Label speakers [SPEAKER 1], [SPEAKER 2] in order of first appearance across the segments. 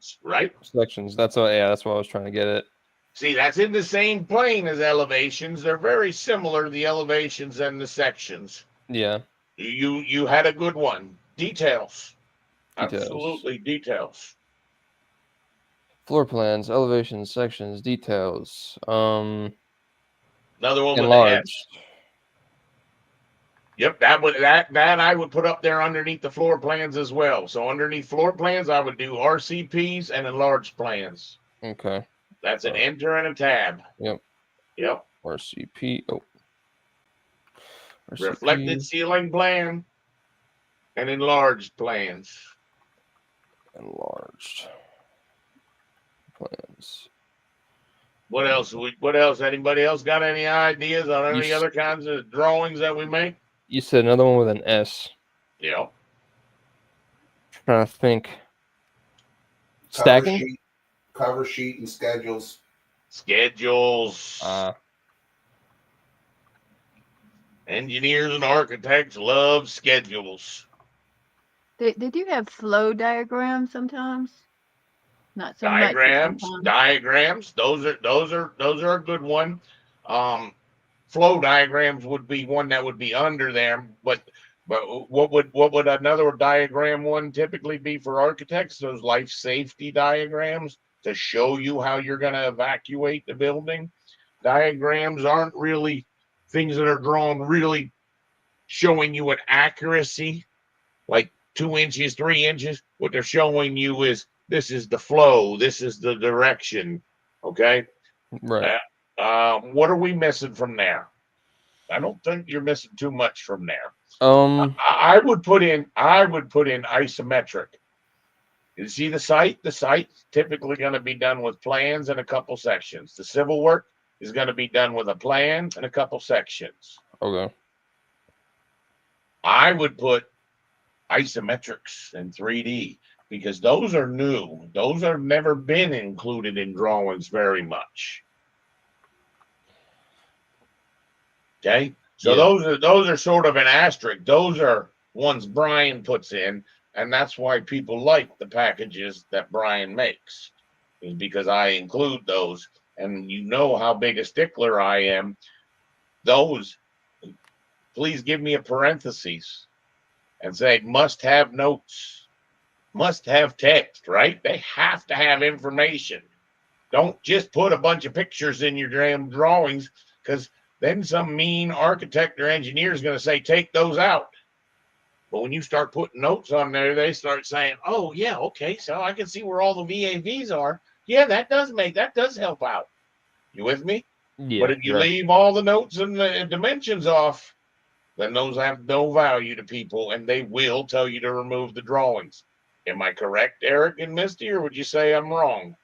[SPEAKER 1] sections, right?
[SPEAKER 2] Sections. That's what. Yeah, that's what I was trying to get at.
[SPEAKER 1] See, that's in the same plane as elevations. They're very similar, the elevations and the sections.
[SPEAKER 2] Yeah.
[SPEAKER 1] You had a good one. Details.
[SPEAKER 2] Details.
[SPEAKER 1] Absolutely details.
[SPEAKER 2] Floor plans, elevations, sections, details.
[SPEAKER 1] Another one with an S.
[SPEAKER 2] Enlarged.
[SPEAKER 1] Yep, that I would put up there underneath the floor plans as well. So underneath floor plans, I would do RCPs and enlarged plans.
[SPEAKER 2] Okay.
[SPEAKER 1] That's an enter and a tab.
[SPEAKER 2] Yep.
[SPEAKER 1] Yep.
[SPEAKER 2] RCP. Oh.
[SPEAKER 1] Reflected
[SPEAKER 2] RCP.
[SPEAKER 1] ceiling plan and enlarged plans.
[SPEAKER 2] Enlarged plans.
[SPEAKER 1] What else? What else? Anybody else got any ideas on any other kinds of drawings that we make?
[SPEAKER 2] You said another one with an S.
[SPEAKER 1] Yeah.
[SPEAKER 2] Trying to think. Stacking?
[SPEAKER 3] Cover sheet and schedules.
[SPEAKER 1] Schedules. Engineers and architects love schedules.
[SPEAKER 4] They do have flow diagrams sometimes. Not so
[SPEAKER 1] diagrams,
[SPEAKER 4] much.
[SPEAKER 1] Diagrams. Those are a good one. Flow diagrams would be one that would be under them, but what would another diagram one typically be for architects? Those life safety diagrams to show you how you're going to evacuate the building. Diagrams aren't really things that are drawn really showing you an accuracy, like 2 inches, 3 inches. What they're showing you is this is the flow, this is the direction. Okay.
[SPEAKER 2] Right.
[SPEAKER 1] What are we missing from there? I don't think you're missing too much from there. I would put in isometric. You see the site? The site's typically going to be done with plans and a couple sections. The civil work is going to be done with a plan and a couple sections.
[SPEAKER 2] Okay.
[SPEAKER 1] I would put isometrics and 3D because those are new. Those have never been included in drawings very much. Okay. So those are sort of an asterisk. Those are ones Brian puts in, and that's why people like the packages that Brian makes, is because I include those. And you know how big a stickler I am. Those, please give me a parenthesis and say must have notes, must have text, right? They have to have information. Don't just put a bunch of pictures in your damn drawings, because then some mean architect or engineer is going to say, take those out. But when you start putting notes on there, they start saying, oh, yeah, okay, so I can see where all the VAVs are. Yeah, that does help out. You with me?
[SPEAKER 2] Yeah.
[SPEAKER 1] But if you leave all the notes and the dimensions off, then those have no value to people, and they will tell you to remove the drawings. Am I correct, Eric and Misty, or would you say I'm wrong?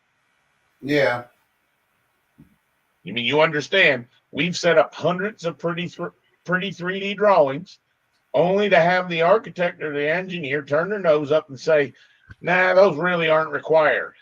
[SPEAKER 3] Yeah.
[SPEAKER 1] You mean you understand? We've set up hundreds of pretty 3D drawings, only to have the architect or the engineer turn their nose up and say, nah, those really aren't required.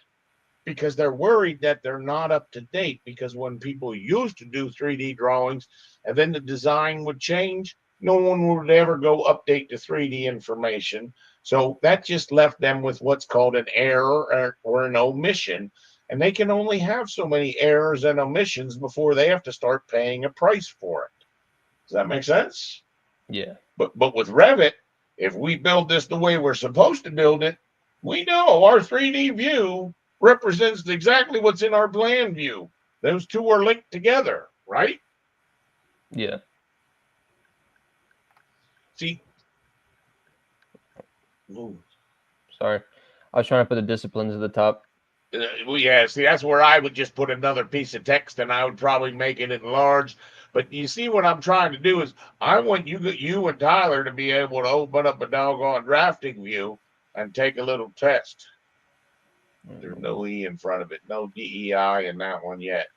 [SPEAKER 1] Because they're worried that they're not up to date. Because when people used to do 3D drawings and then the design would change, no one would ever go update the 3D information. So that just left them with what's called an error or an omission. And they can only have so many errors and omissions before they have to start paying a price for it. Does that make sense?
[SPEAKER 2] Yeah.
[SPEAKER 1] But with Revit, if we build this the way we're supposed to build it, we know our 3D view represents exactly what's in our plan view. Those two are linked together, right?
[SPEAKER 2] Yeah.
[SPEAKER 1] See?
[SPEAKER 2] Sorry. I was trying to put the disciplines at the top.
[SPEAKER 1] Well, yeah, see, that's where I would just put another piece of text, and I would probably make it enlarged. But you see what I'm trying to do is I want you and Tyler to be able to open up a doggone drafting view and take a little test. There's no E in front of it, no DEI in that one yet.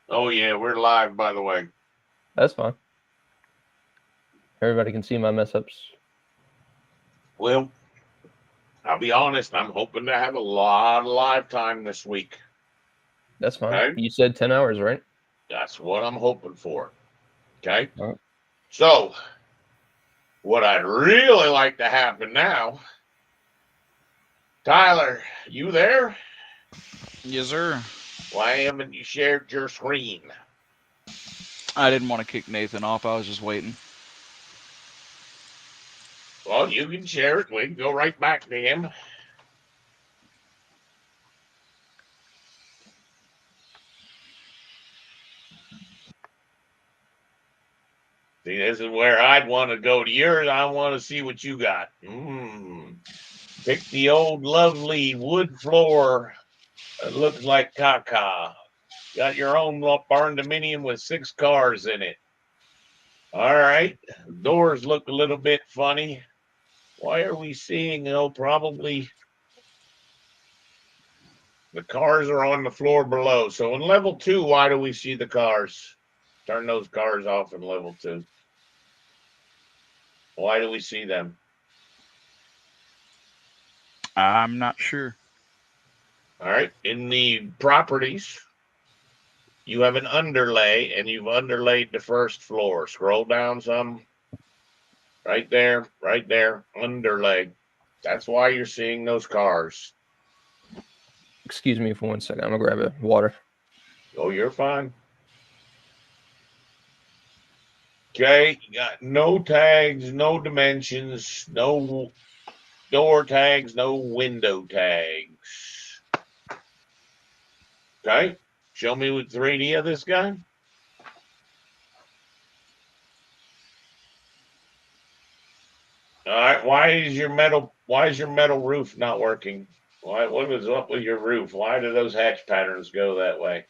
[SPEAKER 1] Oh, yeah, we're live, by the way.
[SPEAKER 2] That's fine. Everybody can see my mess ups.
[SPEAKER 1] Well, I'll be honest, I'm hoping to have a lot of live time this week.
[SPEAKER 2] That's fine. Okay? You said 10 hours, right?
[SPEAKER 1] That's what I'm hoping for. Okay.
[SPEAKER 2] Right.
[SPEAKER 1] So What I'd really like to happen now, Tyler, you there?
[SPEAKER 5] Yes, sir.
[SPEAKER 1] Why haven't you shared your screen?
[SPEAKER 5] I didn't want to kick Nathan off. I was just waiting.
[SPEAKER 1] Well, you can share it. We can go right back to him. See, this is where I'd want to go to yours. I want to see what you got. Pick the old lovely wood floor. It looks like caca. Got your own barn dominium with 6 cars in it. All right. Doors look a little bit funny. Why are we seeing, probably the cars are on the floor below. So in level 2, why do we see the cars? Turn those cars off in level 2. Why do we see them?
[SPEAKER 5] I'm not sure.
[SPEAKER 1] All right. In the properties, you have an underlay, and you've underlaid the first floor. Scroll down some. Right there, underlay. That's why you're seeing those cars.
[SPEAKER 2] Excuse me for 1 second. I'm gonna grab a water.
[SPEAKER 1] Oh, you're fine. Okay, you got no tags, no dimensions, no door tags, no window tags. Okay, show me with 3D of this guy. All right, why is your metal roof not working? What was up with your roof? Why do those hatch patterns go that way?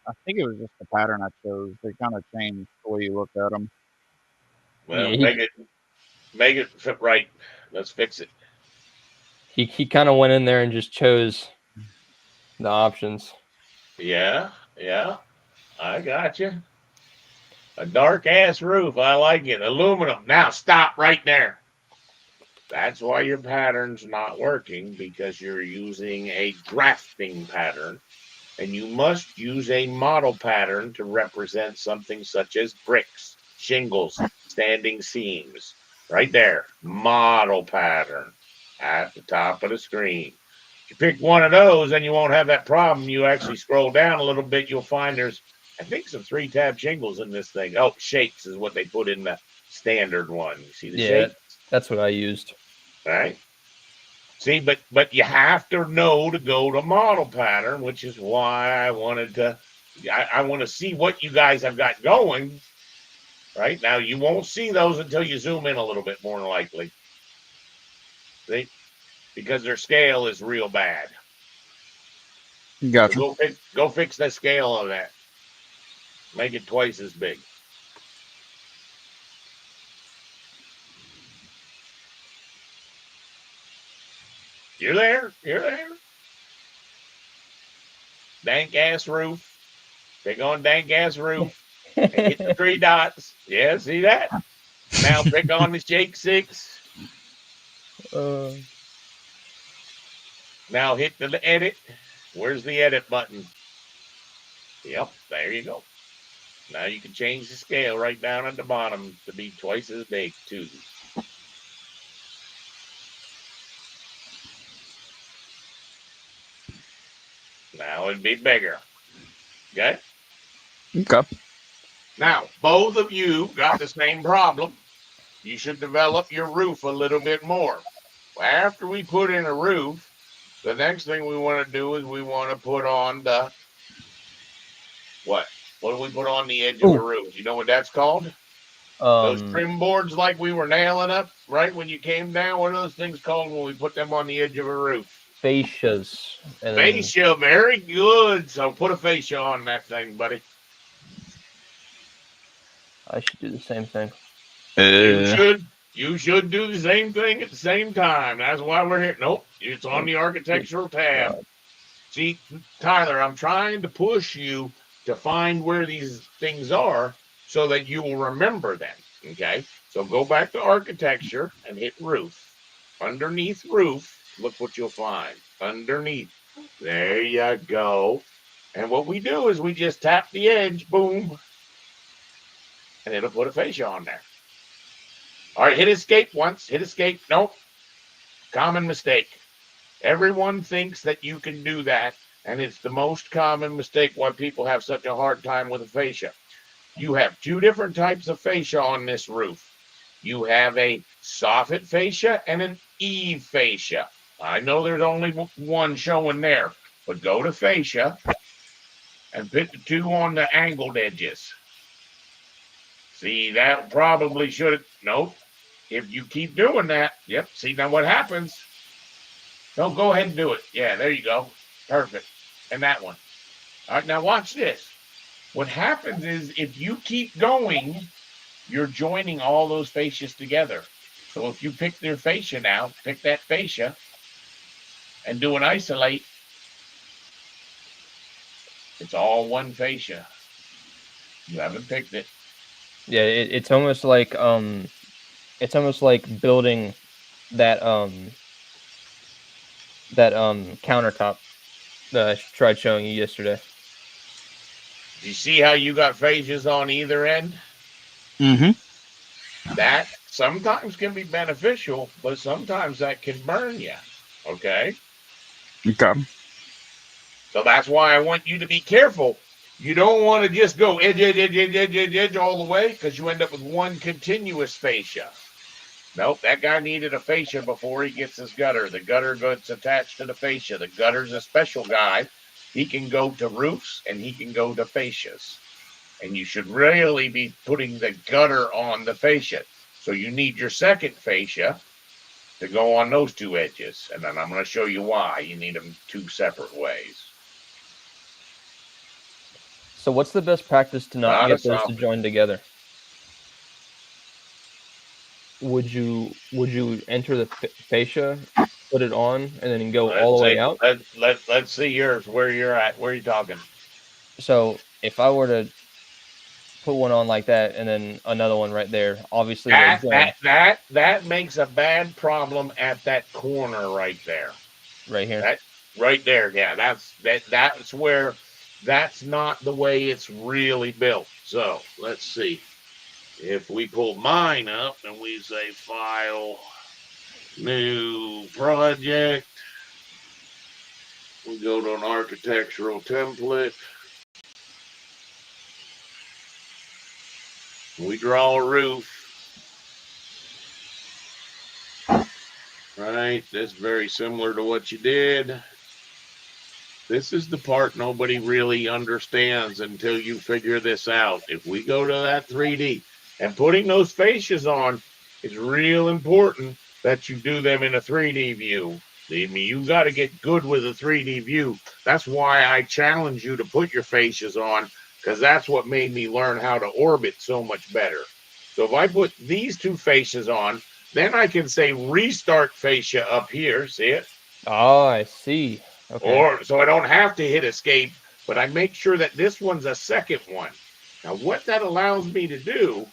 [SPEAKER 6] I think it was just the pattern I chose. They kind of changed the way you look at them.
[SPEAKER 1] Well,
[SPEAKER 2] Yeah,
[SPEAKER 1] make it fit right. Let's fix it.
[SPEAKER 2] he kind of went in there and just chose the options.
[SPEAKER 1] Yeah, I got you. A dark ass roof. I like it. Aluminum. Now stop right there. That's why your pattern's not working, because you're using a drafting pattern, and you must use a model pattern to represent something such as bricks, shingles, standing seams. Right there. Model pattern at the top of the screen. If you pick one of those, then you won't have that problem. You actually scroll down a little bit, you'll find there's, I think, some 3-tab shingles in this thing. Oh, shapes is what they put in the standard one. You see the shape?
[SPEAKER 2] That's what I used.
[SPEAKER 1] All right. See, but you have to know to go to model pattern, which is why I wanted to. I want to see what you guys have got going. Right now, you won't see those until you zoom in a little bit, more than likely. See, because their scale is real bad.
[SPEAKER 5] Gotcha.
[SPEAKER 1] So go fix the scale of that. Make it twice as big. You're there. Dank ass roof. Pick on dank ass roof and hit the 3 dots. Yeah, see that? Now pick on the shake 6. Now hit the edit. Where's the edit button? Yep, there you go. Now you can change the scale right down at the bottom to be twice as big too. Now it'd be bigger. Okay?
[SPEAKER 5] Okay.
[SPEAKER 1] Now, both of you got the same problem. You should develop your roof a little bit more. After we put in a roof, the next thing we want to do is we want to put on the what? What do we put on the edge of a roof? You know what that's called? Those trim boards like we were nailing up right when you came down. What are those things called when we put them on the edge of a roof?
[SPEAKER 2] Fascias.
[SPEAKER 1] Fascia, very good. So put a fascia on that thing, buddy.
[SPEAKER 2] I should do the same thing.
[SPEAKER 1] You should do the same thing at the same time. That's why we're here. Nope, it's on the architectural tab. See, Tyler, I'm trying to push you to find where these things are so that you will remember them. Okay, so go back to architecture and hit roof. Underneath roof, look what you'll find. Underneath. There you go. And what we do is we just tap the edge, boom, and it'll put a fascia on there. All right, hit escape once. Hit escape. Nope. Common mistake. Everyone thinks that you can do that, and it's the most common mistake why people have such a hard time with a fascia. You have two different types of fascia on this roof. You have a soffit fascia and an eave fascia. I know there's only one showing there, but go to fascia and put the two on the angled edges. See, that probably should have, nope. If you keep doing that, yep, see now what happens. No, go ahead and do it. Yeah, there you go. Perfect. And that one. All right, now watch this. What happens is if you keep going, you're joining all those fascias together. So if you pick their fascia now, pick that fascia and do an isolate, it's all one fascia. You haven't picked it.
[SPEAKER 2] Yeah, it's almost like building that countertop that I tried showing you yesterday.
[SPEAKER 1] Do you see how you got fascias on either end?
[SPEAKER 5] Mm-hmm.
[SPEAKER 1] That sometimes can be beneficial, but sometimes that can burn you. Okay?
[SPEAKER 5] Okay.
[SPEAKER 1] So that's why I want you to be careful. You don't want to just go edge all the way because you end up with one continuous fascia. Nope, that guy needed a fascia before he gets his gutter. The gutter gets attached to the fascia. The gutter's a special guy. He can go to roofs and he can go to fascias. And you should really be putting the gutter on the fascia. So you need your second fascia to go on those two edges. And then I'm going to show you why you need them two separate ways.
[SPEAKER 2] So what's the best practice to not get those to
[SPEAKER 1] soffit.
[SPEAKER 2] join together? Would you enter the fascia, put it on, and then go all the way out?
[SPEAKER 1] Let's see yours. Where you're at? Where are you talking?
[SPEAKER 2] So if I were to put one on like that and then another one right there, obviously
[SPEAKER 1] that makes a bad problem at that corner right there.
[SPEAKER 2] Right here.
[SPEAKER 1] That right there. Yeah, that's where that's not the way it's really built. So let's see. If we pull mine up and we say file, new project, we go to an architectural template. We draw a roof. Right, that's very similar to what you did. This is the part nobody really understands until you figure this out. If we go to that 3D, and putting those fascias on is real important that you do them in a 3D view. I mean, you got to get good with a 3D view. That's why I challenge you to put your fascias on, because that's what made me learn how to orbit so much better. So if I put these two fascias on, then I can say restart fascia up here. See it?
[SPEAKER 2] Oh, I see. Okay.
[SPEAKER 1] Or so I don't have to hit escape, but I make sure that this one's a second one. Now, what that allows me to do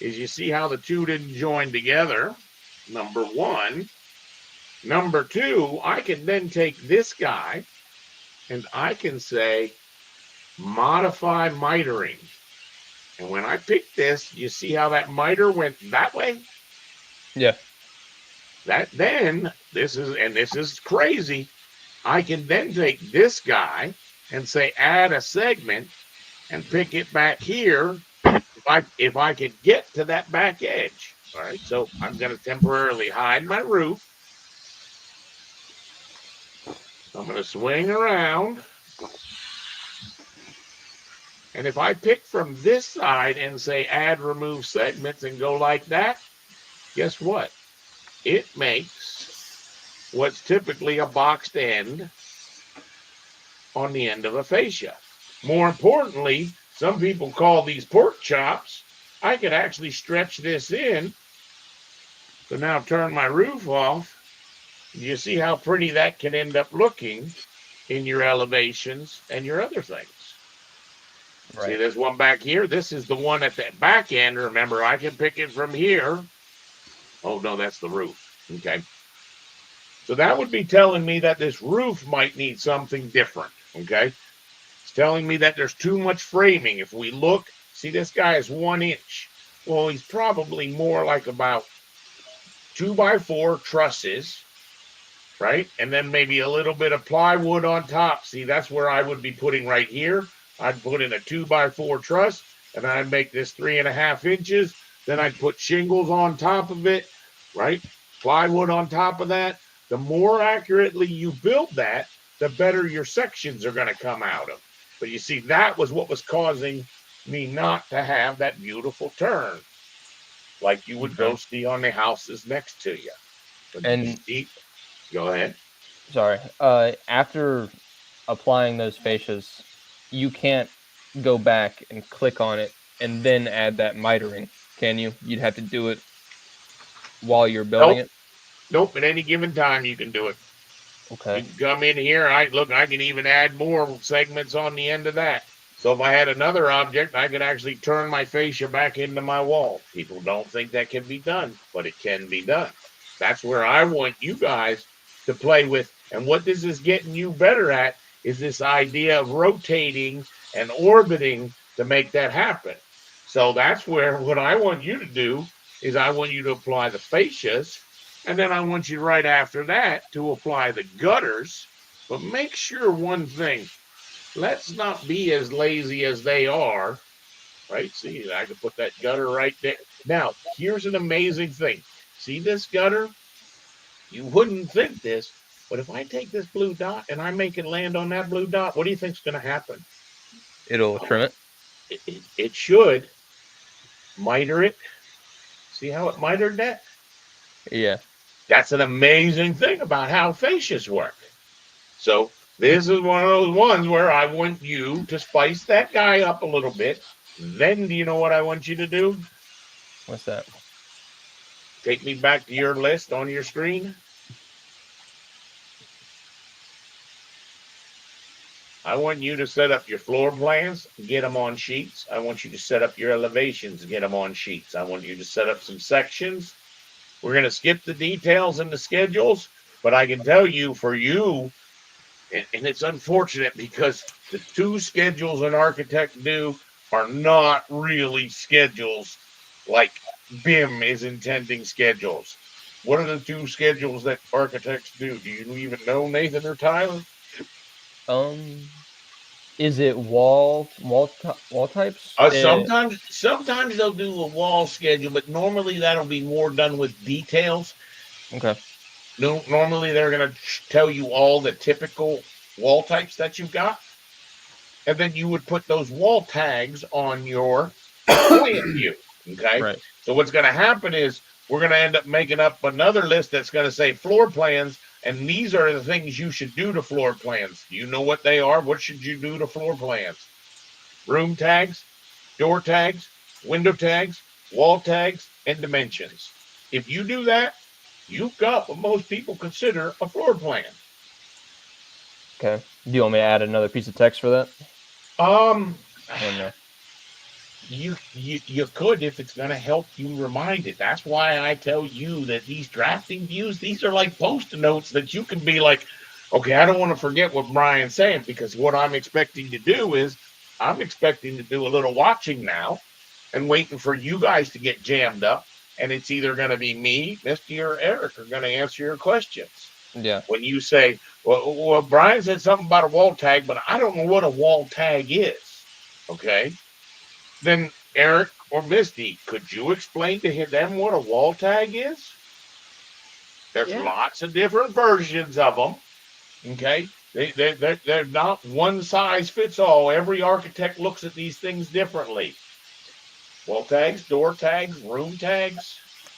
[SPEAKER 1] is you see how the two didn't join together, number one. Number two, I can then take this guy and I can say modify mitering. And when I pick this, you see how that miter went that way?
[SPEAKER 2] Yeah.
[SPEAKER 1] That then, this is crazy. I can then take this guy and say add a segment and pick it back here if I could get to that back edge. All right, so I'm going to temporarily hide my roof. I'm going to swing around. And if I pick from this side and say add remove segments and go like that, guess what? It makes what's typically a boxed end on the end of a fascia. More importantly, some people call these pork chops. I could actually stretch this in. So now turn my roof off. You see how pretty that can end up looking in your elevations and your other things. Right. See, there's one back here. This is the one at that back end. Remember, I can pick it from here. Oh, no, that's the roof. Okay. So that would be telling me that this roof might need something different. Okay. It's telling me that there's too much framing. If we look, see, this guy is 1 inch. Well, he's probably more like about 2x4 trusses, right? And then maybe a little bit of plywood on top. See, that's where I would be putting right here. I'd put in a 2x4 truss, and I'd make this 3.5 inches. Then I'd put shingles on top of it, right? Plywood on top of that. The more accurately you build that, the better your sections are going to come out of. But you see, that was what was causing me not to have that beautiful turn, like you would go see on the houses next to you. But
[SPEAKER 2] And
[SPEAKER 1] go ahead.
[SPEAKER 2] sorry, after applying those fascias, you can't go back and click on it and then add that mitering, can you? You'd have to do it while you're building it.
[SPEAKER 1] Nope. At any given time, you can do it.
[SPEAKER 2] Okay.
[SPEAKER 1] You can come in here. I can even add more segments on the end of that. So if I had another object, I could actually turn my fascia back into my wall. People don't think that can be done, but it can be done. That's where I want you guys to play with. And what this is getting you better at is this idea of rotating and orbiting to make that happen. So that's where what I want you to do is I want you to apply the fascias, and then I want you right after that to apply the gutters. But make sure one thing, let's not be as lazy as they are, right? See, I can put that gutter right there. Now, here's an amazing thing. See this gutter? You wouldn't think this, but if I take this blue dot and I make it land on that blue dot, what do you think's going to happen?
[SPEAKER 2] It'll trim it.
[SPEAKER 1] It should miter it. See how it mitered that?
[SPEAKER 2] Yeah.
[SPEAKER 1] That's an amazing thing about how fascias work. So this is one of those ones where I want you to spice that guy up a little bit. Then do you know what I want you to do?
[SPEAKER 2] What's that?
[SPEAKER 1] Take me back to your list on your screen. I want you to set up your floor plans, get them on sheets. I want you to set up your elevations, get them on sheets. I want you to set up some sections. We're going to skip the details and the schedules, but I can tell you for you, and it's unfortunate because the two schedules an architect do are not really schedules like BIM is intending schedules. What are the two schedules that architects do? Do you even know, Nathan or Tyler?
[SPEAKER 2] Is it wall types?
[SPEAKER 1] Sometimes they'll do a wall schedule, but normally that'll be more done with details.
[SPEAKER 2] Okay.
[SPEAKER 1] No, normally they're going to tell you all the typical wall types that you've got, and then you would put those wall tags on your plan view. Okay.
[SPEAKER 2] Right.
[SPEAKER 1] So what's going to happen is we're going to end up making up another list that's going to say floor plans, and these are the things you should do to floor plans. Do you know what they are? What should you do to floor plans? Room tags, door tags, window tags, wall tags, and dimensions. If you do that, you've got what most people consider a floor plan.
[SPEAKER 2] Okay. Do you want me to add another piece of text for that?
[SPEAKER 1] No. You could if it's going to help you remind it. That's why I tell you that these drafting views, these are like post-it notes that you can be like, okay, I don't want to forget what Brian's saying, because what I'm expecting to do is I'm expecting to do a little watching now and waiting for you guys to get jammed up. And it's either going to be me, Misty, or Eric are going to answer your questions.
[SPEAKER 2] Yeah.
[SPEAKER 1] When you say, well, Brian said something about a wall tag, but I don't know what a wall tag is. Okay. Then Eric or Misty, could you explain to them what a wall tag is? There's lots of different versions of them. Okay. They're not one size fits all. Every architect looks at these things differently. Wall tags, door tags, room tags.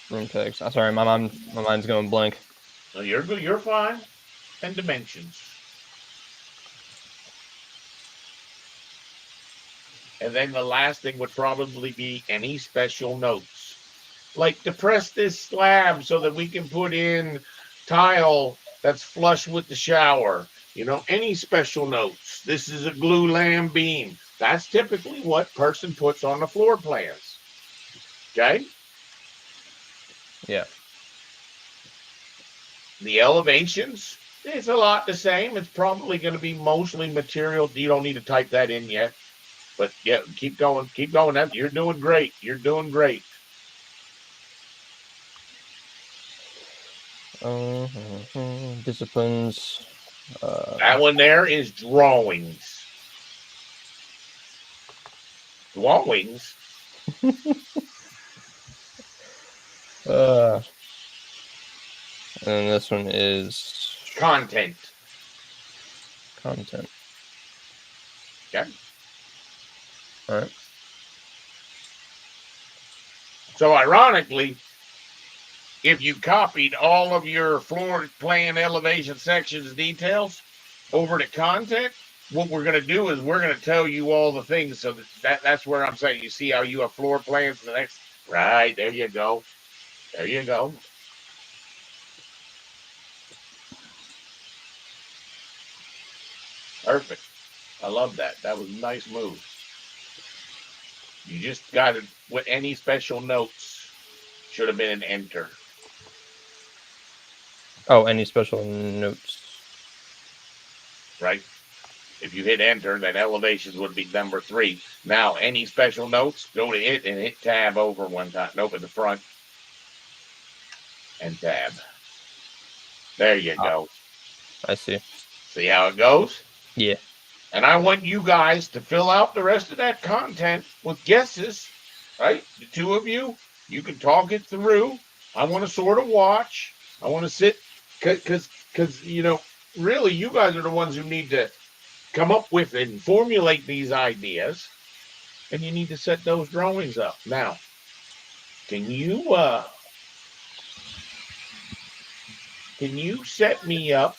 [SPEAKER 2] Room tags. I'm sorry, my mind's going blank.
[SPEAKER 1] No, you're good. You're fine. And dimensions. And then the last thing would probably be any special notes. Like to press this slab so that we can put in tile that's flush with the shower. You know, any special notes. This is a glue lamb beam. That's typically what person puts on the floor plans. Okay?
[SPEAKER 2] Yeah.
[SPEAKER 1] The elevations, it's a lot the same. It's probably going to be mostly material. You don't need to type that in yet. But yeah, keep going. Keep going. You're doing great. You're doing great.
[SPEAKER 2] Disciplines.
[SPEAKER 1] That one there is drawings. Drawings.
[SPEAKER 2] And this one is
[SPEAKER 1] Content.
[SPEAKER 2] content.
[SPEAKER 1] Okay.
[SPEAKER 2] All right.
[SPEAKER 1] So ironically, if you copied all of your floor plan elevation sections details over to content, what we're going to do is we're going to tell you all the things. So that's where I'm saying, you see how you have floor plans the next, right? There you go. There you go. Perfect. I love that. That was a nice move. You just got it with any special notes. Should have been an enter.
[SPEAKER 2] Oh, any special notes?
[SPEAKER 1] Right? If you hit enter, then elevations would be number 3. Now, any special notes, go to it and hit tab over one time. Nope, at the front. And tab. There you go.
[SPEAKER 2] I see.
[SPEAKER 1] See how it goes?
[SPEAKER 2] Yeah.
[SPEAKER 1] And I want you guys to fill out the rest of that content with guesses, right? The 2 of you, you can talk it through. I want to sort of watch. I want to sit, because really, you guys are the ones who need to come up with and formulate these ideas, and you need to set those drawings up. Now, can you set me up?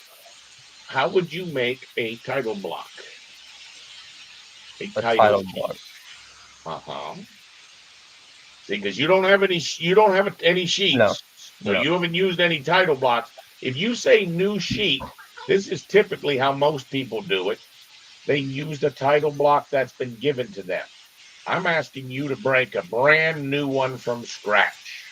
[SPEAKER 1] How would you make a title block?
[SPEAKER 2] A title block.
[SPEAKER 1] See, because you don't have any sheets.
[SPEAKER 2] No.
[SPEAKER 1] So
[SPEAKER 2] No.
[SPEAKER 1] you haven't used any title blocks. If you say new sheet, this is typically how most people do it. They use the title block that's been given to them. I'm asking you to break a brand new one from scratch.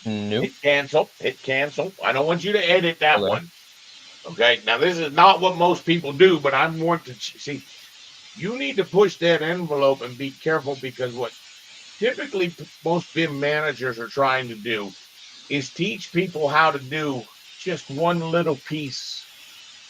[SPEAKER 2] New.
[SPEAKER 1] Hit cancel. Hit cancel. I don't want you to edit that
[SPEAKER 2] Okay.
[SPEAKER 1] one. Okay. Now, this is not what most people do, but I want to see. You need to push that envelope and be careful, because what typically most BIM managers are trying to do is teach people how to do just one little piece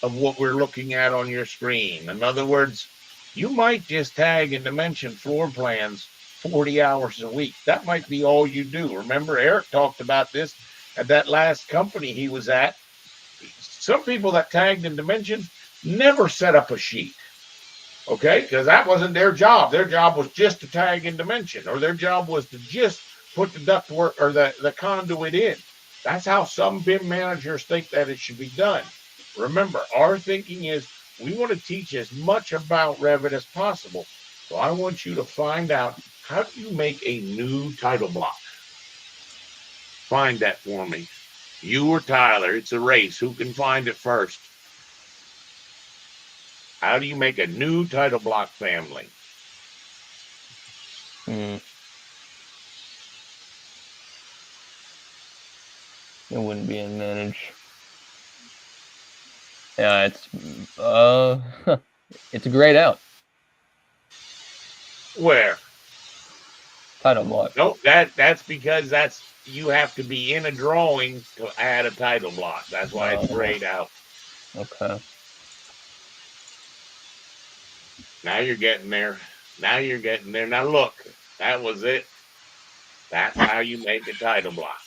[SPEAKER 1] of what we're looking at on your screen. In other words, you might just tag and dimension floor plans 40 hours a week. That might be all you do. Remember, Eric talked about this at that last company he was at. Some people that tagged and dimensions never set up a sheet. Okay, because that wasn't their job. Their job was just to tag and dimension, or their job was to just put the ductwork or the conduit in. That's how some BIM managers think that it should be done. Remember, our thinking is we want to teach as much about Revit as possible. So I want you to find out, how do you make a new title block? Find that for me. You or Tyler, it's a race. Who can find it first? How do you make a new title block family?
[SPEAKER 2] It wouldn't be in manage. Yeah, it's it's grayed out.
[SPEAKER 1] Where?
[SPEAKER 2] Title block.
[SPEAKER 1] Nope, that's because you have to be in a drawing to add a title block. That's why it's grayed out.
[SPEAKER 2] Okay.
[SPEAKER 1] Now you're getting there. Now look, that was it. That's how you make a title block.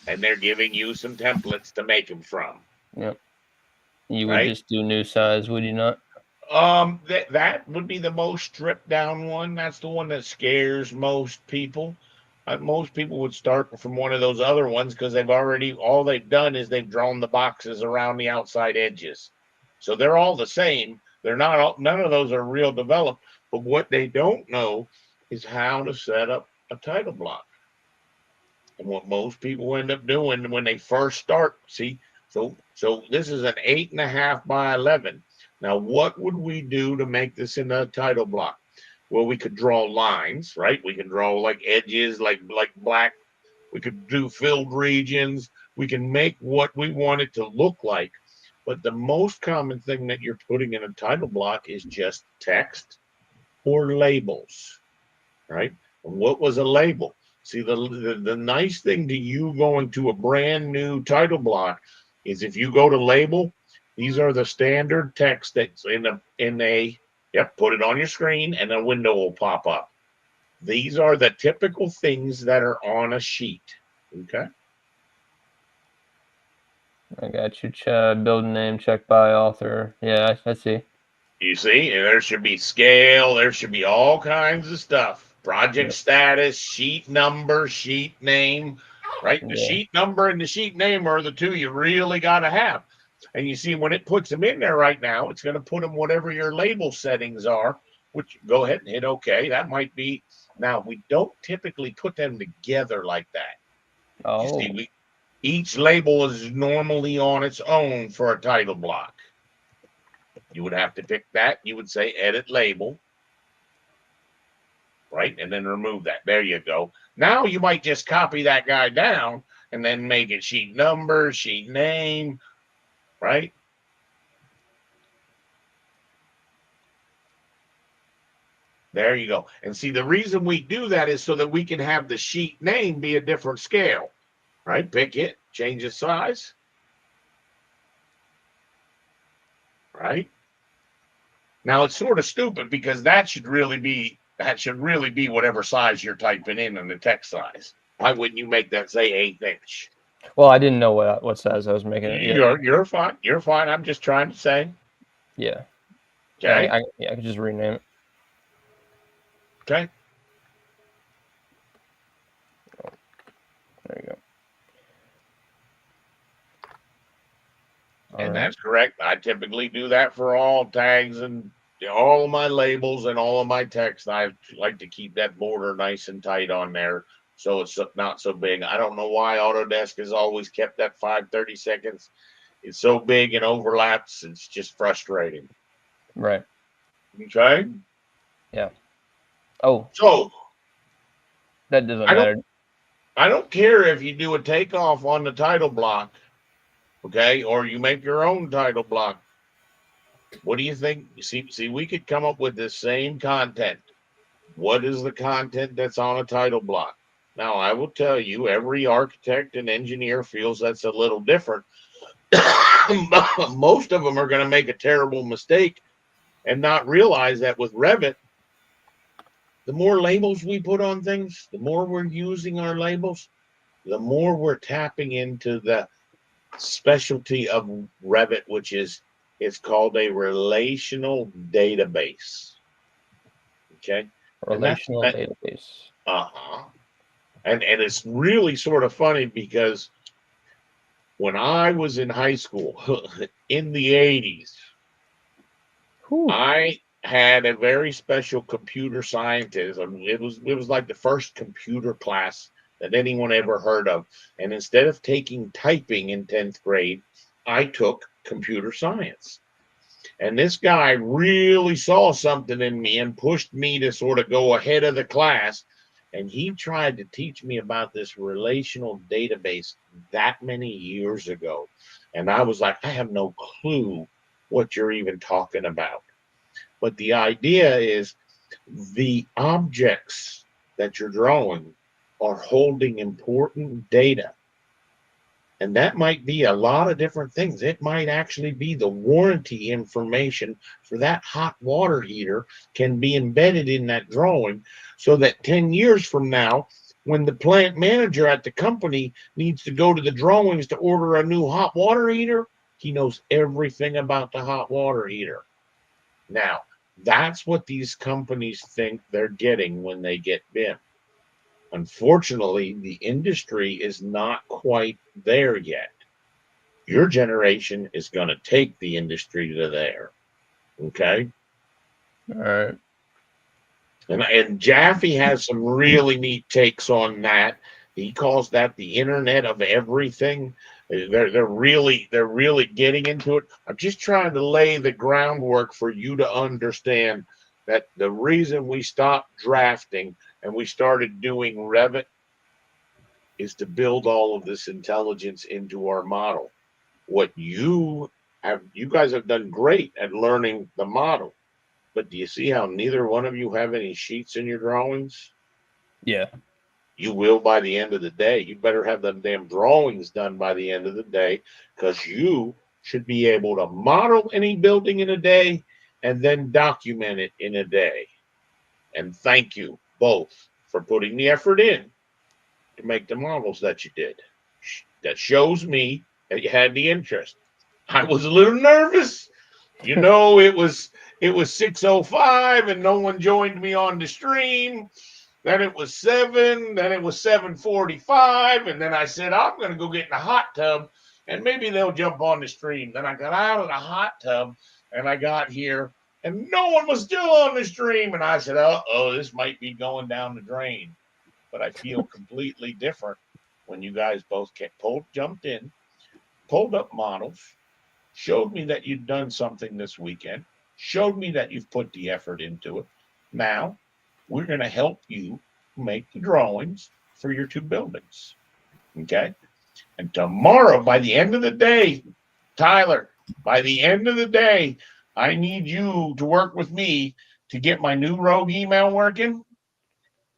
[SPEAKER 1] And they're giving you some templates to make them from.
[SPEAKER 2] Yep. You would
[SPEAKER 1] right?
[SPEAKER 2] just do new size, would you not?
[SPEAKER 1] That would be the most stripped down one. That's the one that scares most people. Most people would start from one of those other ones because all they've done is they've drawn the boxes around the outside edges. So they're all the same. None of those are real developed. But what they don't know is how to set up a title block. And what most people end up doing when they first start, so this is an 8.5 by 11. Now, what would we do to make this in a title block? Well, we could draw lines, right? We can draw like edges, like black. We could do filled regions. We can make what we want it to look like. But the most common thing that you're putting in a title block is just text or labels, right? And what was a label? See, the nice thing to you going to a brand new title block is if you go to label, these are the standard text that's yep, put it on your screen and a window will pop up. These are the typical things that are on a sheet. Okay.
[SPEAKER 2] I got you. Build name, check by author. Yeah, I see.
[SPEAKER 1] You see, and there should be scale, there should be all kinds of stuff. Project status, sheet number, sheet name, right? The
[SPEAKER 2] Yeah.
[SPEAKER 1] sheet number and the sheet name are the two you really got to have. And you see, when it puts them in there right now, it's going to put them whatever your label settings are, which go ahead and hit OK. That might be. Now, we don't typically put them together like that. You
[SPEAKER 2] Oh,
[SPEAKER 1] see, each label is normally on its own for a title block. You would have to pick that. You would say edit label, right? And then remove that. There you go. Now you might just copy that guy down and then make it sheet number, sheet name, right? There you go. And see, the reason we do that is so that we can have the sheet name be a different scale, right? Pick it, change the size, right? Now it's sort of stupid because that should really be whatever size you're typing in the text size. Why wouldn't you make that say 1/8 inch?
[SPEAKER 2] well, I didn't know what size I was making it. Yeah.
[SPEAKER 1] You're fine. You're fine. I'm just trying to say.
[SPEAKER 2] Yeah.
[SPEAKER 1] Okay.
[SPEAKER 2] I could just rename it.
[SPEAKER 1] Okay.
[SPEAKER 2] There you go.
[SPEAKER 1] And that's correct. I typically do that for all tags and all of my labels and all of my text. I like to keep that border nice and tight on there so it's not so big. I don't know why Autodesk has always kept that 530 seconds. It's so big and overlaps. It's just frustrating.
[SPEAKER 2] Right.
[SPEAKER 1] Okay.
[SPEAKER 2] Yeah. Oh,
[SPEAKER 1] So
[SPEAKER 2] that doesn't matter.
[SPEAKER 1] I don't care if you do a takeoff on the title block, okay, or you make your own title block. What do you think? See, we could come up with the same content. What is the content that's on a title block? Now, I will tell you, every architect and engineer feels that's a little different. Most of them are going to make a terrible mistake and not realize that with Revit, the more labels we put on things, the more we're using our labels, the more we're tapping into the specialty of Revit, which is it's called a relational database. Okay.
[SPEAKER 2] Relational database.
[SPEAKER 1] Uh-huh. And it's really sort of funny because when I was in high school in the 80s, I had a very special computer scientist. I mean, it was like the first computer class that anyone ever heard of. And instead of taking typing in 10th grade, I took computer science. And this guy really saw something in me and pushed me to sort of go ahead of the class. And he tried to teach me about this relational database that many years ago. And I was like, I have no clue what you're even talking about. But the idea is the objects that you're drawing are holding important data. And that might be a lot of different things. It might actually be the warranty information for that hot water heater can be embedded in that drawing so that 10 years from now, when the plant manager at the company needs to go to the drawings to order a new hot water heater, he knows everything about the hot water heater. Now, that's what these companies think they're getting when they get BIM. Unfortunately, the industry is not quite there yet. Your generation is going to take the industry to there. Okay.
[SPEAKER 2] All right.
[SPEAKER 1] And Jaffe has some really neat takes on that. He calls that the Internet of Everything. They're really getting into it. I'm just trying to lay the groundwork for you to understand that the reason we stopped drafting and we started doing Revit is to build all of this intelligence into our model. What you guys have done great at learning the model, but do you see how neither one of you have any sheets in your drawings?
[SPEAKER 2] Yeah.
[SPEAKER 1] You will by the end of the day. You better have them damn drawings done by the end of the day, because you should be able to model any building in a day and then document it in a day. And thank you both for putting the effort in to make the models that you did. That shows me that you had the interest. I was a little nervous. It was 6:05 and no one joined me on the stream. Then it was 7, then it was 7:45, and then I said, I'm going to go get in the hot tub, and maybe they'll jump on the stream. Then I got out of the hot tub, and I got here, and no one was still on the stream, and I said, this might be going down the drain. But I feel completely different when you guys both jumped in, pulled up models, showed me that you'd done something this weekend, showed me that you've put the effort into it. Now, we're going to help you make the drawings for your 2 buildings. Okay? And tomorrow, by the end of the day, Tyler, by the end of the day, I need you to work with me to get my new Rogue email working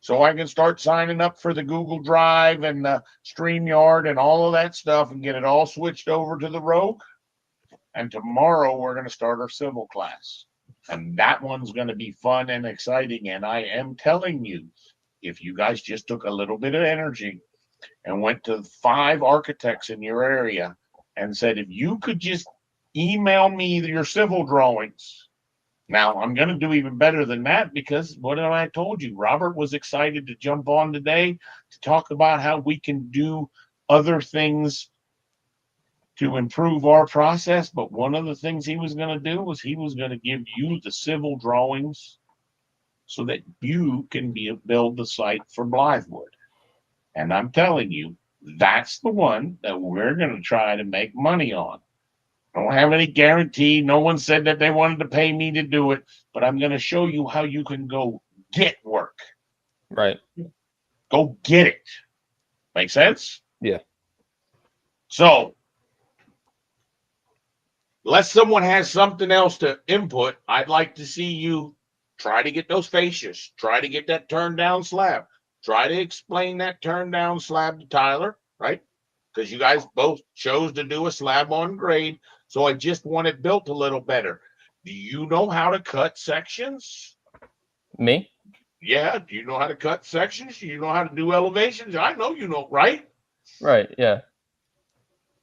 [SPEAKER 1] so I can start signing up for the Google Drive and the StreamYard and all of that stuff and get it all switched over to the Rogue. And tomorrow, we're going to start our civil class. And that one's going to be fun and exciting. And I am telling you, if you guys just took a little bit of energy and went to 5 architects in your area and said, if you could just email me your civil drawings. Now, I'm going to do even better than that, because what have I told you? Robert was excited to jump on today to talk about how we can do other things to improve our process. But one of the things he was going to do was he was going to give you the civil drawings so that you can build the site for Blythewood. And I'm telling you, that's the one that we're going to try to make money on. I don't have any guarantee. No one said that they wanted to pay me to do it, but I'm going to show you how you can go get work.
[SPEAKER 2] Right.
[SPEAKER 1] Go get it. Make sense?
[SPEAKER 2] Yeah.
[SPEAKER 1] So, unless someone has something else to input, I'd like to see you try to get those fascias. Try to get that turned down slab. Try to explain that turned down slab to Tyler, right? Because you guys both chose to do a slab on grade. So I just want it built a little better. Do you know how to cut sections?
[SPEAKER 2] Me?
[SPEAKER 1] Yeah. Do you know how to cut sections? Do you know how to do elevations? I know you know, right?
[SPEAKER 2] Right. Yeah.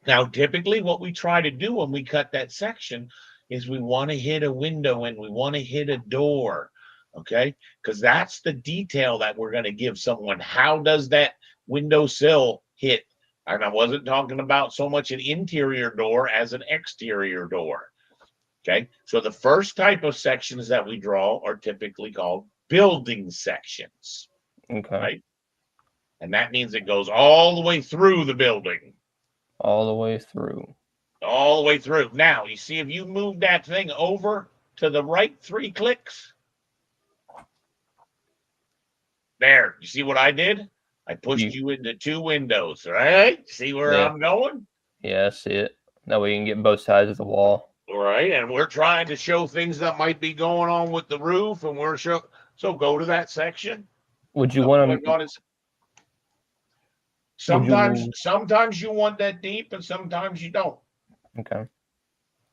[SPEAKER 1] Now, typically what we try to do when we cut that section is we want to hit a window and we want to hit a door, okay? Because that's the detail that we're going to give someone. How does that windowsill hit? And I wasn't talking about so much an interior door as an exterior door, okay? So the first type of sections that we draw are typically called building sections,
[SPEAKER 2] Okay.
[SPEAKER 1] right? And that means it goes all the way through the building.
[SPEAKER 2] All the way through.
[SPEAKER 1] All the way through. Now, you see, if you move that thing over to the right 3 clicks, there, you see what I did? I pushed you into 2 windows, right? See where I'm going?
[SPEAKER 2] Yeah, I see it. That way you can get both sides of the wall.
[SPEAKER 1] All right, and we're trying to show things that might be going on with the roof, and so go to that section.
[SPEAKER 2] Would you want to?
[SPEAKER 1] Sometimes you want that deep, and sometimes you don't.
[SPEAKER 2] Okay.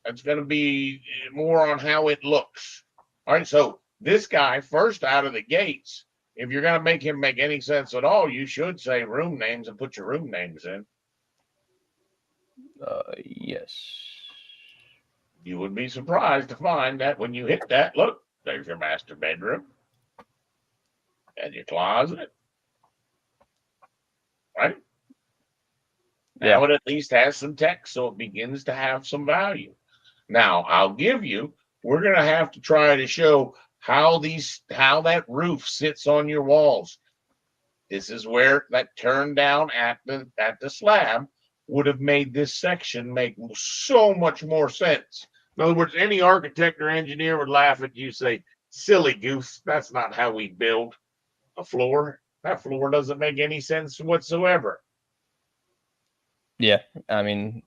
[SPEAKER 1] That's going to be more on how it looks. All right, so this guy, first out of the gates, if you're going to make him make any sense at all, you should say room names and put your room names in.
[SPEAKER 2] Yes.
[SPEAKER 1] You would be surprised to find that when you hit that, look, there's your master bedroom and your closet. Right?
[SPEAKER 2] Yeah.
[SPEAKER 1] Now it at least has some text, so it begins to have some value. Now, we're going to have to try to show how that roof sits on your walls. This is where that turn down at the slab would have made this section make so much more sense. In other words, any architect or engineer would laugh at you, say, silly goose, that's not how we build a floor. That floor doesn't make any sense whatsoever.
[SPEAKER 2] Yeah, I mean,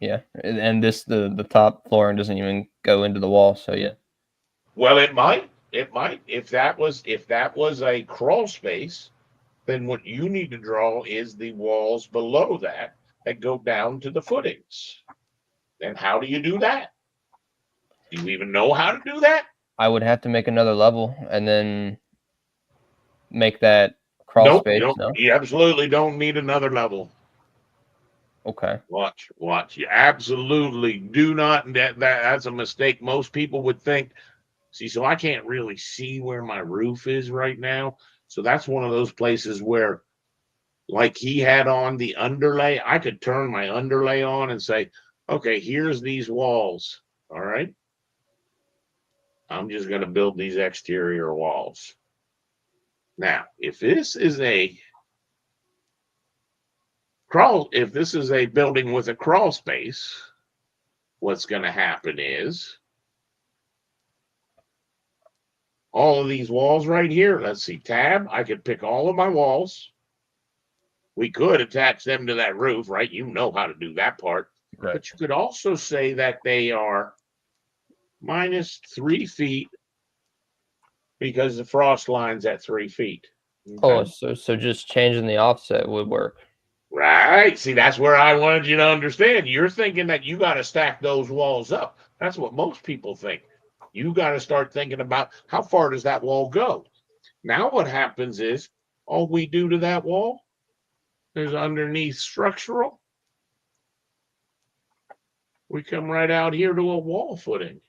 [SPEAKER 2] yeah, and the top flooring doesn't even go into the wall, so yeah.
[SPEAKER 1] Well, it might. If that was a crawl space, then what you need to draw is the walls below that go down to the footings. And how do you do that? Do you even know how to do that?
[SPEAKER 2] I would have to make another level and then make that crawl
[SPEAKER 1] Nope,
[SPEAKER 2] space.
[SPEAKER 1] you don't.
[SPEAKER 2] No.
[SPEAKER 1] You absolutely don't need another level.
[SPEAKER 2] Okay.
[SPEAKER 1] Watch. You absolutely do not. That's a mistake most people would think. See, so I can't really see where my roof is right now. So that's one of those places where, like he had on the underlay, I could turn my underlay on and say, okay, here's these walls. All right. I'm just going to build these exterior walls. Now, if this is a building with a crawl space, what's going to happen is all of these walls right here. Let's see, tab. I could pick all of my walls. We could attach them to that roof, right? You know how to do that part.
[SPEAKER 2] Right.
[SPEAKER 1] But you could also say that they are minus 3 feet because the frost line's at 3 feet.
[SPEAKER 2] Oh,
[SPEAKER 1] Okay?
[SPEAKER 2] so just changing the offset would work.
[SPEAKER 1] Right. See, that's where I wanted you to understand. You're thinking that you got to stack those walls up. That's what most people think. You got to start thinking about how far does that wall go? Now, what happens is all we do to that wall is underneath structural. We come right out here to a wall footing.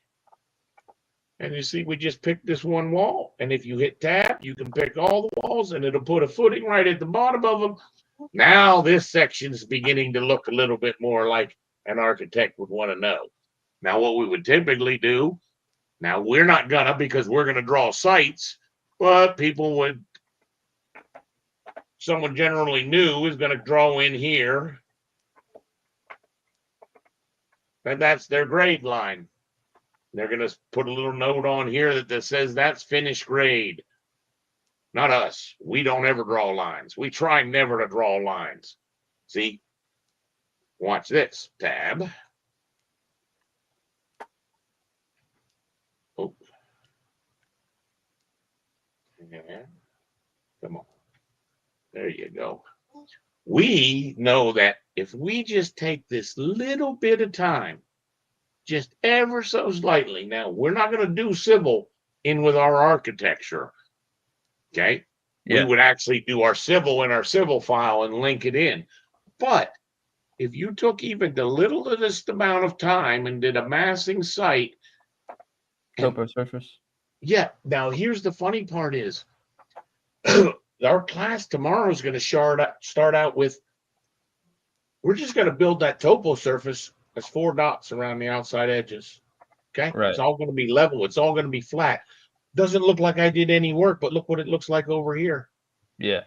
[SPEAKER 1] And you see, we just picked this one wall. And if you hit tab, you can pick all the walls and it'll put a footing right at the bottom of them. Now this section's beginning to look a little bit more like an architect would want to know. Now, what we would typically do, now we're not gonna because we're gonna draw sites, but someone generally new is gonna draw in here. And that's their grade line. They're gonna put a little note on here that says that's finished grade. Not us. We don't ever draw lines. We try never to draw lines. See? Watch this. Tab. Oh. Yeah. Come on. There you go. We know that if we just take this little bit of time, just ever so slightly, now we're not going to do civil in with our architecture. Okay?
[SPEAKER 2] Yeah.
[SPEAKER 1] We would actually do our civil in our civil file and link it in. But if you took even the littlest amount of time and did a massing site,
[SPEAKER 2] Topo surface.
[SPEAKER 1] yeah. Now here's the funny part is our class tomorrow is going to start out with, we're just going to build that topo surface as 4 dots around the outside edges. Okay.
[SPEAKER 2] Right.
[SPEAKER 1] It's all going to be level. It's all going to be flat. Doesn't look like I did any work, but look what it looks like over here.
[SPEAKER 2] Yeah.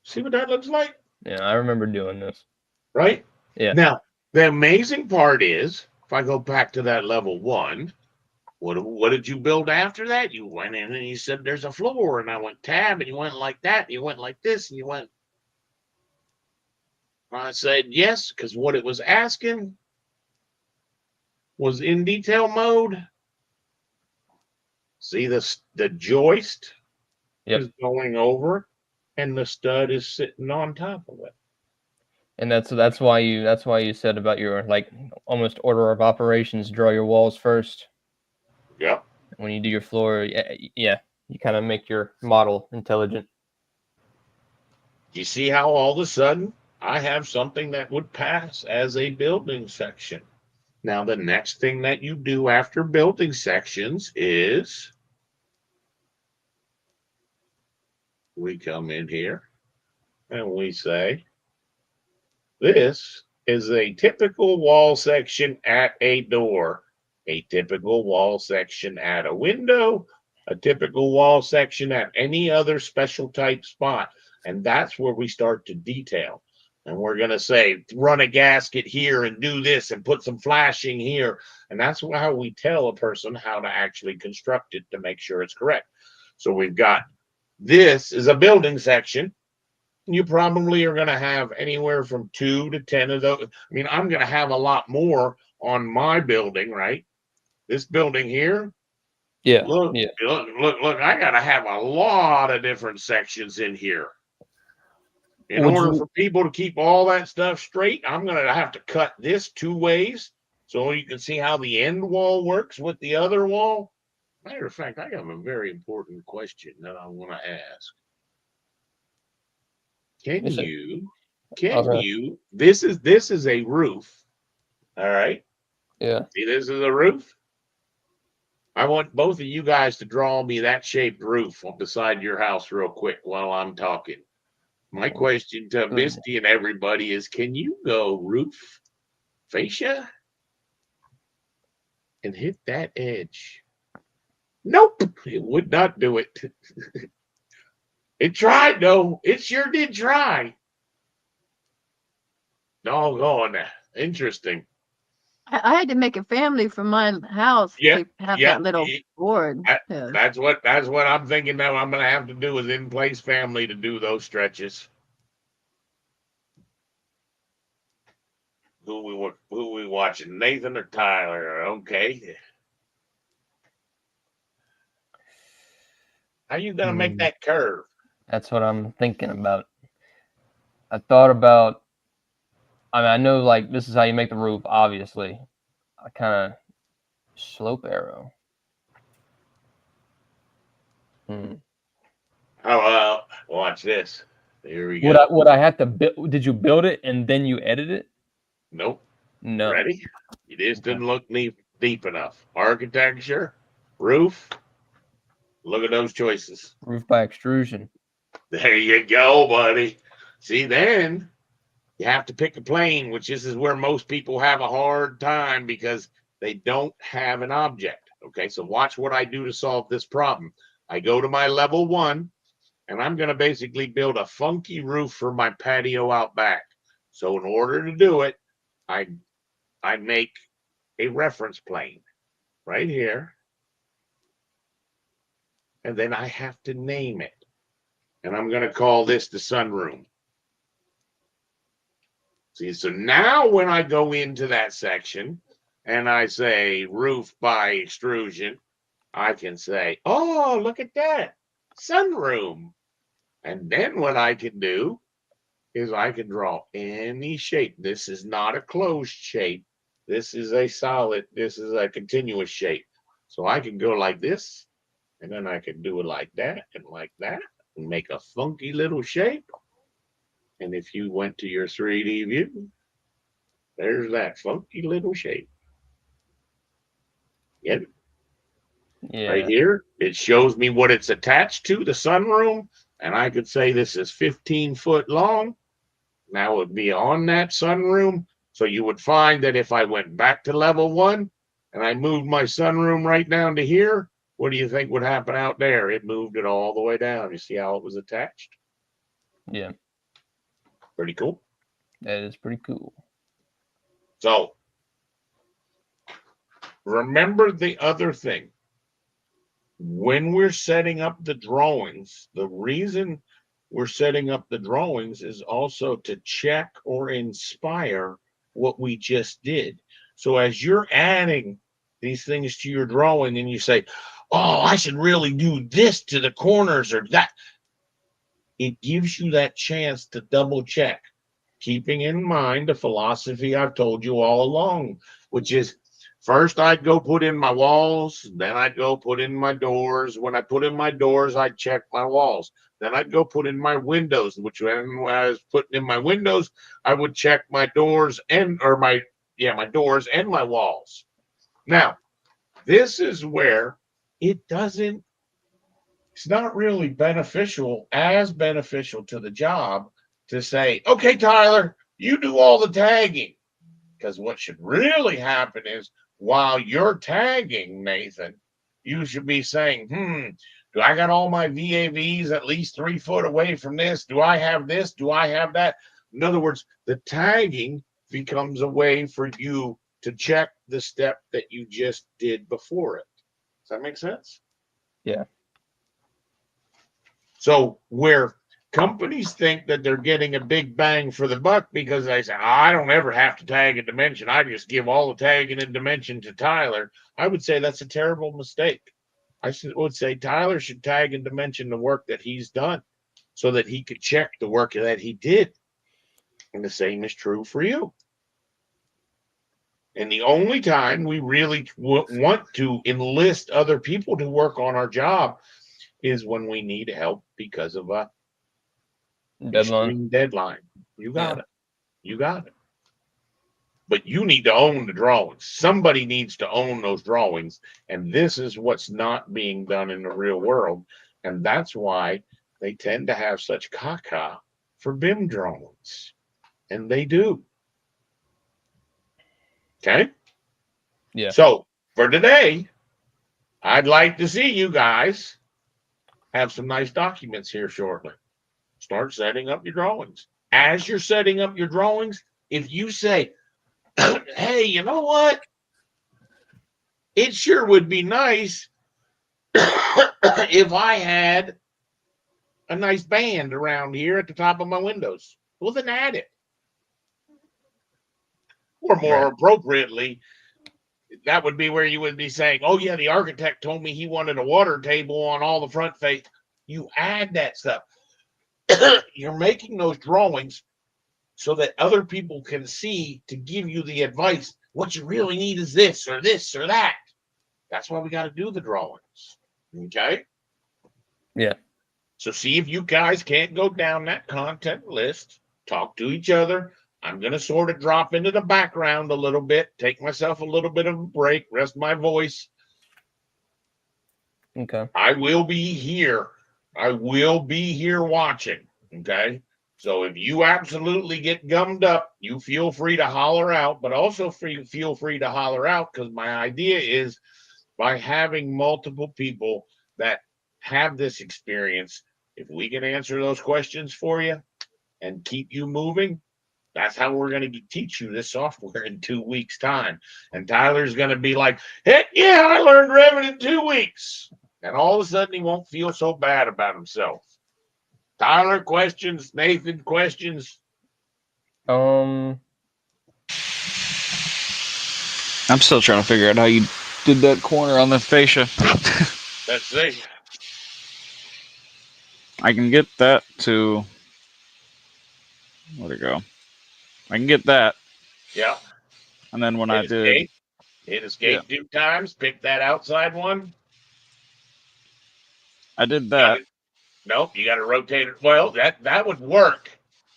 [SPEAKER 1] See what that looks like?
[SPEAKER 2] Yeah, I remember doing this.
[SPEAKER 1] Right?
[SPEAKER 2] Yeah.
[SPEAKER 1] Now, the amazing part is, if I go back to that level 1, what did you build after that? You went in and you said there's a floor, and I went tab, and you went like that, and you went like this, and you went. I said yes, because what it was asking was in detail mode. See the joist is going over, and the stud is sitting on top of it.
[SPEAKER 2] And that's why you said about your like almost order of operations, draw your walls first.
[SPEAKER 1] Yep.
[SPEAKER 2] When you do your floor, yeah, you kind of make your model intelligent.
[SPEAKER 1] You see how all of a sudden I have something that would pass as a building section. Now, the next thing that you do after building sections is we come in here and we say, this is a typical wall section at a door, a typical wall section at a window, a typical wall section at any other special type spot. And that's where we start to detail. And we're going to say, run a gasket here and do this and put some flashing here. And that's how we tell a person how to actually construct it to make sure it's correct. So we've got, this is a building section. You probably are going to have anywhere from 2 to 10 of those. I mean, I'm going to have a lot more on my building, right? This building here.
[SPEAKER 2] Yeah.
[SPEAKER 1] Look, I got to have a lot of different sections in here. In
[SPEAKER 2] Would
[SPEAKER 1] order
[SPEAKER 2] you-
[SPEAKER 1] for people to keep all that stuff straight, I'm going to have to cut this 2 ways so you can see how the end wall works with the other wall. Matter of fact, I have a very important question that I want to ask. Can
[SPEAKER 2] Is it-
[SPEAKER 1] you,
[SPEAKER 2] Okay.
[SPEAKER 1] this is a roof. All right.
[SPEAKER 2] Yeah.
[SPEAKER 1] See, this is a roof. I want both of you guys to draw me that shaped roof beside your house real quick while I'm talking. My question to Misty and everybody is, can you go roof fascia and hit that edge? Nope, it would not do it. It tried though. It sure did try. Doggone. Interesting.
[SPEAKER 4] I had to make a family for my house
[SPEAKER 1] Yeah,
[SPEAKER 4] to have
[SPEAKER 1] yeah.
[SPEAKER 4] that little board. Yeah.
[SPEAKER 1] That's what I'm thinking now. I'm gonna have to do is in place family to do those stretches. Who we watching? Nathan or Tyler? Okay. How you gonna make that curve?
[SPEAKER 2] That's what I'm thinking about. I thought about. I mean, I know like this is how you make the roof. Obviously, I kind of slope arrow.
[SPEAKER 1] How about watch this? Here we go.
[SPEAKER 2] Would I have to build? Did you build it and then you edit it?
[SPEAKER 1] Nope.
[SPEAKER 2] No.
[SPEAKER 1] Ready? You just didn't look deep enough. Architecture, roof. Look at those choices.
[SPEAKER 2] Roof by extrusion.
[SPEAKER 1] There you go, buddy. See, then you have to pick a plane, which this is where most people have a hard time because they don't have an object. Okay, so watch what I do to solve this problem. I go to my level 1, and I'm going to basically build a funky roof for my patio out back. So in order to do it, I make a reference plane right here, and then I have to name it. And I'm going to call this the sunroom. See, so now when I go into that section and I say roof by extrusion, I can say, oh, look at that, sunroom. And then what I can do is I can draw any shape. This is not a closed shape. This is a solid, this is a continuous shape. So I can go like this, and then I can do it like that, and make a funky little shape. And if you went to your 3D view, there's that funky little shape. Get it?
[SPEAKER 2] Yeah.
[SPEAKER 1] Right here, it shows me what it's attached to, the sunroom, and I could say this is 15 foot long. Now it would be on that sunroom. So you would find that if I went back to level 1 and I moved my sunroom right down to here, what do you think would happen out there? It moved it all the way down. You see how it was attached?
[SPEAKER 2] Yeah.
[SPEAKER 1] Pretty cool.
[SPEAKER 2] That is pretty cool.
[SPEAKER 1] So remember the other thing. When we're setting up the drawings, the reason we're setting up the drawings is also to check or inspire what we just did. So as you're adding these things to your drawing and you say, oh, I should really do this to the corners or that, it gives you that chance to double check, keeping in mind the philosophy I've told you all along, which is first I'd go put in my walls, then I'd go put in my doors. When I put in my doors, I'd check my walls. Then I'd go put in my windows, which when I was putting in my windows, I would check my doors and my doors and my walls. Now, this is where it's not really beneficial to the job to say, okay, Tyler, you do all the tagging. Because what should really happen is while you're tagging, Nathan, you should be saying, do I got all my VAVs at least 3 foot away from this? Do I have this? Do I have that? In other words, the tagging becomes a way for you to check the step that you just did before it. Does that make sense?
[SPEAKER 2] Yeah.
[SPEAKER 1] So where companies think that they're getting a big bang for the buck because they say, I don't ever have to tag a dimension. I just give all the tagging and dimension to Tyler. I would say that's a terrible mistake. Would say Tyler should tag and dimension the work that he's done. so that he could check the work that he did. And the same is true for you. And the only time we really want to enlist other people to work on our job is when we need help because of a
[SPEAKER 2] Deadline.
[SPEAKER 1] extreme deadline. You got
[SPEAKER 2] Yeah.
[SPEAKER 1] it. You got it. But you need to own the drawings. Somebody needs to own those drawings. And this is what's not being done in the real world. And that's why they tend to have such caca for BIM drawings. And they do. Okay?
[SPEAKER 2] Yeah.
[SPEAKER 1] So for today, I'd like to see you guys have some nice documents here shortly. Start setting up your drawings. As you're setting up your drawings, if you say, hey, you know what? It sure would be nice if I had a nice band around here at the top of my windows. Well, then add it. Or more appropriately, that would be where you would be saying, oh, yeah, the architect told me he wanted a water table on all the front face. You add that stuff. You're making those drawings so that other people can see to give you the advice. What you really need is this or that. That's why we got to do the drawings. Okay?
[SPEAKER 2] Yeah.
[SPEAKER 1] So see if you guys can't go down that content list, talk to each other. I'm going to sort of drop into the background a little bit, take myself a little bit of a break, rest my voice.
[SPEAKER 2] Okay.
[SPEAKER 1] I will be here. I will be here watching. Okay. So if you absolutely get gummed up, you feel free to holler out, but also feel free to holler out because my idea is by having multiple people that have this experience, if we can answer those questions for you and keep you moving, that's how we're going to teach you this software in 2 weeks' time. And Tyler's going to be like, heck yeah, I learned Revit in 2 weeks. And all of a sudden, he won't feel so bad about himself. Tyler, questions? Nathan, questions?
[SPEAKER 5] I'm still trying to figure out how you did that corner on the fascia.
[SPEAKER 1] Let's see.
[SPEAKER 5] I can get that to. Where'd it go? I can get that.
[SPEAKER 1] Yeah.
[SPEAKER 5] And then when
[SPEAKER 1] Hit
[SPEAKER 5] I did.
[SPEAKER 1] escape. Hit escape 2 times. Pick that outside one.
[SPEAKER 5] I did that.
[SPEAKER 1] Nope, you got to rotate it. Well, that would work.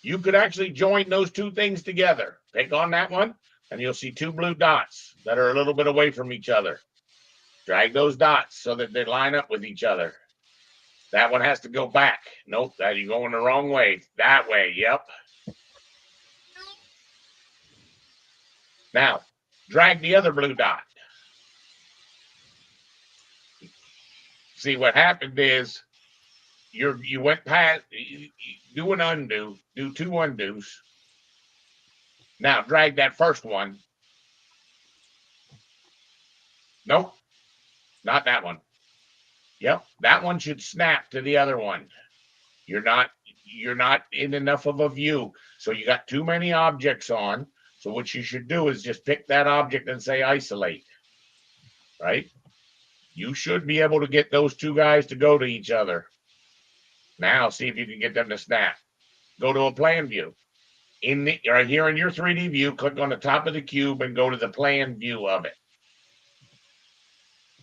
[SPEAKER 1] You could actually join those 2 things together. Pick on that one, and you'll see 2 blue dots that are a little bit away from each other. Drag those dots so that they line up with each other. That one has to go back. Nope, that you're going the wrong way. That way, yep. Now, drag the other blue dot. See, what happened is you went past, do an undo, do 2 undos. Now, drag that first one. Nope, not that one. Yep, that one should snap to the other one. You're not in enough of a view. So you got too many objects on. So what you should do is just pick that object and say isolate. Right? You should be able to get those 2 guys to go to each other. Now see if you can get them to snap. Go to a plan view. Right here in your 3D view, click on the top of the cube and go to the plan view of it.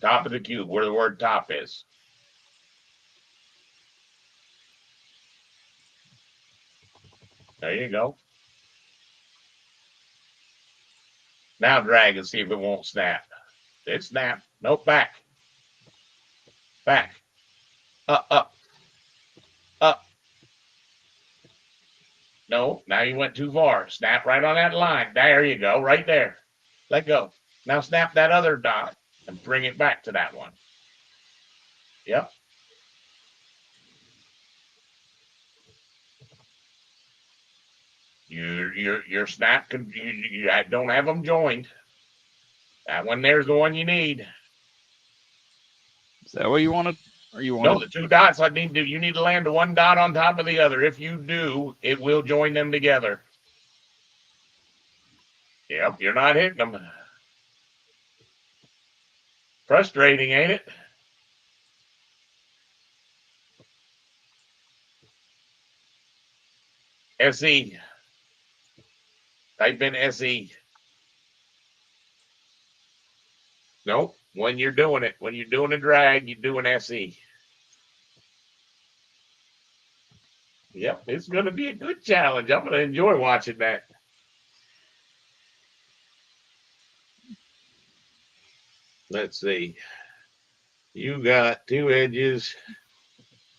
[SPEAKER 1] Top of the cube, where the word top is. There you go. Now drag and see if it won't snap. It snapped. Nope, back. Back. Up. No, now you went too far. Snap right on that line. There you go, right there. Let go. Now snap that other dot and bring it back to that one. Yep. Your snap can you don't have them joined. That one there's the one you need.
[SPEAKER 5] Is that what you wanted? Or you
[SPEAKER 1] No,
[SPEAKER 5] wanted?
[SPEAKER 1] the 2 dots you need to land 1 dot on top of the other. If you do, it will join them together. Yep, you're not hitting them. Frustrating, ain't it? SE. Type in SE. Nope. When you're doing it, when you're doing a drag, you do an SE. Yep, it's going to be a good challenge. I'm going to enjoy watching that. Let's see. You got 2 edges.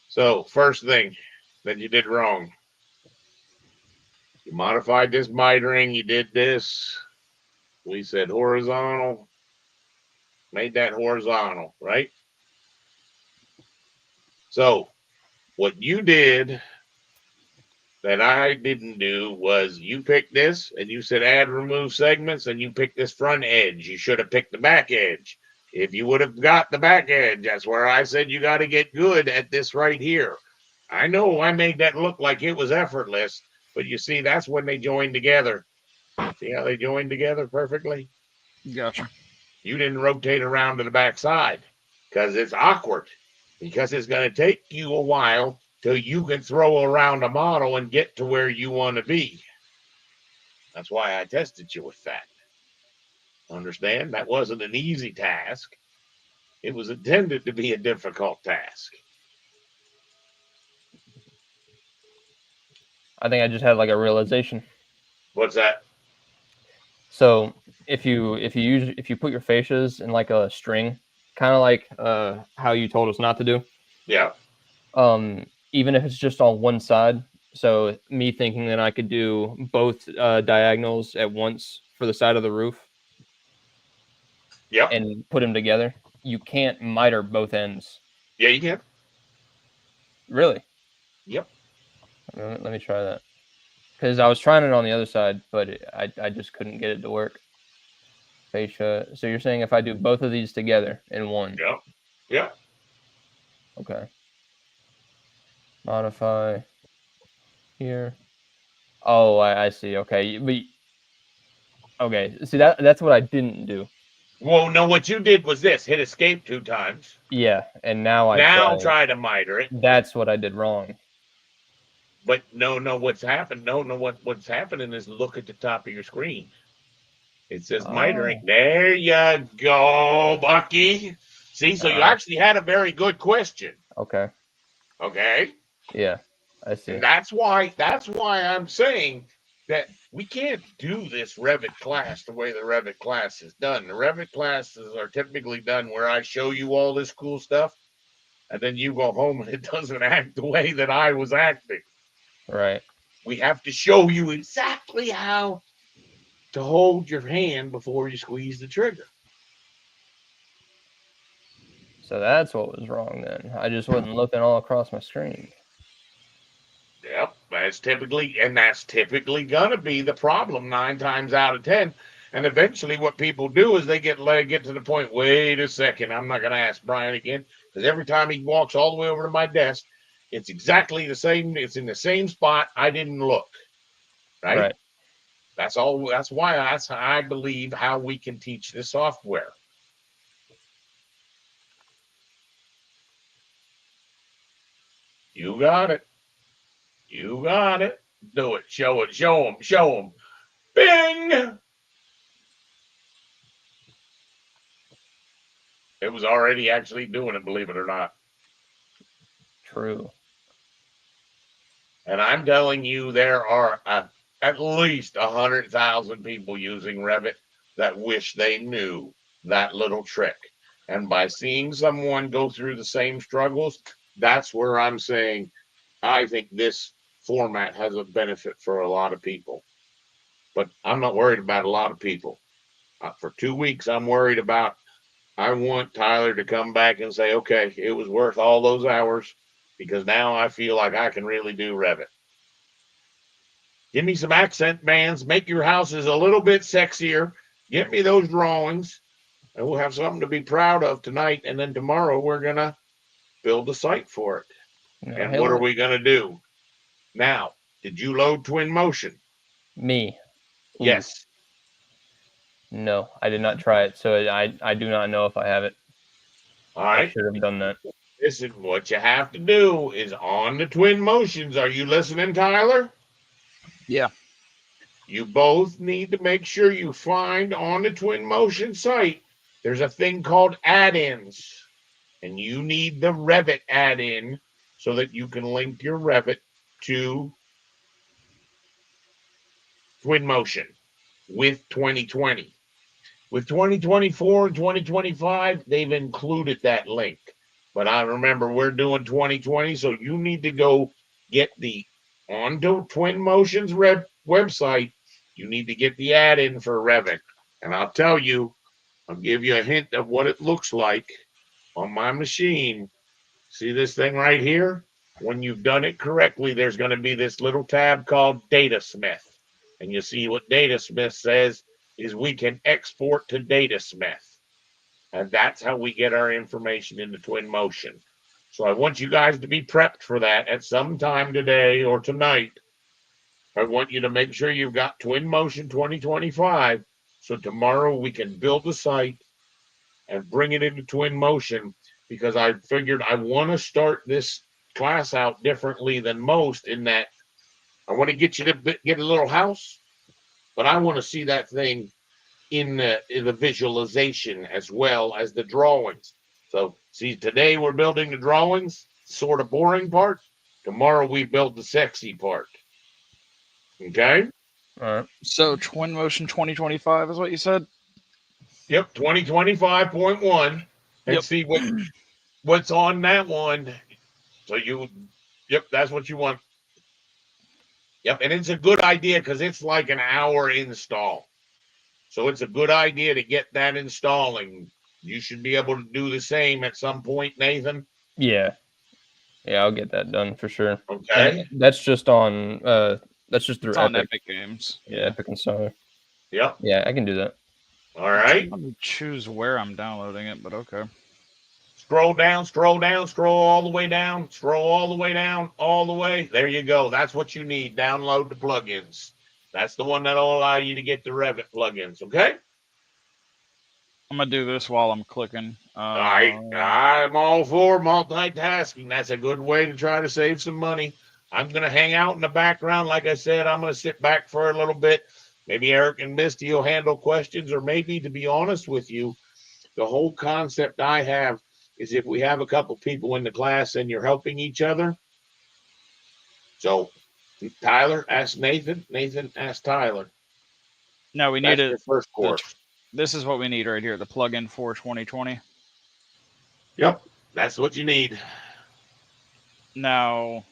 [SPEAKER 1] So, first thing that you did wrong. You modified this mitering. You did this. We said horizontal. Made that horizontal, right? So, what you did that I didn't do was you picked this and you said add remove segments and you picked this front edge. You should have picked the back edge. If you would have got the back edge, that's where I said you got to get good at this right here. I know I made that look like it was effortless, but you see, that's when they joined together. See how they joined together perfectly?
[SPEAKER 5] Gotcha.
[SPEAKER 1] You didn't rotate around to the back side because it's awkward, because it's going to take you a while till you can throw around a model and get to where you want to be. That's why I tested you with that. Understand? That wasn't an easy task. It was intended to be a difficult task.
[SPEAKER 2] I think I just had like a realization.
[SPEAKER 1] What's that?
[SPEAKER 2] So if you put your fascias in like a string, kind of like how you told us not to do.
[SPEAKER 1] Yeah.
[SPEAKER 2] Even if it's just on one side. So me thinking that I could do both diagonals at once for the side of the roof.
[SPEAKER 1] Yep.
[SPEAKER 2] And put them together. You can't miter both ends.
[SPEAKER 1] Yeah, you can.
[SPEAKER 2] Really?
[SPEAKER 1] Yep.
[SPEAKER 2] Let me try that. Because I was trying it on the other side, but I just couldn't get it to work. Fascia. So you're saying if I do both of these together in one?
[SPEAKER 1] Yep. Yeah.
[SPEAKER 2] Okay. Modify here. Oh, I see. Okay, but okay. See that's what I didn't do.
[SPEAKER 1] Well, no, what you did was this: hit escape 2 times.
[SPEAKER 2] Yeah, and now
[SPEAKER 1] try to miter it.
[SPEAKER 2] That's what I did wrong.
[SPEAKER 1] But no, what's happened? No, what's happening is look at the top of your screen. It says mitering. There you go, Bucky. See, so you actually had a very good question.
[SPEAKER 2] Okay.
[SPEAKER 1] Okay.
[SPEAKER 2] Yeah, I see.
[SPEAKER 1] And that's why I'm saying that we can't do this Revit class the way the Revit class is done. The Revit classes are typically done where I show you all this cool stuff, and then you go home and it doesn't act the way that I was acting.
[SPEAKER 2] Right.
[SPEAKER 1] We have to show you exactly how to hold your hand before you squeeze the trigger.
[SPEAKER 2] So that's what was wrong then. I just wasn't looking all across my screen.
[SPEAKER 1] Yep, that's typically gonna be the problem 9 times out of 10. And eventually what people do is they get to the point, wait a second, I'm not gonna ask Brian again, because every time he walks all the way over to my desk, it's exactly the same, it's in the same spot. I didn't look. Right? That's all. That's why I believe how we can teach this software. You got it. You got it. Do it. Show it. Show them. Show them. Bing! It was already actually doing it, believe it or not.
[SPEAKER 2] True.
[SPEAKER 1] And I'm telling you, there are at least 100,000 people using Revit that wish they knew that little trick. And by seeing someone go through the same struggles, that's where I'm saying I think this format has a benefit for a lot of people. But I'm not worried about a lot of people. For 2 weeks, I'm worried about, I want Tyler to come back and say, okay, it was worth all those hours because now I feel like I can really do Revit. Give me some accent bands, make your houses a little bit sexier, get me those drawings, and we'll have something to be proud of tonight. And then tomorrow we're going to build a site for it. And what are we going to do? Now, did you load Twin Motion?
[SPEAKER 2] Me?
[SPEAKER 1] Yes.
[SPEAKER 2] No, I did not try it, so I do not know if I have it.
[SPEAKER 1] All right.
[SPEAKER 2] I should have done that.
[SPEAKER 1] Listen, what you have to do is on the Twin Motions. Are you listening, Tyler?
[SPEAKER 5] Yeah.
[SPEAKER 1] You both need to make sure you find on the Twinmotion site, there's a thing called add-ins. And you need the Revit add-in so that you can link your Revit to Twinmotion with 2020. With 2024 and 2025, they've included that link. But I remember we're doing 2020, so you need to go get the onto Twinmotion's website. You need to get the add-in for Revit. And I'll tell you, I'll give you a hint of what it looks like on my machine. See this thing right here? When you've done it correctly, there's going to be this little tab called Datasmith. And you see what Datasmith says is we can export to Datasmith. And that's how we get our information into Twinmotion. So I want you guys to be prepped for that at some time today or tonight. I want you to make sure you've got Twinmotion 2025. So tomorrow we can build the site and bring it into Twinmotion, because I figured I want to start this class out differently than most in that I want to get you to get a little house, but I want to see that thing in the visualization as well as the drawings. So see, today we're building the drawings, sort of boring part. Tomorrow we build the sexy part. Okay?
[SPEAKER 2] All right.
[SPEAKER 5] So Twinmotion 2025 is what you said?
[SPEAKER 1] Yep, 2025.1. And
[SPEAKER 5] Yep.
[SPEAKER 1] see what's on that one. So yep, that's what you want. Yep, and it's a good idea because it's like an hour install. So it's a good idea to get that installing. You should be able to do the same at some point, Nathan.
[SPEAKER 2] Yeah. Yeah, I'll get that done for sure.
[SPEAKER 1] Okay.
[SPEAKER 2] And that's just on that's just through
[SPEAKER 5] It's on
[SPEAKER 2] Epic.
[SPEAKER 5] Epic Games.
[SPEAKER 2] Yeah, Epic and Star.
[SPEAKER 1] Yep.
[SPEAKER 2] Yeah, I can do that.
[SPEAKER 1] All right.
[SPEAKER 5] Let me choose where I'm downloading it, but okay.
[SPEAKER 1] Scroll down, scroll down, scroll all the way down, scroll all the way down, all the way. There you go. That's what you need. Download the plugins. That's the one that'll allow you to get the Revit plugins. Okay.
[SPEAKER 5] I'm gonna do this while I'm clicking.
[SPEAKER 1] All right. I'm all for multitasking. That's a good way to try to save some money. I'm going to hang out in the background. Like I said, I'm going to sit back for a little bit. Maybe Eric and Misty will handle questions, or maybe, to be honest with you, the whole concept I have is if we have a couple people in the class and you're helping each other. So Tyler asked Nathan. Nathan asked Tyler.
[SPEAKER 5] No, we need
[SPEAKER 1] That's
[SPEAKER 5] it.
[SPEAKER 1] the first course.
[SPEAKER 5] This is what we need right here, the plugin for 2020.
[SPEAKER 1] Yep, that's what you need.
[SPEAKER 5] Now,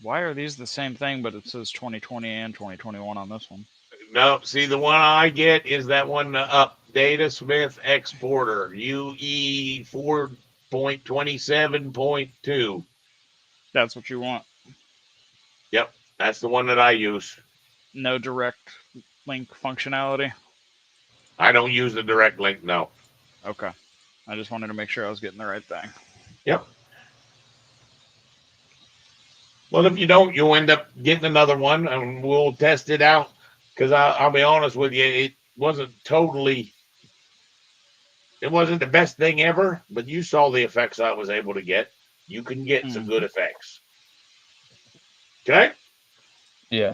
[SPEAKER 5] why are these the same thing, but it says 2020 and 2021 on this one?
[SPEAKER 1] No, see, the one I get is that one up, Datasmith Exporter, UE 4.27.2.
[SPEAKER 5] That's what you want.
[SPEAKER 1] Yep, that's the one that I use.
[SPEAKER 5] No direct link functionality?
[SPEAKER 1] I don't use the direct link, no.
[SPEAKER 5] Okay. I just wanted to make sure I was getting the right thing.
[SPEAKER 1] Yep. Well, if you don't, you'll end up getting another one, and we'll test it out. Because I'll be honest with you, it wasn't the best thing ever, but you saw the effects I was able to get. You can get some good effects. Okay?
[SPEAKER 2] Yeah.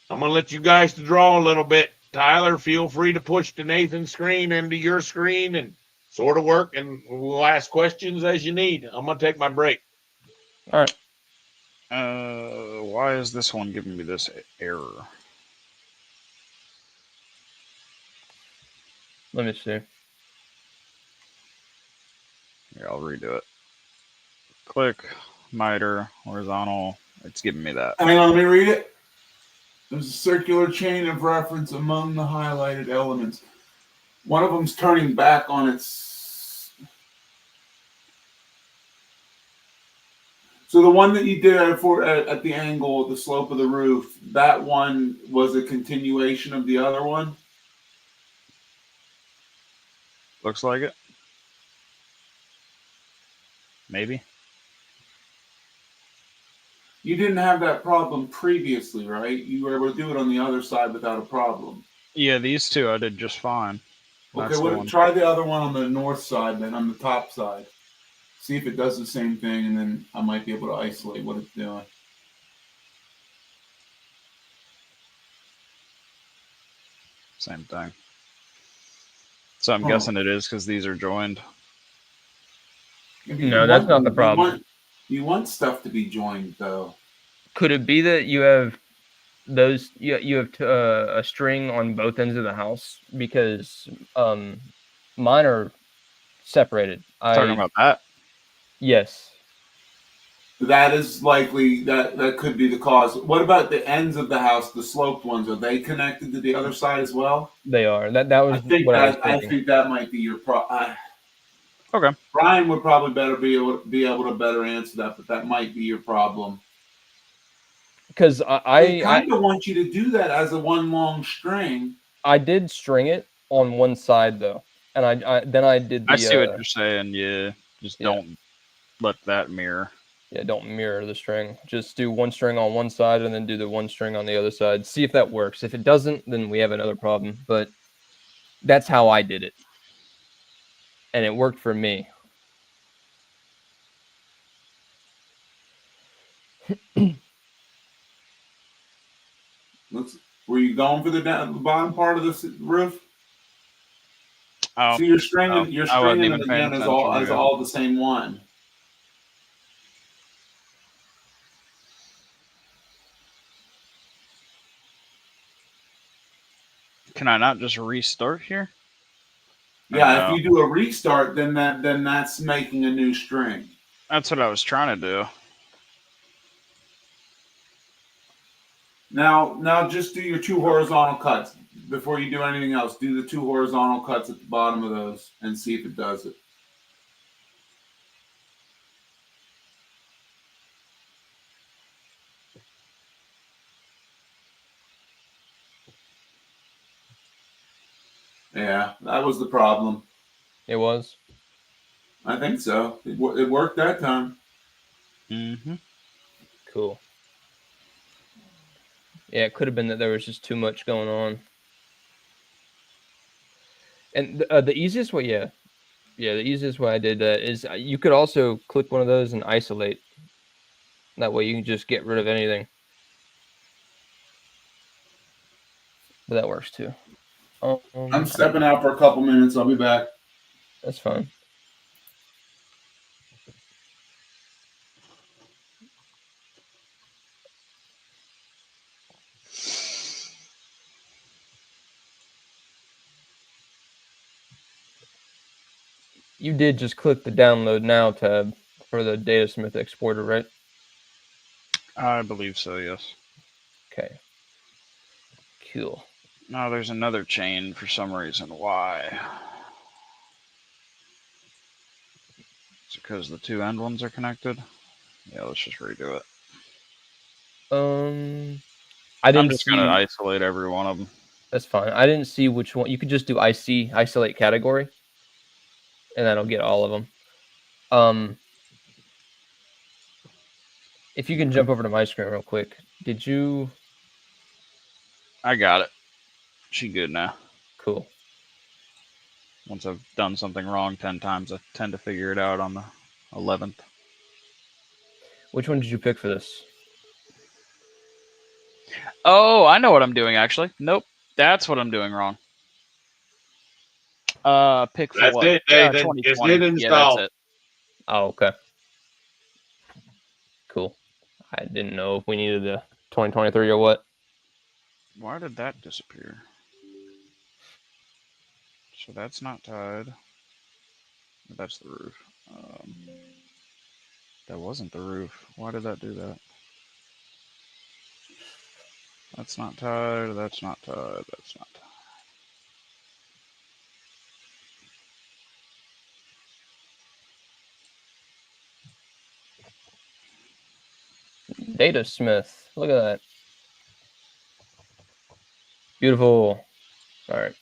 [SPEAKER 1] I'm going to let you guys to draw a little bit. Tyler, feel free to push the Nathan's screen into your screen and sort of work, and we'll ask questions as you need. I'm going to take my break.
[SPEAKER 2] All right.
[SPEAKER 5] Why is this one giving me this error?
[SPEAKER 2] Let me see.
[SPEAKER 5] Here, I'll redo it. Click, miter, horizontal. It's giving me that.
[SPEAKER 7] Hang on, let me read it. There's a circular chain of reference among the highlighted elements. One of them's turning back on its. So the one that you did at the angle, the slope of the roof, that one was a continuation of the other one?
[SPEAKER 5] Looks like it. Maybe.
[SPEAKER 7] You didn't have that problem previously, right? You were able to do it on the other side without a problem.
[SPEAKER 5] Yeah, these two I did just fine.
[SPEAKER 7] Okay, well, try the other one on the north side, then on the top side. See if it does the same thing, and then I might be able to isolate what it's doing.
[SPEAKER 5] Same thing. So I'm
[SPEAKER 7] Huh.
[SPEAKER 5] guessing it is because these are joined.
[SPEAKER 7] Maybe
[SPEAKER 2] No, that's not the problem.
[SPEAKER 7] You want stuff to be joined, though.
[SPEAKER 2] Could it be that you have those? You have a string on both ends of the house because mine are separated.
[SPEAKER 5] Talking about that.
[SPEAKER 2] Yes,
[SPEAKER 7] That is likely that could be the cause. What about the ends of the house, the sloped ones? Are they connected to the other side as well?
[SPEAKER 2] they are. That was what I was
[SPEAKER 7] I
[SPEAKER 2] thinking.
[SPEAKER 7] think that might be your problem.
[SPEAKER 5] Okay.
[SPEAKER 7] Brian would probably be able to better answer that, but that might be your problem.
[SPEAKER 2] Because
[SPEAKER 7] They kind of want you to do that as a one long string.
[SPEAKER 2] I did string it on one side though, and I did the
[SPEAKER 5] I see what you're saying. Yeah, just
[SPEAKER 2] yeah.
[SPEAKER 5] don't let that mirror.
[SPEAKER 2] Yeah, don't mirror the string. Just do one string on one side and then do the one string on the other side. See if that works. If it doesn't, then we have another problem. But that's how I did it, and it worked for me.
[SPEAKER 7] Were you going for the bottom part of the roof?
[SPEAKER 5] Oh,
[SPEAKER 7] So you're stringing
[SPEAKER 5] I wasn't
[SPEAKER 7] it
[SPEAKER 5] even paying
[SPEAKER 7] again as
[SPEAKER 5] attention.
[SPEAKER 7] all the same one.
[SPEAKER 5] Can I not just restart here?
[SPEAKER 7] Yeah, if you do a restart, then that's making a new string.
[SPEAKER 5] That's what I was trying to do.
[SPEAKER 7] Now just do your 2 horizontal cuts before you do anything else. Do the 2 horizontal cuts at the bottom of those and see if it does it. Yeah, that was the problem.
[SPEAKER 2] It was.
[SPEAKER 7] I think so. It worked that time.
[SPEAKER 5] Mm-hmm.
[SPEAKER 2] Cool. Yeah, it could have been that there was just too much going on. And the easiest way, the easiest way I did that is you could also click one of those and isolate. That way you can just get rid of anything. But that works too.
[SPEAKER 7] I'm stepping out for a couple minutes. I'll be back.
[SPEAKER 2] That's fine. You did just click the download now tab for the Datasmith exporter, right?
[SPEAKER 5] I believe so, yes.
[SPEAKER 2] Okay. Cool.
[SPEAKER 5] Now there's another chain for some reason. Why? It's because the 2 end ones are connected? Yeah, let's just redo it. I'm just going to isolate every one of them.
[SPEAKER 2] That's fine. I didn't see which one. You could just do isolate category, and that'll get all of them. If you can jump over to my screen real quick, did you?
[SPEAKER 5] I got it. She good now.
[SPEAKER 2] Cool.
[SPEAKER 5] Once I've done something wrong 10 times, I tend to figure it out on the 11th.
[SPEAKER 2] Which one did you pick for this?
[SPEAKER 5] Oh, I know what I'm doing, actually. Nope. That's what I'm doing wrong. Pick for
[SPEAKER 1] That's
[SPEAKER 5] what?
[SPEAKER 1] it, Nathan.
[SPEAKER 5] 2020.
[SPEAKER 1] Just hit
[SPEAKER 5] Yeah,
[SPEAKER 1] install.
[SPEAKER 5] that's it.
[SPEAKER 2] Oh, okay. Cool. I didn't know if we needed the 2023 or what.
[SPEAKER 5] Why did that disappear? So that's not tied. That's the roof. That wasn't the roof. Why did that do that? That's not tied. That's not tied. That's not tied.
[SPEAKER 2] Datasmith. Look at that. Beautiful. All right.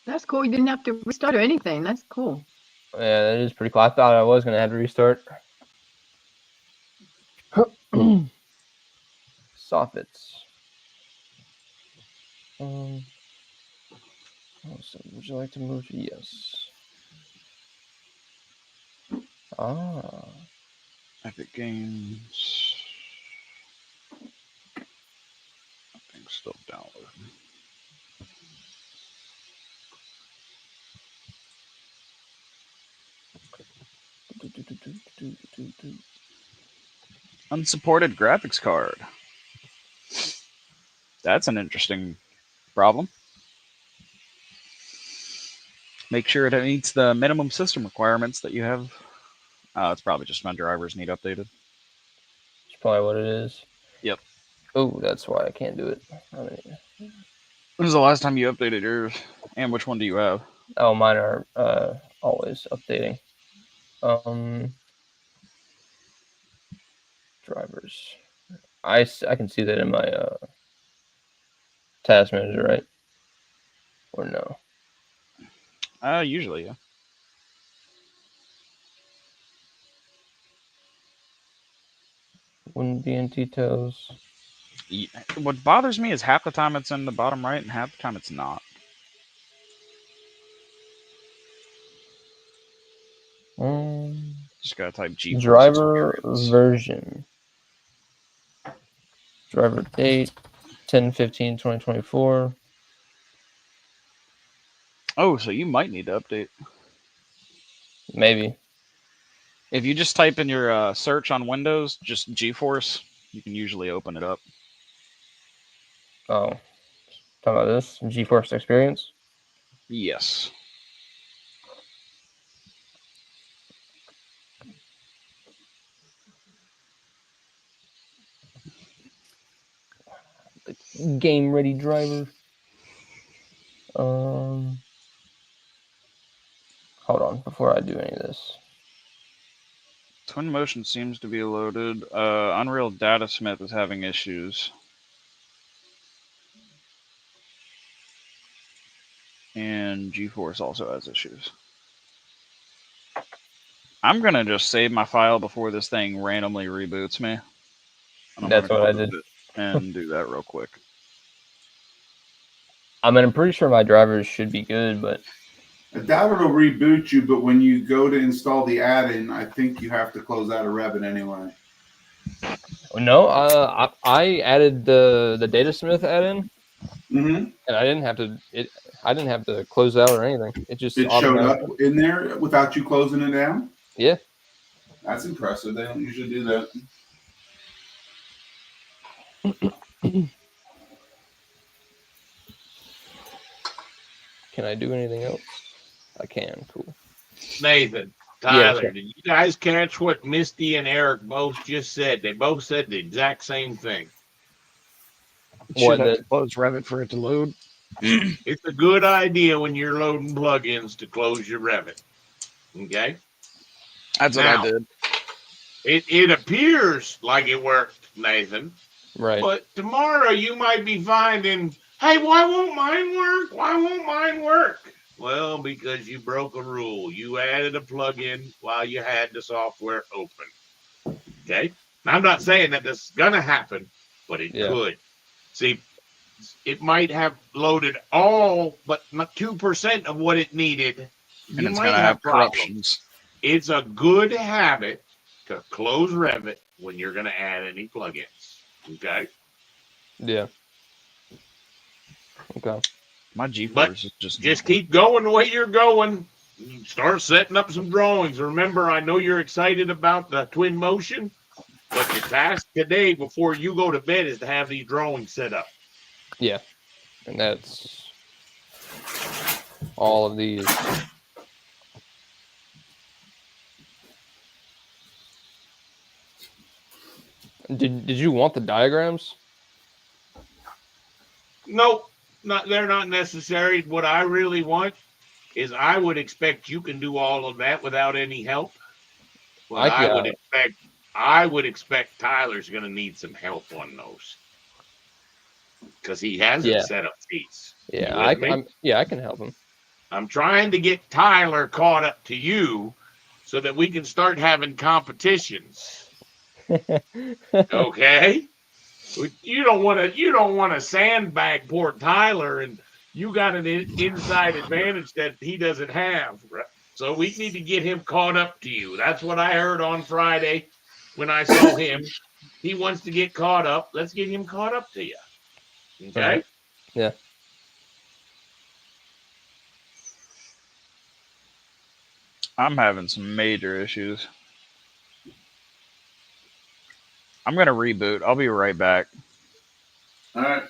[SPEAKER 4] That's cool. You didn't have to restart or anything. That's cool.
[SPEAKER 2] Yeah, that is pretty cool. I thought I was going to have to restart. Soffits. So would you like to move to yes? Ah.
[SPEAKER 5] Epic Games. Still downloading. Unsupported graphics card. That's an interesting problem. Make sure it meets the minimum system requirements that you have. It's probably just my drivers need updated.
[SPEAKER 2] That's probably what it is.
[SPEAKER 5] Yep.
[SPEAKER 2] Oh, that's why I can't do it.
[SPEAKER 5] When was the last time you updated yours? And which one do you have?
[SPEAKER 2] Oh, mine are always updating. Drivers. I can see that in my task manager, right? Or no?
[SPEAKER 5] Usually, yeah.
[SPEAKER 2] Wouldn't be in details.
[SPEAKER 5] What bothers me is half the time it's in the bottom right and half the time it's not. Just gotta type G.
[SPEAKER 2] Driver version. Driver date 10/15/2024.
[SPEAKER 5] Oh, so you might need to update.
[SPEAKER 2] Maybe.
[SPEAKER 5] If you just type in your search on Windows, just GeForce, you can usually open it up.
[SPEAKER 2] Oh, talking about this GeForce Experience.
[SPEAKER 5] Yes.
[SPEAKER 2] The game ready driver. Hold on before I do any of this.
[SPEAKER 5] Twinmotion seems to be loaded. Unreal Datasmith is having issues. And GeForce also has issues. I'm going to just save my file before this thing randomly reboots me.
[SPEAKER 2] That's what I did.
[SPEAKER 5] And do that real quick.
[SPEAKER 2] I mean, I'm pretty sure my drivers should be good, but
[SPEAKER 7] I doubt it'll reboot you, but when you go to install the add-in, I think you have to close out of Revit anyway.
[SPEAKER 2] no. I added the Datasmith add-in,
[SPEAKER 7] Mm-hmm.
[SPEAKER 2] and I didn't have to. I didn't have to close out or anything. It just
[SPEAKER 7] It showed up in there without you closing it down?
[SPEAKER 2] Yeah.
[SPEAKER 7] That's impressive. They don't usually do that.
[SPEAKER 2] Can I do anything else? I can. Cool.
[SPEAKER 1] Nathan, Tyler, did you guys catch what Misty and Eric both just said? They both said the exact same thing.
[SPEAKER 2] What?
[SPEAKER 5] Should have to close Revit for it to load.
[SPEAKER 1] It's a good idea when you're loading plugins to close your Revit. Okay?
[SPEAKER 5] That's what I did.
[SPEAKER 1] It appears like it worked, Nathan.
[SPEAKER 2] Right.
[SPEAKER 1] But tomorrow you might be finding, hey, why won't mine work? Why won't mine work? Well, because you broke a rule. You added a plugin while you had the software open. Okay? Now, I'm not saying that this is going to happen, but it could. See, it might have loaded all but not 2% of what it needed.
[SPEAKER 5] And it's going to have corruptions.
[SPEAKER 1] It's a good habit to close Revit when you're going to add any plugins. Okay?
[SPEAKER 2] Yeah. Okay.
[SPEAKER 5] My GeForce is
[SPEAKER 1] just keep going the way you're going. Start setting up some drawings. Remember, I know you're excited about the Twinmotion, but your task today before you go to bed is to have these drawings set up.
[SPEAKER 2] Yeah. And that's all of these. Did you want the diagrams?
[SPEAKER 1] Nope. They're not necessary. What I really want is I would expect you can do all of that without any help. But I would expect Tyler's going to need some help on those because he hasn't set up these.
[SPEAKER 2] Yeah, I can help him. I'm
[SPEAKER 1] trying to get Tyler caught up to you so that we can start having competitions. Okay. You don't want to sandbag poor Tyler, and you got an inside advantage that he doesn't have. So we need to get him caught up to you. That's what I heard on Friday when I saw him. He wants to get caught up. Let's get him caught up to you. Okay.
[SPEAKER 2] Right. Yeah.
[SPEAKER 5] I'm having some major issues. I'm gonna reboot. I'll be right back.
[SPEAKER 7] All right.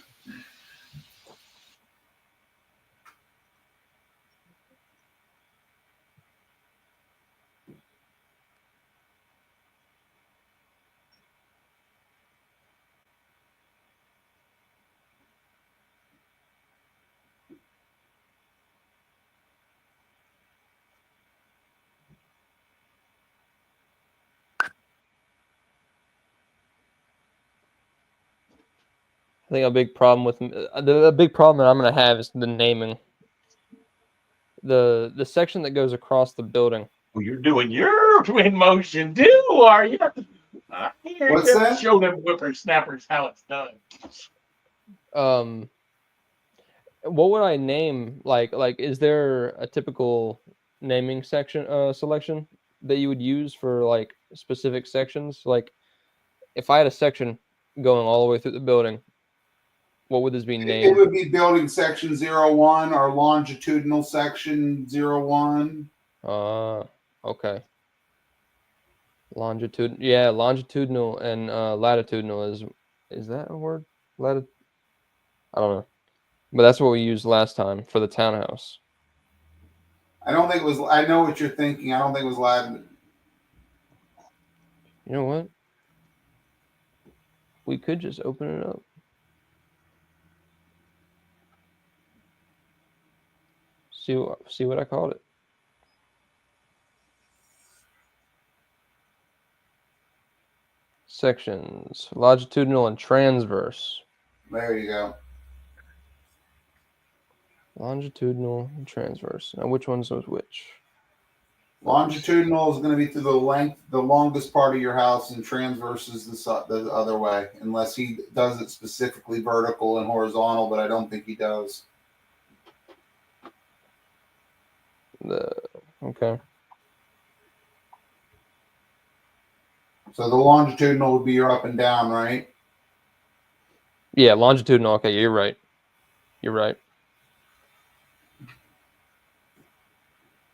[SPEAKER 2] I think a big problem with a big problem that I'm gonna have is the naming. The section that goes across the building.
[SPEAKER 1] Well, you're doing your twin motion too, are you?
[SPEAKER 3] What's that?
[SPEAKER 1] Show them whippersnappers how it's done.
[SPEAKER 2] What would I name? Like, is there a typical naming section selection that you would use for like specific sections? Like, if I had a section going all the way through the building, what would this be
[SPEAKER 3] It
[SPEAKER 2] named?
[SPEAKER 3] would be building section 01 or longitudinal section 01.
[SPEAKER 2] Okay. Longitudinal and latitudinal is that a word? I don't know. But that's what we used last time for the townhouse.
[SPEAKER 3] I don't think it was. I know what you're thinking. I don't think it was Latin.
[SPEAKER 2] You know what? We could just open it up. See what I called it. Sections, longitudinal and transverse.
[SPEAKER 3] There you go.
[SPEAKER 2] Longitudinal and transverse. Now, which one's was which?
[SPEAKER 3] Longitudinal is going to be to the length, the longest part of your house, and transverse is the other way, unless he does it specifically vertical and horizontal, but I don't think he does.
[SPEAKER 2] Okay.
[SPEAKER 3] So the longitudinal would be your up and down, right?
[SPEAKER 2] Yeah, longitudinal. Okay, you're right. You're right.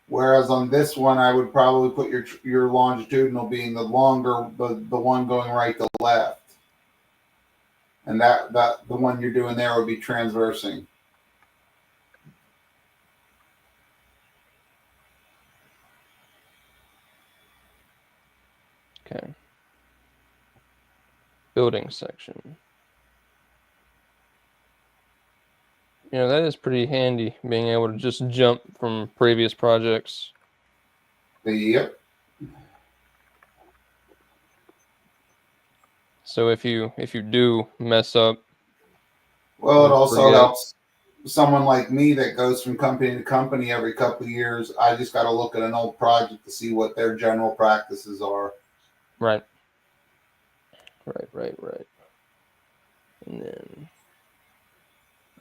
[SPEAKER 3] Whereas on this one, I would probably put your longitudinal being the longer, the one going right to left, and that the one you're doing there would be transversing.
[SPEAKER 2] Okay. Building section. You know, that is pretty handy, being able to just jump from previous projects.
[SPEAKER 3] Yep.
[SPEAKER 2] So if you do mess up,
[SPEAKER 3] Well, it
[SPEAKER 2] or
[SPEAKER 3] also
[SPEAKER 2] forget,
[SPEAKER 3] helps someone like me that goes from company to company every couple of years. I just got to look at an old project to see what their general practices are.
[SPEAKER 2] right. And then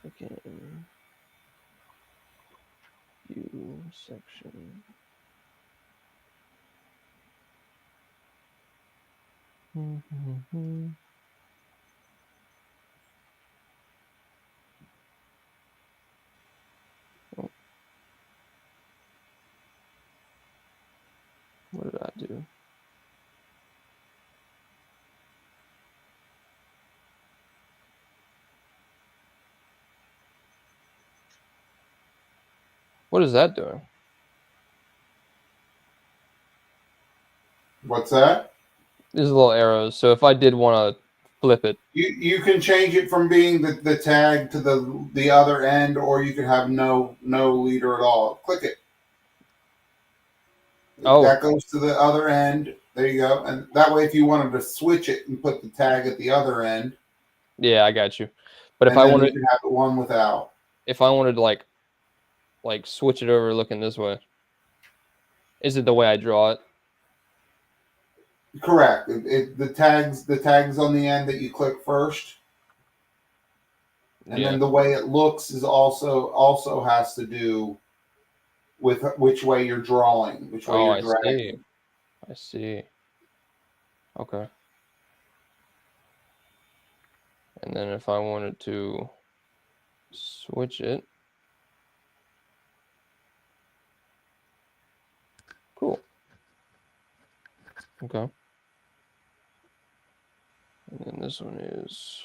[SPEAKER 2] I can view section. What did I do? What is that doing?
[SPEAKER 3] What's that?
[SPEAKER 2] These little arrows. So if I did want to flip it,
[SPEAKER 3] You can change it from being the tag to the other end, or you can have no leader at all. Click it.
[SPEAKER 2] Oh.
[SPEAKER 3] That goes to the other end. There you go. And that way, if you wanted to switch it and put the tag at the other end,
[SPEAKER 2] yeah, I got you. But if
[SPEAKER 3] and
[SPEAKER 2] I
[SPEAKER 3] then
[SPEAKER 2] wanted,
[SPEAKER 3] you can have the one without.
[SPEAKER 2] if I wanted to like switch it over looking this way, is it the way I draw it?
[SPEAKER 3] Correct. The tags on the end that you click first, and
[SPEAKER 2] Yeah.
[SPEAKER 3] then the way it looks is also has to do with which way you're drawing, which way
[SPEAKER 2] Oh,
[SPEAKER 3] you're
[SPEAKER 2] I
[SPEAKER 3] dragging.
[SPEAKER 2] see. I see. Okay. And then if I wanted to switch it. Cool. Okay. And then this one is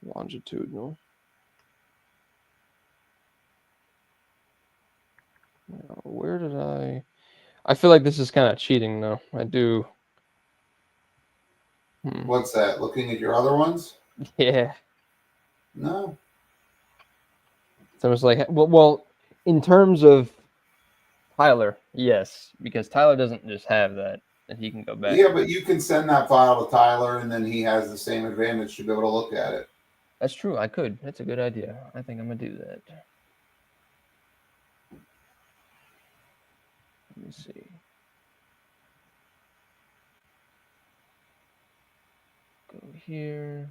[SPEAKER 2] longitudinal. Now, where did I feel like this is kind of cheating though. I do.
[SPEAKER 3] What's that? Looking at your other ones?
[SPEAKER 2] Yeah.
[SPEAKER 3] No.
[SPEAKER 2] So it's like, well, in terms of Tyler, yes, because Tyler doesn't just have that he can go back.
[SPEAKER 3] Yeah, but you can send that file to Tyler, and then he has the same advantage to be able to look at it.
[SPEAKER 2] That's true. I could. That's a good idea. I think I'm gonna do that. Let me see. Go here.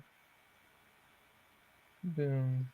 [SPEAKER 2] Boom.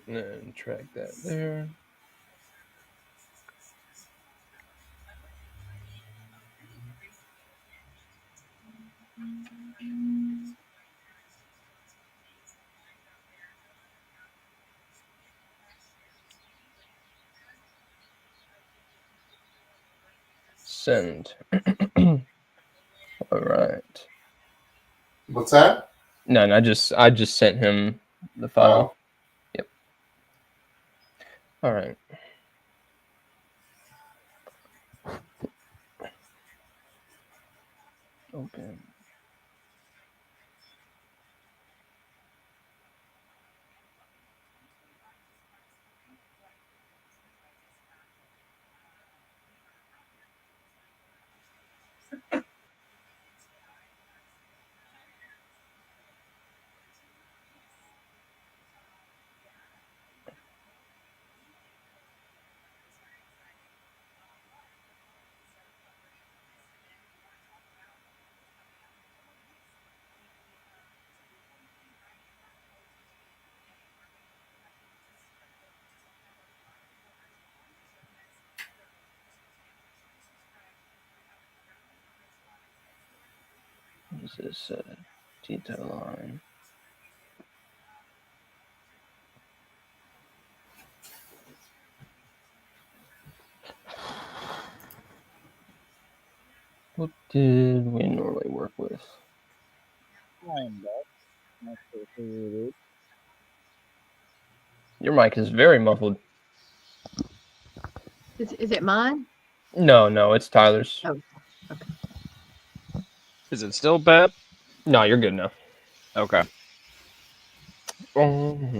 [SPEAKER 2] And track that there. Send. All right.
[SPEAKER 3] What's that?
[SPEAKER 2] No, I just sent him the file.
[SPEAKER 3] Oh.
[SPEAKER 2] Yep. All right. Open. What is this? Detail line. What did we normally work with? Your mic is very muffled.
[SPEAKER 4] Is it mine?
[SPEAKER 2] No, it's Tyler's.
[SPEAKER 4] Oh, okay.
[SPEAKER 5] Is it still bad?
[SPEAKER 2] No, you're good now.
[SPEAKER 5] Okay.
[SPEAKER 2] I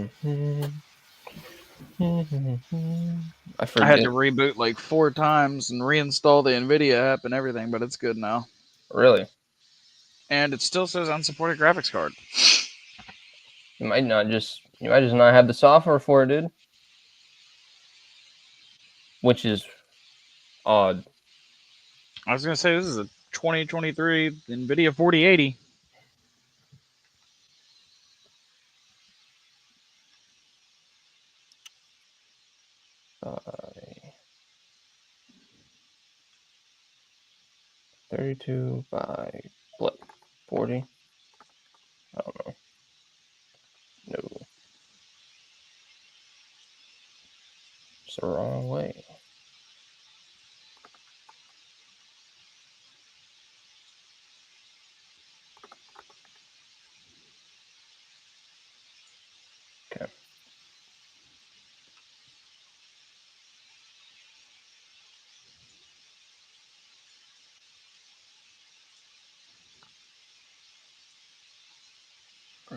[SPEAKER 5] I had
[SPEAKER 2] forget.
[SPEAKER 5] to reboot like 4 times and reinstall the NVIDIA app and everything, but it's good now.
[SPEAKER 2] Really?
[SPEAKER 5] And it still says unsupported graphics card.
[SPEAKER 2] You might just not have the software for it, dude. Which is odd.
[SPEAKER 5] I was gonna say this is a 2023 NVIDIA 4080.
[SPEAKER 2] Uh, 32 by what? 40.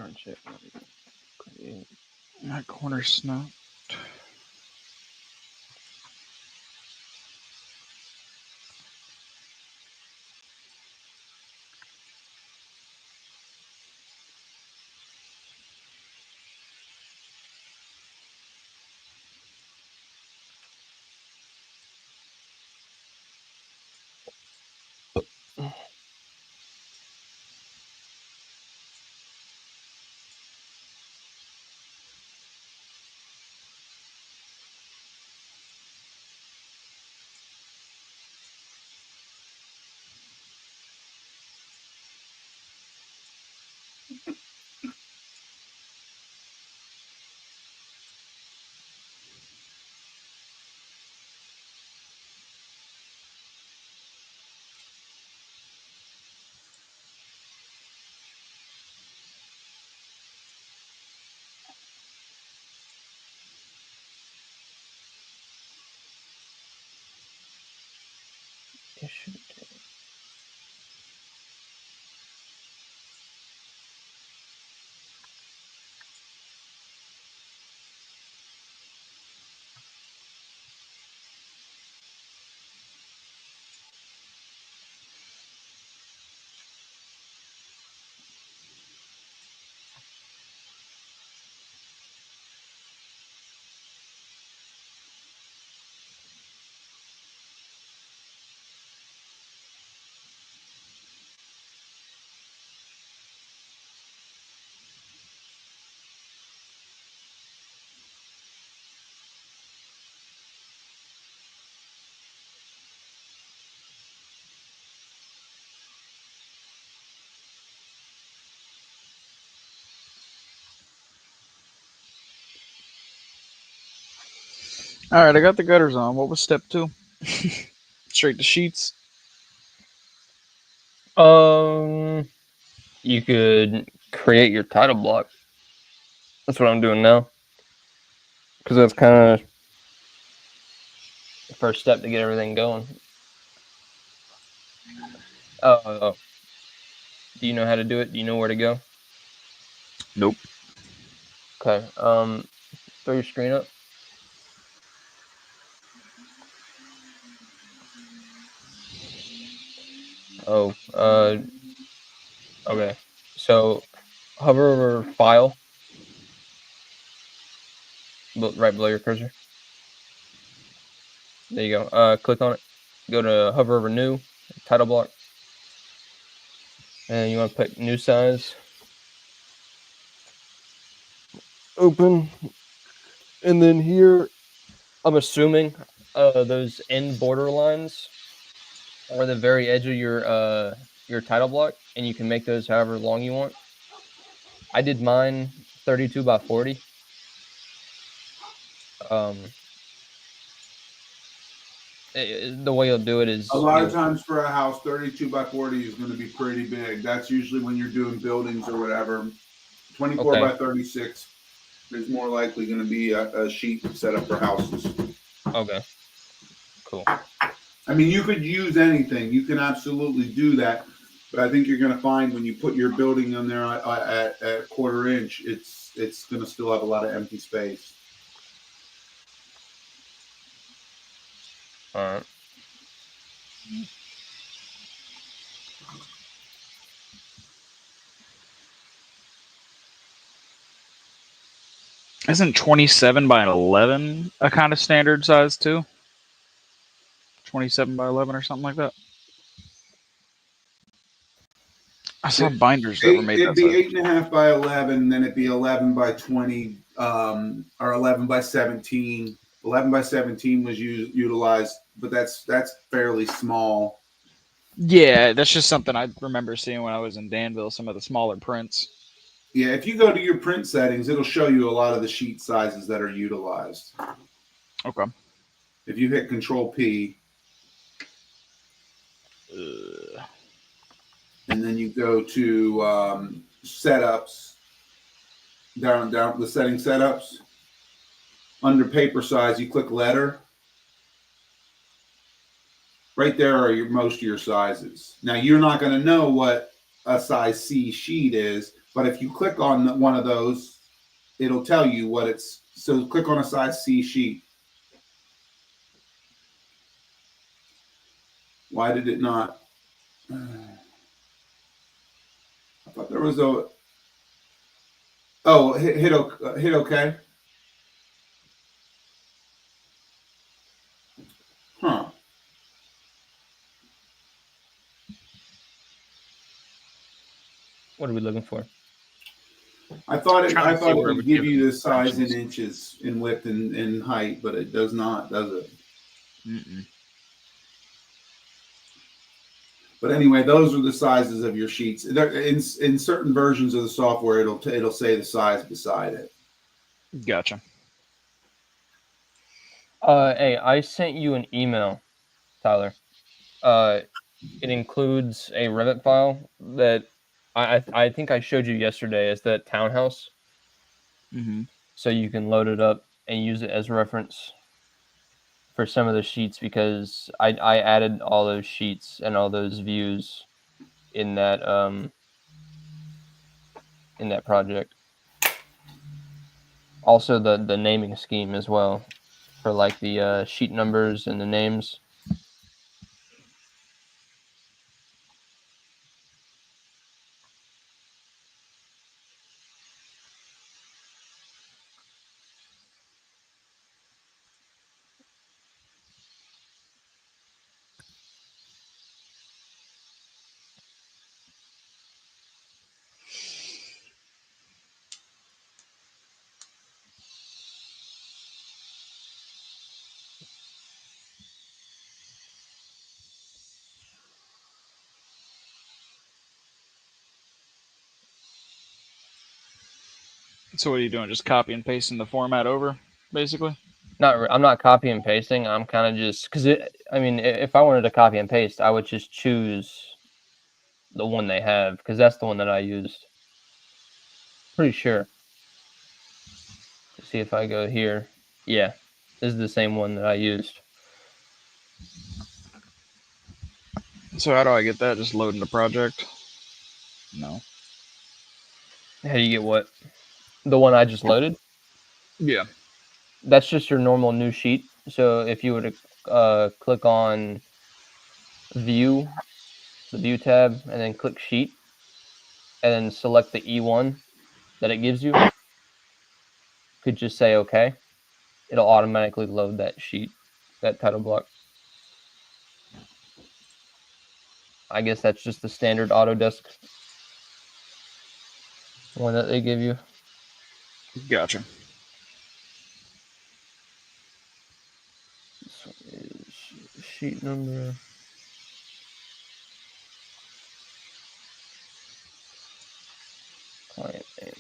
[SPEAKER 2] Project. Create.
[SPEAKER 5] That corner snap.
[SPEAKER 2] Issue date.
[SPEAKER 5] All right, I got the gutters on. What was step 2? Straight to sheets.
[SPEAKER 2] You could create your title block. That's what I'm doing now. Because that's kind of the first step to get everything going. Do you know how to do it? Do you know where to go?
[SPEAKER 5] Nope.
[SPEAKER 2] Okay. Throw your screen up. Oh, okay. So hover over File, right below your cursor. There you go. Click on it. Go to hover over New, title block, and you want to put new size. Open, and then here, I'm assuming those end border lines are the very edge of your title block, and you can make those however long you want. I did mine 32 by 40. The way you'll do it is
[SPEAKER 7] A lot of times for a house, 32 by 40 is going to be pretty big. That's usually when you're doing buildings or whatever. 24
[SPEAKER 2] Okay.
[SPEAKER 7] by 36 is more likely going to be a sheet set up for houses.
[SPEAKER 2] Okay. Cool.
[SPEAKER 7] I mean, you could use anything. You can absolutely do that. But I think you're going to find when you put your building in there at quarter inch, it's going to still have a lot of empty space.
[SPEAKER 2] All right.
[SPEAKER 5] Isn't 27 by 11 a kind of standard size too? 27 by 11 or something like that. I saw binders that were made
[SPEAKER 7] It'd
[SPEAKER 5] that
[SPEAKER 7] be
[SPEAKER 5] size.
[SPEAKER 7] 8.5 by 11, then it'd be 11 by 20, or 11 by 17. 11 by 17 was utilized, but that's fairly small.
[SPEAKER 5] Yeah, that's just something I remember seeing when I was in Danville. Some of the smaller prints.
[SPEAKER 7] Yeah, if you go to your print settings, it'll show you a lot of the sheet sizes that are utilized.
[SPEAKER 5] Okay.
[SPEAKER 7] If you hit Control P, and then you go to setups, down the setting setups. Under paper size, you click letter. Right there are most of your sizes. Now you're not going to know what a size C sheet is, But if you click on one of those, it'll tell you what it's. So click on a size C sheet. Why did it not? I thought there was a. Oh, hit OK. Huh.
[SPEAKER 2] What are we looking for?
[SPEAKER 7] I thought
[SPEAKER 5] Trying to
[SPEAKER 7] I
[SPEAKER 5] see
[SPEAKER 7] thought it
[SPEAKER 5] where it
[SPEAKER 7] would
[SPEAKER 5] would
[SPEAKER 7] give
[SPEAKER 5] give
[SPEAKER 7] you
[SPEAKER 5] the
[SPEAKER 7] the size in
[SPEAKER 5] dimensions.
[SPEAKER 7] inches, in width, and height, but it does not, does it?
[SPEAKER 5] Mm-mm.
[SPEAKER 7] But anyway, those are the sizes of your sheets. In certain versions of the software, it'll say the size beside it.
[SPEAKER 5] Gotcha.
[SPEAKER 2] Hey, I sent you an email, Tyler. It includes a Revit file that I think I showed you yesterday as that townhouse,
[SPEAKER 5] Mm-hmm.
[SPEAKER 2] so you can load it up and use it as reference for some of the sheets because I added all those sheets and all those views in that project. Also the naming scheme as well for like the sheet numbers and the names.
[SPEAKER 5] So what are you doing? Just copy and pasting the format over, basically?
[SPEAKER 2] I'm not copy and pasting. I'm kind of just because I mean, if I wanted to copy and paste, I would just choose the one they have because that's the one that I used. Pretty sure. Let's see if I go here. Yeah, this is the same one that I used.
[SPEAKER 5] So how do I get that? Just loading the project? No.
[SPEAKER 2] How do you get what? The one I just loaded?
[SPEAKER 5] Yeah.
[SPEAKER 2] That's just your normal new sheet. So if you were to click on View, the View tab, and then click Sheet, and then select the E1 that it gives you, could just say OK. It'll automatically load that sheet, that title block. I guess that's just the standard Autodesk one that they give you.
[SPEAKER 5] Gotcha.
[SPEAKER 2] This one is sheet number. Client name.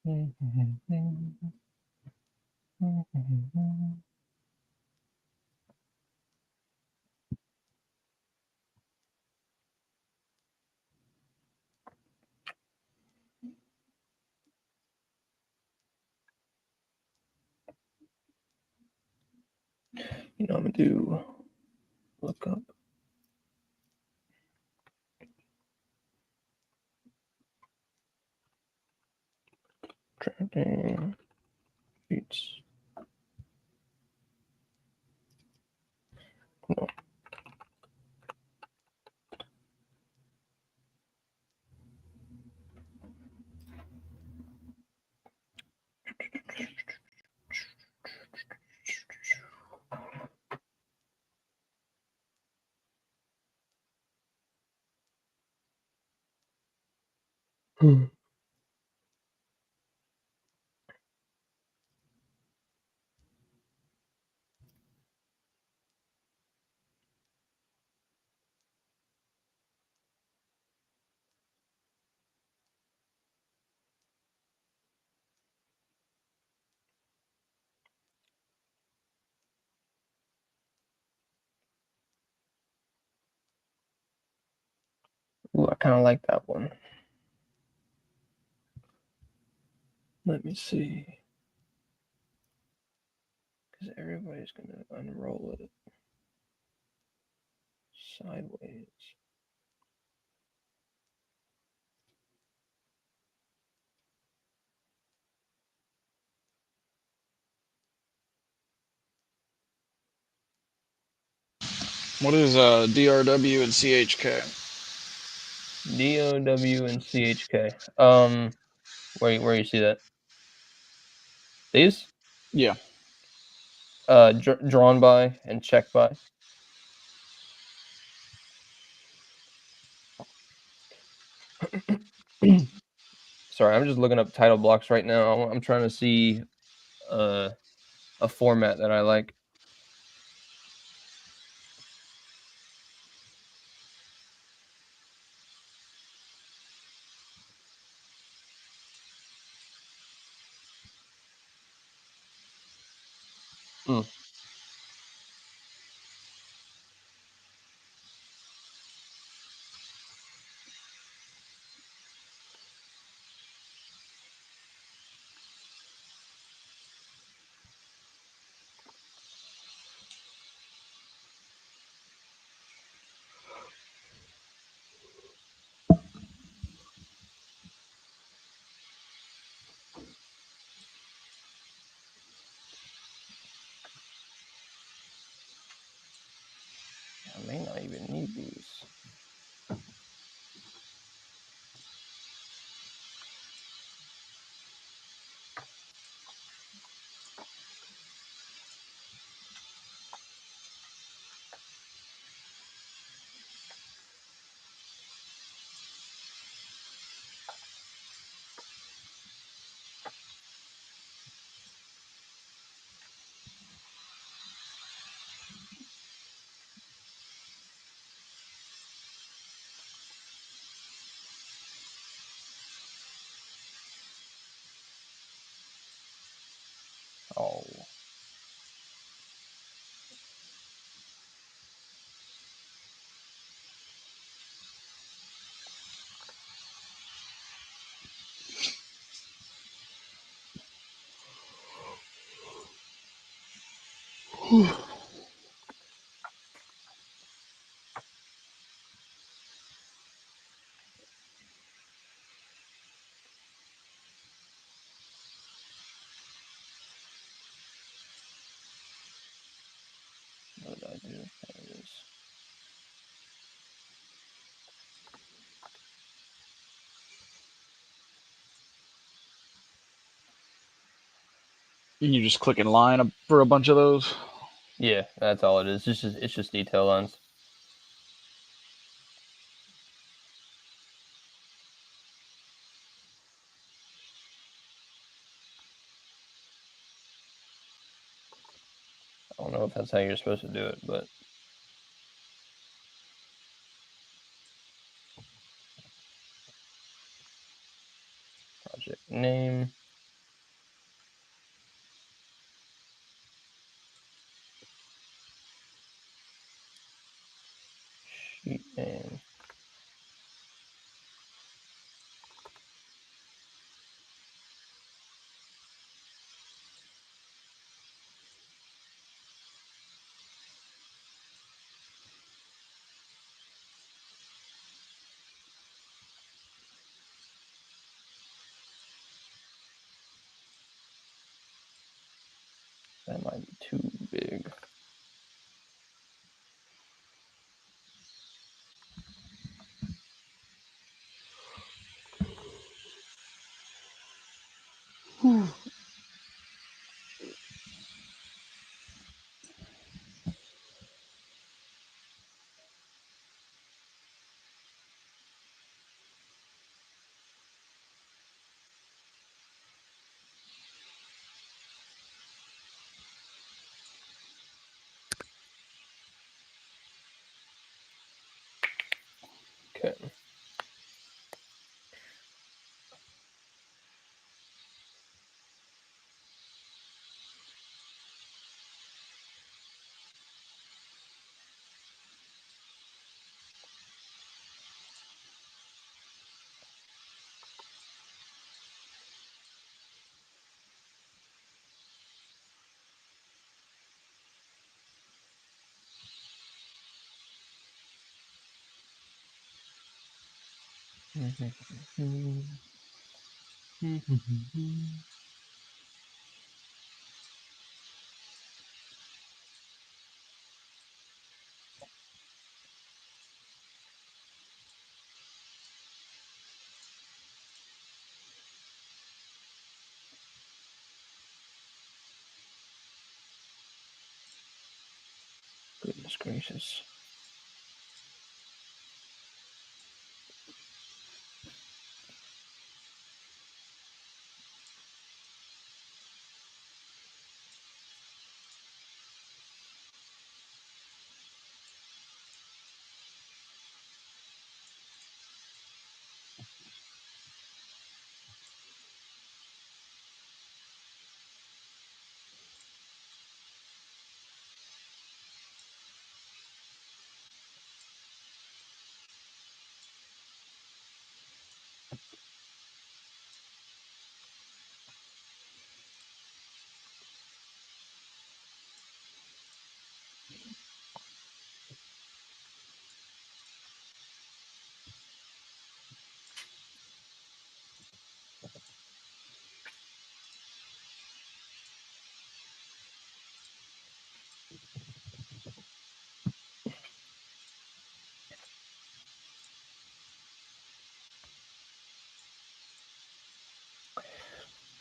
[SPEAKER 2] You know, I'm gonna do look up. Tracking sheets. No. Ooh, I kind of like that one. Let me see. Because everybody's going to unroll it sideways.
[SPEAKER 5] What is DRW and CHK?
[SPEAKER 2] DOW and CHK. Where you see that? These?
[SPEAKER 5] Yeah.
[SPEAKER 2] Drawn by and checked by. Sorry, I'm just looking up title blocks right now. I'm trying to see a format that I like. Mm. I may not even need these. Oh. What did I do? There it is.
[SPEAKER 5] And you just click in line for a bunch of those.
[SPEAKER 2] Yeah, that's all it is. It's just detail lines. I don't know if that's how you're supposed to do it, but project name. That might be too big. Okay. Goodness gracious.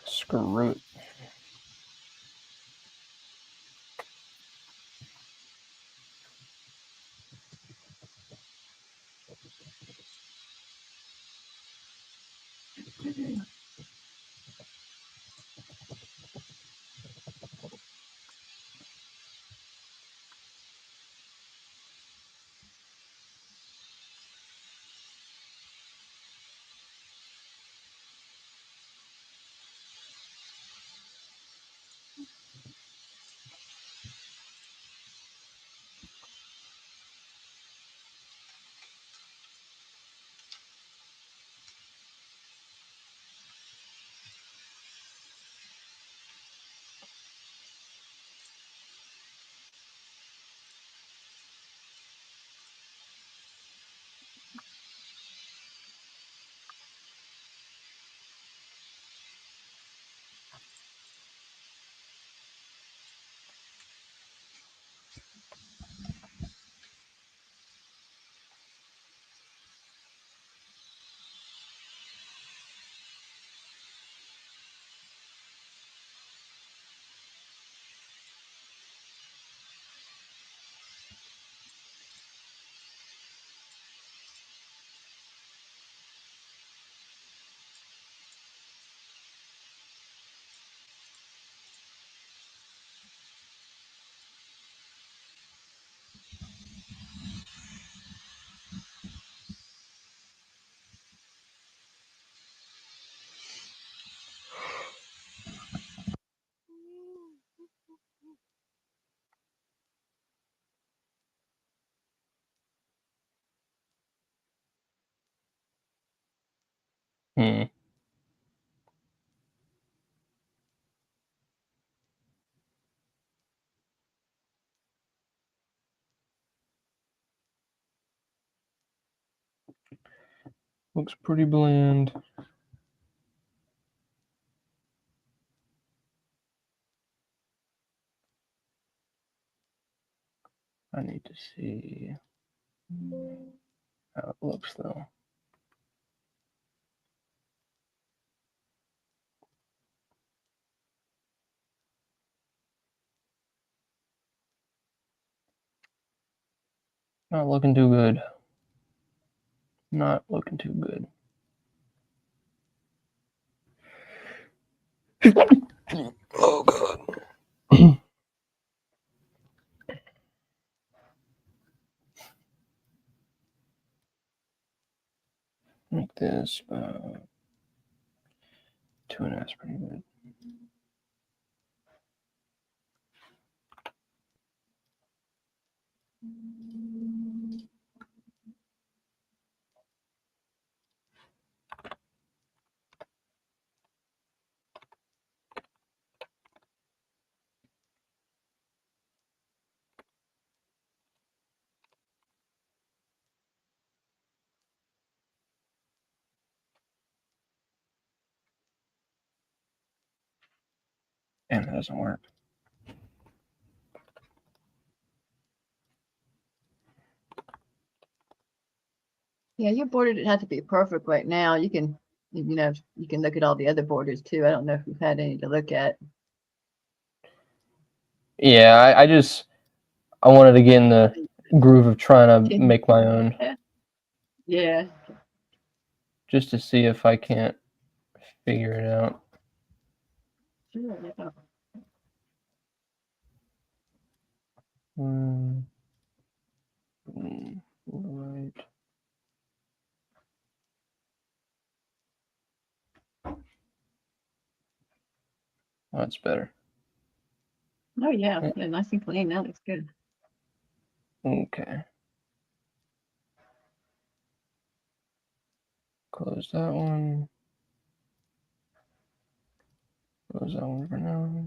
[SPEAKER 2] Screw it. Hmm. Looks pretty bland. I need to see how it looks though. Not looking too good. Not looking too good. Oh god. Like this. 2.5 is pretty good. And that doesn't work.
[SPEAKER 4] Yeah, your border didn't have to be perfect right now. You can, you can look at all the other borders too. I don't know if you've had any to look at.
[SPEAKER 2] Yeah, I wanted to get in the groove of trying to make my own,
[SPEAKER 4] Yeah.
[SPEAKER 2] just to see if I can't figure it out.
[SPEAKER 4] Sure. Yeah.
[SPEAKER 2] Right. That's better.
[SPEAKER 4] Oh yeah. Yeah, nice and clean. That looks good.
[SPEAKER 2] Okay. Close that one. Close that one for now.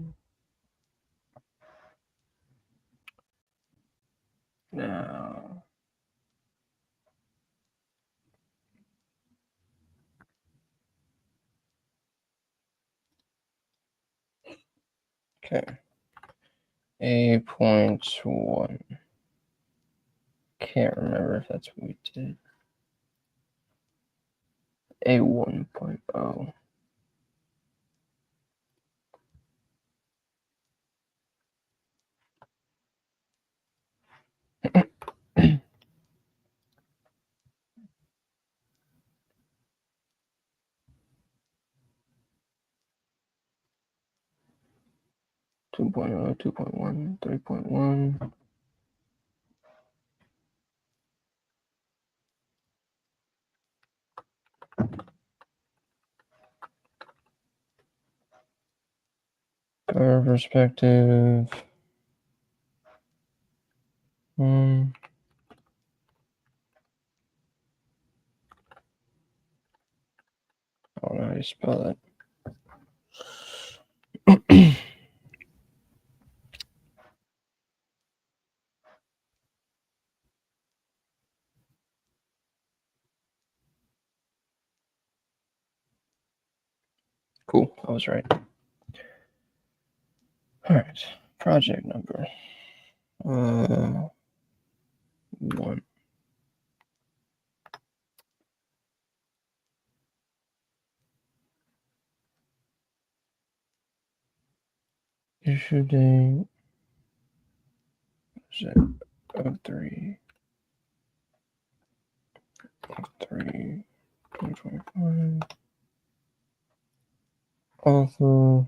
[SPEAKER 2] Now. Okay. A.1. Can't remember if that's what we did. A1.0. Two point oh, 2.1, 3.1. Cover perspective. I don't know how you spell that. Cool, I was right. All right, project number 1. Issue date is it 03 2025. Author.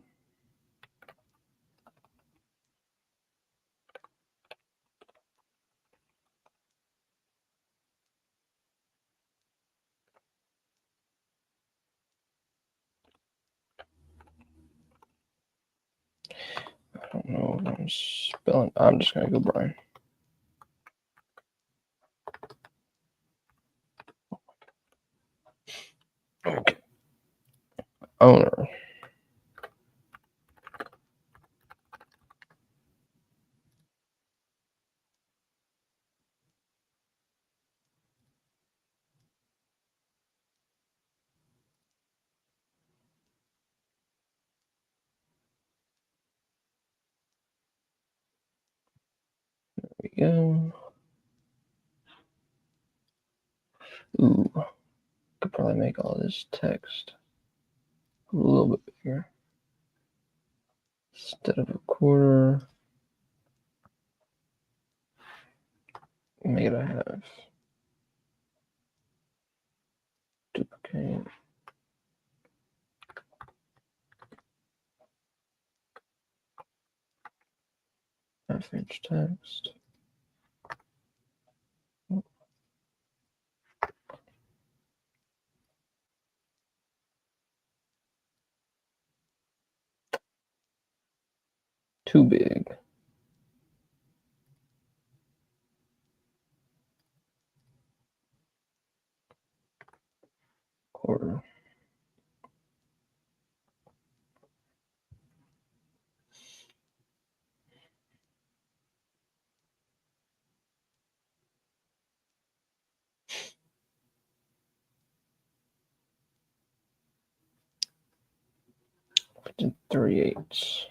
[SPEAKER 2] I don't know if I'm spelling. I'm just gonna go Brian. Okay. Owner. There we go. Ooh, could probably make all this text a little bit bigger. Instead of a quarter, make it a half. Duplicate. Half-inch text. Too big. Quarter. I did 3/8.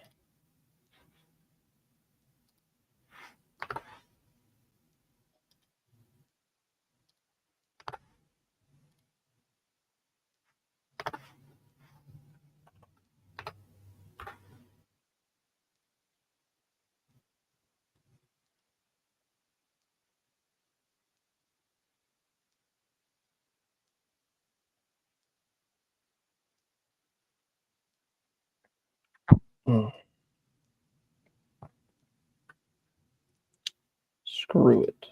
[SPEAKER 2] Screw it.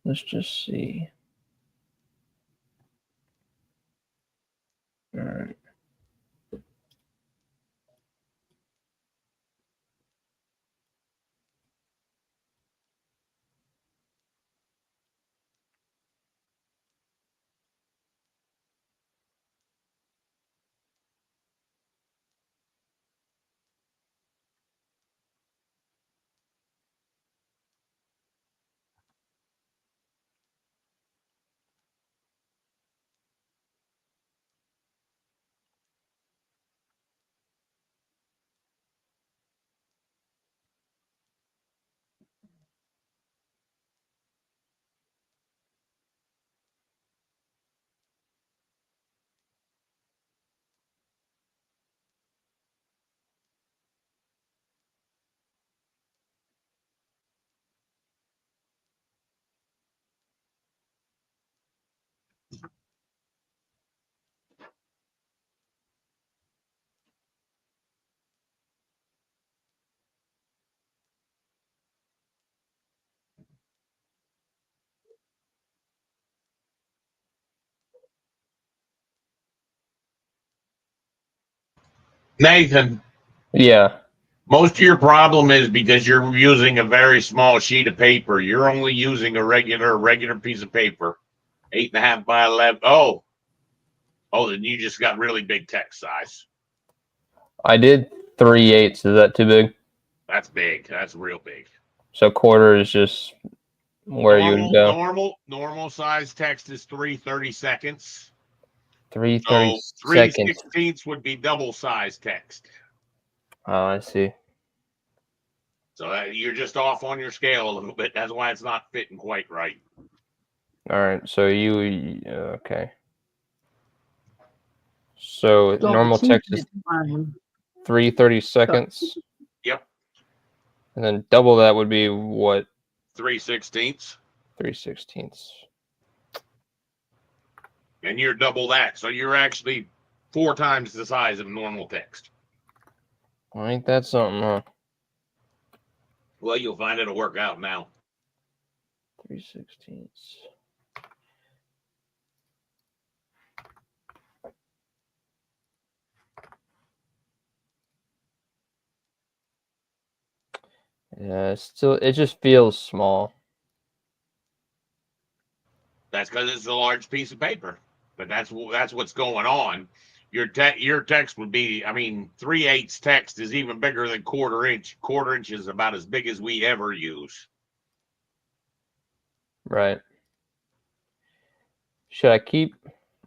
[SPEAKER 2] Let's just see. All right.
[SPEAKER 1] Nathan,
[SPEAKER 2] Yeah.
[SPEAKER 1] most of your problem is because you're using a very small sheet of paper. You're only using a regular piece of paper, 8.5 by 11. Oh, then you just got really big text size.
[SPEAKER 2] I did 3/8. Is that too big?
[SPEAKER 1] That's big. That's real big.
[SPEAKER 2] So quarter is just where you would go.
[SPEAKER 1] Normal size text is 3/32.
[SPEAKER 2] 3/30
[SPEAKER 1] So
[SPEAKER 2] seconds.
[SPEAKER 1] 3/16 would be double size text.
[SPEAKER 2] Oh, I see.
[SPEAKER 1] So you're just off on your scale a little bit. That's why it's not fitting quite right.
[SPEAKER 2] All right. So you okay. So
[SPEAKER 4] Don't
[SPEAKER 2] normal
[SPEAKER 4] cheat
[SPEAKER 2] text is
[SPEAKER 4] it, Brian.
[SPEAKER 2] 3/30 seconds.
[SPEAKER 1] Yep.
[SPEAKER 2] And then double that would be what?
[SPEAKER 1] 3/16.
[SPEAKER 2] 3/16.
[SPEAKER 1] And you're double that. So you're actually 4 times the size of normal text.
[SPEAKER 2] Well, ain't that something, huh?
[SPEAKER 1] Well, you'll find it'll work out now.
[SPEAKER 2] 3/16. Yeah, still, it just feels small.
[SPEAKER 1] That's because it's a large piece of paper. But that's what's going on. Your text would be, 3/8 text is even bigger than quarter inch. Quarter inch is about as big as we ever use.
[SPEAKER 2] Right. Should I keep?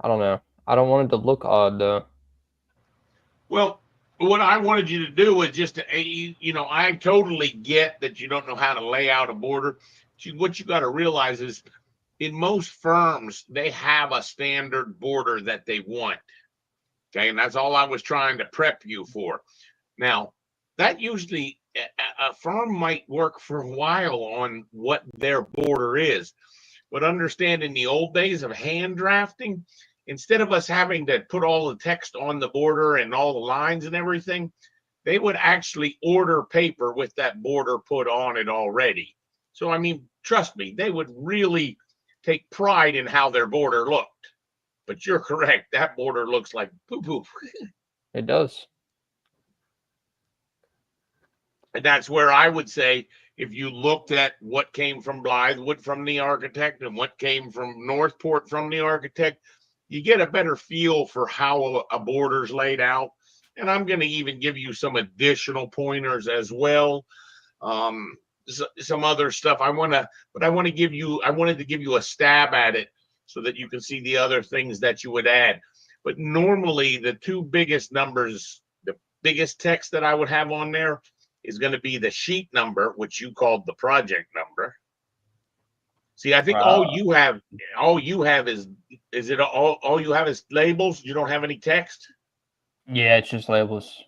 [SPEAKER 2] I don't know. I don't want it to look odd, though.
[SPEAKER 1] Well, what I wanted you to do was just to, I totally get that you don't know how to lay out a border. What you got to realize is in most firms, they have a standard border that they want. Okay. And that's all I was trying to prep you for. Now, that usually a firm might work for a while on what their border is. But understand in the old days of hand drafting, instead of us having to put all the text on the border and all the lines and everything, they would actually order paper with that border put on it already. So, I mean, trust me, they would really take pride in how their border looked. But you're correct. That border looks like poo poo.
[SPEAKER 2] It does.
[SPEAKER 1] And that's where I would say if you looked at what came from Blythewood from the architect and what came from Northport from the architect, you get a better feel for how a border's laid out. And I'm going to even give you some additional pointers as well. Some other stuff I wanted to give you a stab at it so that you can see the other things that you would add. But normally the two biggest numbers, the biggest text that I would have on there is going to be the sheet number, which you called the project number. See, I think all you have is it all you have is labels? You don't have any text?
[SPEAKER 2] Yeah, it's just labels.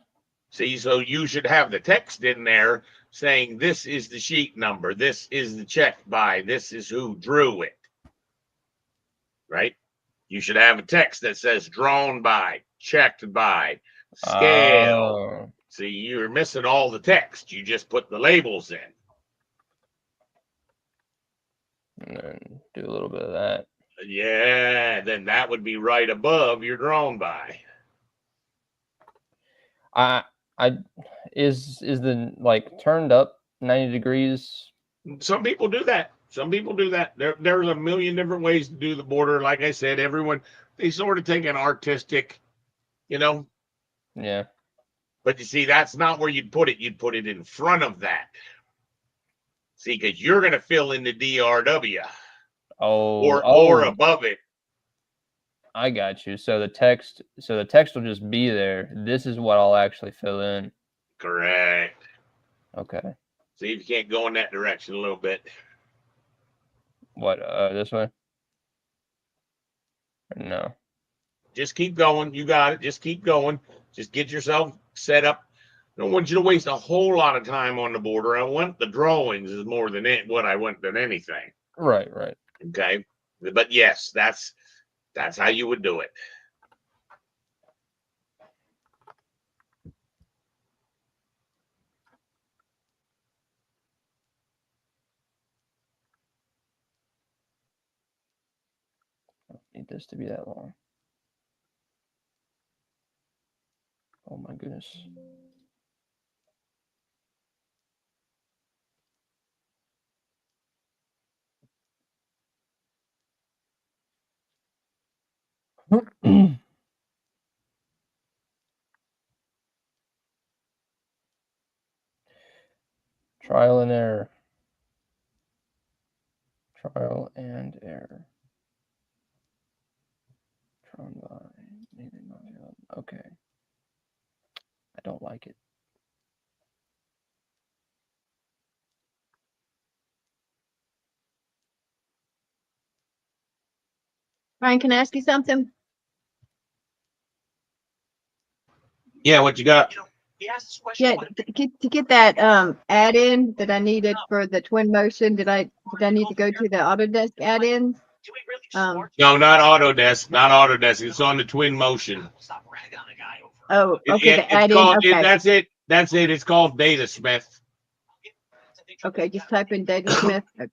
[SPEAKER 1] See, so you should have the text in there saying this is the sheet number, this is the check by, this is who drew it. Right? You should have a text that says drawn by, checked by, scale. See, you're missing all the text. You just put the labels in.
[SPEAKER 2] And then do a little bit of that.
[SPEAKER 1] Yeah, then that would be right above your drawn by.
[SPEAKER 2] Is the like turned up 90 degrees?
[SPEAKER 1] Some people do that. There's a million different ways to do the border. Like I said, they sort of take an artistic,
[SPEAKER 2] Yeah.
[SPEAKER 1] But you see, that's not where you'd put it. You'd put it in front of that. See, because you're going to fill in the DRW. Or above it.
[SPEAKER 2] I got you. So the text will just be there. This is what I'll actually fill in.
[SPEAKER 1] Correct.
[SPEAKER 2] Okay.
[SPEAKER 1] See if you can't go in that direction a little bit.
[SPEAKER 2] What, this way? No.
[SPEAKER 1] Just keep going. You got it. Just keep going. Just get yourself set up. I don't want you to waste a whole lot of time on the border. I want the drawings is more than what I want than anything.
[SPEAKER 2] Right.
[SPEAKER 1] Okay. But yes, that's how you would do it.
[SPEAKER 2] I don't need this to be that long. Oh my goodness. Trial and error. Okay. I don't like it.
[SPEAKER 4] Brian, can I ask you something?
[SPEAKER 1] Yeah, what you got?
[SPEAKER 4] Yeah, to get that add-in that I needed for the Twin Motion, did I need to go to the Autodesk add-in?
[SPEAKER 1] No, not Autodesk. Not Autodesk. It's on the Twin Motion.
[SPEAKER 4] Oh, okay. The add-in. Okay.
[SPEAKER 1] That's it. It's called Datasmith.
[SPEAKER 4] Okay, just type in Datasmith. Okay.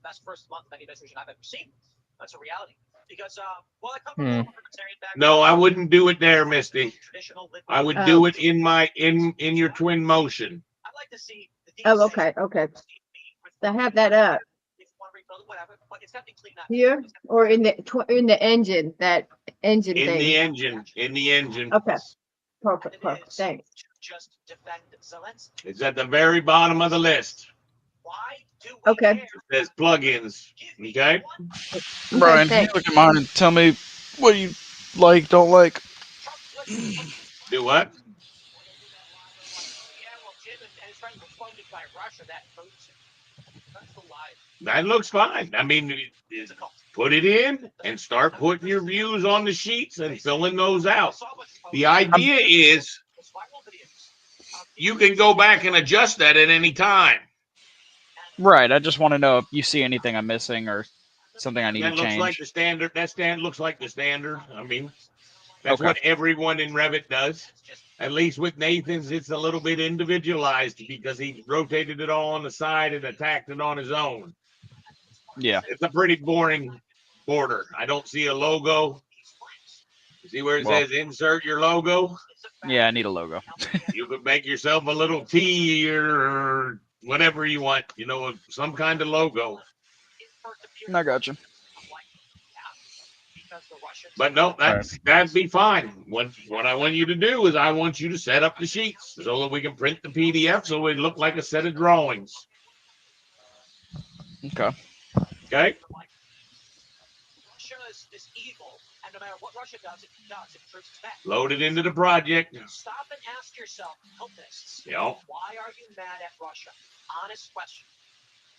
[SPEAKER 8] Best first month of any administration I've ever seen. That's a reality. Because
[SPEAKER 1] no, I wouldn't do it there, Misty. I would do it in your Twin Motion.
[SPEAKER 8] I'd like to see
[SPEAKER 4] Oh, okay. I have that up. Here or in the engine, that engine
[SPEAKER 1] in
[SPEAKER 4] thing.
[SPEAKER 1] In the engine.
[SPEAKER 4] Okay. Perfect. Thanks.
[SPEAKER 1] It's at the very bottom of the list.
[SPEAKER 4] Okay.
[SPEAKER 1] It says plugins. Okay.
[SPEAKER 5] Brian, can you look at mine and tell me what you like, don't like?
[SPEAKER 1] Do what?
[SPEAKER 8] Yeah, well, Jim and his friends were funded by Russia. That hurts him. That's the lie.
[SPEAKER 1] That looks fine. I mean, put it in and start putting your views on the sheets and filling those out. The idea is you can go back and adjust that at any time.
[SPEAKER 5] Right. I just want to know if you see anything I'm missing or something I need
[SPEAKER 1] That
[SPEAKER 5] to
[SPEAKER 1] looks
[SPEAKER 5] change.
[SPEAKER 1] like the standard. Looks like the standard. I mean, that's
[SPEAKER 5] Okay.
[SPEAKER 1] what everyone in Revit does. At least with Nathan's, it's a little bit individualized because he rotated it all on the side and attacked it on his own.
[SPEAKER 5] Yeah.
[SPEAKER 1] It's a pretty boring border. I don't see a logo. You see where it
[SPEAKER 5] Well,
[SPEAKER 1] says insert your logo?
[SPEAKER 5] yeah, I need a logo.
[SPEAKER 1] You could make yourself a little T or whatever you want, you know, some kind of logo.
[SPEAKER 5] I got you.
[SPEAKER 1] But no, that'd be fine. What I want you to do is I want you to set up the sheets so that we can print the PDF so it look like a set of drawings.
[SPEAKER 5] Okay.
[SPEAKER 1] Okay?
[SPEAKER 8] Russia is evil, and no matter what Russia does, it proves its back.
[SPEAKER 1] Load it into the project.
[SPEAKER 8] Stop and ask yourself, helpists,
[SPEAKER 1] Yeah.
[SPEAKER 8] why are you mad at Russia? Honest question.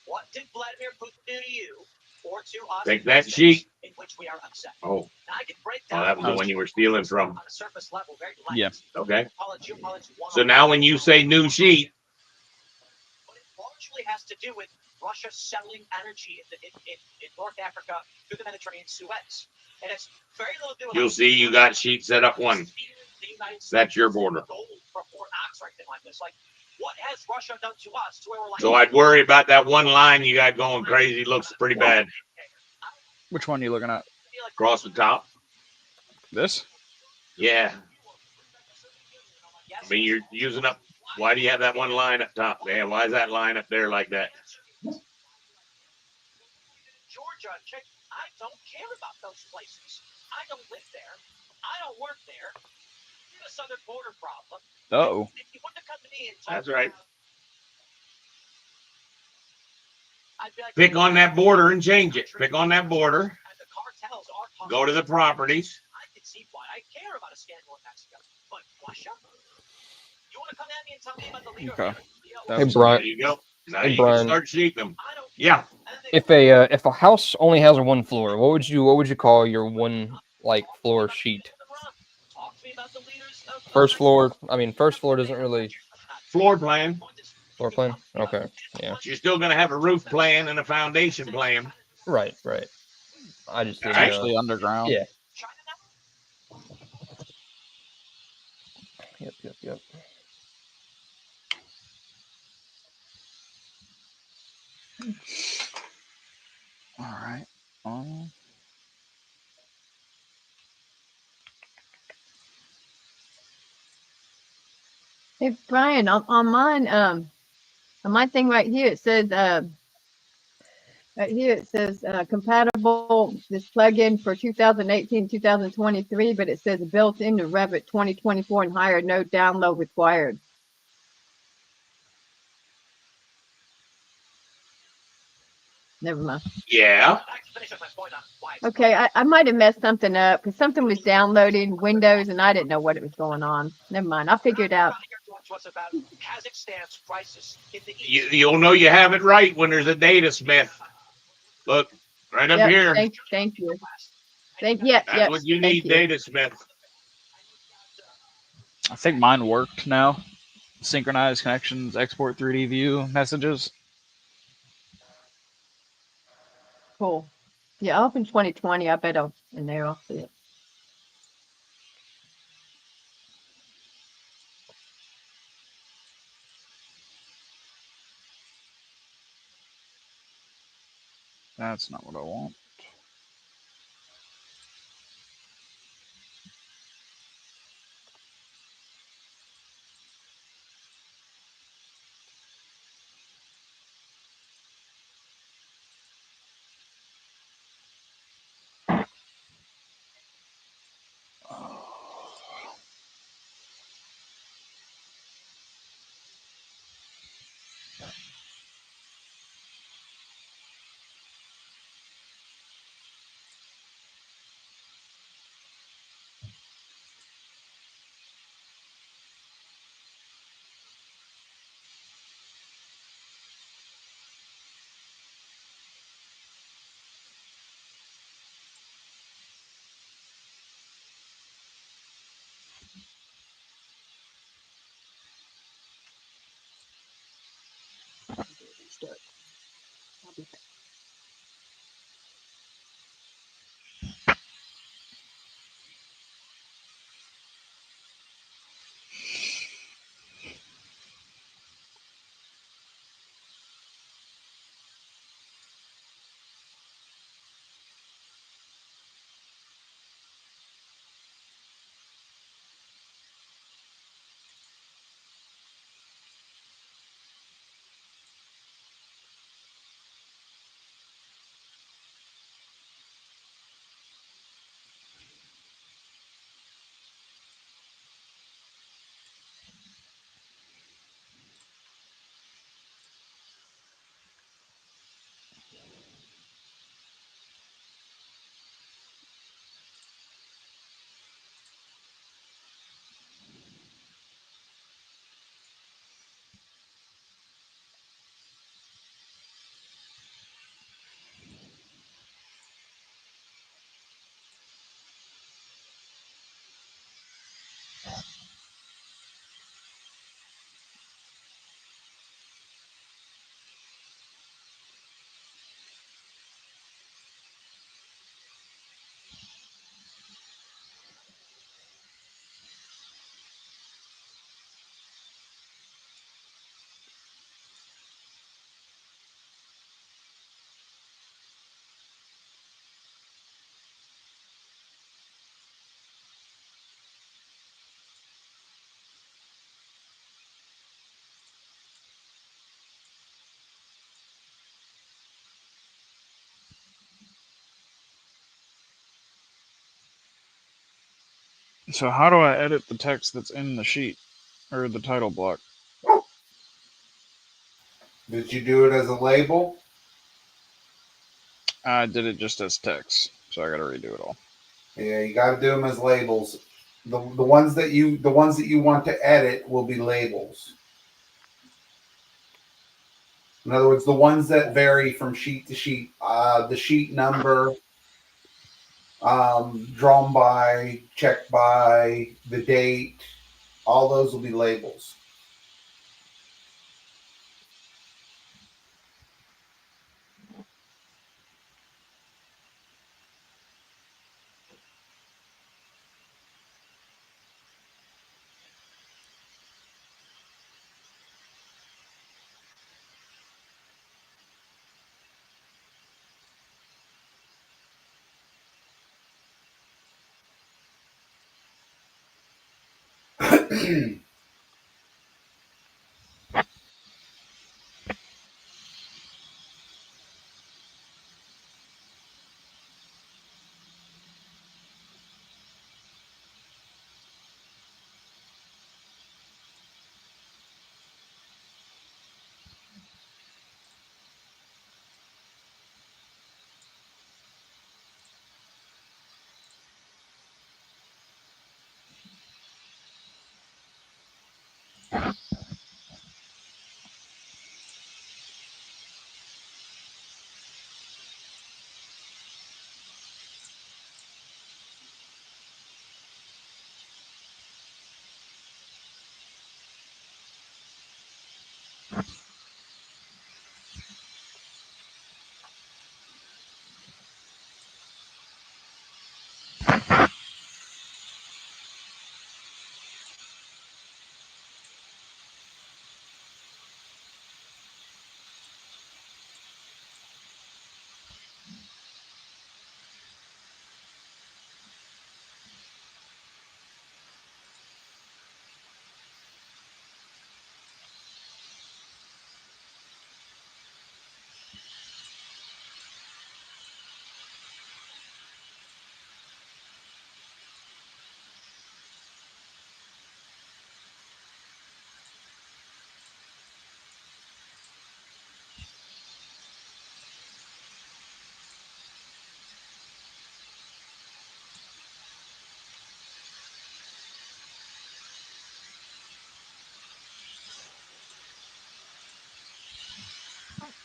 [SPEAKER 8] What did Vladimir Putin do to you or to us?
[SPEAKER 1] Take that sheet.
[SPEAKER 8] In which we are upset.
[SPEAKER 1] Oh.
[SPEAKER 8] Now I can break
[SPEAKER 1] Oh,
[SPEAKER 8] down
[SPEAKER 1] that was the one you were stealing from.
[SPEAKER 8] on a surface level, very light.
[SPEAKER 5] Yeah.
[SPEAKER 1] Okay.
[SPEAKER 8] You call it
[SPEAKER 1] So now when you say new sheet,
[SPEAKER 8] but it largely has to do with Russia selling energy in North Africa through the Mediterranean Suez. And it's very little to do with
[SPEAKER 1] you'll see you got sheet set up one. That's your border.
[SPEAKER 8] What has Russia done to us to where we're like,
[SPEAKER 1] So I'd worry about that one line you got going crazy. Looks pretty bad.
[SPEAKER 5] Which one are you looking at?
[SPEAKER 1] Across the top.
[SPEAKER 5] This?
[SPEAKER 1] Yeah. I mean, you're using up. Why do you have that one line up top? Man, why is that line up there like that?
[SPEAKER 8] Georgia, I don't care about those places. I don't live there. I don't work there. It's a southern border problem.
[SPEAKER 5] Uh-oh.
[SPEAKER 8] If you wouldn't have come to me and told
[SPEAKER 1] That's right.
[SPEAKER 8] I'd be like,
[SPEAKER 1] Pick on that border and change it. Pick on that border.
[SPEAKER 8] and the cartels are
[SPEAKER 1] Go to the properties.
[SPEAKER 8] I can see why I care about a scandal in Mexico. But Russia? You want to come at me and tell me about the leader?
[SPEAKER 5] Okay.
[SPEAKER 2] Hey,
[SPEAKER 1] There
[SPEAKER 2] Brian.
[SPEAKER 1] you go. Now
[SPEAKER 2] Hey,
[SPEAKER 1] you
[SPEAKER 2] Brian.
[SPEAKER 1] can start sheeting them.
[SPEAKER 8] I don't
[SPEAKER 1] Yeah.
[SPEAKER 2] If a house only has one floor, what would you call your one like floor sheet?
[SPEAKER 8] Talk to me about the leaders of
[SPEAKER 2] First floor. I mean, first floor doesn't really
[SPEAKER 1] Floor plan.
[SPEAKER 2] floor plan. Okay. Yeah.
[SPEAKER 1] You're still going to have a roof plan and a foundation plan.
[SPEAKER 2] Right. Right. I just didn't
[SPEAKER 1] Alright.
[SPEAKER 2] know.
[SPEAKER 5] Actually underground.
[SPEAKER 2] Yeah. Yep.
[SPEAKER 5] All right.
[SPEAKER 4] Hey, Brian, on my thing right here, it says, right here it says compatible this plugin for 2018, 2023, but it says built into Revit 2024 and higher, no download required. Never mind.
[SPEAKER 1] Yeah.
[SPEAKER 4] Okay, I might have messed something up because something was downloading Windows and I didn't know what it was going on. Never mind, I'll figure it out.
[SPEAKER 1] You'll know you have it right when there's a data smith. Look, right up
[SPEAKER 4] Yep,
[SPEAKER 1] here.
[SPEAKER 4] thank you.
[SPEAKER 1] That's what you need, data smith.
[SPEAKER 5] I think mine worked now. Synchronize connections, export 3D view messages.
[SPEAKER 4] Cool. Yeah, I'll open 2020. I bet I'll in there. I'll see it.
[SPEAKER 5] That's not what I want. So how do I edit the text that's in the sheet or the title block?
[SPEAKER 3] Did you do it as a label?
[SPEAKER 5] I did it just as text, so I got to redo it all.
[SPEAKER 3] Yeah, you got to do them as labels. The ones that you want to edit will be labels. In other words, the ones that vary from sheet to sheet, the sheet number, drawn by, checked by, the date, all those will be labels.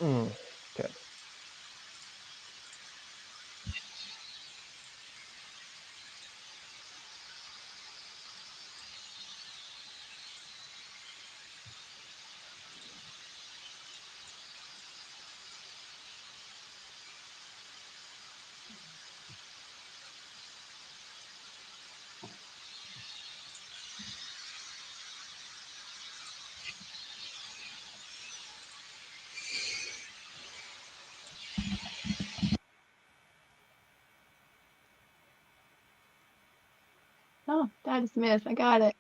[SPEAKER 2] Okay.
[SPEAKER 4] Oh, that is Smith. I got it.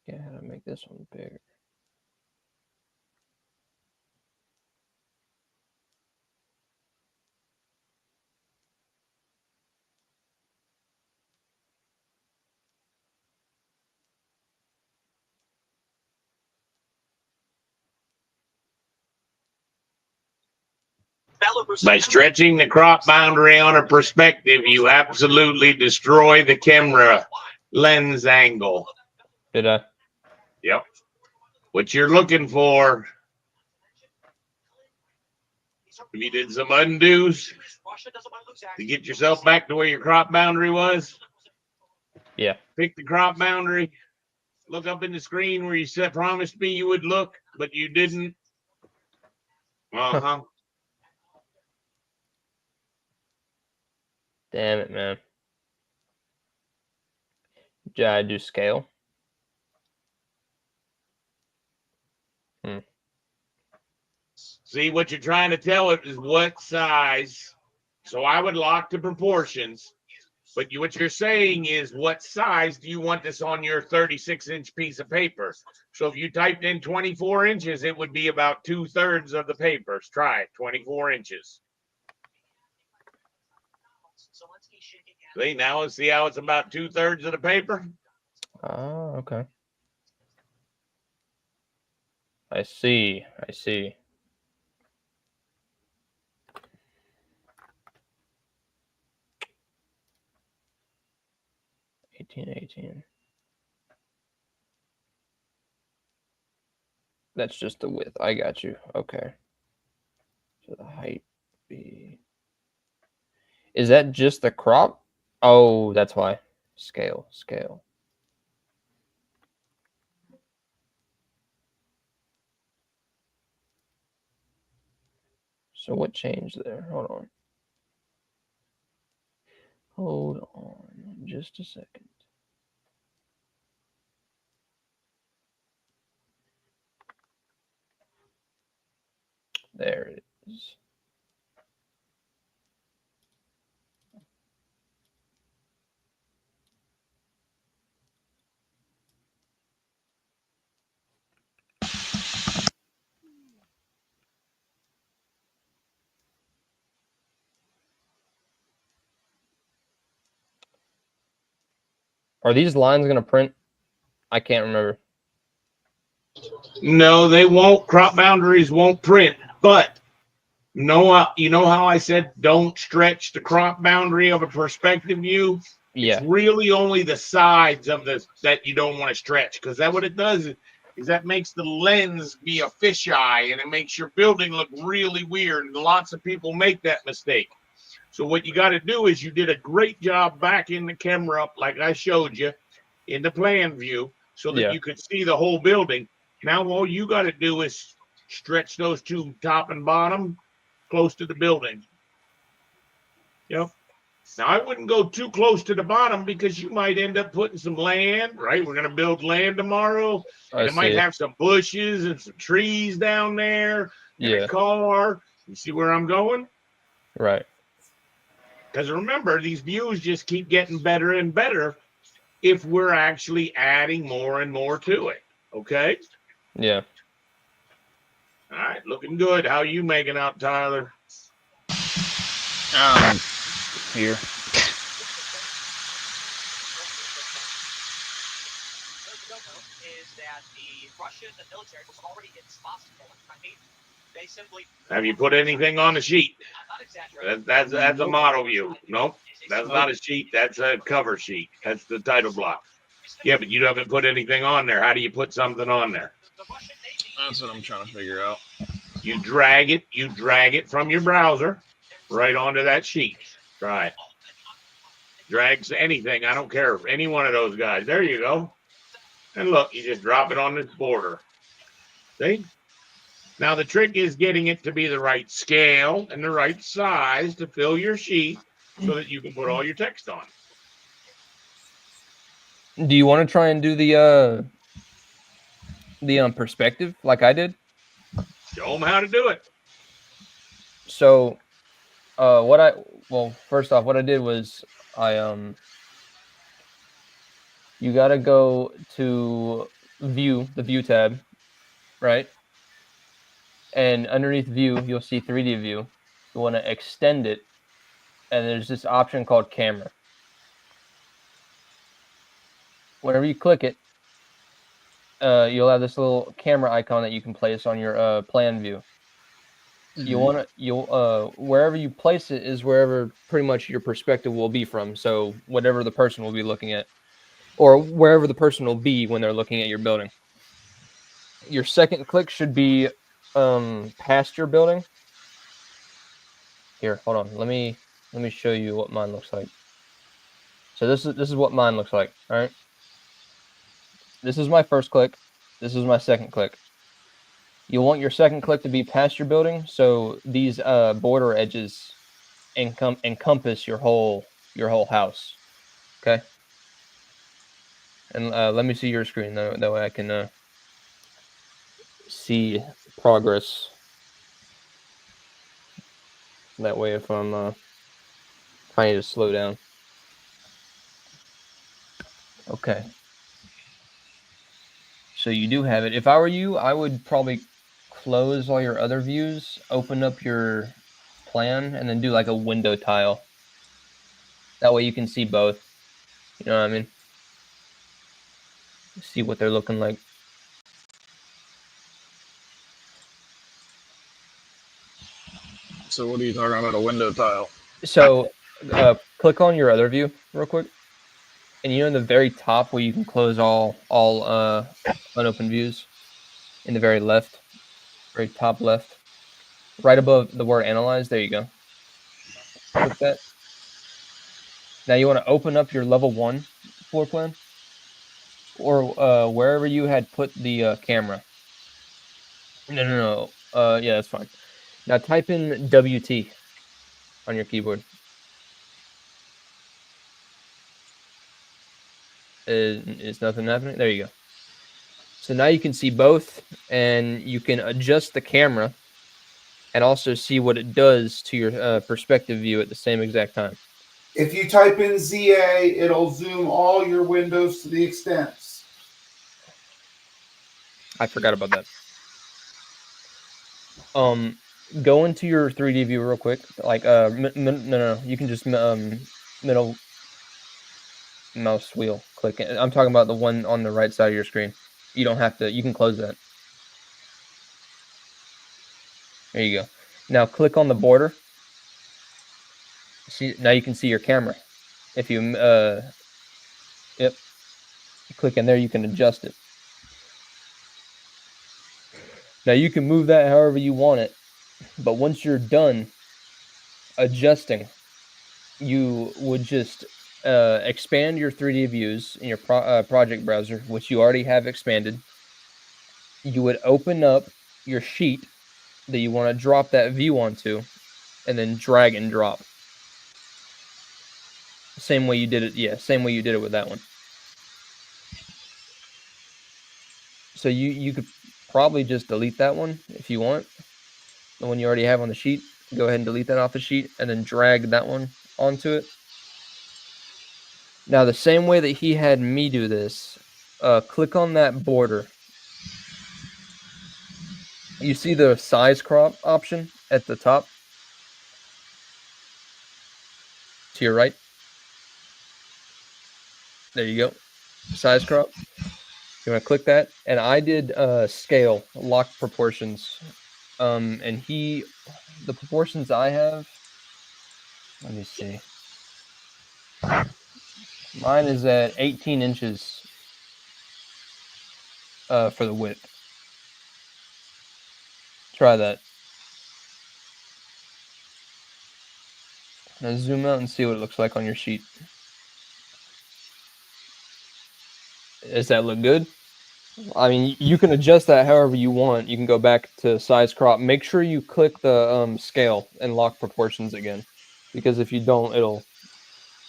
[SPEAKER 2] Yeah, how to make this one bigger.
[SPEAKER 1] By stretching the crop boundary on a perspective, you absolutely destroy the camera lens angle.
[SPEAKER 2] Did I?
[SPEAKER 1] Yep. What you're looking for, if you did some undos to get yourself back to where your crop boundary was,
[SPEAKER 2] Yeah.
[SPEAKER 1] pick the crop boundary, look up in the screen where you said promised me you would look, but you didn't. Uh-huh.
[SPEAKER 2] Damn it, man. Did I do scale?
[SPEAKER 1] See, what you're trying to tell it is what size. So I would lock the proportions. But what you're saying is, what size do you want this on your 36-inch piece of paper? So if you typed in 24 inches, it would be about 2/3 of the papers. Try it, 24 inches. See, now see how it's about 2/3 of the paper?
[SPEAKER 2] Oh, okay. I see. I see. $18.18. That's just the width. I got you. Okay. So the height be. Is that just the crop? Oh, that's why. Scale. So what changed there? Hold on. Just a second. There it is. Are these lines going to print? I can't remember.
[SPEAKER 1] No, they won't. Crop boundaries won't print. But no, you know how I said don't stretch the crop boundary of a perspective view?
[SPEAKER 2] Yeah.
[SPEAKER 1] It's really only the sides of this that you don't want to stretch, because that what it does is that makes the lens be a fisheye, and it makes your building look really weird. And lots of people make that mistake. So what you got to do is, you did a great job backing the camera up like I showed you in the plan view so that
[SPEAKER 2] Yeah.
[SPEAKER 1] you could see the whole building. Now all you got to do is stretch those two top and bottom close to the building. Yep. Now I wouldn't go too close to the bottom, because you might end up putting some land, right? We're going to build land tomorrow. And it might have some bushes and some trees down there and a car. You see where I'm going?
[SPEAKER 2] Right.
[SPEAKER 1] Because remember, these views just keep getting better and better if we're actually adding more and more to it. Okay?
[SPEAKER 2] Yeah.
[SPEAKER 1] All right, looking good. How you making out, Tyler?
[SPEAKER 5] Here.
[SPEAKER 8] Is that the Russian military was already impossible. I mean, they simply.
[SPEAKER 1] Have you put anything on the sheet?
[SPEAKER 8] I'm not exaggerating.
[SPEAKER 1] That's a model view. Nope, that's not a sheet. That's a cover sheet. That's the title block. Yeah, but you haven't put anything on there. How do you put something on there?
[SPEAKER 5] That's what I'm trying to figure out.
[SPEAKER 1] You drag it from your browser right onto that sheet. Try it. Drags anything. I don't care. Any one of those guys. There you go. And look, you just drop it on this border. See? Now the trick is getting it to be the right scale and the right size to fill your sheet so that you can put all your text on.
[SPEAKER 2] Do you want to try and do the perspective like I did?
[SPEAKER 1] Show them how to do it.
[SPEAKER 2] So, first off, what I did was you got to go to view, the view tab, right? And underneath view, you'll see 3D view. You want to extend it, and there's this option called camera. Whenever you click it, you'll have this little camera icon that you can place on your plan view. Wherever you place it is wherever pretty much your perspective will be from. So whatever the person will be looking at, or wherever the person will be when they're looking at your building. Your second click should be past your building. Here, hold on. Let me show you what mine looks like. So this is what mine looks like. All right. This is my first click. This is my second click. You want your second click to be past your building, so these border edges encompass your whole house. Okay. And let me see your screen that way I can see progress. That way, if I need to slow down. Okay. So you do have it. If I were you, I would probably close all your other views, open up your plan, and then do like a window tile. That way you can see both. You know what I mean? See what they're looking like.
[SPEAKER 5] So what are you talking about, a window tile?
[SPEAKER 2] So click on your other view real quick. And you know in the very top where you can close all unopened views? In the very left, very top left, right above the word analyze, there you go. Click that. Now you want to open up your level 1 floor plan, or wherever you had put the camera. No. Yeah, that's fine. Now type in WT on your keyboard. Is nothing happening? There you go. So now you can see both, and you can adjust the camera and also see what it does to your perspective view at the same exact time.
[SPEAKER 3] If you type in ZA, it'll zoom all your windows to the extents.
[SPEAKER 2] I forgot about that. Go into your 3D view real quick. Like, no. You can just middle mouse wheel click it. I'm talking about the one on the right side of your screen. You don't have to. You can close that. There you go. Now click on the border. See, now you can see your camera. If you yep, you click in there, you can adjust it. Now you can move that however you want it, but once you're done adjusting, you would just expand your 3D views in your project browser, which you already have expanded. You would open up your sheet that you want to drop that view onto, and then drag and drop. Same way you did it. Yeah, same way you did it with that one. So you could probably just delete that one if you want. The one you already have on the sheet. Go ahead and delete that off the sheet, and then drag that one onto it. Now, the same way that he had me do this, click on that border. You see the size crop option at the top? To your right? There you go. Size crop. You want to click that? And I did scale, lock proportions. And the proportions I have, let me see. Mine is at 18 inches for the width. Try that. Now zoom out and see what it looks like on your sheet. Does that look good? I mean, you can adjust that however you want. You can go back to size crop. Make sure you click the scale and lock proportions again, because if you don't, it'll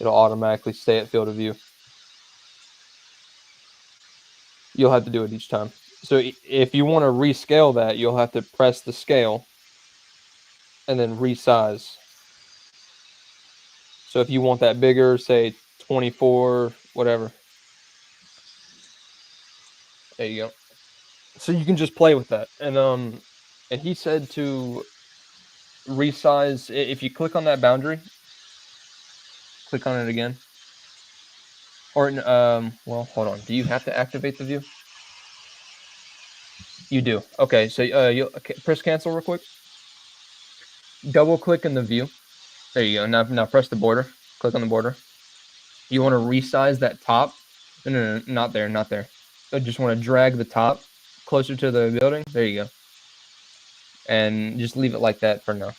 [SPEAKER 2] automatically stay at field of view. you'll have to do it each time. So if you want to rescale that, you'll have to press the scale and then resize. So if you want that bigger, say 24, whatever. There you go. So you can just play with that. And he said to resize if you click on that boundary, click on it again. Or well, hold on. Do you have to activate the view? You do. Okay, so you'll press cancel real quick. Double click in the view. There you go. Now press the border. Click on the border. You want to resize that top. No, not there, not there. I just want to drag the top closer to the building. There you go. And just leave it like that for now.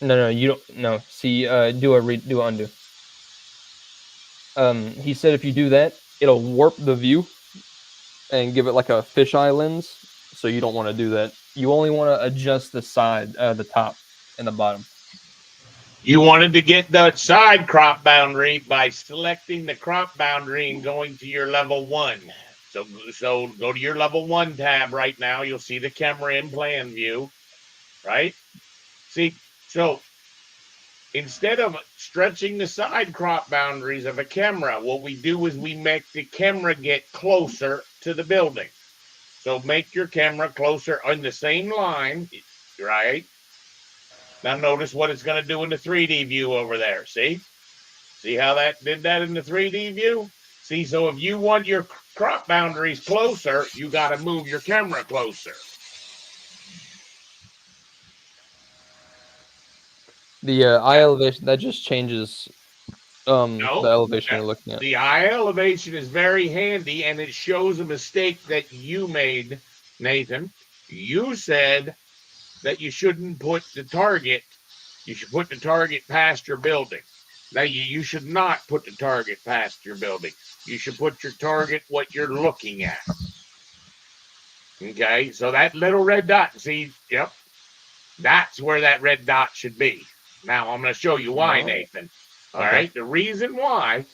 [SPEAKER 2] No, you don't. No, see, do undo. He said if you do that, it'll warp the view and give it like a fisheye lens. So you don't want to do that. You only want to adjust the side, the top, and the bottom.
[SPEAKER 1] You wanted to get the side crop boundary by selecting the crop boundary and going to your level 1. So go to your level 1 tab right now. You'll see the camera in plan view, right? See, so instead of stretching the side crop boundaries of a camera, what we do is we make the camera get closer to the building. So make your camera closer on the same line, right? Now notice what it's going to do in the 3D view over there. See how that did that in the 3D view? See, so if you want your crop boundaries closer, you got to move your camera closer.
[SPEAKER 2] The eye elevation, that just changes the elevation you're looking at.
[SPEAKER 1] The eye elevation is very handy, and it shows a mistake that you made, Nathan. You said that you shouldn't put the target. You should put the target past your building. Now, you should not put the target past your building. You should put your target what you're looking at. Okay, so that little red dot, see, yep, that's where that red dot should be. Now, I'm going to show you why, Nathan. All right, the reason why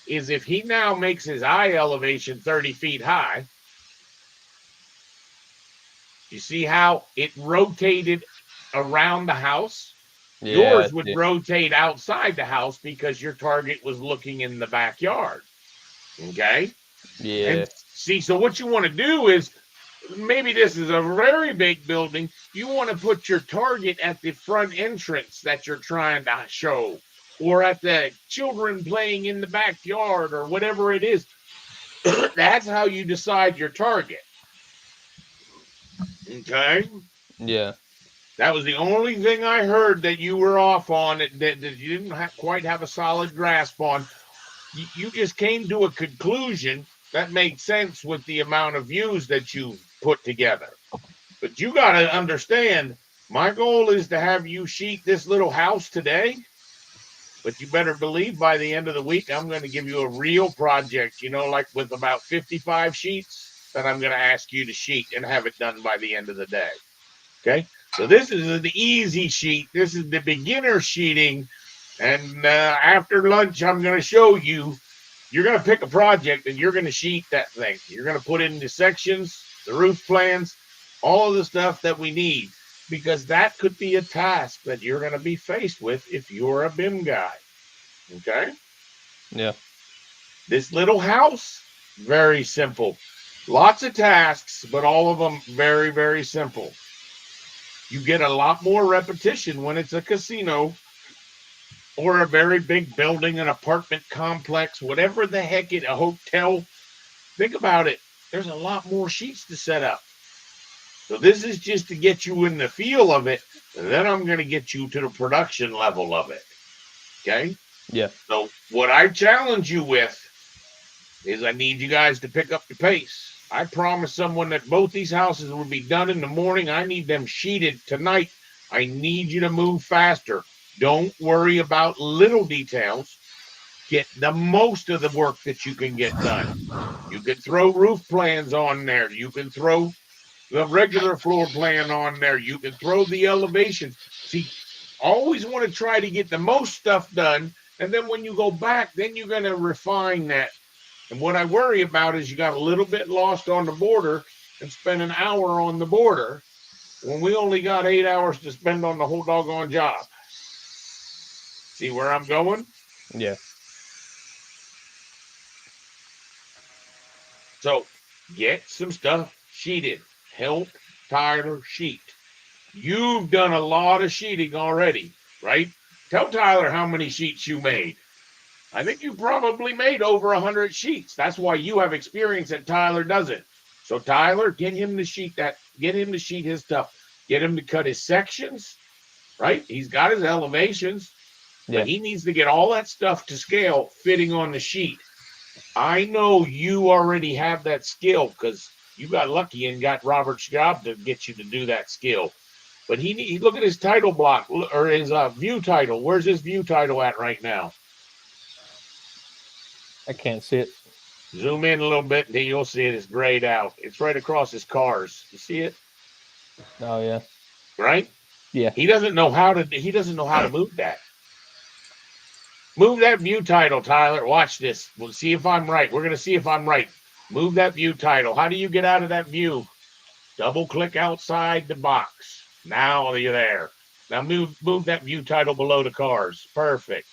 [SPEAKER 1] is if he now makes his eye elevation 30 feet high, you see how it rotated around the house?
[SPEAKER 2] Yeah,
[SPEAKER 1] yours would rotate outside the house because your target was looking in the backyard. Okay?
[SPEAKER 2] Yeah.
[SPEAKER 1] And see, so what you want to do is, maybe this is a very big building, you want to put your target at the front entrance that you're trying to show, or at the children playing in the backyard, or whatever it is. That's how you decide your target. Okay?
[SPEAKER 2] Yeah.
[SPEAKER 1] That was the only thing I heard that you were off on, that you didn't quite have a solid grasp on. You just came to a conclusion that made sense with the amount of views that you put together. But you got to understand, my goal is to have you sheet this little house today. But you better believe by the end of the week, I'm going to give you a real project, like with about 55 sheets that I'm going to ask you to sheet and have it done by the end of the day. Okay? So this is the easy sheet. This is the beginner sheeting. And after lunch, I'm going to show you. You're going to pick a project and you're going to sheet that thing. You're going to put in the sections, the roof plans, all of the stuff that we need, because that could be a task that you're going to be faced with if you're a BIM guy. Okay?
[SPEAKER 2] Yeah.
[SPEAKER 1] This little house, very simple. Lots of tasks, but all of them very, very simple. You get a lot more repetition when it's a casino or a very big building, an apartment complex, whatever the heck a hotel. Think about it. There's a lot more sheets to set up. So this is just to get you in the feel of it. And then I'm going to get you to the production level of it. Okay?
[SPEAKER 2] Yeah.
[SPEAKER 1] So what I challenge you with is I need you guys to pick up the pace. I promised someone that both these houses would be done in the morning. I need them sheeted tonight. I need you to move faster. Don't worry about little details. Get the most of the work that you can get done. You can throw roof plans on there. You can throw the regular floor plan on there. You can throw the elevations. See, always want to try to get the most stuff done. And then when you go back, then you're going to refine that And what I worry about is you got a little bit lost on the border and spend an hour on the border when we only got 8 hours to spend on the whole doggone job. See where I'm going?
[SPEAKER 2] Yeah.
[SPEAKER 1] So get some stuff sheeted. Help Tyler sheet. You've done a lot of sheeting already, right? Tell Tyler how many sheets you made. I think you probably made over 100 sheets. That's why you have experience that Tyler doesn't. So Tyler, get him to sheet his stuff. Get him to cut his sections, right? He's got his elevations,
[SPEAKER 2] Yeah.
[SPEAKER 1] but he needs to get all that stuff to scale fitting on the sheet. I know you already have that skill because you got lucky and got Robert's job to get you to do that skill. But he look at his title block or his view title. Where's his view title at right now?
[SPEAKER 2] I can't see it.
[SPEAKER 1] Zoom in a little bit and then you'll see it. It's grayed out. It's right across his cars. You see it?
[SPEAKER 2] Oh yeah.
[SPEAKER 1] Right?
[SPEAKER 2] Yeah.
[SPEAKER 1] He doesn't know how to move that. Move that view title, Tyler. Watch this. We'll see if I'm right. We're gonna see if I'm right. Move that view title. How do you get out of that view? Double click outside the box. Now you're there. Now move that view title below the cars. Perfect.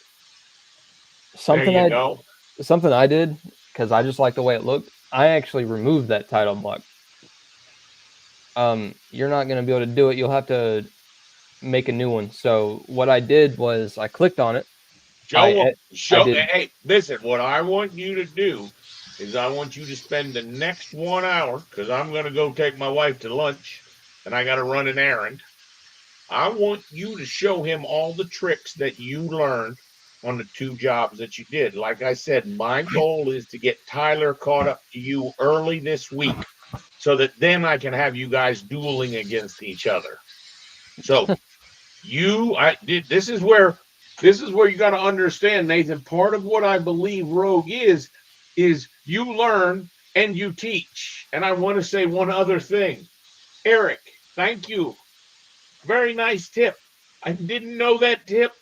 [SPEAKER 2] Something
[SPEAKER 1] There you go.
[SPEAKER 2] Something I did because I just like the way it looked. I actually removed that title block. You're not going to be able to do it. You'll have to make a new one. So what I did was I clicked on it.
[SPEAKER 1] Hey, listen, what I want you to do is I want you to spend the next 1 hour, because I'm going to go take my wife to lunch and I got to run an errand. I want you to show him all the tricks that you learned on the 2 jobs that you did. Like I said, my goal is to get Tyler caught up to you early this week so that then I can have you guys dueling against each other. So this is where you got to understand, Nathan. Part of what I believe Rogue is you learn and you teach. And I want to say one other thing. Eric, thank you. Very nice tip. I didn't know that tip.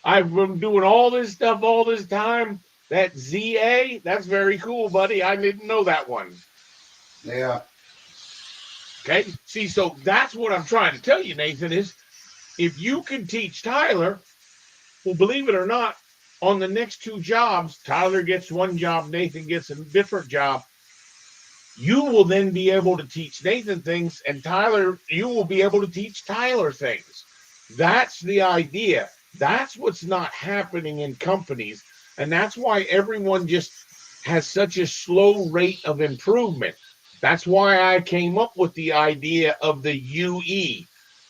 [SPEAKER 1] I've been doing all this stuff all this time. That ZA, that's very cool, buddy. I didn't know that one.
[SPEAKER 3] Yeah.
[SPEAKER 1] Okay. See, so that's what I'm trying to tell you, Nathan, is if you can teach Tyler, well, believe it or not, on the next 2 jobs, Tyler gets one job, Nathan gets a different job. You will then be able to teach Nathan things, and Tyler, you will be able to teach Tyler things. That's the idea. That's what's not happening in companies. And that's why everyone just has such a slow rate of improvement. That's why I came up with the idea of the UE.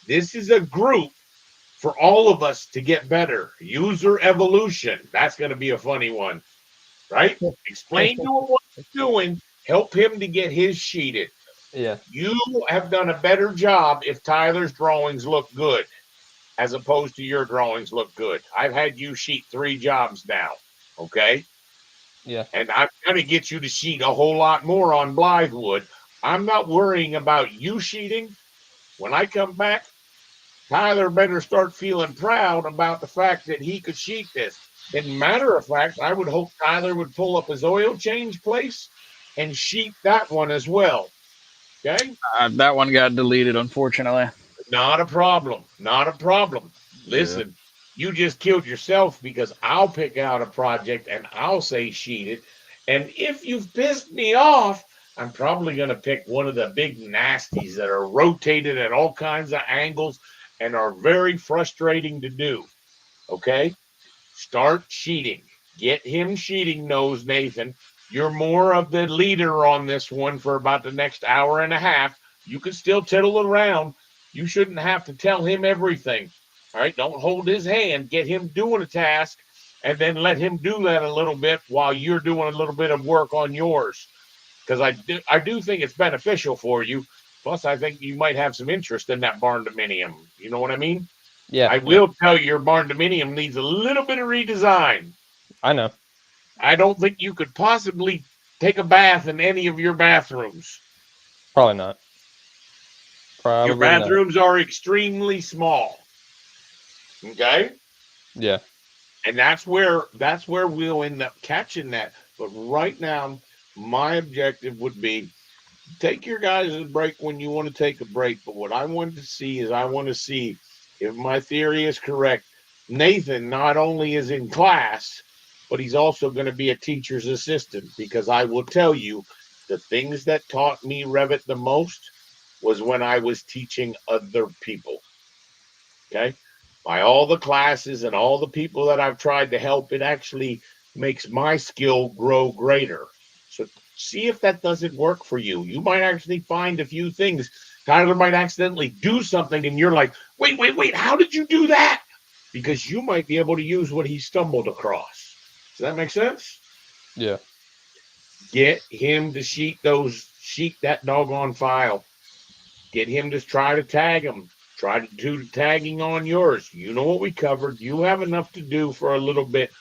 [SPEAKER 1] This is a group for all of us to get better. User evolution. That's going to be a funny one, right? Explain to him what he's doing. Help him to get his sheeted.
[SPEAKER 2] Yeah.
[SPEAKER 1] You have done a better job if Tyler's drawings look good as opposed to your drawings look good. I've had you sheet 3 jobs now, okay?
[SPEAKER 2] Yeah.
[SPEAKER 1] And I'm going to get you to sheet a whole lot more on Blythewood. I'm not worrying about you sheeting. When I come back, Tyler better start feeling proud about the fact that he could sheet this. And matter of fact, I would hope Tyler would pull up his oil change place and sheet that one as well. Okay?
[SPEAKER 5] That one got deleted, unfortunately.
[SPEAKER 1] Not a problem. Not a problem. Listen, you just killed yourself because I'll pick out a project and I'll say sheet it. And if you've pissed me off, I'm probably going to pick one of the big nasties that are rotated at all kinds of angles and are very frustrating to do. Okay? Start sheeting. Get him sheeting nose, Nathan. You're more of the leader on this one for about the next hour and a half. You can still tittle around. You shouldn't have to tell him everything. All right? Don't hold his hand. Get him doing a task and then let him do that a little bit while you're doing a little bit of work on yours. Because I do think it's beneficial for you. Plus, I think you might have some interest in that barn dominium. You know what I mean?
[SPEAKER 2] Yeah.
[SPEAKER 1] I will tell you your barn dominium needs a little bit of redesign.
[SPEAKER 2] I know.
[SPEAKER 1] I don't think you could possibly take a bath in any of your bathrooms.
[SPEAKER 2] Probably not.
[SPEAKER 1] Your bathrooms are extremely small. Okay?
[SPEAKER 2] Yeah.
[SPEAKER 1] And that's where we'll end up catching that. But right now, my objective would be take your guys' break when you want to take a break. But what I wanted to see is I want to see if my theory is correct. Nathan not only is in class, but he's also going to be a teacher's assistant because I will tell you the things that taught me Revit the most was when I was teaching other people. Okay. By all the classes and all the people that I've tried to help, it actually makes my skill grow greater. So see if that doesn't work for you. You might actually find a few things. Tyler might accidentally do something and you're like, wait, how did you do that? Because you might be able to use what he stumbled across. Does that make sense?
[SPEAKER 2] Yeah.
[SPEAKER 1] Get him to sheet that doggone file. Get him to try to tag them. Try to do the tagging on yours. You know what we covered. You have enough to do for a little bit.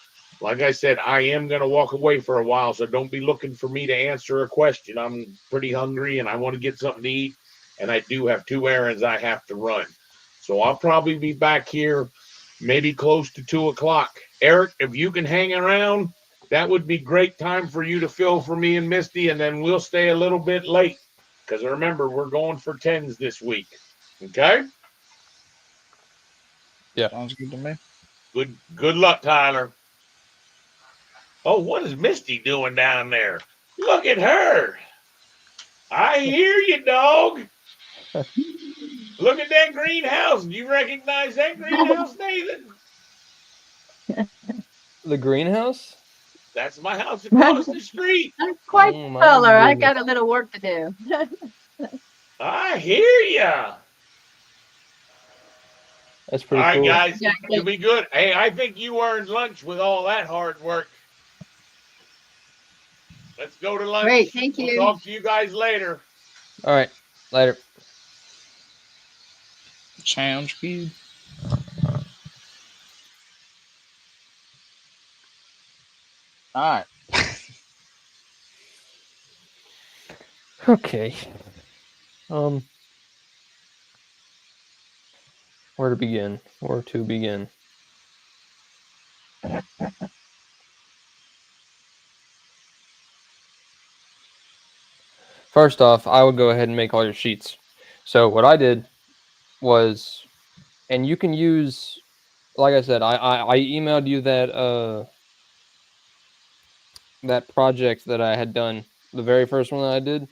[SPEAKER 1] Like I said, I am going to walk away for a while, so don't be looking for me to answer a question. I'm pretty hungry and I want to get something to eat, and I do have 2 errands I have to run. So I'll probably be back here maybe close to 2 o'clock. Eric, if you can hang around, that would be great time for you to fill for me and Misty, and then we'll stay a little bit late. Because remember, we're going for 10s this week. Okay?
[SPEAKER 2] Yeah.
[SPEAKER 5] Sounds good to me.
[SPEAKER 1] Good luck, Tyler. Oh, what is Misty doing down there? Look at her. I hear you, dog. Look at that greenhouse. Do you recognize that greenhouse, Nathan?
[SPEAKER 2] The greenhouse?
[SPEAKER 1] That's my house across the street.
[SPEAKER 4] That's quite
[SPEAKER 2] Oh
[SPEAKER 4] the
[SPEAKER 2] my
[SPEAKER 4] color. I
[SPEAKER 2] goodness.
[SPEAKER 4] got a little work to do.
[SPEAKER 1] I hear ya.
[SPEAKER 2] That's
[SPEAKER 1] All
[SPEAKER 2] pretty
[SPEAKER 1] right,
[SPEAKER 2] cool.
[SPEAKER 1] guys.
[SPEAKER 4] Yeah,
[SPEAKER 1] You'll be good. Hey, I think you earned lunch with all that hard work. Let's go to lunch.
[SPEAKER 4] great. Thank
[SPEAKER 1] We'll
[SPEAKER 4] you.
[SPEAKER 1] talk to you guys later.
[SPEAKER 2] All right. Later.
[SPEAKER 5] Sounds good. All right.
[SPEAKER 2] Okay. Where to begin? First off, I would go ahead and make all your sheets. So what I did was, and you can use, like I said, I emailed you that project that I had done, the very first one that I did.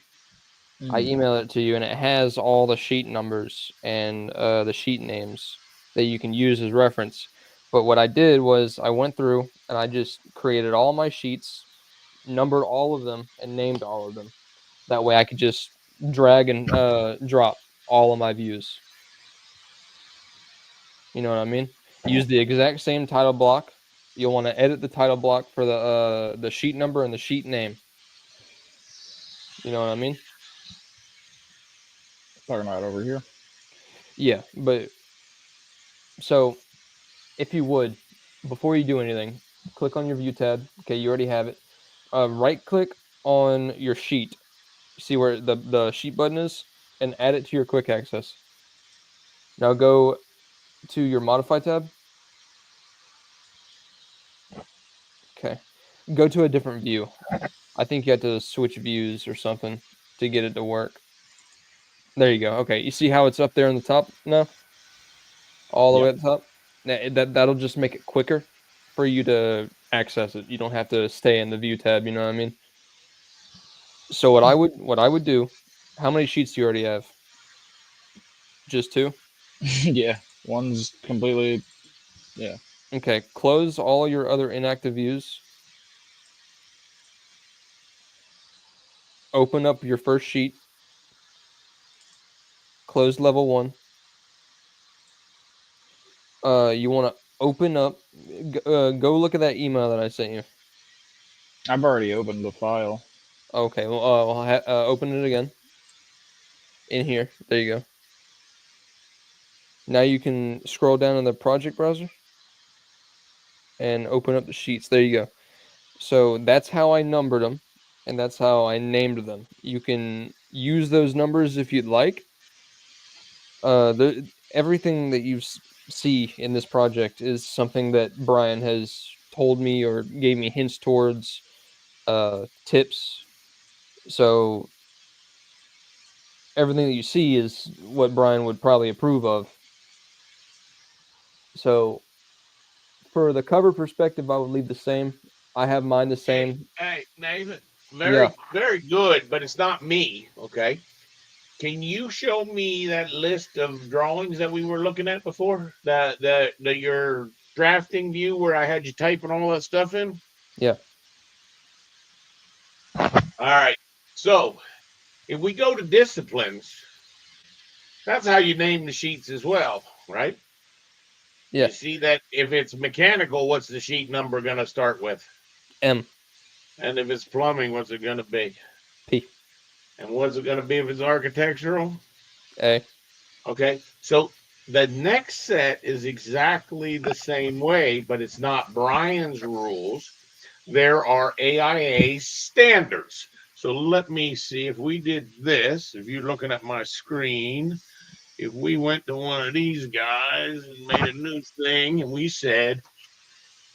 [SPEAKER 2] I emailed it to you, and it has all the sheet numbers and the sheet names that you can use as reference. But what I did was I went through and I just created all my sheets, numbered all of them, and named all of them. That way I could just drag and drop all of my views. You know what I mean? Use the exact same title block. You'll want to edit the title block for the sheet number and the sheet name. You know what I mean?
[SPEAKER 5] Talking about over here.
[SPEAKER 2] Yeah, but so if you would, before you do anything, click on your view tab. Okay, you already have it. Right click on your sheet. See where the sheet button is, and add it to your quick access. Now go to your modify tab. Okay, go to a different view. I think you have to switch views or something to get it to work. There you go. Okay, you see how it's up there in the top now? All the way at the top? That'll just make it quicker for you to access it. You don't have to stay in the view tab, you know what I mean? So what I would do, how many sheets do you already have? Just 2?
[SPEAKER 5] Yeah. One's completely. Yeah.
[SPEAKER 2] Okay, close all your other inactive views. Open up your first sheet. Close level 1. You want to open up. Go look at that email that I sent you.
[SPEAKER 5] I've already opened the file.
[SPEAKER 2] Okay, well, open it again. In here, there you go. Now you can scroll down in the project browser and open up the sheets. There you go. So that's how I numbered them, and that's how I named them. You can use those numbers if you'd like. Everything that you see in this project is something that Brian has told me or gave me hints towards, tips. So everything that you see is what Brian would probably approve of. So for the cover perspective, I would leave the same. I have mine the same.
[SPEAKER 1] Hey, Nathan,
[SPEAKER 2] Yeah.
[SPEAKER 1] very good, but it's not me. Okay. Can you show me that list of drawings that we were looking at before? The your drafting view where I had you typing all that stuff in?
[SPEAKER 2] Yeah.
[SPEAKER 1] All right. So if we go to disciplines, that's how you name the sheets as well, right?
[SPEAKER 2] Yeah.
[SPEAKER 1] You see that if it's mechanical, what's the sheet number going to start with?
[SPEAKER 2] M.
[SPEAKER 1] And if it's plumbing, what's it going to be?
[SPEAKER 2] P.
[SPEAKER 1] And what's it going to be if it's architectural?
[SPEAKER 2] A.
[SPEAKER 1] Okay. So the next set is exactly the same way, but it's not Brian's rules. There are AIA standards. So let me see if we did this. If you're looking at my screen, if we went to one of these guys and made a new thing and we said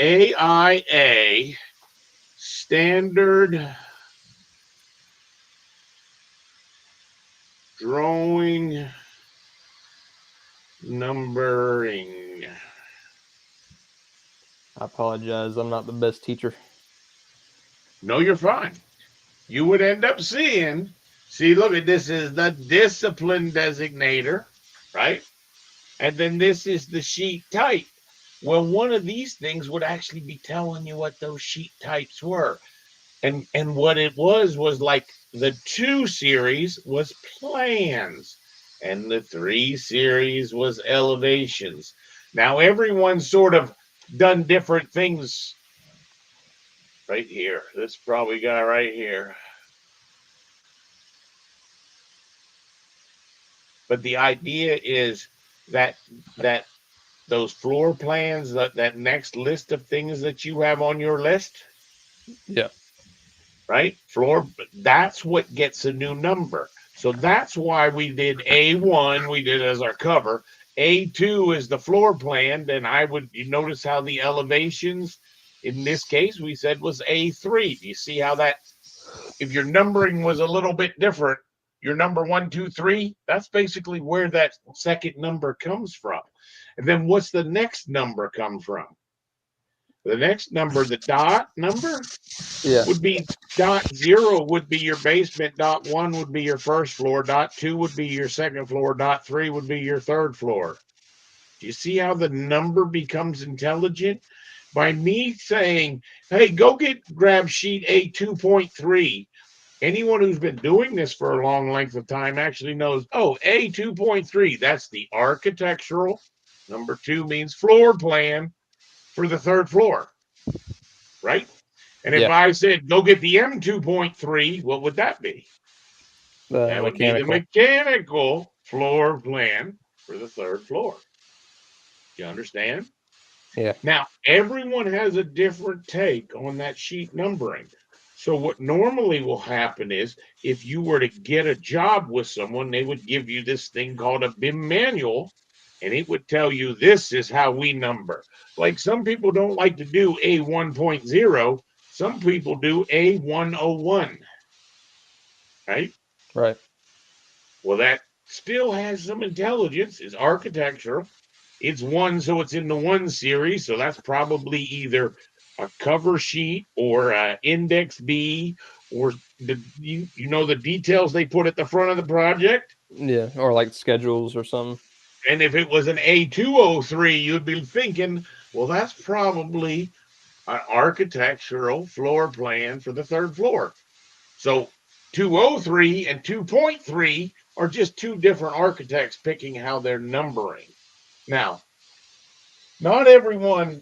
[SPEAKER 1] AIA standard drawing numbering.
[SPEAKER 2] I apologize. I'm not the best teacher.
[SPEAKER 1] No, you're fine. You would end up seeing, see, look at this is the discipline designator, right? And then this is the sheet type. Well, one of these things would actually be telling you what those sheet types were. And what it was like the 2 series was plans and the 3 series was elevations. Now everyone's sort of done different things right here. This probably guy right here. But the idea is that those floor plans, that next list of things that you have on your list,
[SPEAKER 2] Yeah.
[SPEAKER 1] right? Floor, that's what gets a new number. So that's why we did A1, we did as our cover. A2 is the floor plan. Then you notice how the elevations, in this case, we said was A3. Do you see how that, if your numbering was a little bit different, your number 1, 2, 3, that's basically where that second number comes from. And then what's the next number come from? The next number, the dot number, would be .0 would be your basement, .1 would be your first floor, .2 would be your second floor, .3 would be your third floor. Do you see how the number becomes intelligent? By me saying, hey, grab sheet A2.3. Anyone who's been doing this for a long length of time actually knows, oh, A2.3, that's the architectural. Number 2 means floor plan for the third floor, right? And if I said, go get the M2.3, what would that be? That would be the mechanical floor plan for the third floor. You understand?
[SPEAKER 2] Yeah.
[SPEAKER 1] Now, everyone has a different take on that sheet numbering. So what normally will happen is if you were to get a job with someone, they would give you this thing called a BIM manual, and it would tell you this is how we number. Like some people don't like to do A1.0. Some people do A101, right?
[SPEAKER 2] Right.
[SPEAKER 1] Well, that still has some intelligence. It's architectural. It's 1, so it's in the 1 series. So that's probably either a cover sheet or index B, or you know the details they put at the front of the project.
[SPEAKER 2] Yeah, or like schedules or something.
[SPEAKER 1] And if it was an A203, you'd be thinking, well, that's probably an architectural floor plan for the third floor. So 203 and 2.3 are just 2 different architects picking how they're numbering. Now, not everyone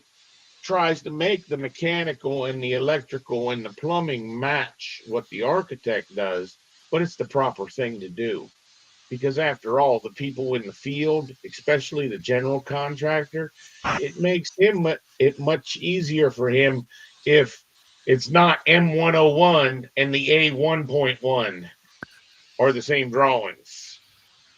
[SPEAKER 1] tries to make the mechanical and the electrical and the plumbing match what the architect does, but it's the proper thing to do. Because after all, the people in the field, especially the general contractor, it makes it much easier for him if it's not M101 and the A1.1 are the same drawings.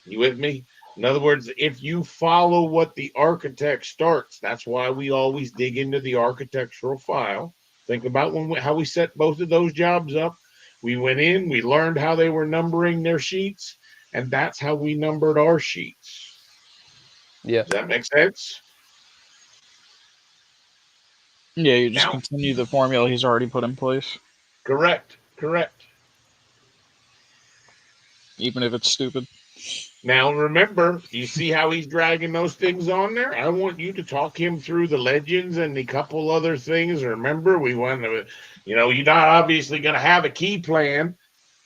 [SPEAKER 1] You with me? In other words, if you follow what the architect starts, that's why we always dig into the architectural file. Think about how we set both of those jobs up. We went in, we learned how they were numbering their sheets, and that's how we numbered our sheets.
[SPEAKER 2] Yeah.
[SPEAKER 1] Does that make sense?
[SPEAKER 5] Yeah, you just
[SPEAKER 1] Now,
[SPEAKER 5] continue the formula he's already put in place,
[SPEAKER 1] correct, correct.
[SPEAKER 5] even if it's stupid.
[SPEAKER 1] Now, remember, you see how he's dragging those things on there? I want you to talk him through the legends and the couple other things. Remember, we want to, you're not obviously going to have a key plan.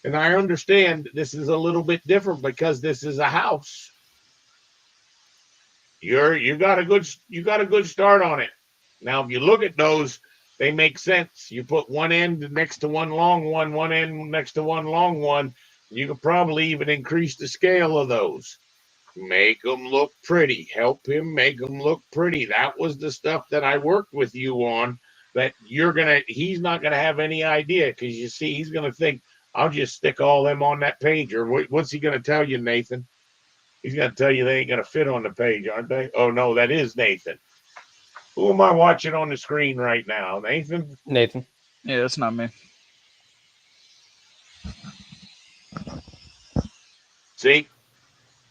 [SPEAKER 1] And I understand this is a little bit different because this is a house. You got a good start on it. Now, if you look at those, they make sense. You put one end next to one long one end next to one long one. You could probably even increase the scale of those. Make them look pretty. Help him make them look pretty. That was the stuff that I worked with you on. That he's not gonna have any idea because you see, he's gonna think I'll just stick all them on that page. Or what's he gonna tell you, Nathan? He's gonna tell you they ain't gonna fit on the page, aren't they? Oh no, that is Nathan. Who am I watching on the screen right now, Nathan?
[SPEAKER 2] Nathan.
[SPEAKER 5] Yeah, it's not me.
[SPEAKER 1] See,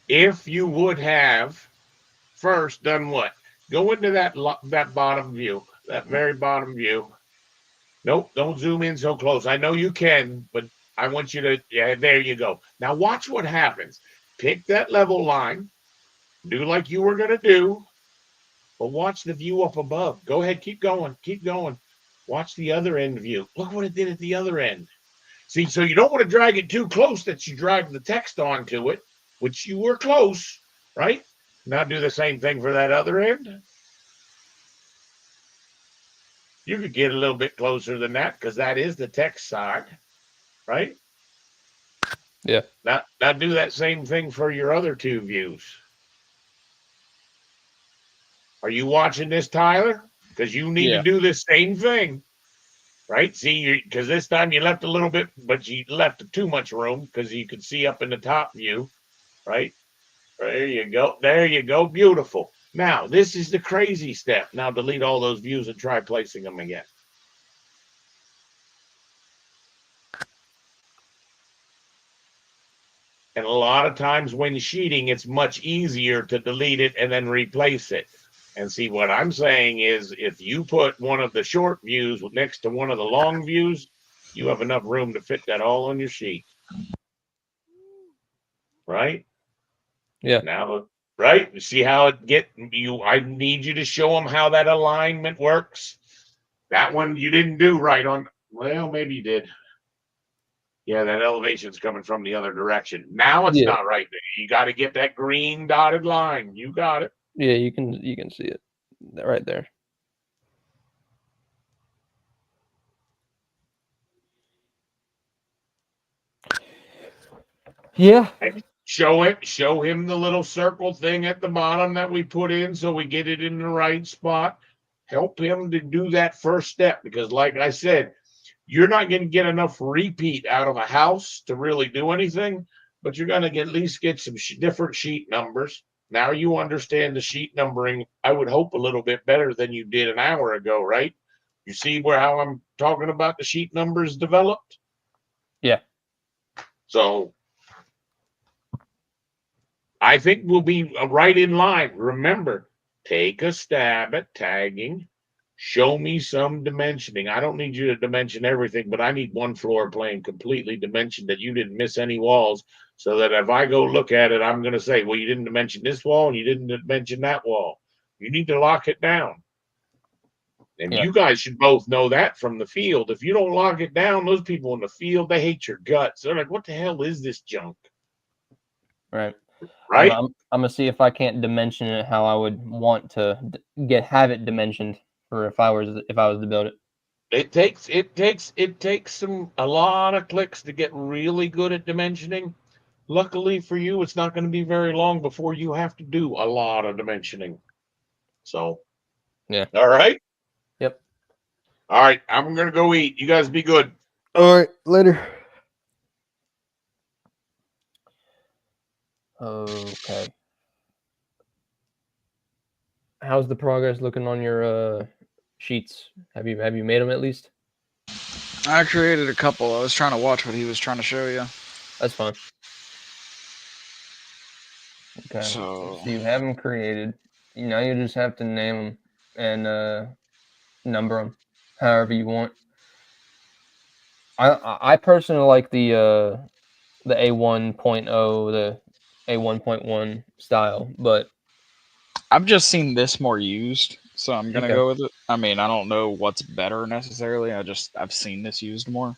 [SPEAKER 1] if you would have first done what? Go into that bottom view, that very bottom view. Nope, don't zoom in so close. I know you can, but I want you to, yeah, there you go. Now watch what happens. Pick that level line, do like you were going to do, but watch the view up above. Go ahead, keep going, keep going. Watch the other end view. Look what it did at the other end. See, so you don't want to drag it too close that you drag the text onto it, which you were close, right? Now do the same thing for that other end. You could get a little bit closer than that because that is the text side, right?
[SPEAKER 2] Yeah.
[SPEAKER 1] Now do that same thing for your other two views. Are you watching this, Tyler? Because you need to do this same thing, right? See, because this time you left a little bit, but you left too much room because you could see up in the top view, right? There you go. There you go. Beautiful. Now, this is the crazy step. Now delete all those views and try placing them again. And a lot of times when sheeting, it's much easier to delete it and then replace it. And see, what I'm saying is if you put one of the short views next to one of the long views, you have enough room to fit that all on your sheet. Right?
[SPEAKER 2] Yeah.
[SPEAKER 1] Now, right? You see how I need you to show them how that alignment works. That one you didn't do right on. Well, maybe you did. Yeah, that elevation's coming from the other direction. Now it's not right there. You got to get that green dotted line. You got it.
[SPEAKER 2] Yeah, you can see it right there. Yeah.
[SPEAKER 1] And show him the little circle thing at the bottom that we put in so we get it in the right spot. Help him to do that first step because, like I said, you're not going to get enough repeat out of a house to really do anything, but you're going to at least get some different sheet numbers. Now you understand the sheet numbering, I would hope, a little bit better than you did an hour ago, right? You see how I'm talking about the sheet numbers developed?
[SPEAKER 2] Yeah.
[SPEAKER 1] So I think we'll be right in line. Remember, take a stab at tagging. Show me some dimensioning. I don't need you to dimension everything, but I need one floor plan completely dimensioned that you didn't miss any walls so that if I go look at it, I'm going to say, well, you didn't dimension this wall and you didn't dimension that wall. You need to lock it down. And you guys should both know that from the field. If you don't lock it down, those people in the field, they hate your guts. They're like, what the hell is this junk?
[SPEAKER 2] Right.
[SPEAKER 1] Right?
[SPEAKER 2] I'm gonna see if I can't dimension it how I would want to have it dimensioned for if I was to build it.
[SPEAKER 1] It takes a lot of clicks to get really good at dimensioning. Luckily for you, it's not going to be very long before you have to do a lot of dimensioning. So,
[SPEAKER 2] yeah.
[SPEAKER 1] All right.
[SPEAKER 2] Yep.
[SPEAKER 1] All right. I'm going to go eat. You guys be good.
[SPEAKER 2] All right. Later. Okay. How's the progress looking on your sheets? Have you made them at least?
[SPEAKER 5] I created a couple. I was trying to watch what he was trying to show you.
[SPEAKER 2] That's fine. Okay.
[SPEAKER 5] So
[SPEAKER 2] So you have them created. Now you just have to name them and number them however you want. I personally like the A1.0, the A1.1 style, but
[SPEAKER 5] I've just seen this more used, so I'm gonna
[SPEAKER 2] okay,
[SPEAKER 5] go with it. I mean, I don't know what's better necessarily. I've seen this used more.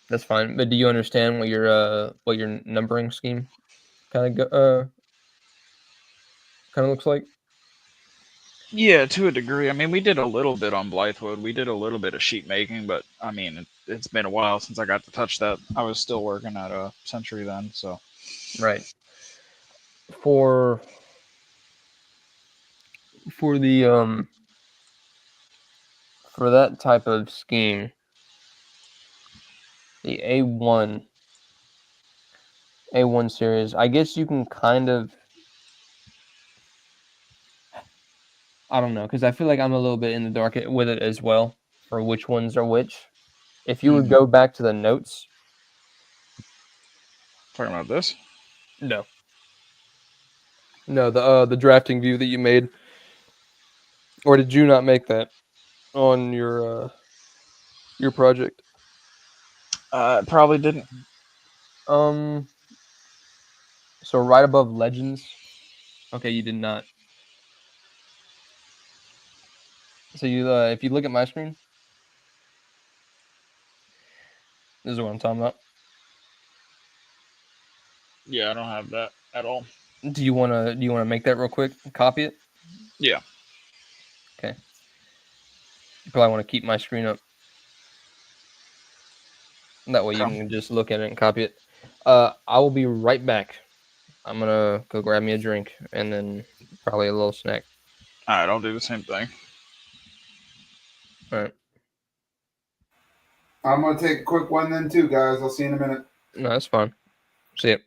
[SPEAKER 2] that's fine. But do you understand what your numbering scheme kind of kind of looks like?
[SPEAKER 5] Yeah, to a degree. I mean, we did a little bit on Blythewood. We did a little bit of sheet making, but I mean, it's been a while since I got to touch that. I was still working at a Century then, so.
[SPEAKER 2] Right. For the for that type of scheme, the A1 series, I guess you can kind of, I don't know, because I feel like I'm a little bit in the dark with it as well for which ones are which. If you would go back to the notes,
[SPEAKER 5] Talking about this?
[SPEAKER 2] no, the drafting view that you made, or did you not make that on your project?
[SPEAKER 5] It probably didn't.
[SPEAKER 2] Um, so right above legends, okay, you did not. So if you look at my screen, this is what I'm talking about.
[SPEAKER 5] Yeah, I don't have that at all.
[SPEAKER 2] Do you wanna make that real quick? Copy it.
[SPEAKER 5] Yeah.
[SPEAKER 2] Okay. You probably want to keep my screen up. That way you
[SPEAKER 5] Okay.
[SPEAKER 2] can just look at it and copy it. I will be right back. I'm gonna go grab me a drink and then probably a little snack.
[SPEAKER 5] Alright, I'll do the same thing.
[SPEAKER 2] All right.
[SPEAKER 3] I'm gonna take a quick one then too, guys. I'll see you in a minute.
[SPEAKER 2] No, that's fine. See ya.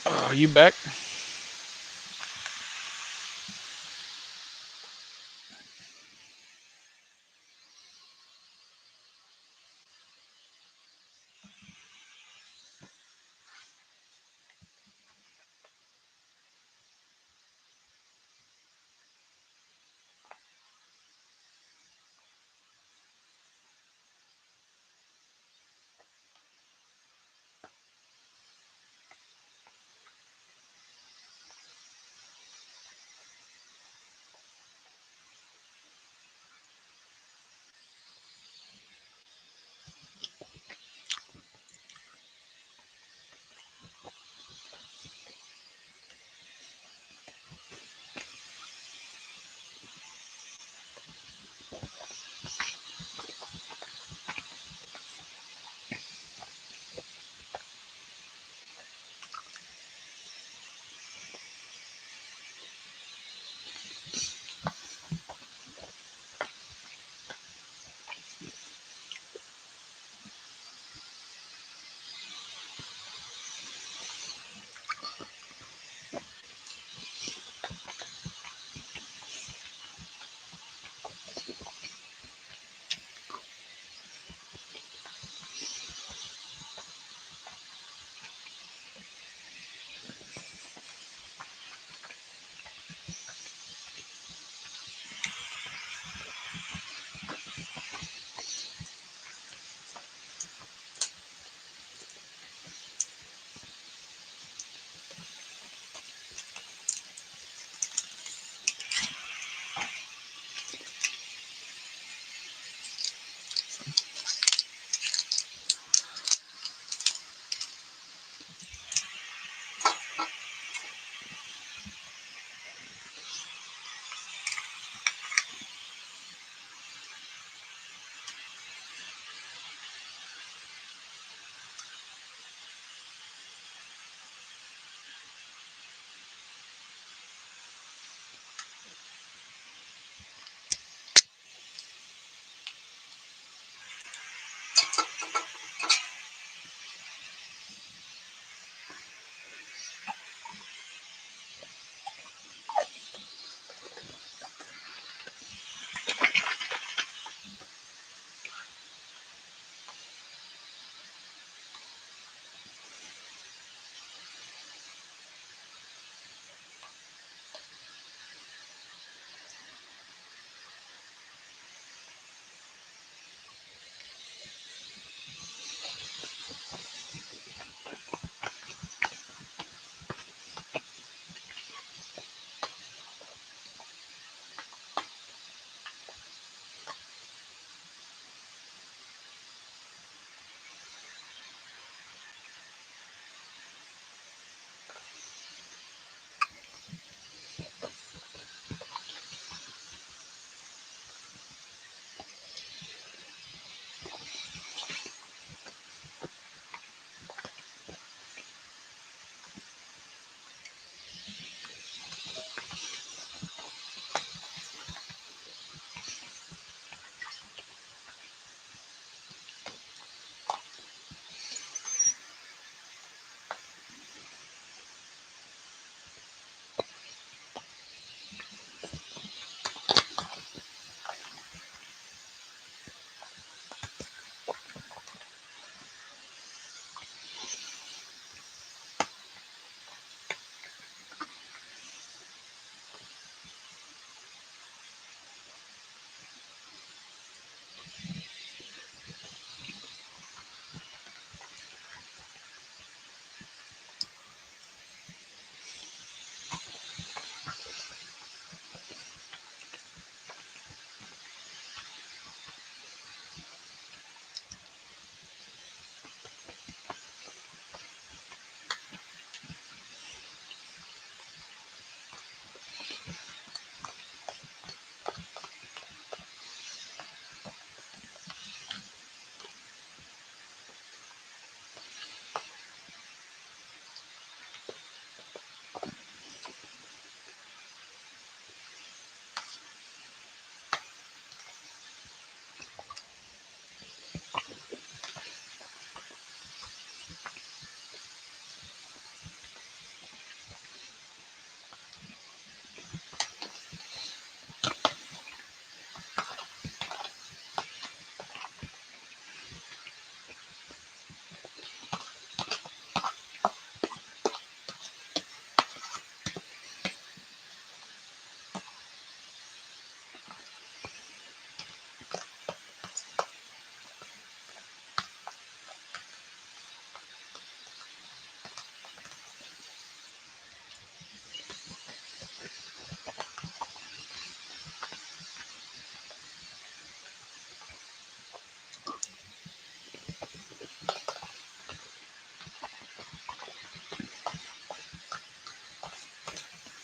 [SPEAKER 5] Oh, you back?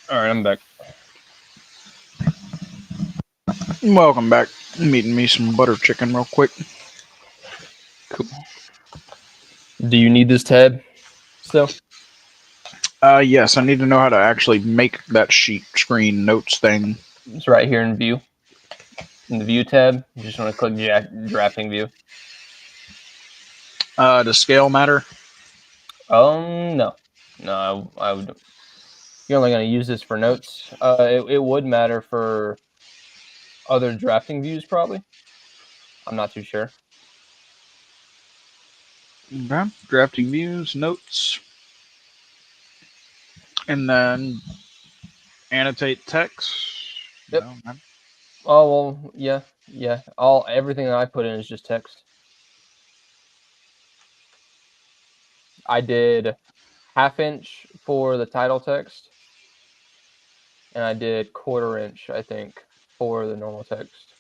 [SPEAKER 2] All right, I'm back.
[SPEAKER 5] Welcome back. I'm eating me some butter chicken real quick.
[SPEAKER 2] Cool. Do you need this tab still?
[SPEAKER 5] Yes, I need to know how to actually make that sheet screen notes thing.
[SPEAKER 2] It's right here in view. In the view tab, you just want to click drafting view.
[SPEAKER 5] Does scale matter?
[SPEAKER 2] No. No, I would. You're only going to use this for notes. It would matter for other drafting views, probably. I'm not too sure.
[SPEAKER 5] Okay. Drafting views, notes, and then annotate text.
[SPEAKER 2] Yep.
[SPEAKER 5] No,
[SPEAKER 2] Oh well, yeah. Everything that I put in is just text. I did 1/2 inch for the title text, and I did 1/4 inch, I think, for the normal text.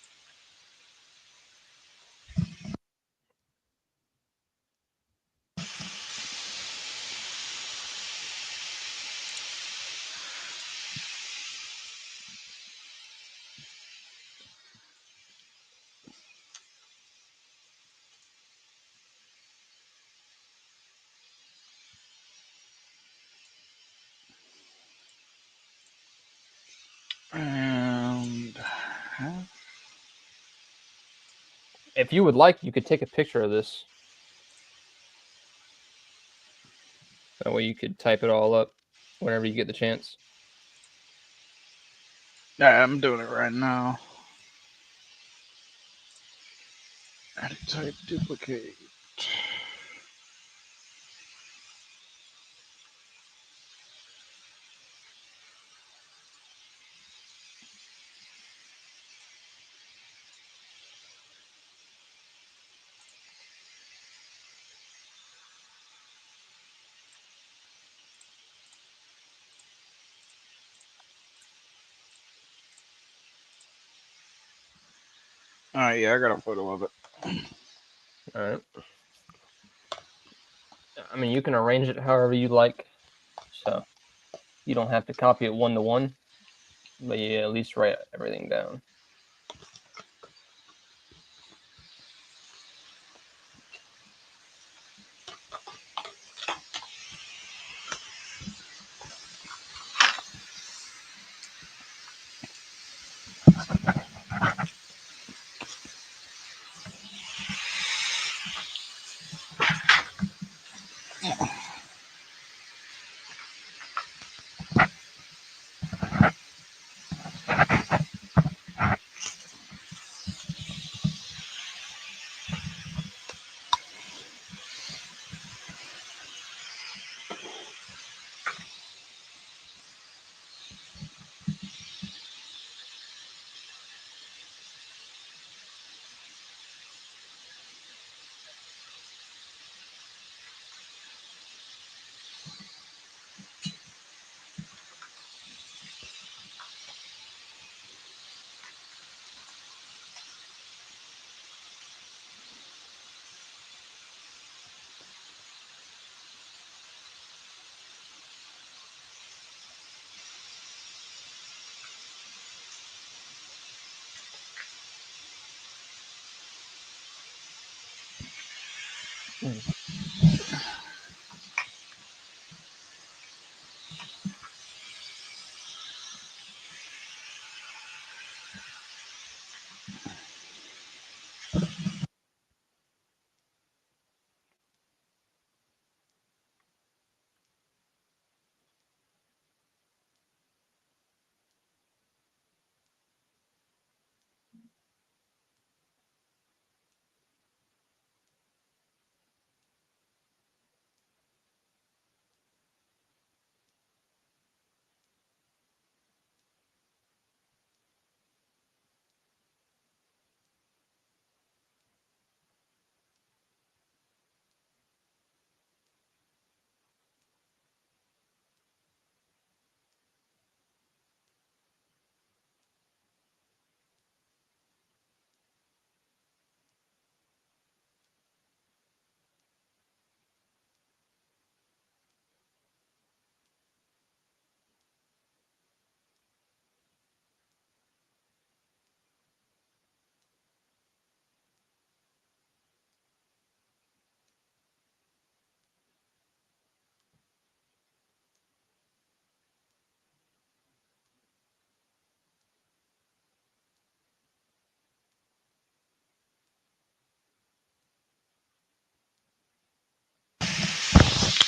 [SPEAKER 5] and
[SPEAKER 2] If you would like, you could take a picture of this. That way you could type it all up whenever you get the chance.
[SPEAKER 5] yeah, I'm doing it right now. Edit type, duplicate. Alright, yeah, I got a photo of it.
[SPEAKER 2] All right. I mean, you can arrange it however you like, so you don't have to copy it 1-to-1, but you at least write everything down.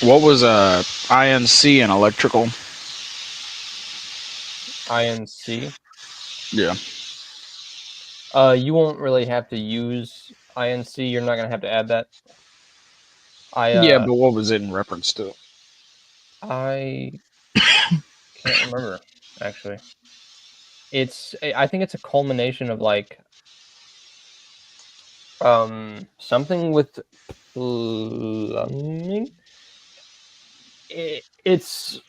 [SPEAKER 5] What was INC and electrical?
[SPEAKER 2] INC.
[SPEAKER 5] Yeah.
[SPEAKER 2] You won't really have to use INC. You're not gonna have to add that.
[SPEAKER 5] Yeah, but what was it in reference to?
[SPEAKER 2] I can't remember actually. I think it's a culmination of like something with plumbing. It's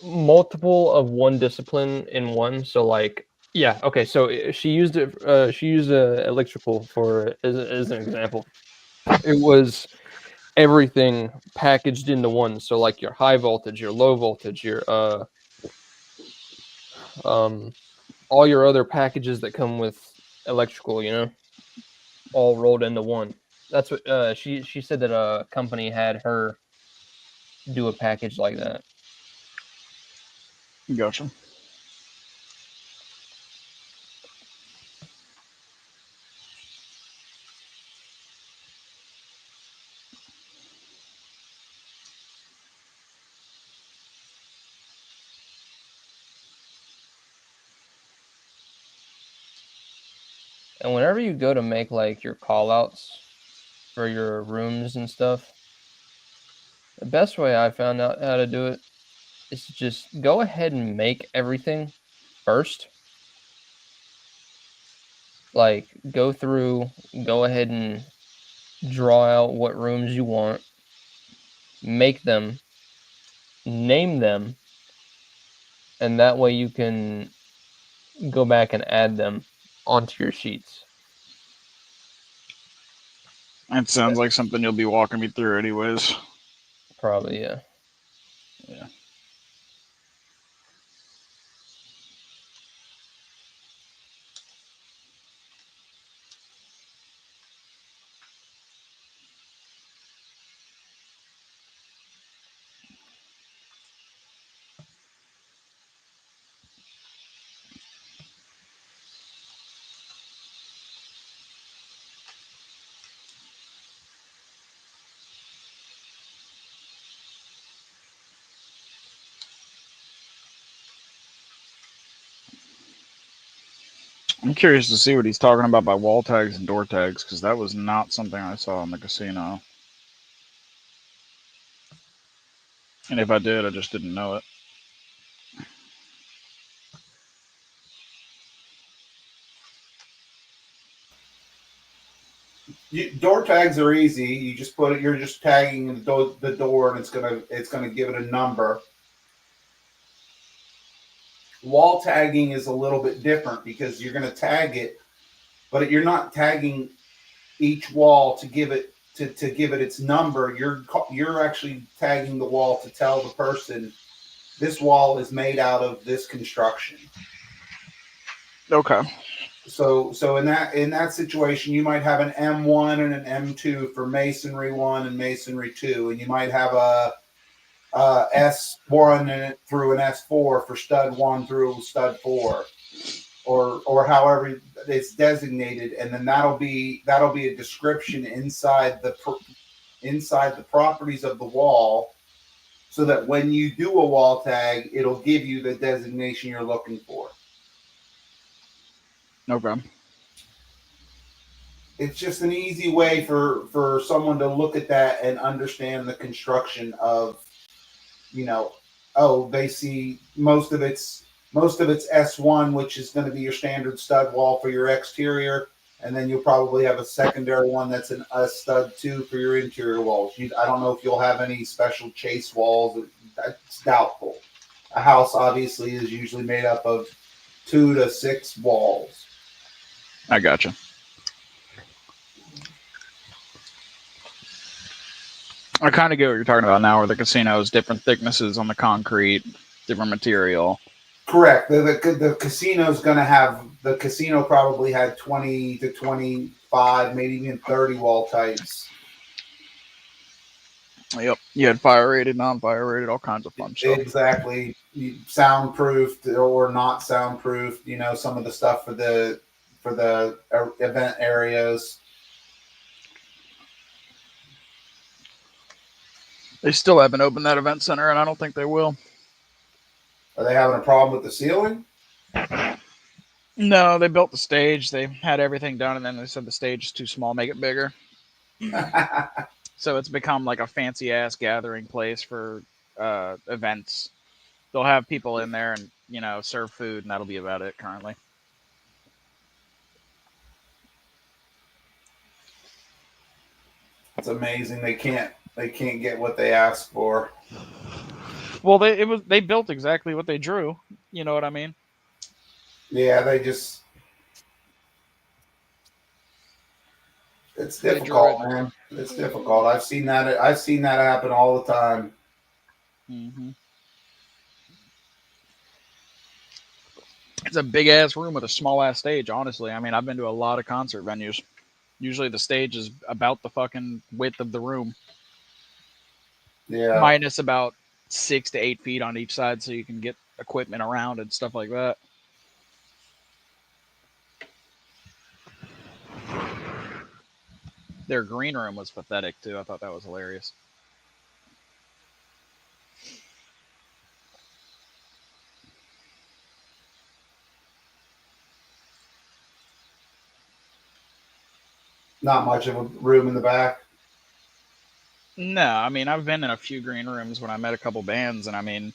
[SPEAKER 2] multiple of one discipline in one. So like yeah, okay. So she used it. She used electrical for as an example. It was everything packaged into one. So like your high voltage, your low voltage, your um all your other packages that come with electrical, all rolled into one. That's what she said that a company had her do a package like that.
[SPEAKER 5] Gotcha.
[SPEAKER 2] And whenever you go to make like your call outs for your rooms and stuff, the best way I found out how to do it is to just go ahead and make everything first. Like go through, go ahead and draw out what rooms you want, make them, name them, and that way you can go back and add them onto your sheets.
[SPEAKER 5] That sounds like something you'll be walking me through, anyways.
[SPEAKER 2] Probably, yeah.
[SPEAKER 5] Yeah. I'm curious to see what he's talking about by wall tags and door tags, because that was not something I saw in the casino. And if I did, I just didn't know it.
[SPEAKER 3] Door tags are easy. You just put it. You're just tagging the door, and it's gonna give it a number. Wall tagging is a little bit different because you're gonna tag it, but you're not tagging each wall to give it to give it its number. You're actually tagging the wall to tell the person this wall is made out of this construction.
[SPEAKER 5] Okay.
[SPEAKER 3] So in that situation, you might have an M1 and an M2 for masonry 1 and masonry 2, and you might have a S1 through an S4 for stud 1 through stud 4, or however it's designated, and then that'll be a description inside the properties of the wall, so that when you do a wall tag, it'll give you the designation you're looking for.
[SPEAKER 5] Okay.
[SPEAKER 3] It's just an easy way for someone to look at that and understand the construction of, they see most of it's S1, which is going to be your standard stud wall for your exterior, and then you'll probably have a secondary one that's a stud 2 for your interior walls. I don't know if you'll have any special chase walls. That's doubtful. A house obviously is usually made up of 2 to 6 walls.
[SPEAKER 5] I gotcha. I kind of get what you're talking about now, where the casino is different thicknesses on the concrete, different material.
[SPEAKER 3] Correct. The casino's going to have, the casino probably had 20 to 25, maybe even 30 wall types.
[SPEAKER 5] Yep. You had fire rated, non-fire rated, all kinds of fun stuff.
[SPEAKER 3] Exactly. Soundproofed or not soundproofed, some of the stuff for the event areas.
[SPEAKER 5] They still haven't opened that event center, and I don't think they will.
[SPEAKER 3] Are they having a problem with the ceiling?
[SPEAKER 5] No, they built the stage. They had everything done, and then they said the stage is too small, make it bigger. So it's become like a fancy ass gathering place for events. They'll have people in there and serve food, and that'll be about it currently.
[SPEAKER 3] It's amazing they can't get what they asked for.
[SPEAKER 5] Well, they built exactly what they drew. You know what I mean?
[SPEAKER 3] Yeah, it's difficult, man. It's difficult. I've seen that happen all the time.
[SPEAKER 5] Mm-hmm. It's a big ass room with a small ass stage. Honestly, I mean, I've been to a lot of concert venues. Usually, the stage is about the fucking width of the room.
[SPEAKER 3] Yeah.
[SPEAKER 5] Minus about 6 to 8 feet on each side, so you can get equipment around and stuff like that. Their green room was pathetic too. I thought that was hilarious.
[SPEAKER 3] Not much of a room in the back.
[SPEAKER 5] No, I mean, I've been in a few green rooms when I met a couple bands, and I mean,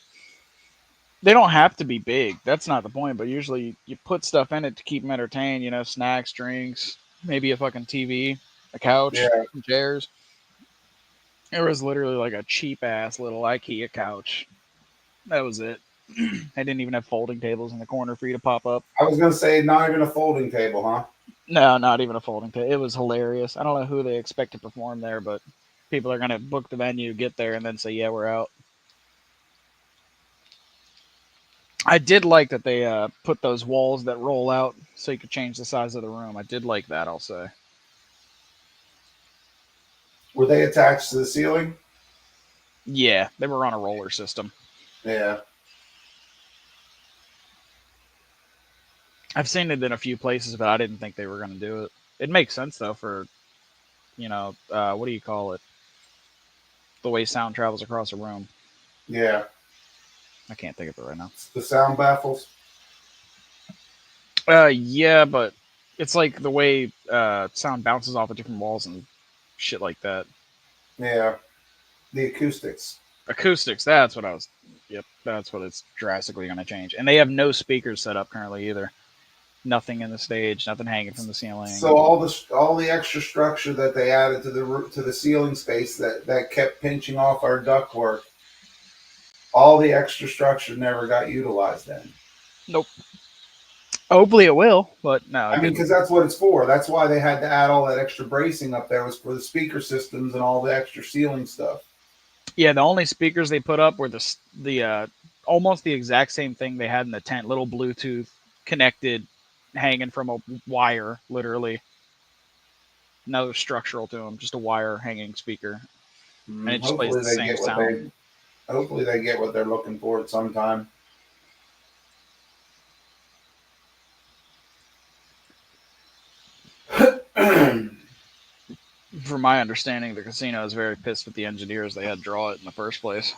[SPEAKER 5] they don't have to be big. That's not the point. But usually, you put stuff in it to keep them entertained. Snacks, drinks, maybe a fucking TV, a couch, some chairs. It was literally like a cheap ass little IKEA couch. That was it. I didn't even have folding tables in the corner for you to pop up.
[SPEAKER 3] I was gonna say not even a folding table, huh?
[SPEAKER 5] No, not even a folding table. It was hilarious. I don't know who they expect to perform there, but people are gonna book the venue, get there, and then say, "Yeah, we're out." I did like that they put those walls that roll out so you could change the size of the room. I did like that, I'll say.
[SPEAKER 3] Were they attached to the ceiling?
[SPEAKER 5] Yeah, they were on a roller system.
[SPEAKER 3] Yeah.
[SPEAKER 5] I've seen it in a few places, but I didn't think they were going to do it. It makes sense, though, for, what do you call it? The way sound travels across a room.
[SPEAKER 3] Yeah.
[SPEAKER 5] I can't think of it right now.
[SPEAKER 3] The sound baffles?
[SPEAKER 5] Yeah, but it's like the way sound bounces off of different walls and shit like that.
[SPEAKER 3] Yeah. The acoustics.
[SPEAKER 5] Acoustics, that's what I was... Yep, that's what it's drastically going to change. And they have no speakers set up currently either. Nothing in the stage, nothing hanging from the ceiling.
[SPEAKER 3] So all the extra structure that they added to the ceiling space that kept pinching off our ductwork, all the extra structure never got utilized then.
[SPEAKER 5] Nope. Hopefully it will, but no.
[SPEAKER 3] I mean, because that's what it's for. That's why they had to add all that extra bracing up there, was for the speaker systems and all the extra ceiling stuff.
[SPEAKER 5] Yeah, the only speakers they put up were the almost the exact same thing they had in the tent, little Bluetooth connected, hanging from a wire, literally. No structural to them, just a wire hanging speaker, and it just plays the same sound.
[SPEAKER 3] Hopefully they get what they're looking for at some time.
[SPEAKER 5] From my understanding, the casino is very pissed with the engineers they had draw it in the first place.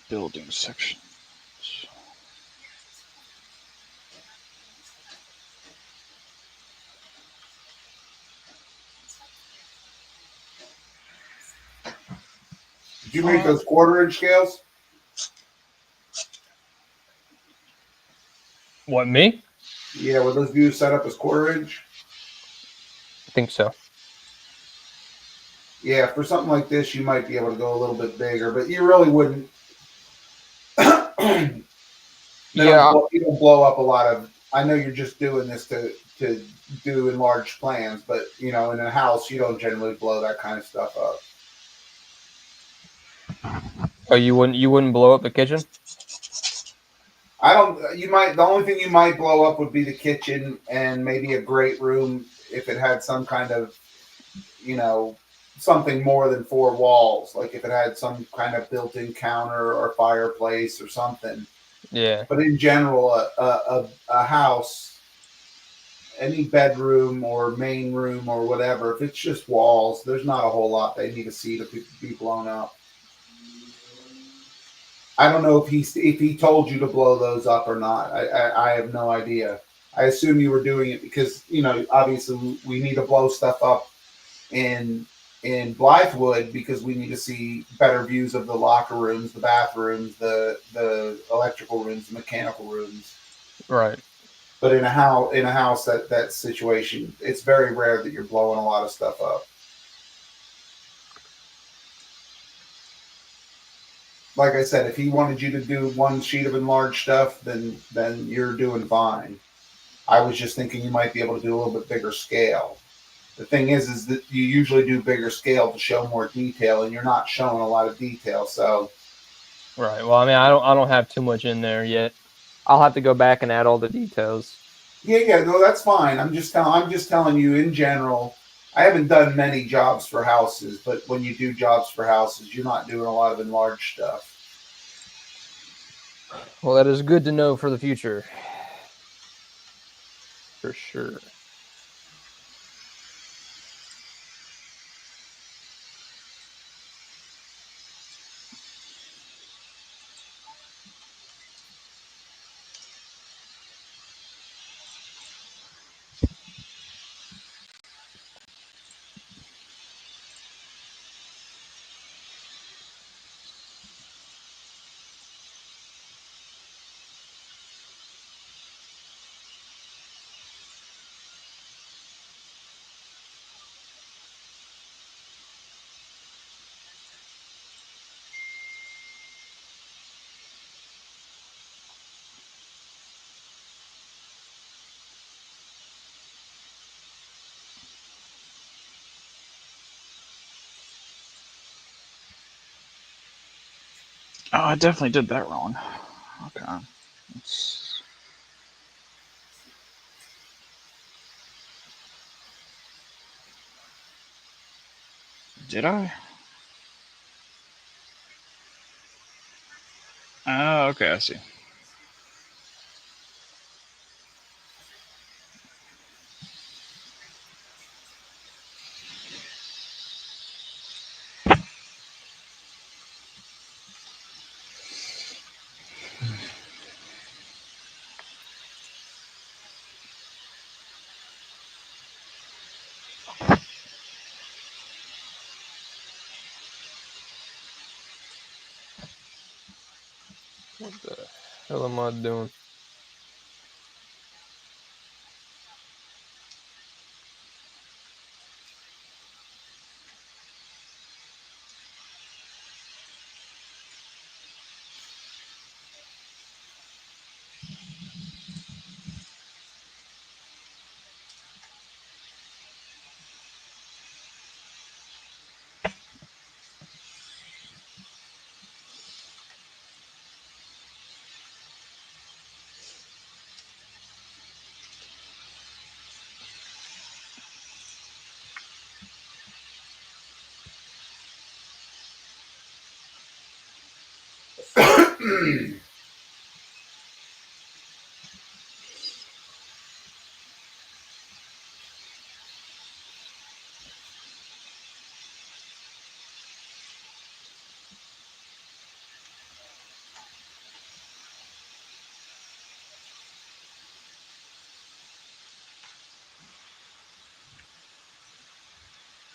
[SPEAKER 5] Building section.
[SPEAKER 3] Did you make those 1/4-inch scales?
[SPEAKER 2] What, me?
[SPEAKER 3] Yeah, were those views set up as 1/4-inch?
[SPEAKER 2] I think so.
[SPEAKER 3] Yeah, for something like this, you might be able to go a little bit bigger, but you really wouldn't. You don't blow up a lot of I know you're just doing this to do enlarged plans, but in a house you don't generally blow that kind of stuff up.
[SPEAKER 2] Oh, you wouldn't blow up the kitchen?
[SPEAKER 3] I don't. You might. The only thing you might blow up would be the kitchen and maybe a great room if it had some kind of, you know, something more than four walls. Like if it had some kind of built-in counter or fireplace or something.
[SPEAKER 2] Yeah.
[SPEAKER 3] But in general, a house, any bedroom or main room or whatever, if it's just walls, there's not a whole lot they need to see to be blown up. I don't know if he told you to blow those up or not. I have no idea. I assume you were doing it because obviously we need to blow stuff up in Blythewood because we need to see better views of the locker rooms, the bathrooms, the electrical rooms, the mechanical rooms.
[SPEAKER 2] Right.
[SPEAKER 3] But in a house that situation, it's very rare that you're blowing a lot of stuff up. Like I said, if he wanted you to do one sheet of enlarged stuff, then you're doing fine. I was just thinking you might be able to do a little bit bigger scale. The thing is that you usually do bigger scale to show more detail, and you're not showing a lot of detail. So,
[SPEAKER 2] Right. Well, I mean, I don't have too much in there yet. I'll have to go back and add all the details.
[SPEAKER 3] yeah, no, that's fine. I'm just telling you in general. I haven't done many jobs for houses, but when you do jobs for houses, you're not doing a lot of enlarged stuff.
[SPEAKER 2] Well, that is good to know for the future. For sure.
[SPEAKER 5] Oh, I definitely did that wrong. Okay. Let's... Did I? Oh, okay, I see.
[SPEAKER 2] What the hell am I doing?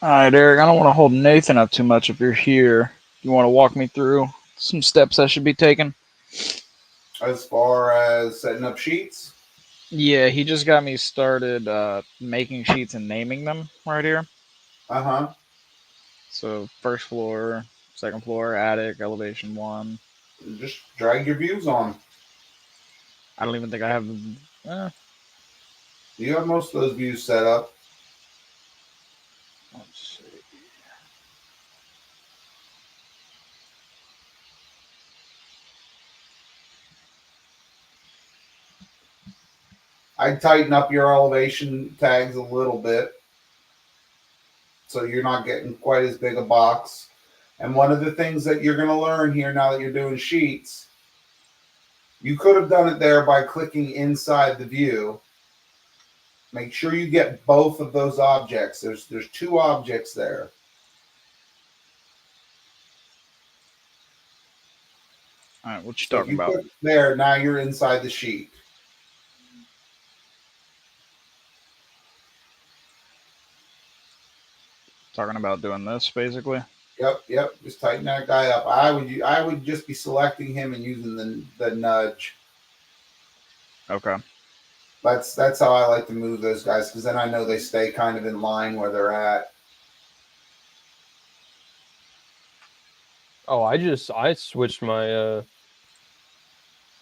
[SPEAKER 5] All right, Eric. I don't want to hold Nathan up too much if you're here. You want to walk me through some steps I should be taking?
[SPEAKER 3] As far as setting up sheets,
[SPEAKER 5] Yeah, he just got me started making sheets and naming them right here.
[SPEAKER 3] uh-huh.
[SPEAKER 5] So first floor, second floor, attic, elevation one.
[SPEAKER 3] Just drag your views on.
[SPEAKER 5] I don't even think I have.
[SPEAKER 3] You have most of those views set up.
[SPEAKER 5] Let's see.
[SPEAKER 3] I'd tighten up your elevation tags a little bit so you're not getting quite as big a box. And one of the things that you're going to learn here now that you're doing sheets, you could have done it there by clicking inside the view. Make sure you get both of those objects. There's two objects there.
[SPEAKER 5] All right, what you
[SPEAKER 3] So if
[SPEAKER 5] talking
[SPEAKER 3] you
[SPEAKER 5] about?
[SPEAKER 3] click there, now you're inside the sheet.
[SPEAKER 5] Talking about doing this, basically.
[SPEAKER 3] Yep. Just tighten that guy up. I would just be selecting him and using the nudge.
[SPEAKER 5] Okay.
[SPEAKER 3] That's how I like to move those guys because then I know they stay kind of in line where they're at.
[SPEAKER 2] Oh, I switched my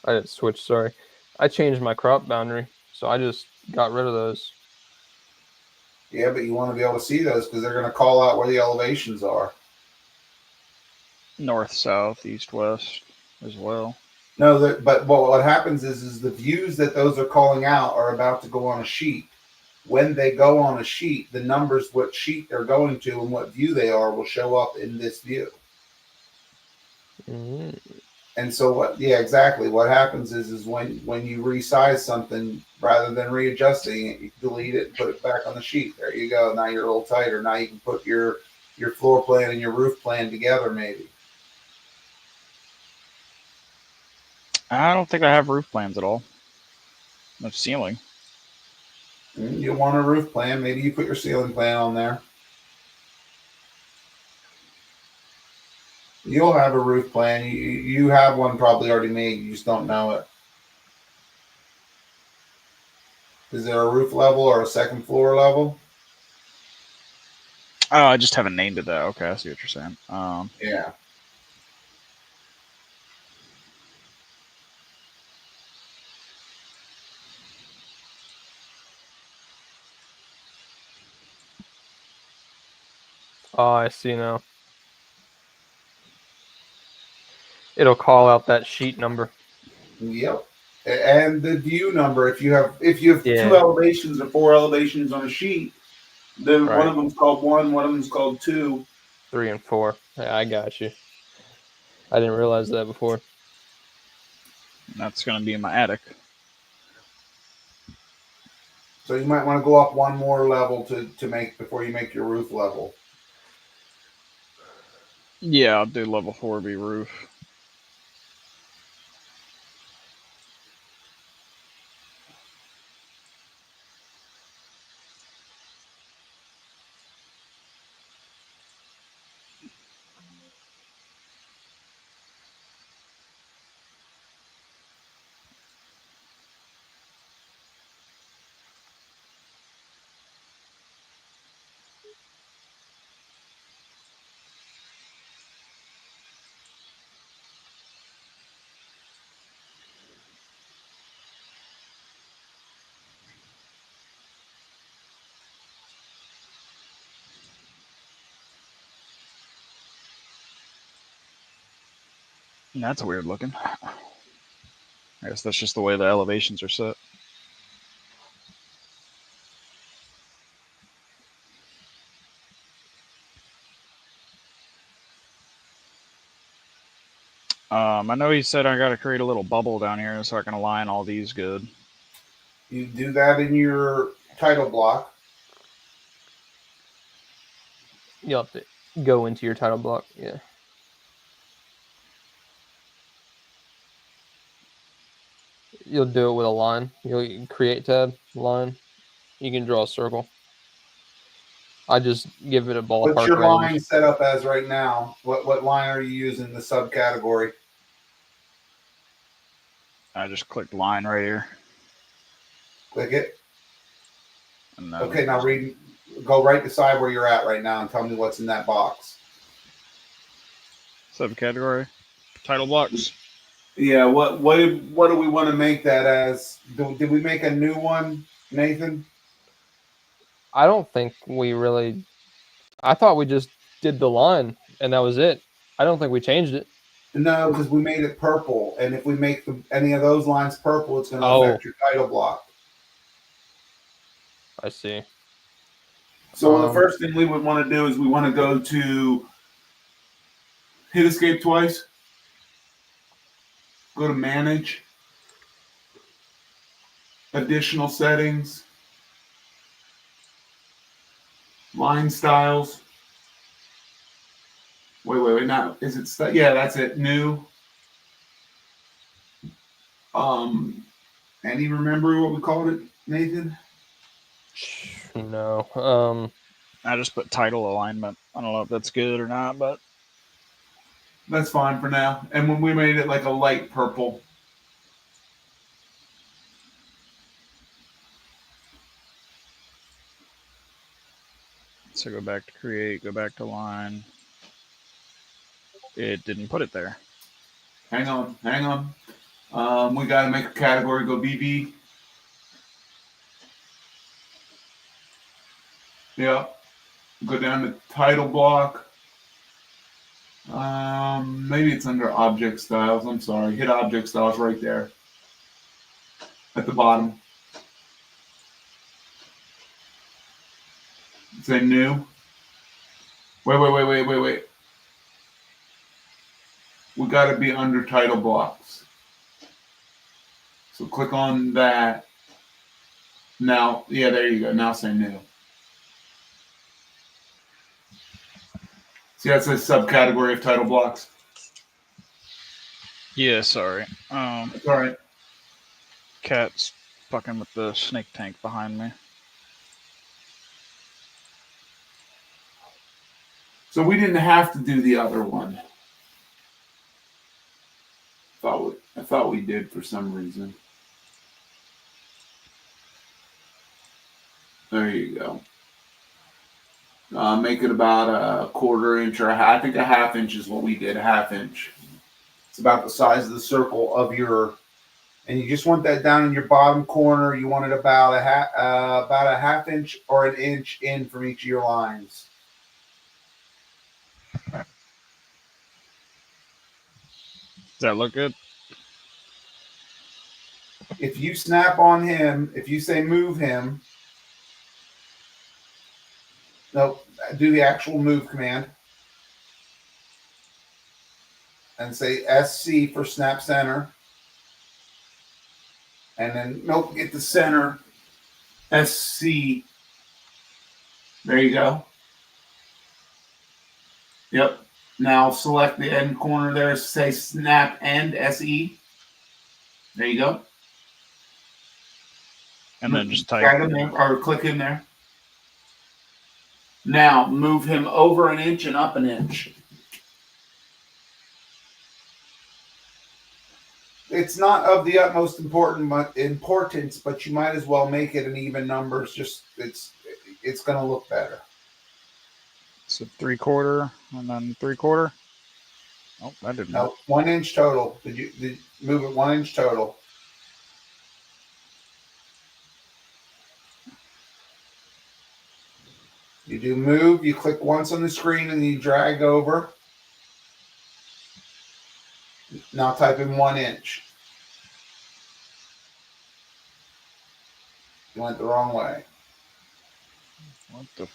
[SPEAKER 2] I didn't switch, sorry. I changed my crop boundary, so I just got rid of those.
[SPEAKER 3] Yeah, but you want to be able to see those because they're going to call out where the elevations are.
[SPEAKER 5] North, south, east, west as well.
[SPEAKER 3] No, but what happens is the views that those are calling out are about to go on a sheet. When they go on a sheet, the numbers, what sheet they're going to and what view they are will show up in this view.
[SPEAKER 2] Mm.
[SPEAKER 3] And so yeah, exactly. What happens is when you resize something, rather than readjusting it, you delete it and put it back on the sheet. There you go. Now you're a little tighter. Now you can put your floor plan and your roof plan together maybe.
[SPEAKER 5] I don't think I have roof plans at all. No ceiling.
[SPEAKER 3] You want a roof plan, maybe you put your ceiling plan on there. You'll have a roof plan. You have one probably already made. You just don't know it. Is there a roof level or a second floor level?
[SPEAKER 5] Oh, I just haven't named it that. Okay, I see what you're saying.
[SPEAKER 3] Yeah.
[SPEAKER 2] Oh, I see now. It'll call out that sheet number.
[SPEAKER 3] Yep. And the view number, if you have
[SPEAKER 2] Yeah.
[SPEAKER 3] 2 elevations or 4 elevations on a sheet, then
[SPEAKER 2] Right.
[SPEAKER 3] one of them's called 1, one of them's called 2.
[SPEAKER 2] 3 and 4. Yeah, I got you. I didn't realize that before.
[SPEAKER 5] That's going to be in my attic.
[SPEAKER 3] So you might want to go up one more level to make before you make your roof level.
[SPEAKER 5] Yeah, I'll do level 4B roof. That's weird looking. I guess that's just the way the elevations are set. I know he said I got to create a little bubble down here so I can align all these good.
[SPEAKER 3] You do that in your title block.
[SPEAKER 2] You'll have to go into your title block. Yeah. You'll do it with a line. You'll create tab, line. You can draw a circle. I just give it a ballpark
[SPEAKER 3] What's your
[SPEAKER 2] range.
[SPEAKER 3] line set up as right now? What line are you using the subcategory?
[SPEAKER 5] I just clicked line right here.
[SPEAKER 3] Click it.
[SPEAKER 5] And then
[SPEAKER 3] Okay, now go right beside where you're at right now and tell me what's in that box.
[SPEAKER 5] subcategory, title blocks.
[SPEAKER 3] Yeah, what do we want to make that as? Did we make a new one? Nathan?
[SPEAKER 2] I don't think we really. I thought we just did the line and that was it. I don't think we changed it.
[SPEAKER 3] No, because we made it purple, and if we make any of those lines purple, it's going to
[SPEAKER 2] Oh.
[SPEAKER 3] affect your title block.
[SPEAKER 2] I see.
[SPEAKER 7] So the first thing we would want to do is we want to go to hit escape twice. Go to manage. Additional settings. Line styles. Wait. Now, is it? Yeah, that's it. New. Any remember what we called it, Nathan?
[SPEAKER 2] No.
[SPEAKER 5] I just put title alignment. I don't know if that's good or not, but
[SPEAKER 7] That's fine for now. And when we made it like a light purple.
[SPEAKER 5] so go back to create, go back to line. It didn't put it there.
[SPEAKER 7] Hang on. We got to make a category go BB. Yeah. Go down to title block. Maybe it's under object styles. I'm sorry. Hit object styles right there at the bottom. Say new. Wait. We got to be under title blocks. So click on that. Now, yeah, there you go. Now say new. See, that says subcategory of title blocks.
[SPEAKER 5] Yeah, sorry.
[SPEAKER 7] That's all right.
[SPEAKER 5] Cat's fucking with the snake tank behind me.
[SPEAKER 7] So we didn't have to do the other one. I thought we did for some reason. There you go. Make it about a quarter inch or I think a half inch is what we did. A half inch. It's about the size of the circle of your, and you just want that down in your bottom corner. You want it about a half inch or an inch in from each of your lines.
[SPEAKER 5] Does that look good?
[SPEAKER 3] If you snap on him, if you say move him, no, do the actual move command and say SC for snap center. And then, nope, get the center, SC. There you go. Yep. Now select the end corner there, say snap end, SE. There you go.
[SPEAKER 5] And then just type.
[SPEAKER 7] Drag him there, or click in there. Now move him over an inch and up an inch. It's not of the utmost importance, but you might as well make it an even numbers. Just it's going to look better.
[SPEAKER 5] So 3/4 and then 3/4. Oh, that didn't work.
[SPEAKER 3] No, 1 inch total. Did you move it 1 inch total? You do move. You click once on the screen and you drag over. Now type in 1 inch. You went the wrong way.
[SPEAKER 5] What the?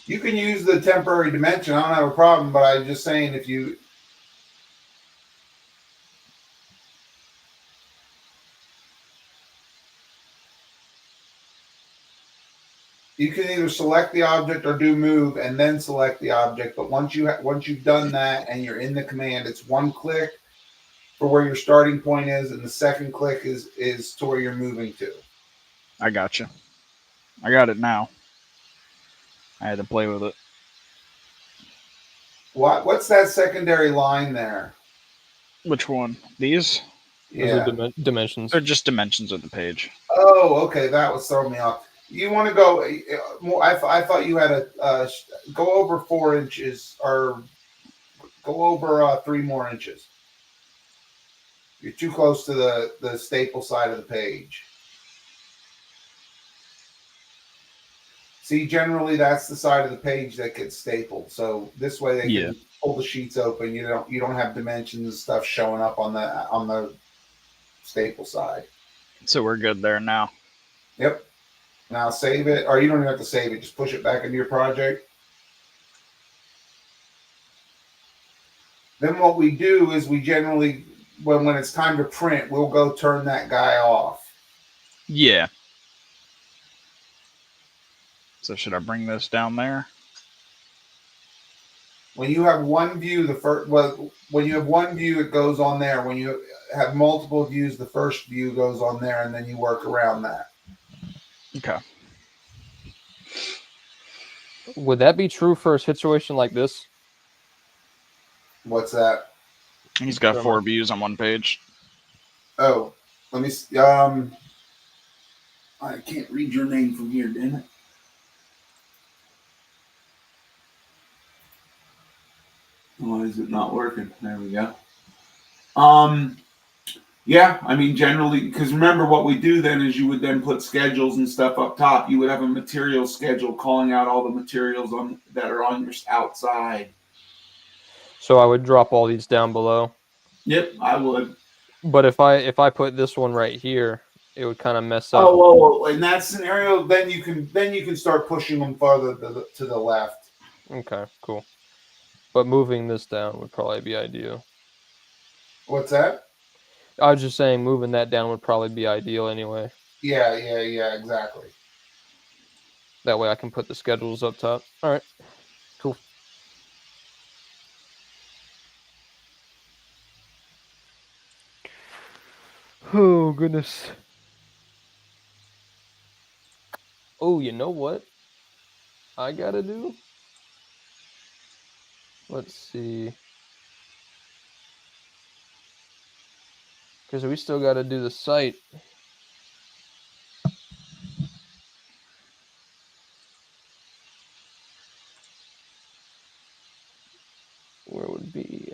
[SPEAKER 3] You can use the temporary dimension. I don't have a problem, but I'm just saying if you can either select the object or do move and then select the object. But once you've done that and you're in the command, it's one click for where your starting point is, and the second click is to where you're moving to.
[SPEAKER 5] I got you. I got it now. I had to play with it.
[SPEAKER 3] What's that secondary line there?
[SPEAKER 5] Which one? These?
[SPEAKER 3] Yeah.
[SPEAKER 2] Those are dimensions.
[SPEAKER 5] They're just dimensions of the page.
[SPEAKER 3] Oh, okay. That was throwing me off. You want to go more? I thought you had a go over 4 inches or go over 3 more inches. You're too close to the staple side of the page. See, generally that's the side of the page that gets stapled. So this way they can pull the sheets open. You don't have dimensions and stuff showing up on the staple side.
[SPEAKER 5] So we're good there now.
[SPEAKER 3] Yep. Now save it, or you don't even have to save it. Just push it back into your project. Then what we do is we generally, when it's time to print, we'll go turn that guy off.
[SPEAKER 5] Yeah. So should I bring this down there?
[SPEAKER 3] When you have one view, when you have one view, it goes on there. When you have multiple views, the first view goes on there, and then you work around that.
[SPEAKER 5] Okay.
[SPEAKER 2] Would that be true for a situation like this?
[SPEAKER 3] What's that?
[SPEAKER 5] He's got 4 views on one page.
[SPEAKER 3] Oh, let me. I can't read your name from here, damn it. Why is it not working? There we go. Yeah, I mean, generally, because remember what we do then is you would then put schedules and stuff up top. You would have a material schedule calling out all the materials that are on your outside.
[SPEAKER 2] So I would drop all these down below.
[SPEAKER 3] Yep, I would.
[SPEAKER 2] But if I put this one right here, it would kind of mess up.
[SPEAKER 3] Oh, well, in that scenario, then you can start pushing them farther to the left.
[SPEAKER 2] Okay, cool. But moving this down would probably be ideal.
[SPEAKER 3] What's that?
[SPEAKER 2] I was just saying moving that down would probably be ideal anyway.
[SPEAKER 3] Yeah, exactly.
[SPEAKER 2] That way I can put the schedules up top. All right, cool. Oh, goodness. Oh, you know what I gotta do? Let's see. Because we still gotta do the site. Where would be...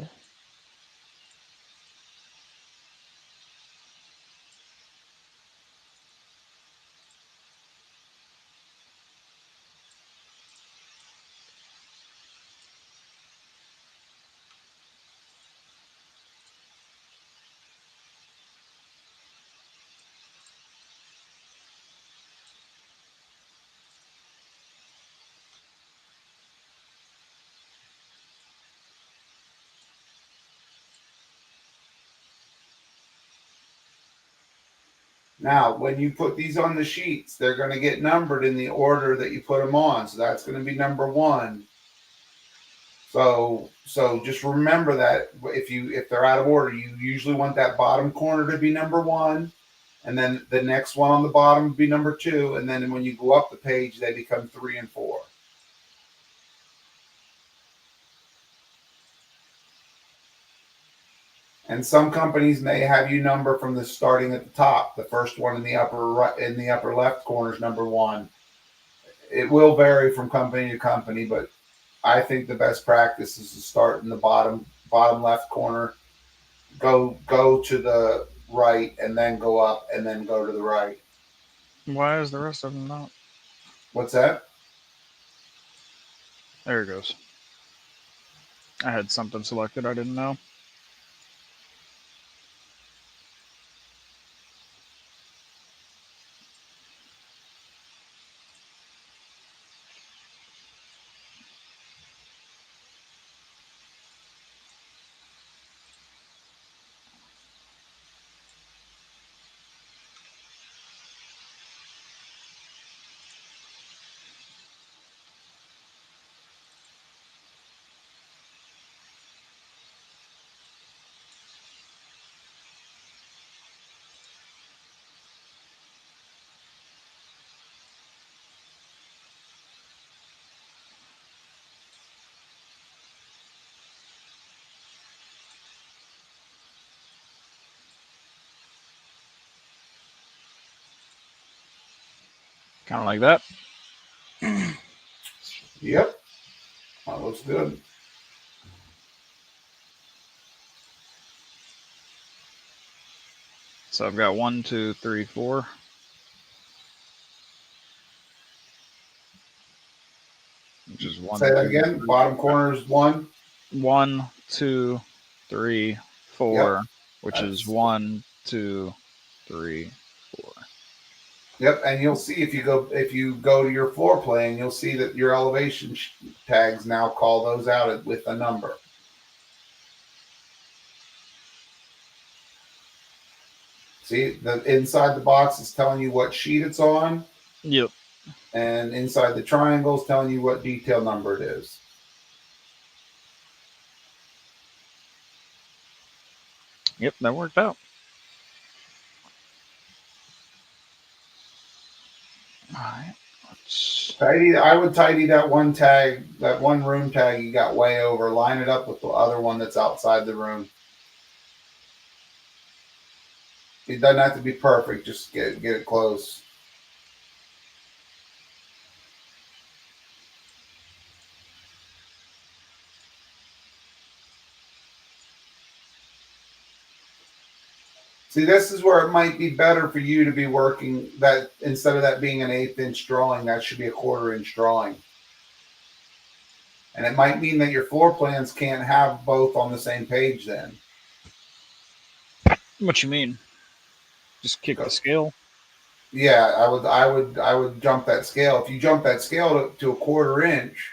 [SPEAKER 3] Now, when you put these on the sheets, they're going to get numbered in the order that you put them on. So that's going to be number 1. So just remember that if they're out of order, you usually want that bottom corner to be number 1, and then the next one on the bottom would be number 2, and then when you go up the page, they become 3 and 4. And some companies may have you number from the starting at the top. The first one in the upper right, in the upper left corner is number 1. It will vary from company to company, but I think the best practice is to start in the bottom left corner, go to the right, and then go up, and then go to the right.
[SPEAKER 5] Why is the rest of them not?
[SPEAKER 3] What's that?
[SPEAKER 5] There it goes. I had something selected I didn't know. Kind of like that.
[SPEAKER 3] Yep. That looks good.
[SPEAKER 5] So I've got 1, 2, 3, 4. Which is 1,
[SPEAKER 3] Say that
[SPEAKER 5] 2,
[SPEAKER 3] again.
[SPEAKER 5] 3,
[SPEAKER 3] Bottom corner is 1.
[SPEAKER 5] 1, 2, 3, 4.
[SPEAKER 3] Yep.
[SPEAKER 5] Which is
[SPEAKER 3] That's
[SPEAKER 5] 1, 2, 3, 4.
[SPEAKER 3] Yep, and you'll see if you go to your floor plan, you'll see that your elevation tags now call those out with a number. See, the inside the box is telling you what sheet it's on,
[SPEAKER 5] Yep.
[SPEAKER 3] and inside the triangle is telling you what detail number it is.
[SPEAKER 5] Yep, that worked out. All right.
[SPEAKER 3] I would tidy that one tag, that one room tag you got way over. Line it up with the other one that's outside the room. It doesn't have to be perfect. Just get it close. See, this is where it might be better for you to be working that instead of that being an 1/8 inch drawing, that should be a 1/4 inch drawing. And it might mean that your floor plans can't have both on the same page then.
[SPEAKER 5] What you mean? Just kick the scale?
[SPEAKER 3] Yeah, I would jump that scale. If you jump that scale to a 1/4 inch,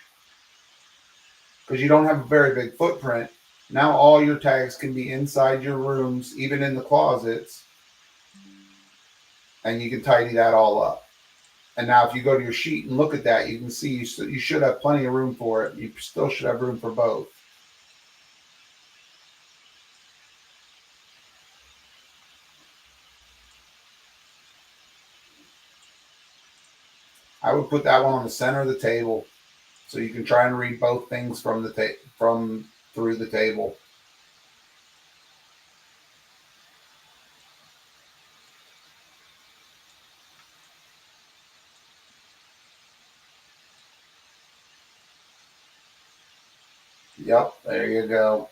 [SPEAKER 3] because you don't have a very big footprint, now all your tags can be inside your rooms, even in the closets, and you can tidy that all up. And now if you go to your sheet and look at that, you can see you should have plenty of room for it. You still should have room for both. I would put that one on the center of the table, so you can try and read both things from from through the table. Yep, there you go.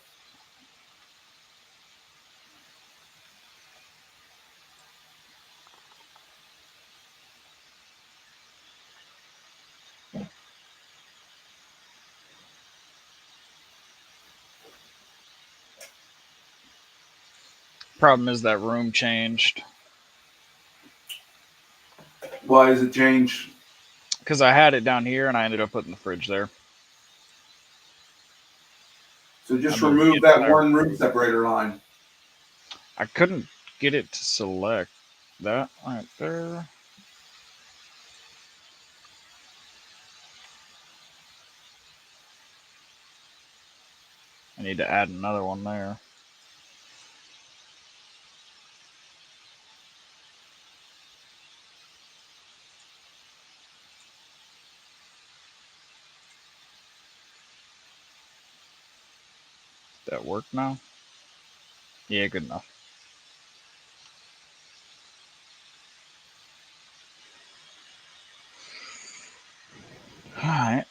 [SPEAKER 5] Problem is that room changed.
[SPEAKER 7] Why does it change?
[SPEAKER 5] Because I had it down here and I ended up putting the fridge there.
[SPEAKER 7] So just
[SPEAKER 5] I moved
[SPEAKER 7] remove
[SPEAKER 5] it
[SPEAKER 7] that
[SPEAKER 5] there.
[SPEAKER 7] one room separator line.
[SPEAKER 5] I couldn't get it to select that right there. I need to add another one there. Did that work now? Yeah, good enough. Alright.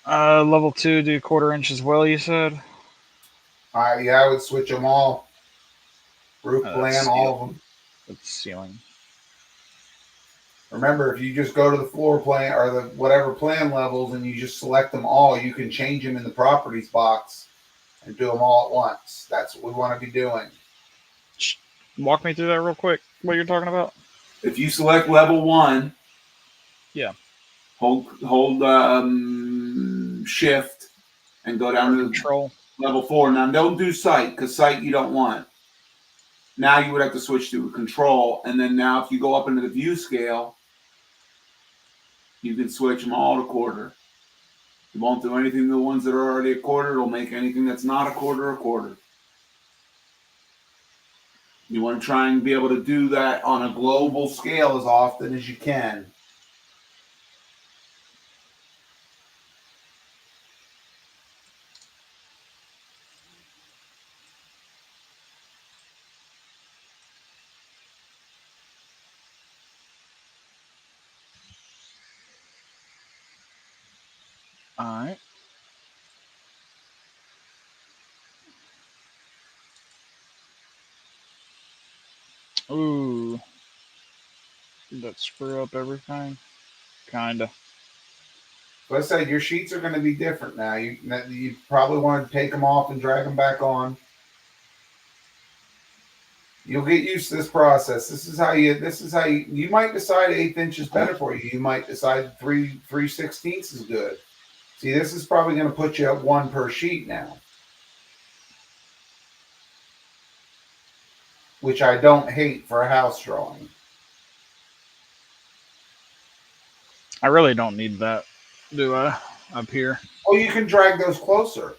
[SPEAKER 5] Level 2, do 1/4 inch as well, you said?
[SPEAKER 3] Yeah, I would switch them all. Roof plan, all of them.
[SPEAKER 5] That's ceiling.
[SPEAKER 3] Remember, if you just go to the floor plan or the whatever plan levels and you just select them all, you can change them in the properties box and do them all at once. That's what we want to be doing.
[SPEAKER 5] Walk me through that real quick, what you're talking about.
[SPEAKER 7] If you select level 1,
[SPEAKER 5] Yeah.
[SPEAKER 7] hold shift and go down to
[SPEAKER 5] Control.
[SPEAKER 7] level 4. Now don't do site, because site you don't want. Now you would have to switch to control, and then now if you go up into the view scale, you can switch them all to 1/4. It won't do anything to the ones that are already a 1/4. It'll make anything that's not a 1/4 a 1/4. You want to try and be able to do that on a global scale as often as you can.
[SPEAKER 5] Alright. Ooh. Did that screw up everything? Kinda.
[SPEAKER 7] So I said your sheets are going to be different now. You probably want to take them off and drag them back on. You'll get used to this process. This is how you might decide 1/8 inch is better for you. You might decide 3/16 is good. See, this is probably going to put you at 1 per sheet now, which I don't hate for a house drawing.
[SPEAKER 5] I really don't need that, do I? Up here.
[SPEAKER 7] Oh, you can drag those closer.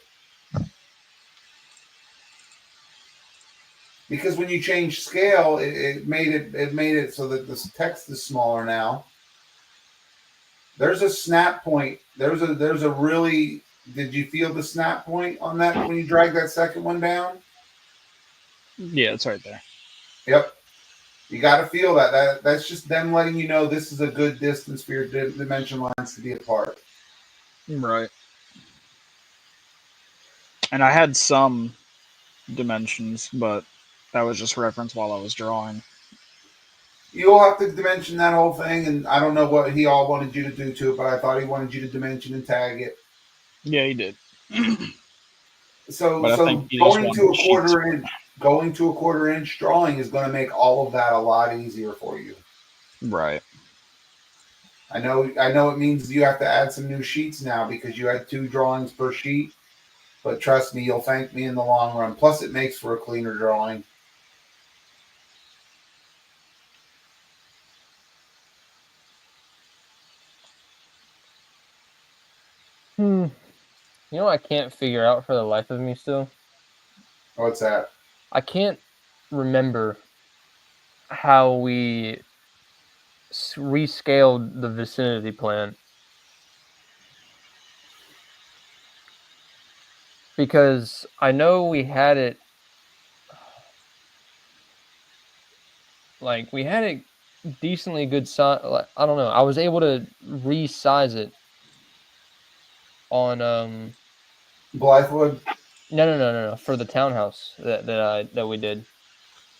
[SPEAKER 7] Because when you change scale, it made it so that this text is smaller now. There's a snap point. There's a really. Did you feel the snap point on that when you drag that second one down?
[SPEAKER 5] Yeah, it's right there.
[SPEAKER 7] Yep. You got to feel that. That's just them letting you know this is a good distance for your dimension lines to be apart.
[SPEAKER 5] Right. And I had some dimensions, but that was just reference while I was drawing.
[SPEAKER 7] You'll have to dimension that whole thing, and I don't know what he all wanted you to do to it, but I thought he wanted you to dimension and tag it.
[SPEAKER 5] Yeah, he did.
[SPEAKER 7] So
[SPEAKER 5] But I think
[SPEAKER 7] so
[SPEAKER 5] he just
[SPEAKER 7] going
[SPEAKER 5] wanted
[SPEAKER 7] to
[SPEAKER 5] the
[SPEAKER 7] a
[SPEAKER 5] sheets.
[SPEAKER 7] quarter inch drawing is going to make all of that a lot easier for you.
[SPEAKER 5] Right.
[SPEAKER 7] I know it means you have to add some new sheets now because you had 2 drawings per sheet, but trust me, you'll thank me in the long run. Plus it makes for a cleaner drawing.
[SPEAKER 2] You know, I can't figure out for the life of me still.
[SPEAKER 7] What's that?
[SPEAKER 2] I can't remember how we rescaled the vicinity plan, because I know we had it we had it decently good size. I don't know. I was able to resize it on
[SPEAKER 7] Blythewood?
[SPEAKER 2] no for the townhouse that we did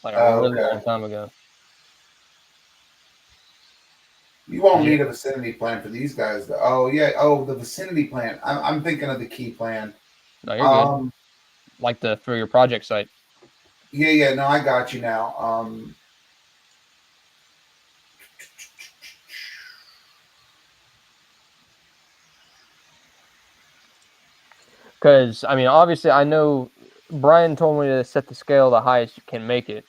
[SPEAKER 2] like a
[SPEAKER 7] Oh,
[SPEAKER 2] really
[SPEAKER 7] okay.
[SPEAKER 2] long time ago.
[SPEAKER 7] You won't
[SPEAKER 2] Yeah.
[SPEAKER 7] need a vicinity plan for these guys. Though. Oh yeah. Oh, the vicinity plan. I'm thinking of the key plan.
[SPEAKER 2] No, you're good. Like for your project site.
[SPEAKER 7] Yeah. No, I got you now.
[SPEAKER 2] Because I mean, obviously, I know Brian told me to set the scale the highest you can make it,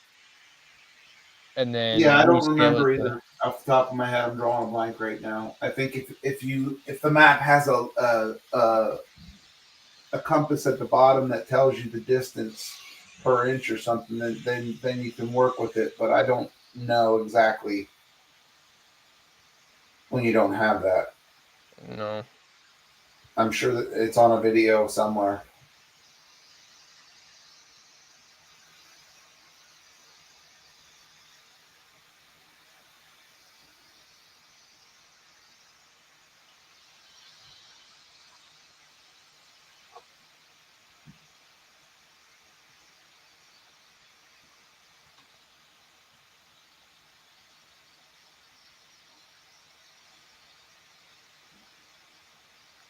[SPEAKER 2] and then
[SPEAKER 7] Yeah, I don't
[SPEAKER 2] rescale
[SPEAKER 7] remember
[SPEAKER 2] it to.
[SPEAKER 7] either. Off the top of my head, I'm drawing a blank right now. I think if the map has a compass at the bottom that tells you the distance per inch or something, then you can work with it. But I don't know exactly when you don't have that.
[SPEAKER 2] No.
[SPEAKER 7] I'm sure that it's on a video somewhere.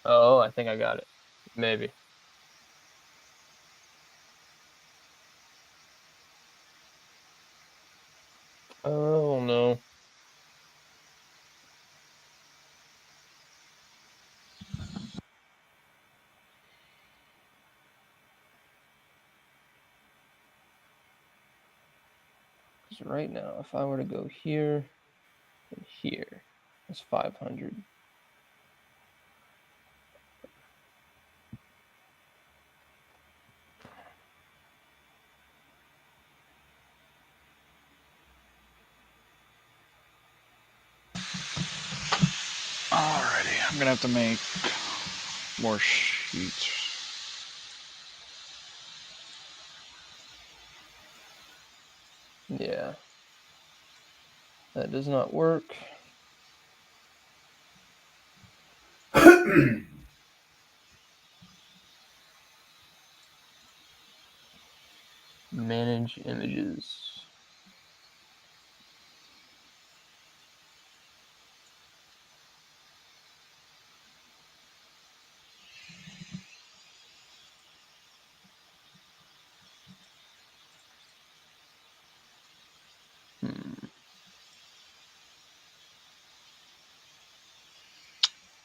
[SPEAKER 2] Oh, I think I got it. Maybe. Oh no. Because right now, if I were to go here and here, that's 500.
[SPEAKER 5] Alrighty, I'm gonna have to make more sheets.
[SPEAKER 2] Yeah. That does not work. Manage images.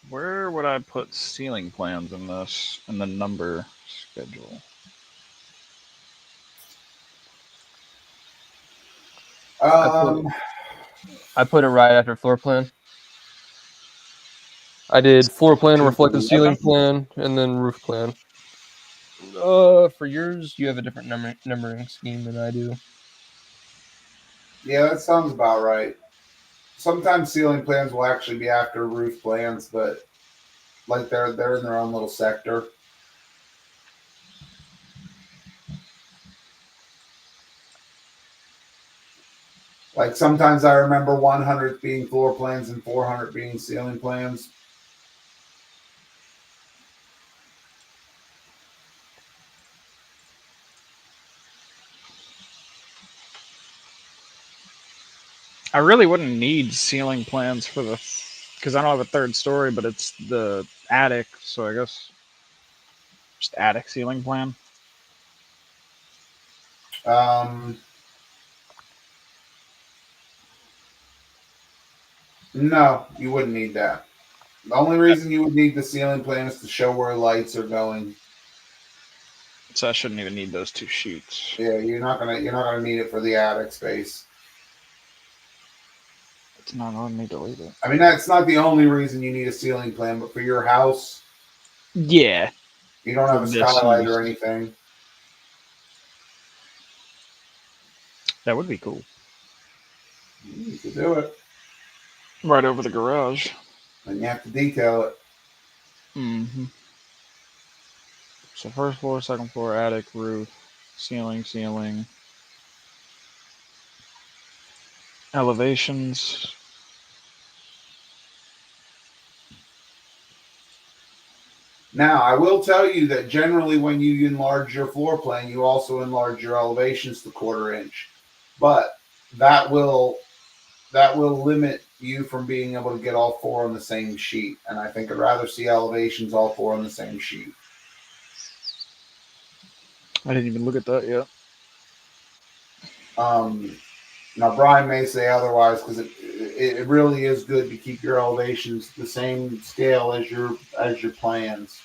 [SPEAKER 5] Where would I put ceiling plans in this in the number schedule?
[SPEAKER 2] I put it right after floor plan. I did floor plan, reflective ceiling plan, and then roof plan. For yours, you have a different numbering scheme than I do.
[SPEAKER 3] Yeah, that sounds about right. Sometimes ceiling plans will actually be after roof plans, but like they're in their own little sector. Like sometimes I remember 100 being floor plans and 400 being ceiling plans.
[SPEAKER 5] I really wouldn't need ceiling plans for the because I don't have a third story, but it's the attic, so I guess just attic ceiling plan.
[SPEAKER 3] No, you wouldn't need that. The only reason you would need the ceiling plan is to show where lights are going.
[SPEAKER 5] So I shouldn't even need those two sheets.
[SPEAKER 3] Yeah, you're not gonna need it for the attic space.
[SPEAKER 5] It's not on me to delete it.
[SPEAKER 3] I mean, that's not the only reason you need a ceiling plan, but for your house,
[SPEAKER 5] Yeah.
[SPEAKER 3] you don't have a skylight or anything.
[SPEAKER 5] That would be cool.
[SPEAKER 3] You could do it.
[SPEAKER 5] Right over the garage.
[SPEAKER 3] And you have to detail it.
[SPEAKER 5] Mm-hmm. So first floor, second floor, attic, roof, ceiling, elevations.
[SPEAKER 3] Now, I will tell you that generally when you enlarge your floor plan, you also enlarge your elevations to 1/4 inch. But that will limit you from being able to get all 4 on the same sheet. And I think I'd rather see elevations all 4 on the same sheet.
[SPEAKER 5] I didn't even look at that yet.
[SPEAKER 3] Now Brian may say otherwise because it really is good to keep your elevations the same scale as your plans.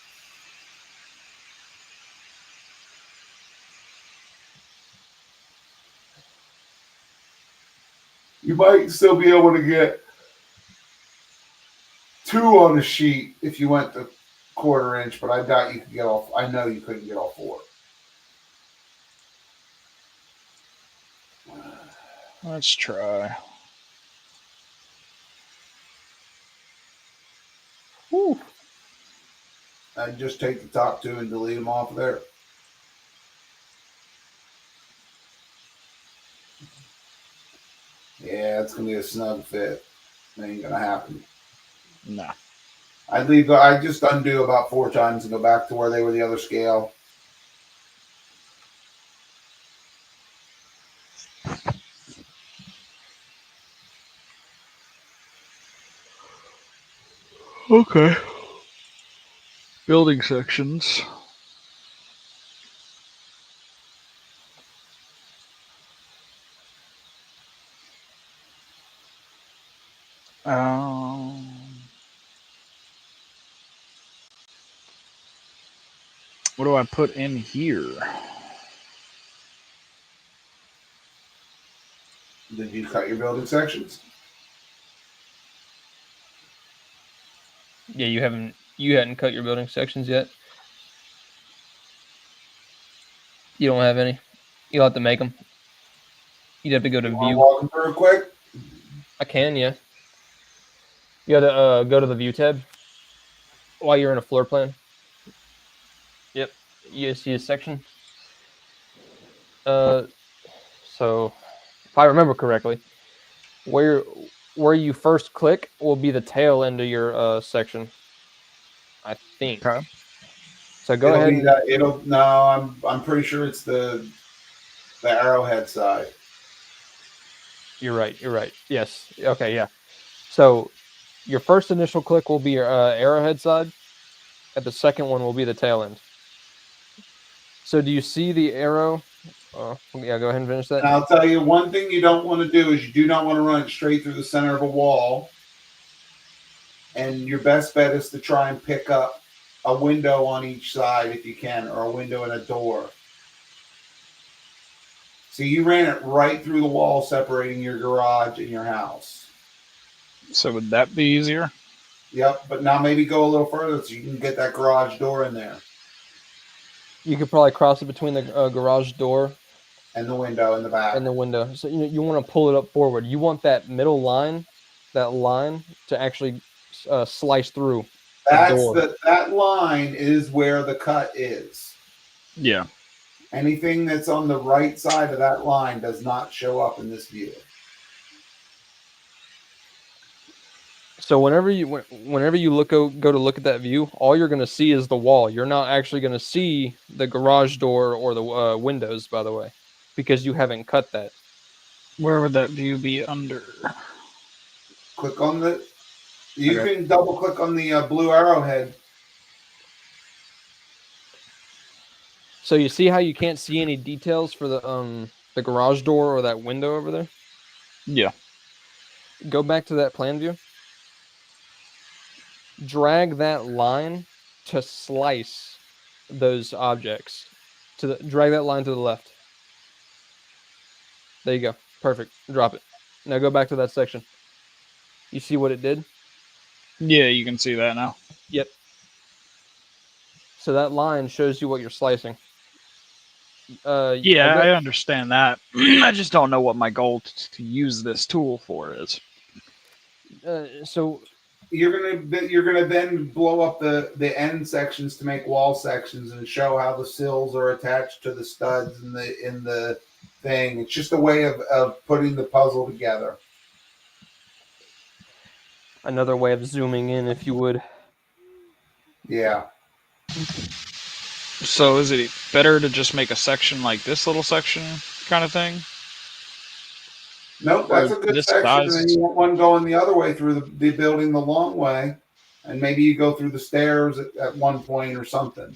[SPEAKER 3] You might still be able to get 2 on a sheet if you went to 1/4 inch, but I doubt you could get all. I know you couldn't get all 4.
[SPEAKER 5] Let's try.
[SPEAKER 2] Whew.
[SPEAKER 3] I'd just take the top 2 and delete them off of there. Yeah, it's gonna be a snug fit. That ain't gonna happen.
[SPEAKER 5] Nah.
[SPEAKER 3] I'd just undo about 4 times and go back to where they were the other scale.
[SPEAKER 5] Okay. Building sections. What do I put in here?
[SPEAKER 3] Did you cut your building sections?
[SPEAKER 2] Yeah, you hadn't cut your building sections yet. You don't have any. You'll have to make them. You'd have to go to
[SPEAKER 3] You
[SPEAKER 2] view.
[SPEAKER 3] walk them through quick?
[SPEAKER 2] I can, yeah. You got to go to the view tab while you're in a floor plan. Yep. You see a section. So if I remember correctly, where you first click will be the tail end of your section. I think.
[SPEAKER 5] Okay.
[SPEAKER 2] So go ahead.
[SPEAKER 3] I'm pretty sure it's the arrowhead side.
[SPEAKER 2] You're right. Yes. Okay. Yeah. So your first initial click will be your arrowhead side, and the second one will be the tail end. So do you see the arrow? Yeah, go ahead and finish that.
[SPEAKER 3] And I'll tell you one thing you don't want to do is you do not want to run it straight through the center of a wall. and your best bet is to try and pick up a window on each side if you can, or a window and a door. So you ran it right through the wall separating your garage and your house.
[SPEAKER 5] So would that be easier?
[SPEAKER 3] Yep, but now maybe go a little further so you can get that garage door in there
[SPEAKER 2] You could probably cross it between the garage door
[SPEAKER 3] and the window in the back.
[SPEAKER 2] and the window. So you want to pull it up forward. You want that middle line, that line, to actually slice through the door.
[SPEAKER 3] That line is where the cut is.
[SPEAKER 5] Yeah.
[SPEAKER 3] Anything that's on the right side of that line does not show up in this view.
[SPEAKER 2] So whenever you go to look at that view, all you're going to see is the wall. You're not actually going to see the garage door or the windows, by the way, because you haven't cut that.
[SPEAKER 5] Where would that view be under?
[SPEAKER 3] Click on the. You
[SPEAKER 5] Okay.
[SPEAKER 3] can double click on the blue arrowhead.
[SPEAKER 2] So you see how you can't see any details for the garage door or that window over there?
[SPEAKER 5] Yeah.
[SPEAKER 2] Go back to that plan view. Drag that line to slice those objects. Drag that line to the left. There you go. Perfect. Drop it. Now go back to that section. You see what it did?
[SPEAKER 5] Yeah, you can see that now.
[SPEAKER 2] Yep. So that line shows you what you're slicing.
[SPEAKER 5] Yeah, I understand that. I just don't know what my goal to use this tool for is.
[SPEAKER 2] So
[SPEAKER 3] you're gonna then blow up the end sections to make wall sections and show how the sills are attached to the studs in the thing. It's just a way of putting the puzzle together.
[SPEAKER 2] Another way of zooming in, if you would.
[SPEAKER 3] Yeah.
[SPEAKER 5] So is it better to just make a section like this little section kind of thing?
[SPEAKER 3] Nope, that's a good
[SPEAKER 5] this
[SPEAKER 3] section.
[SPEAKER 5] size?
[SPEAKER 3] And then you want one going the other way through the building the long way. And maybe you go through the stairs at one point or something.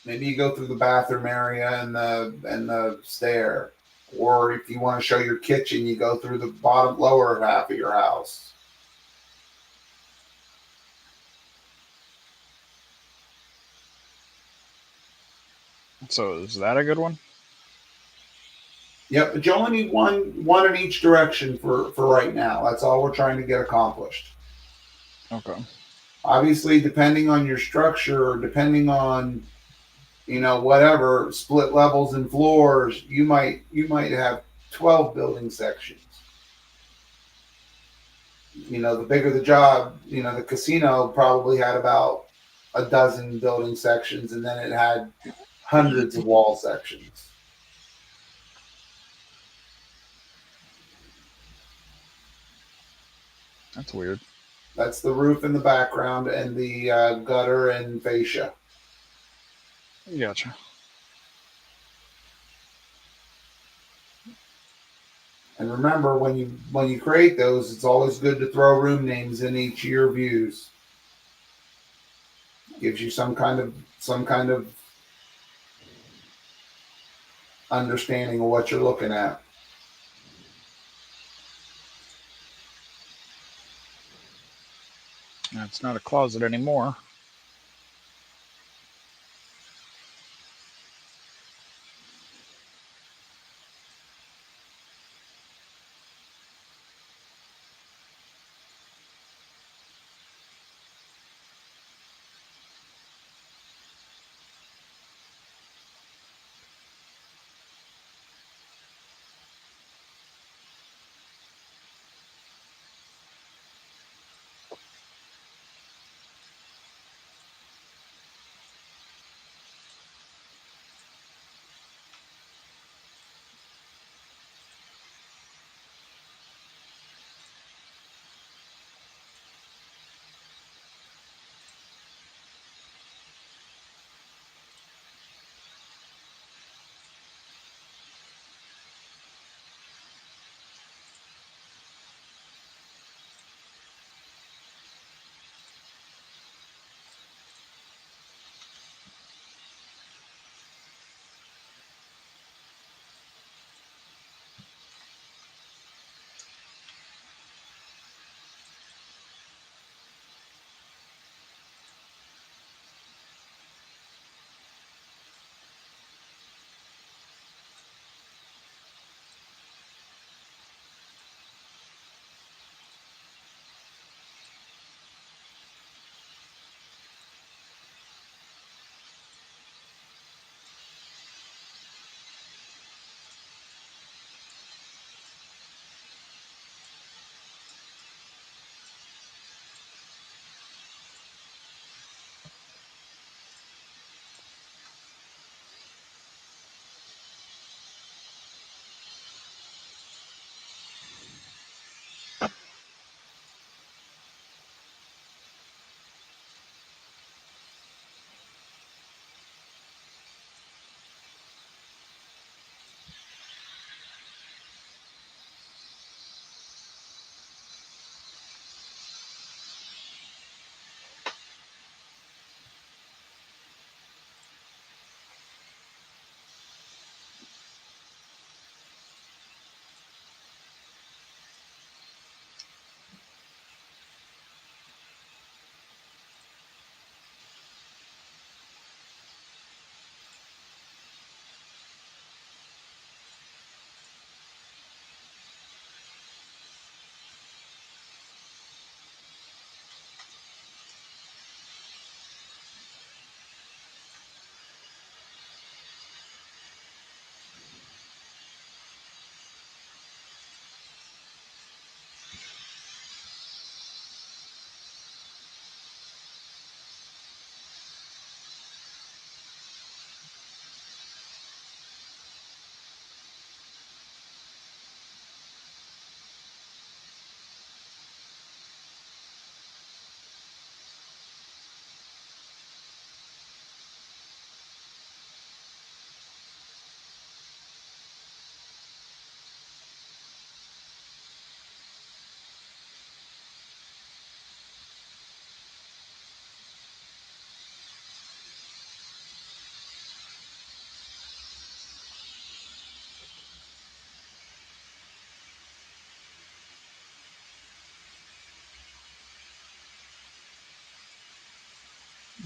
[SPEAKER 3] Maybe you go through the bathroom area and the stair. Or if you want to show your kitchen, you go through the bottom lower half of your house.
[SPEAKER 5] So is that a good one?
[SPEAKER 3] Yep, but you only need one in each direction for right now. That's all we're trying to get accomplished.
[SPEAKER 5] Okay.
[SPEAKER 3] Obviously, depending on your structure or depending on whatever split levels and floors, you might have 12 building sections. The bigger the job, the casino probably had about a dozen building sections, and then it had hundreds of wall sections.
[SPEAKER 5] That's weird.
[SPEAKER 3] That's the roof in the background and the gutter and fascia.
[SPEAKER 5] Gotcha.
[SPEAKER 3] And remember, when you create those, it's always good to throw room names in each of your views. Gives you some kind of understanding of what you're looking at.
[SPEAKER 5] It's not a closet anymore.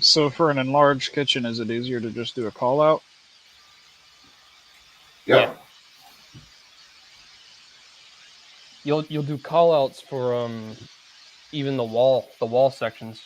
[SPEAKER 5] So for an enlarged kitchen, is it easier to just do a call out?
[SPEAKER 7] Yep.
[SPEAKER 2] You'll do call outs for even the wall sections.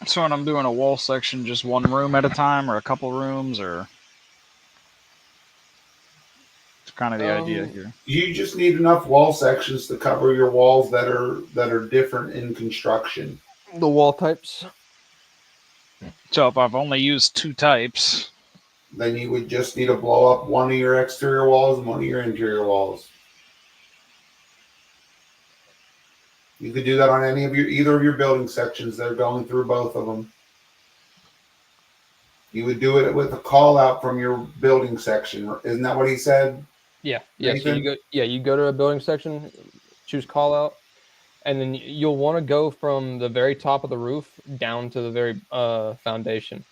[SPEAKER 5] So when I'm doing a wall section, just one room at a time, or a couple rooms, or it's kind of the idea here.
[SPEAKER 7] You just need enough wall sections to cover your walls that are different in construction.
[SPEAKER 2] The wall types.
[SPEAKER 5] So if I've only used 2 types,
[SPEAKER 7] Then you would just need to blow up one of your exterior walls and one of your interior walls. You could do that on either of your building sections. They're going through both of them. You would do it with a call out from your building section. Isn't that what he said?
[SPEAKER 2] Yeah. So
[SPEAKER 7] Nathan?
[SPEAKER 2] you go to a building section, choose call out, and then you'll want to go from the very top of the roof down to the very foundation.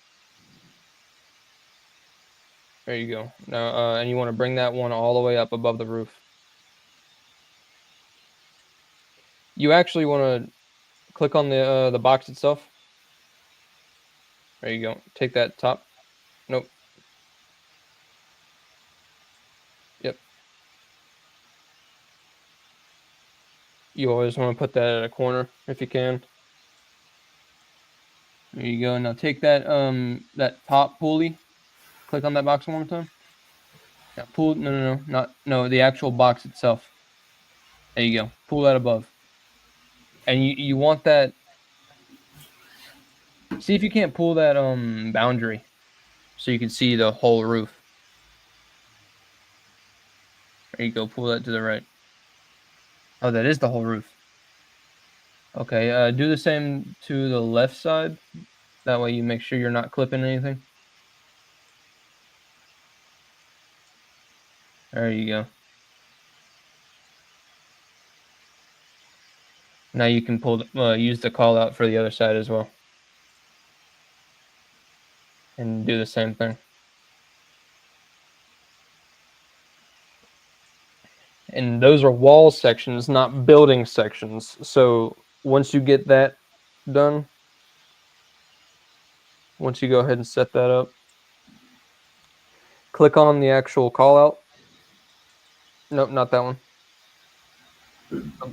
[SPEAKER 2] There you go. Now, and you want to bring that one all the way up above the roof. You actually want to click on the box itself. There you go. Take that top. Nope. Yep. You always want to put that at a corner if you can. There you go. Now take that that top pulley. Click on that box one more time. Yeah, pull. No, the actual box itself. There you go. Pull that above. And you want that. See if you can't pull that boundary, so you can see the whole roof. There you go. Pull that to the right. Oh, that is the whole roof. Okay. Do the same to the left side. That way you make sure you're not clipping anything. There you go. Now you can use the call out for the other side as well. And do the same thing. And those are wall sections, not building sections. So once you get that done, once you go ahead and set that up, click on the actual call out. Nope, not that one.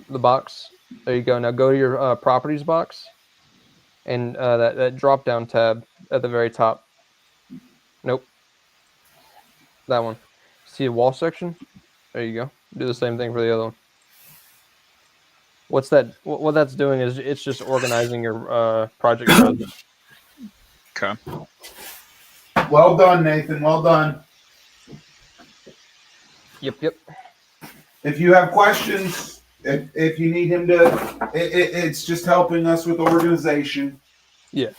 [SPEAKER 2] The box. There you go. Now go to your properties box and that drop down tab at the very top. Nope. That one. See a wall section? There you go. Do the same thing for the other one. What's that? What that's doing is it's just organizing your project browser.
[SPEAKER 5] okay.
[SPEAKER 7] Well done, Nathan. Well done.
[SPEAKER 2] Yep.
[SPEAKER 7] If you have questions, if you need him to, it's just helping us with organization.
[SPEAKER 2] Yeah.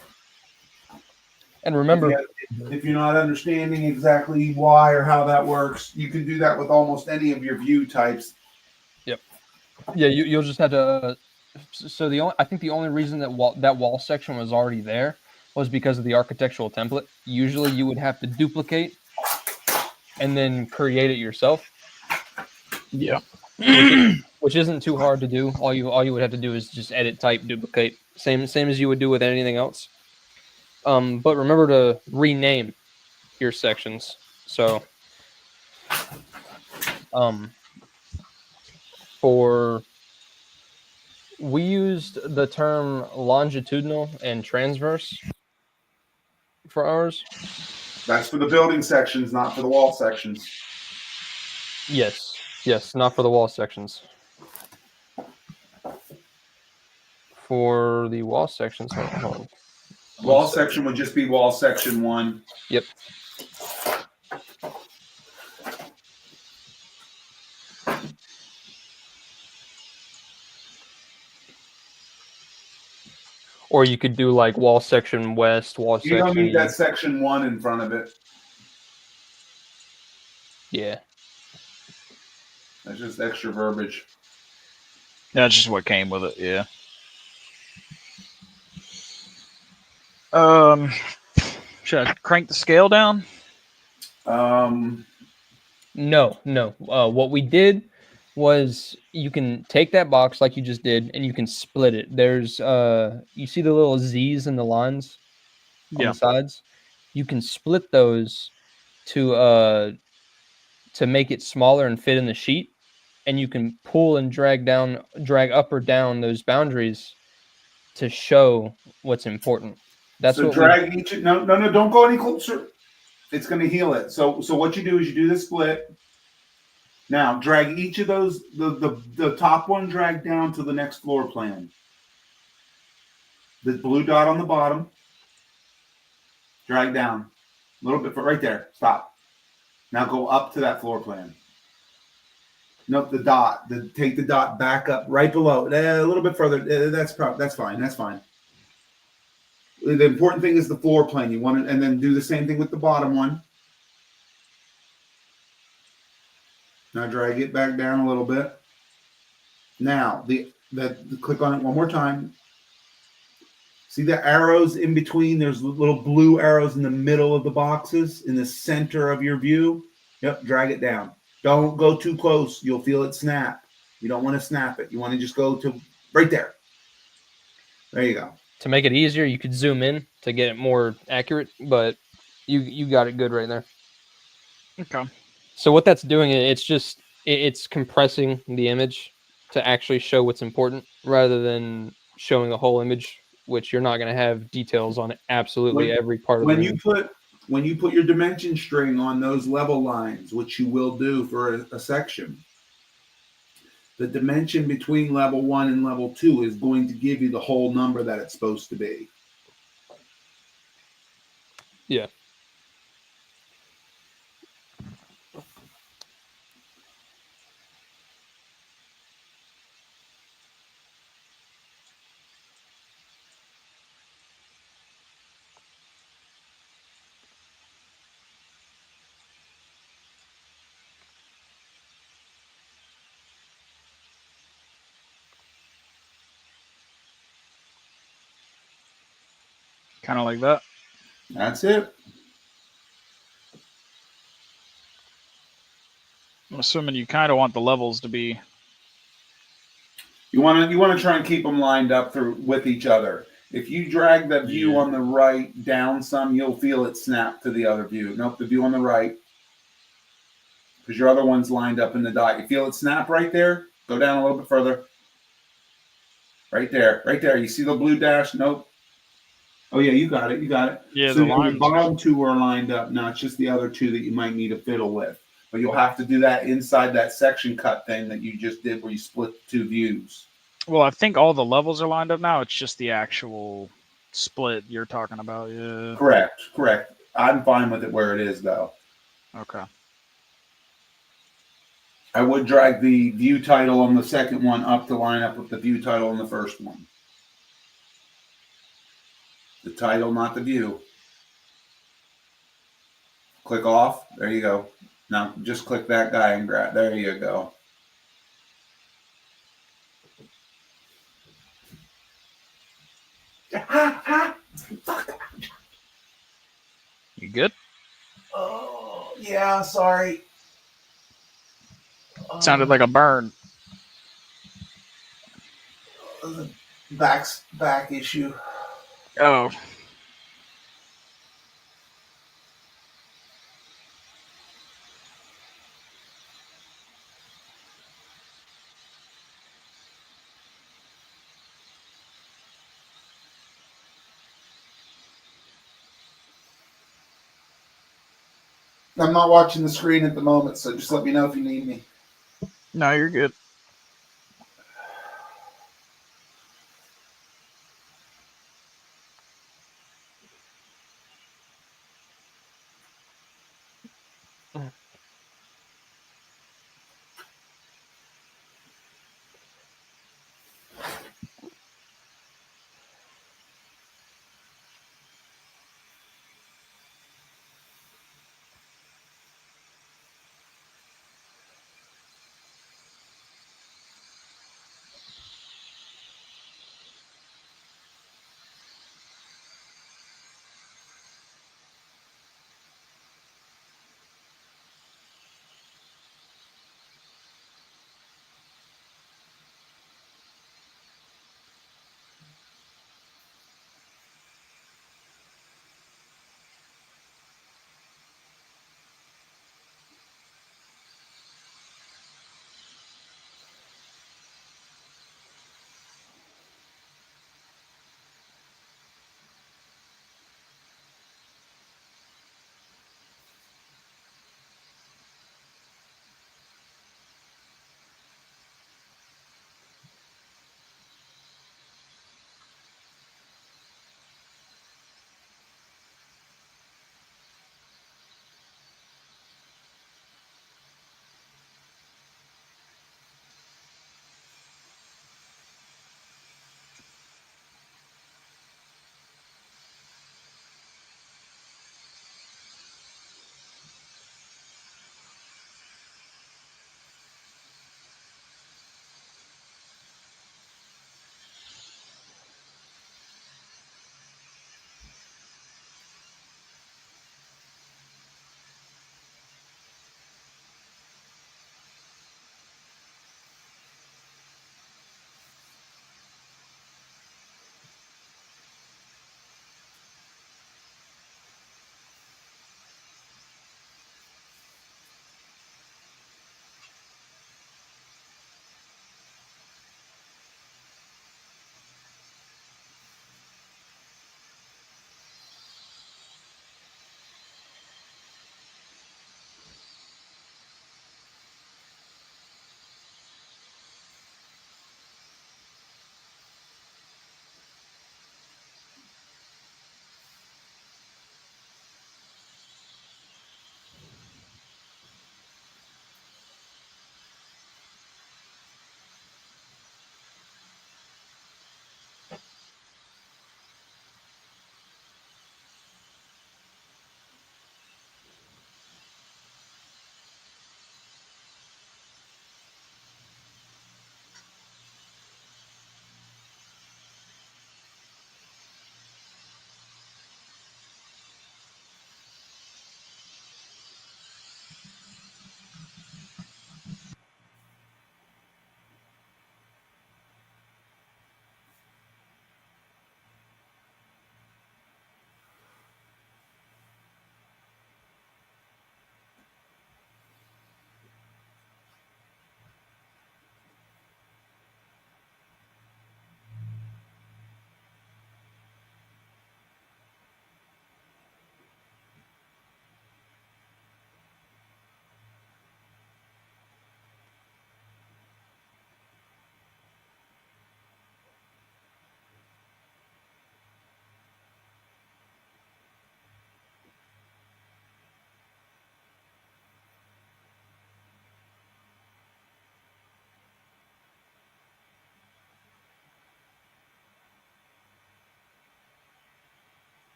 [SPEAKER 2] And remember,
[SPEAKER 7] if you're not understanding exactly why or how that works, you can do that with almost any of your view types.
[SPEAKER 2] Yep. Yeah, you'll just have to. So I think the only reason that wall section was already there was because of the architectural template. Usually you would have to duplicate and then create it yourself.
[SPEAKER 5] Yeah.
[SPEAKER 2] Which isn't too hard to do. All you would have to do is just edit, type, duplicate. Same as you would do with anything else. But remember to rename your sections. So we used the term longitudinal and transverse for ours.
[SPEAKER 7] That's for the building sections, not for the wall sections.
[SPEAKER 2] Yes, not for the wall sections. For the wall sections, hold on.
[SPEAKER 7] Wall section would just be wall section 1.
[SPEAKER 2] Yep. Or you could do like wall section west, wall section.
[SPEAKER 7] You don't need that section 1 in front of it.
[SPEAKER 2] Yeah.
[SPEAKER 7] That's just extra verbiage.
[SPEAKER 5] That's just what came with it, yeah. Should I crank the scale down?
[SPEAKER 2] No. What we did was you can take that box like you just did, and you can split it. There's you see the little Z's in the lines on the sides. You can split those to make it smaller and fit in the sheet, and you can pull and drag up or down those boundaries to show what's important. That's
[SPEAKER 7] so
[SPEAKER 2] what
[SPEAKER 7] drag each. No, don't go any closer. It's going to heal it. So what you do is you do the split. Now drag each of those, the top one, drag down to the next floor plan. The blue dot on the bottom, drag down a little bit, right there. Stop. Now go up to that floor plan. Nope, the dot. Take the dot back up right below. A little bit further. That's fine. That's fine. The important thing is the floor plan. You want it, and then do the same thing with the bottom one. Now drag it back down a little bit. Now click on it one more time. See the arrows in between? There's little blue arrows in the middle of the boxes in the center of your view. Yep, drag it down. Don't go too close. You'll feel it snap. You don't want to snap it. You want to just go to right there. There you go.
[SPEAKER 2] To make it easier, you could zoom in to get it more accurate, but you got it good right there.
[SPEAKER 5] Okay.
[SPEAKER 2] So what that's doing, it's compressing the image to actually show what's important rather than showing the whole image, which you're not going to have details on absolutely every part of the image.
[SPEAKER 7] When you put your dimension string on those level lines, which you will do for a section, the dimension between level 1 and level 2 is going to give you the whole number that it's supposed to be.
[SPEAKER 2] Yeah.
[SPEAKER 5] Kind of like that.
[SPEAKER 7] That's it.
[SPEAKER 5] I'm assuming you kind of want the levels to be.
[SPEAKER 7] You want to try and keep them lined up with each other. If you drag the view on the right down some, you'll feel it snap to the other view. Nope, the view on the right, because your other one's lined up in the dot. You feel it snap right there? Go down a little bit further. Right there. You see the blue dash? Nope. Oh yeah, you got it.
[SPEAKER 5] Yeah,
[SPEAKER 7] so
[SPEAKER 5] the
[SPEAKER 7] your
[SPEAKER 5] lines.
[SPEAKER 7] bottom two are lined up, not just the other two that you might need to fiddle with. But you'll have to do that inside that section cut thing that you just did where you split the two views.
[SPEAKER 5] Well, I think all the levels are lined up now. It's just the actual split you're talking about. Yeah.
[SPEAKER 7] Correct. I'm fine with it where it is, though.
[SPEAKER 5] Okay.
[SPEAKER 7] I would drag the view title on the second one up to line up with the view title on the first one. The title, not the view. Click off. There you go. Now just click that guy and grab. There you go. Fuck.
[SPEAKER 5] good?
[SPEAKER 7] Oh, yeah, sorry.
[SPEAKER 5] Sounded like a burn.
[SPEAKER 7] Back issue.
[SPEAKER 5] Oh.
[SPEAKER 7] I'm not watching the screen at the moment, so just let me know if you need me.
[SPEAKER 5] No, you're good.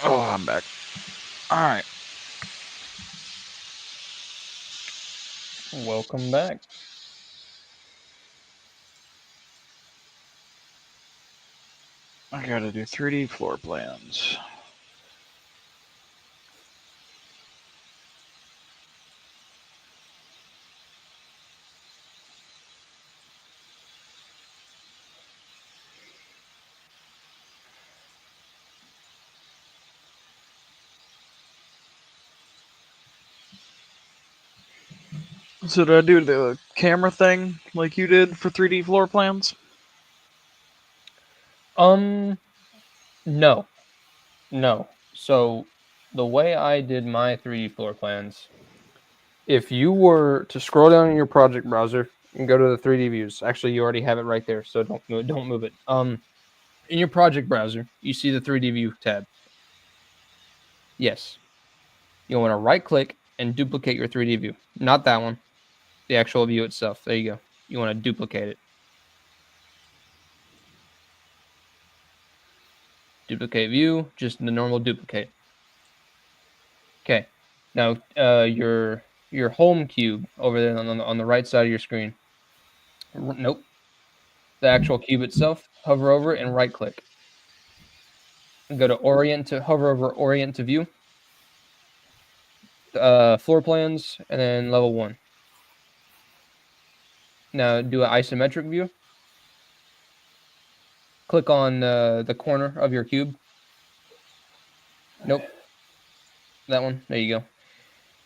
[SPEAKER 5] Oh, I'm back. All right.
[SPEAKER 2] Welcome back.
[SPEAKER 5] I gotta do 3D floor plans. So did I do the camera thing like you did for 3D floor plans?
[SPEAKER 2] No. So the way I did my 3D floor plans, if you were to scroll down in your project browser and go to the 3D views, actually you already have it right there, so don't move it. In your project browser, you see the 3D view tab. Yes. You want to right click and duplicate your 3D view. Not that one. The actual view itself. There you go. You want to duplicate it. Duplicate view, just the normal duplicate. Okay. Now your home cube over there on the right side of your screen. Nope. The actual cube itself. Hover over it and right click. Go to orient to hover over orient to view. Floor plans and then level 1. Now do an isometric view. Click on the corner of your cube. Nope. That one. There you go.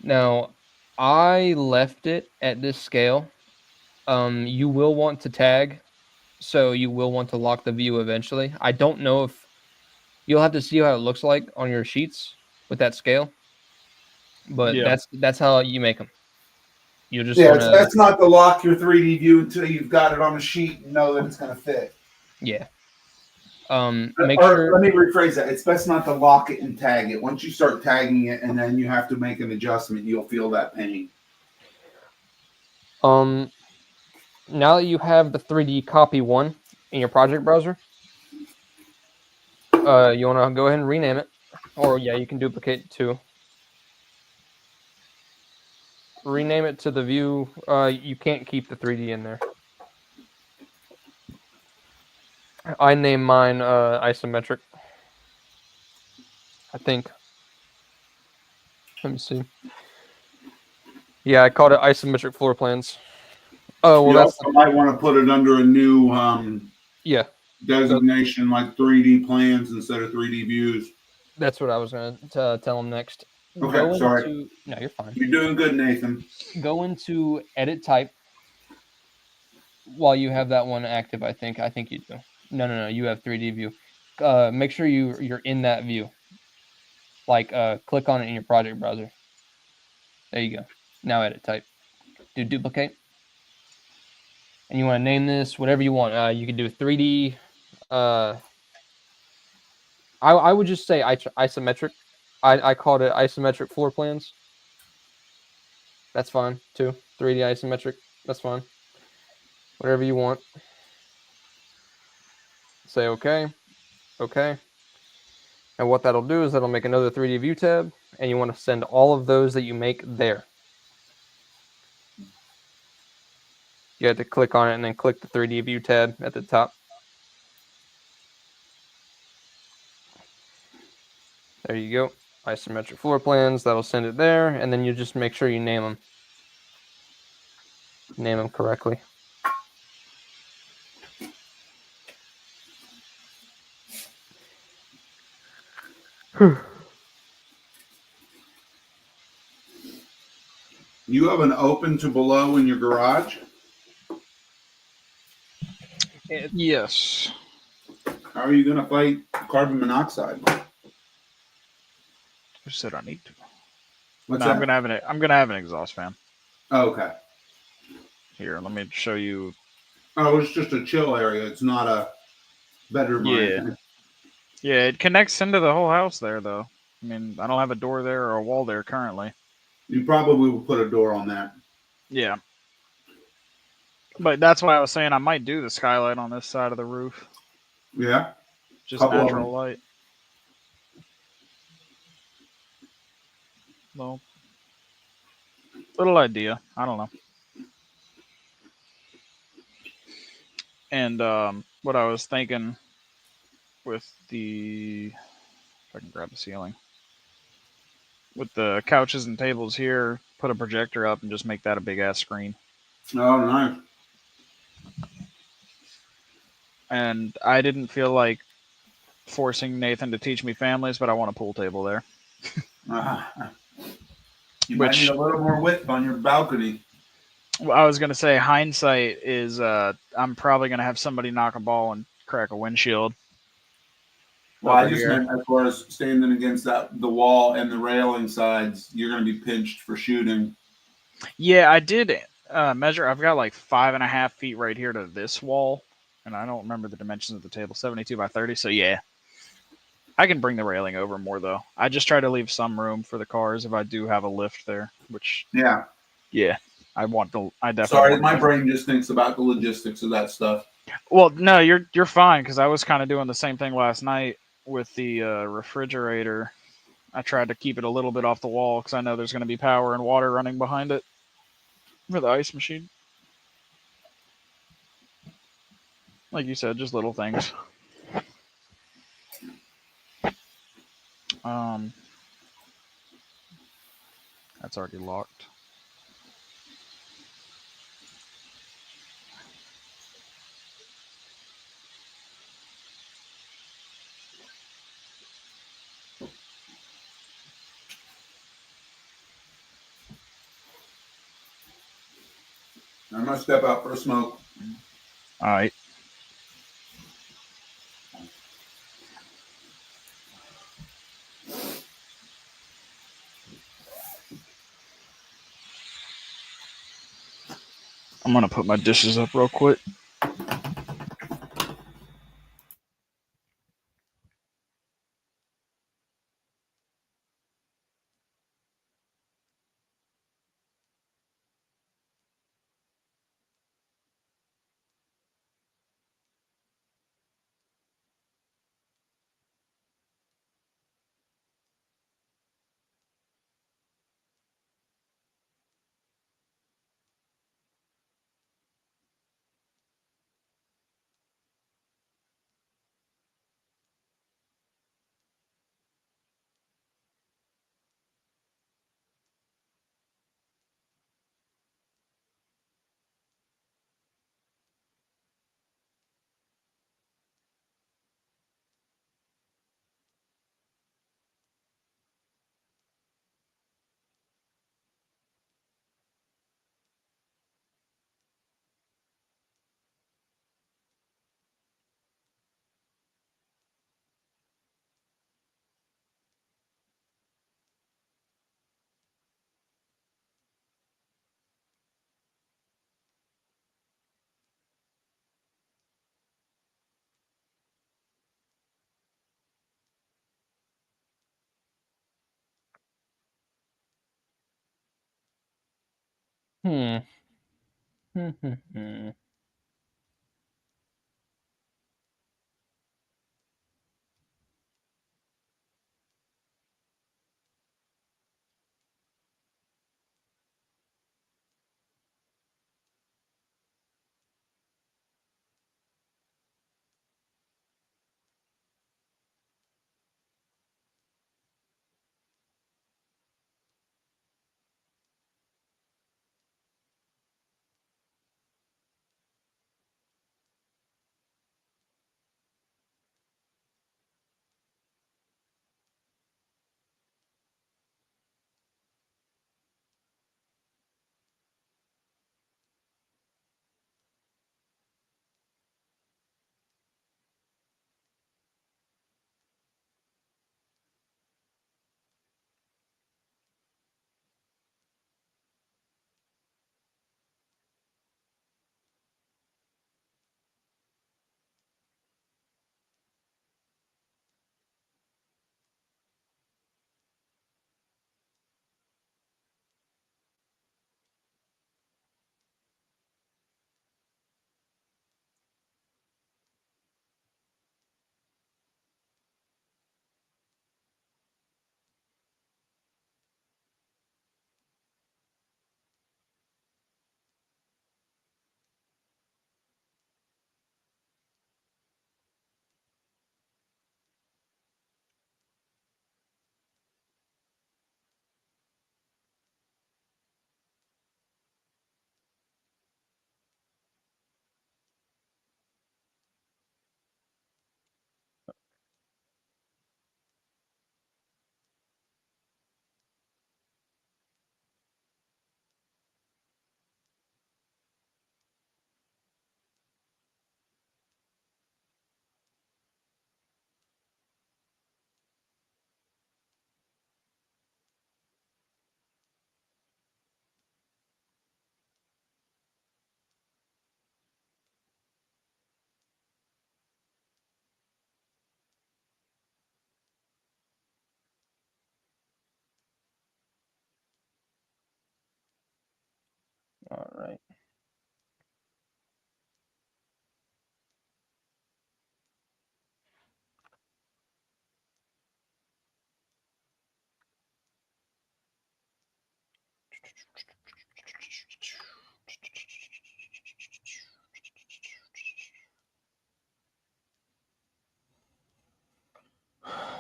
[SPEAKER 2] Now, I left it at this scale. You will want to tag, so you will want to lock the view eventually. I don't know if you'll have to see how it looks like on your sheets with that scale, but
[SPEAKER 5] Yeah.
[SPEAKER 2] that's how you make them. You just
[SPEAKER 7] Yeah,
[SPEAKER 2] want
[SPEAKER 7] it's
[SPEAKER 2] to,
[SPEAKER 7] best not to lock your 3D view until you've got it on a sheet and know that it's going to fit.
[SPEAKER 2] yeah. Make
[SPEAKER 7] Or
[SPEAKER 2] sure.
[SPEAKER 7] let me rephrase that. It's best not to lock it and tag it. Once you start tagging it and then you have to make an adjustment, you'll feel that pain.
[SPEAKER 2] Now that you have the 3D copy 1 in your project browser, you want to go ahead and rename it, or yeah, you can duplicate 2. Rename it to the view. You can't keep the 3D in there. I named mine isometric. I think. Let me see. Yeah, I called it isometric floor plans. Oh well,
[SPEAKER 7] You
[SPEAKER 2] that's
[SPEAKER 7] also might want to put it under a new
[SPEAKER 2] yeah.
[SPEAKER 7] designation like 3D plans instead of 3D views.
[SPEAKER 2] That's what I was gonna tell them next.
[SPEAKER 7] Okay, sorry.
[SPEAKER 2] No, you're fine.
[SPEAKER 7] You're doing good, Nathan.
[SPEAKER 2] Go into edit type while you have that one active. I think you do. No. You have 3D view. Make sure you're in that view. Like click on it in your project browser. There you go. Now edit type. Do duplicate. And you want to name this whatever you want. You can do 3D. I would just say isometric. I called it isometric floor plans. That's fine too. 3D isometric. That's fine. Whatever you want. Say okay. Okay. And what that'll do is that'll make another 3D view tab, and you want to send all of those that you make there. You have to click on it and then click the 3D view tab at the top. There you go. Isometric floor plans. That'll send it there, and then you just make sure you name them. Name them correctly.
[SPEAKER 7] You have an open to below in your garage?
[SPEAKER 5] Yes.
[SPEAKER 7] How are you going to fight carbon monoxide?
[SPEAKER 5] Who said I need to?
[SPEAKER 7] What's
[SPEAKER 5] No,
[SPEAKER 7] that?
[SPEAKER 5] I'm gonna have an exhaust fan.
[SPEAKER 7] Oh, okay.
[SPEAKER 5] Here, let me show you.
[SPEAKER 7] Oh, it's just a chill area. It's not a bedroom or
[SPEAKER 5] Yeah.
[SPEAKER 7] anything.
[SPEAKER 5] Yeah, it connects into the whole house there, though. I mean, I don't have a door there or a wall there currently.
[SPEAKER 7] You probably will put a door on that.
[SPEAKER 5] Yeah. But that's why I was saying I might do the skylight on this side of the roof.
[SPEAKER 7] Yeah.
[SPEAKER 5] Just
[SPEAKER 7] Couple of
[SPEAKER 5] natural light. Well, little idea. I don't know. And what I was thinking with the, if I can grab the ceiling, with the couches and tables here, put a projector up and just make that a big ass screen.
[SPEAKER 7] Oh, nice.
[SPEAKER 5] And I didn't feel like forcing Nathan to teach me families, but I want a pool table there.
[SPEAKER 7] You might need a little more width on your balcony.
[SPEAKER 5] Well, I was gonna say hindsight is I'm probably gonna have somebody knock a ball and crack a windshield.
[SPEAKER 7] Well, I
[SPEAKER 5] over
[SPEAKER 7] just
[SPEAKER 5] here.
[SPEAKER 7] meant as far as standing against the wall and the railing sides, you're going to be pinched for shooting.
[SPEAKER 5] Yeah, I did measure. I've got like 5.5 feet right here to this wall, and I don't remember the dimensions of the table. 72 by 30. So yeah, I can bring the railing over more though. I just try to leave some room for the cars if I do have a lift there. Which
[SPEAKER 7] Yeah.
[SPEAKER 5] I want the. I definitely.
[SPEAKER 7] Sorry,
[SPEAKER 5] want
[SPEAKER 7] my
[SPEAKER 5] the,
[SPEAKER 7] brain just thinks about the logistics of that stuff.
[SPEAKER 5] Well, no, you're fine because I was kind of doing the same thing last night with the refrigerator. I tried to keep it a little bit off the wall because I know there's going to be power and water running behind it for the ice machine. Like you said, just little things. Um, that's already locked.
[SPEAKER 7] I'm going to step out for a smoke.
[SPEAKER 5] All right. I'm gonna put my dishes up real quick.
[SPEAKER 2] Hmm. Hmm. All right.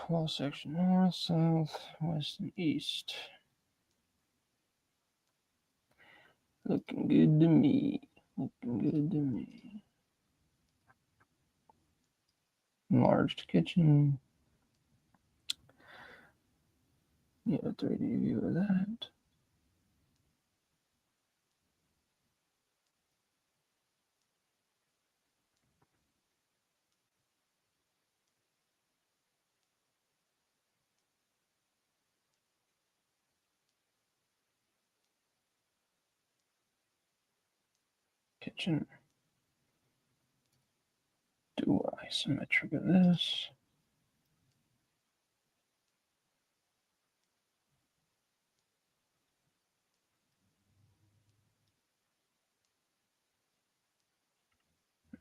[SPEAKER 2] Wall section north, south, west, and east. Looking good to me. Looking good to me. Enlarged kitchen. Yeah, 3D view of that. Kitchen. Do isometric of this.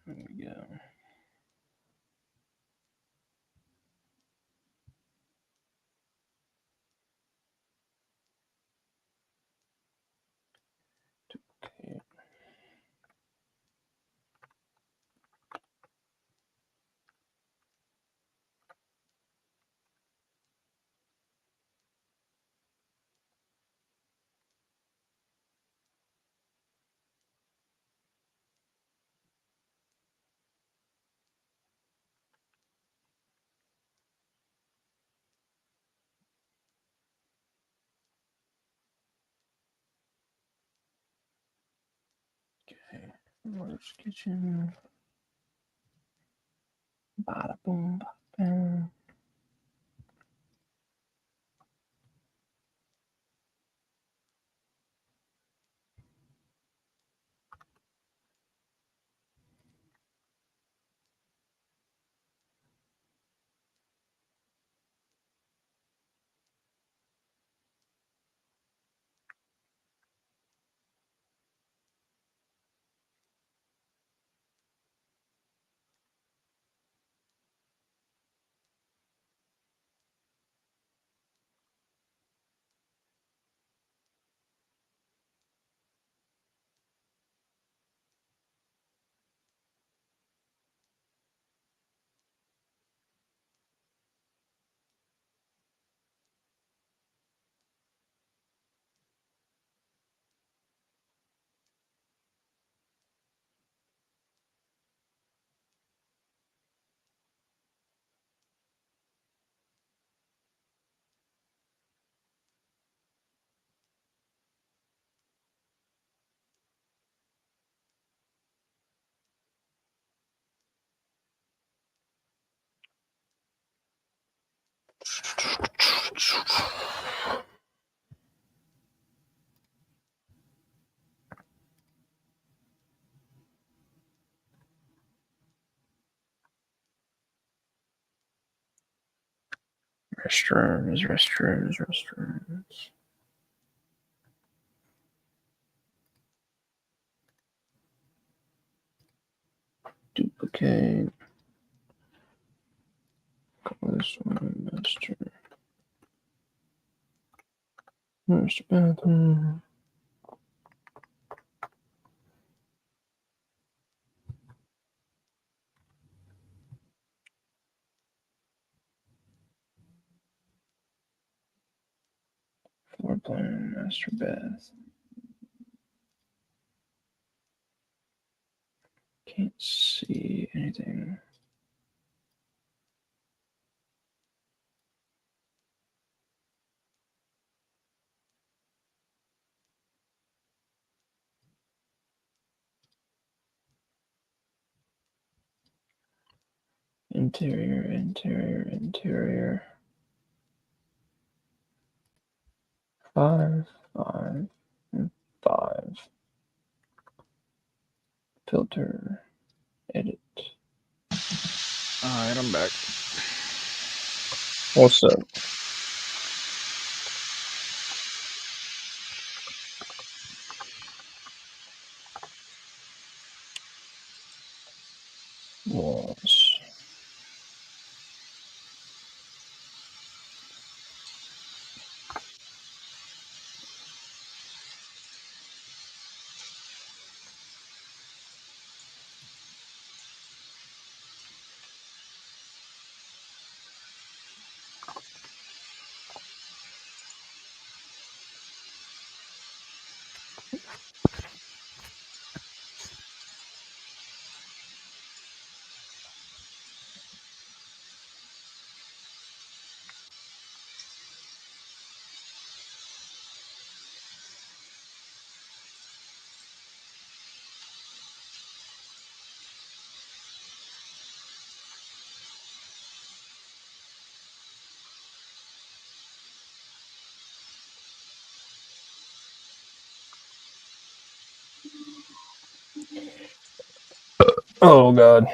[SPEAKER 2] There we go. Okay. Okay. Enlarged kitchen. Bada boom, bada bam. Restrooms. Duplicate. Call this one master. Master bathroom. Floor plan, master bath. Can't see anything. Interior. 5, 5, and 5. Filter. Edit.
[SPEAKER 5] Alright, I'm back.
[SPEAKER 2] What's up? walls. Oh god.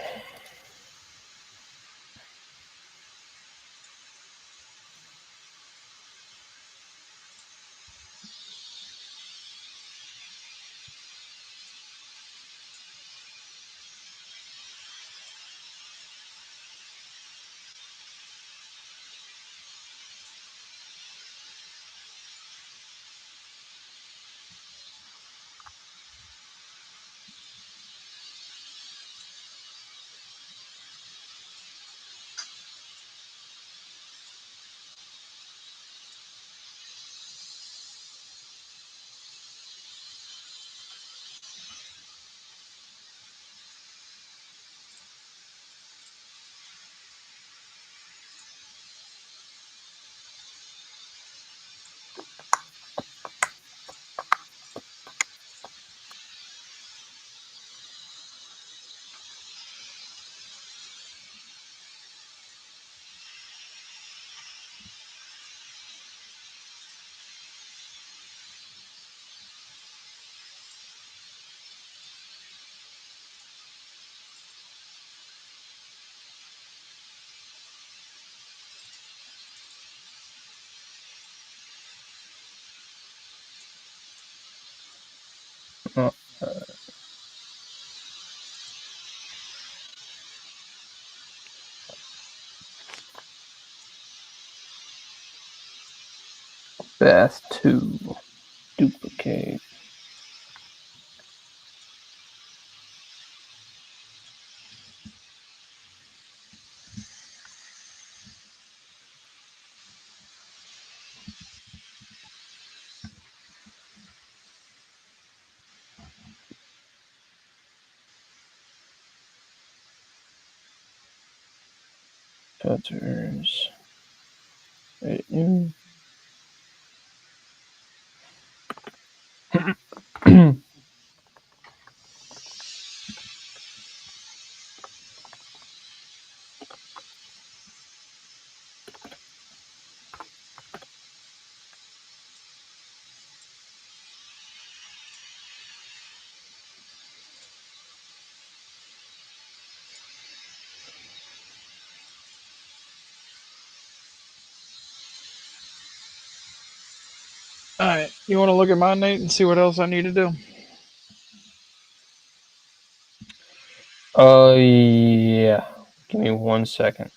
[SPEAKER 2] Oh, bath 2. Duplicate. Filters. New.
[SPEAKER 5] All right, you want to look at mine, Nate, and see what else I need to do?
[SPEAKER 2] Yeah. Give me 1 second.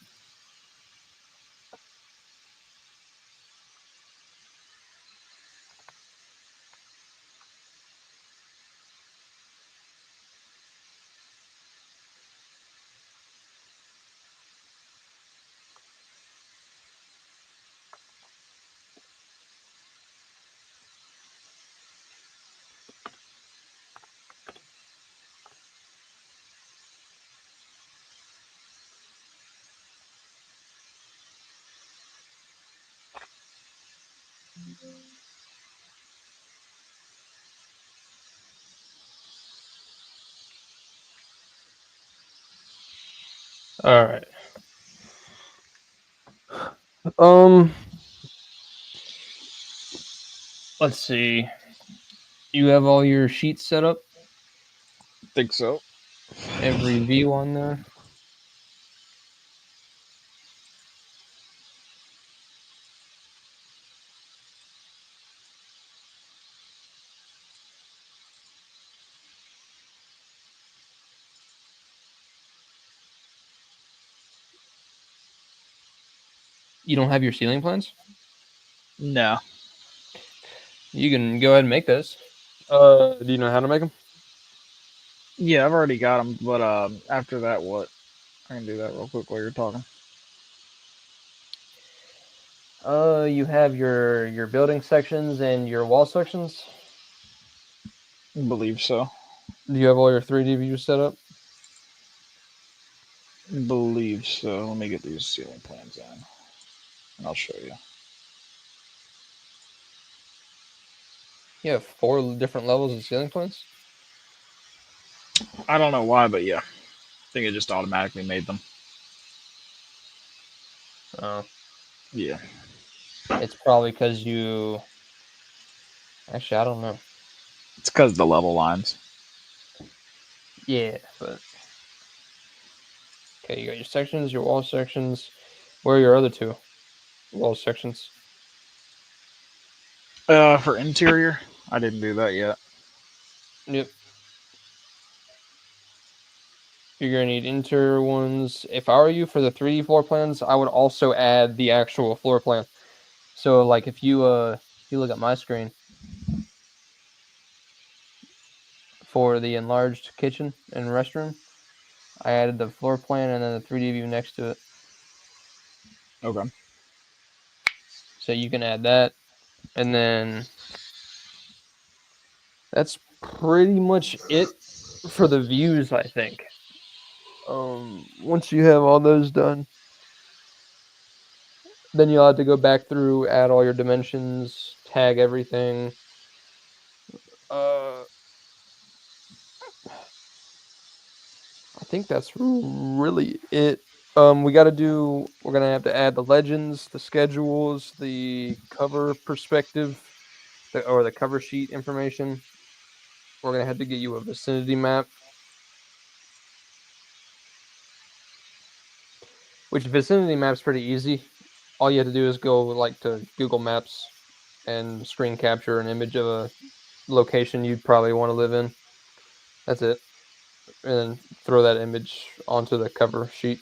[SPEAKER 2] All right. Let's see. You have all your sheets set up?
[SPEAKER 5] Think so.
[SPEAKER 2] Every view on there? You don't have your ceiling plans?
[SPEAKER 5] No.
[SPEAKER 2] You can go ahead and make those. Do you know how to make them?
[SPEAKER 5] Yeah, I've already got them, but after that, what? I can do that real quick while you're talking.
[SPEAKER 2] You have your building sections and your wall sections.
[SPEAKER 5] I believe so.
[SPEAKER 2] Do you have all your 3D views set up?
[SPEAKER 5] I believe so. Let me get these ceiling plans in, and I'll show you.
[SPEAKER 2] You have 4 different levels of ceiling plans.
[SPEAKER 5] I don't know why, but yeah, I think it just automatically made them.
[SPEAKER 2] Oh,
[SPEAKER 5] Yeah.
[SPEAKER 2] it's probably because you. Actually, I don't know.
[SPEAKER 5] It's because the level lines.
[SPEAKER 2] Yeah, but okay, you got your sections, your wall sections. Where are your other 2 wall sections?
[SPEAKER 5] For interior, I didn't do that yet.
[SPEAKER 2] Yep. You're gonna need interior ones. If I were you for the 3D floor plans, I would also add the actual floor plan. So like if you look at my screen for the enlarged kitchen and restroom, I added the floor plan and then the 3D view next to it.
[SPEAKER 5] Okay.
[SPEAKER 2] So you can add that, and then that's pretty much it for the views, I think. Once you have all those done, then you'll have to go back through, add all your dimensions, tag everything. I think that's really it. We're gonna have to add the legends, the schedules, the cover perspective, or the cover sheet information. We're gonna have to get you a vicinity map. Which vicinity map's pretty easy. All you have to do is go like to Google Maps and screen capture an image of a location you'd probably want to live in. That's it. And then throw that image onto the cover sheet.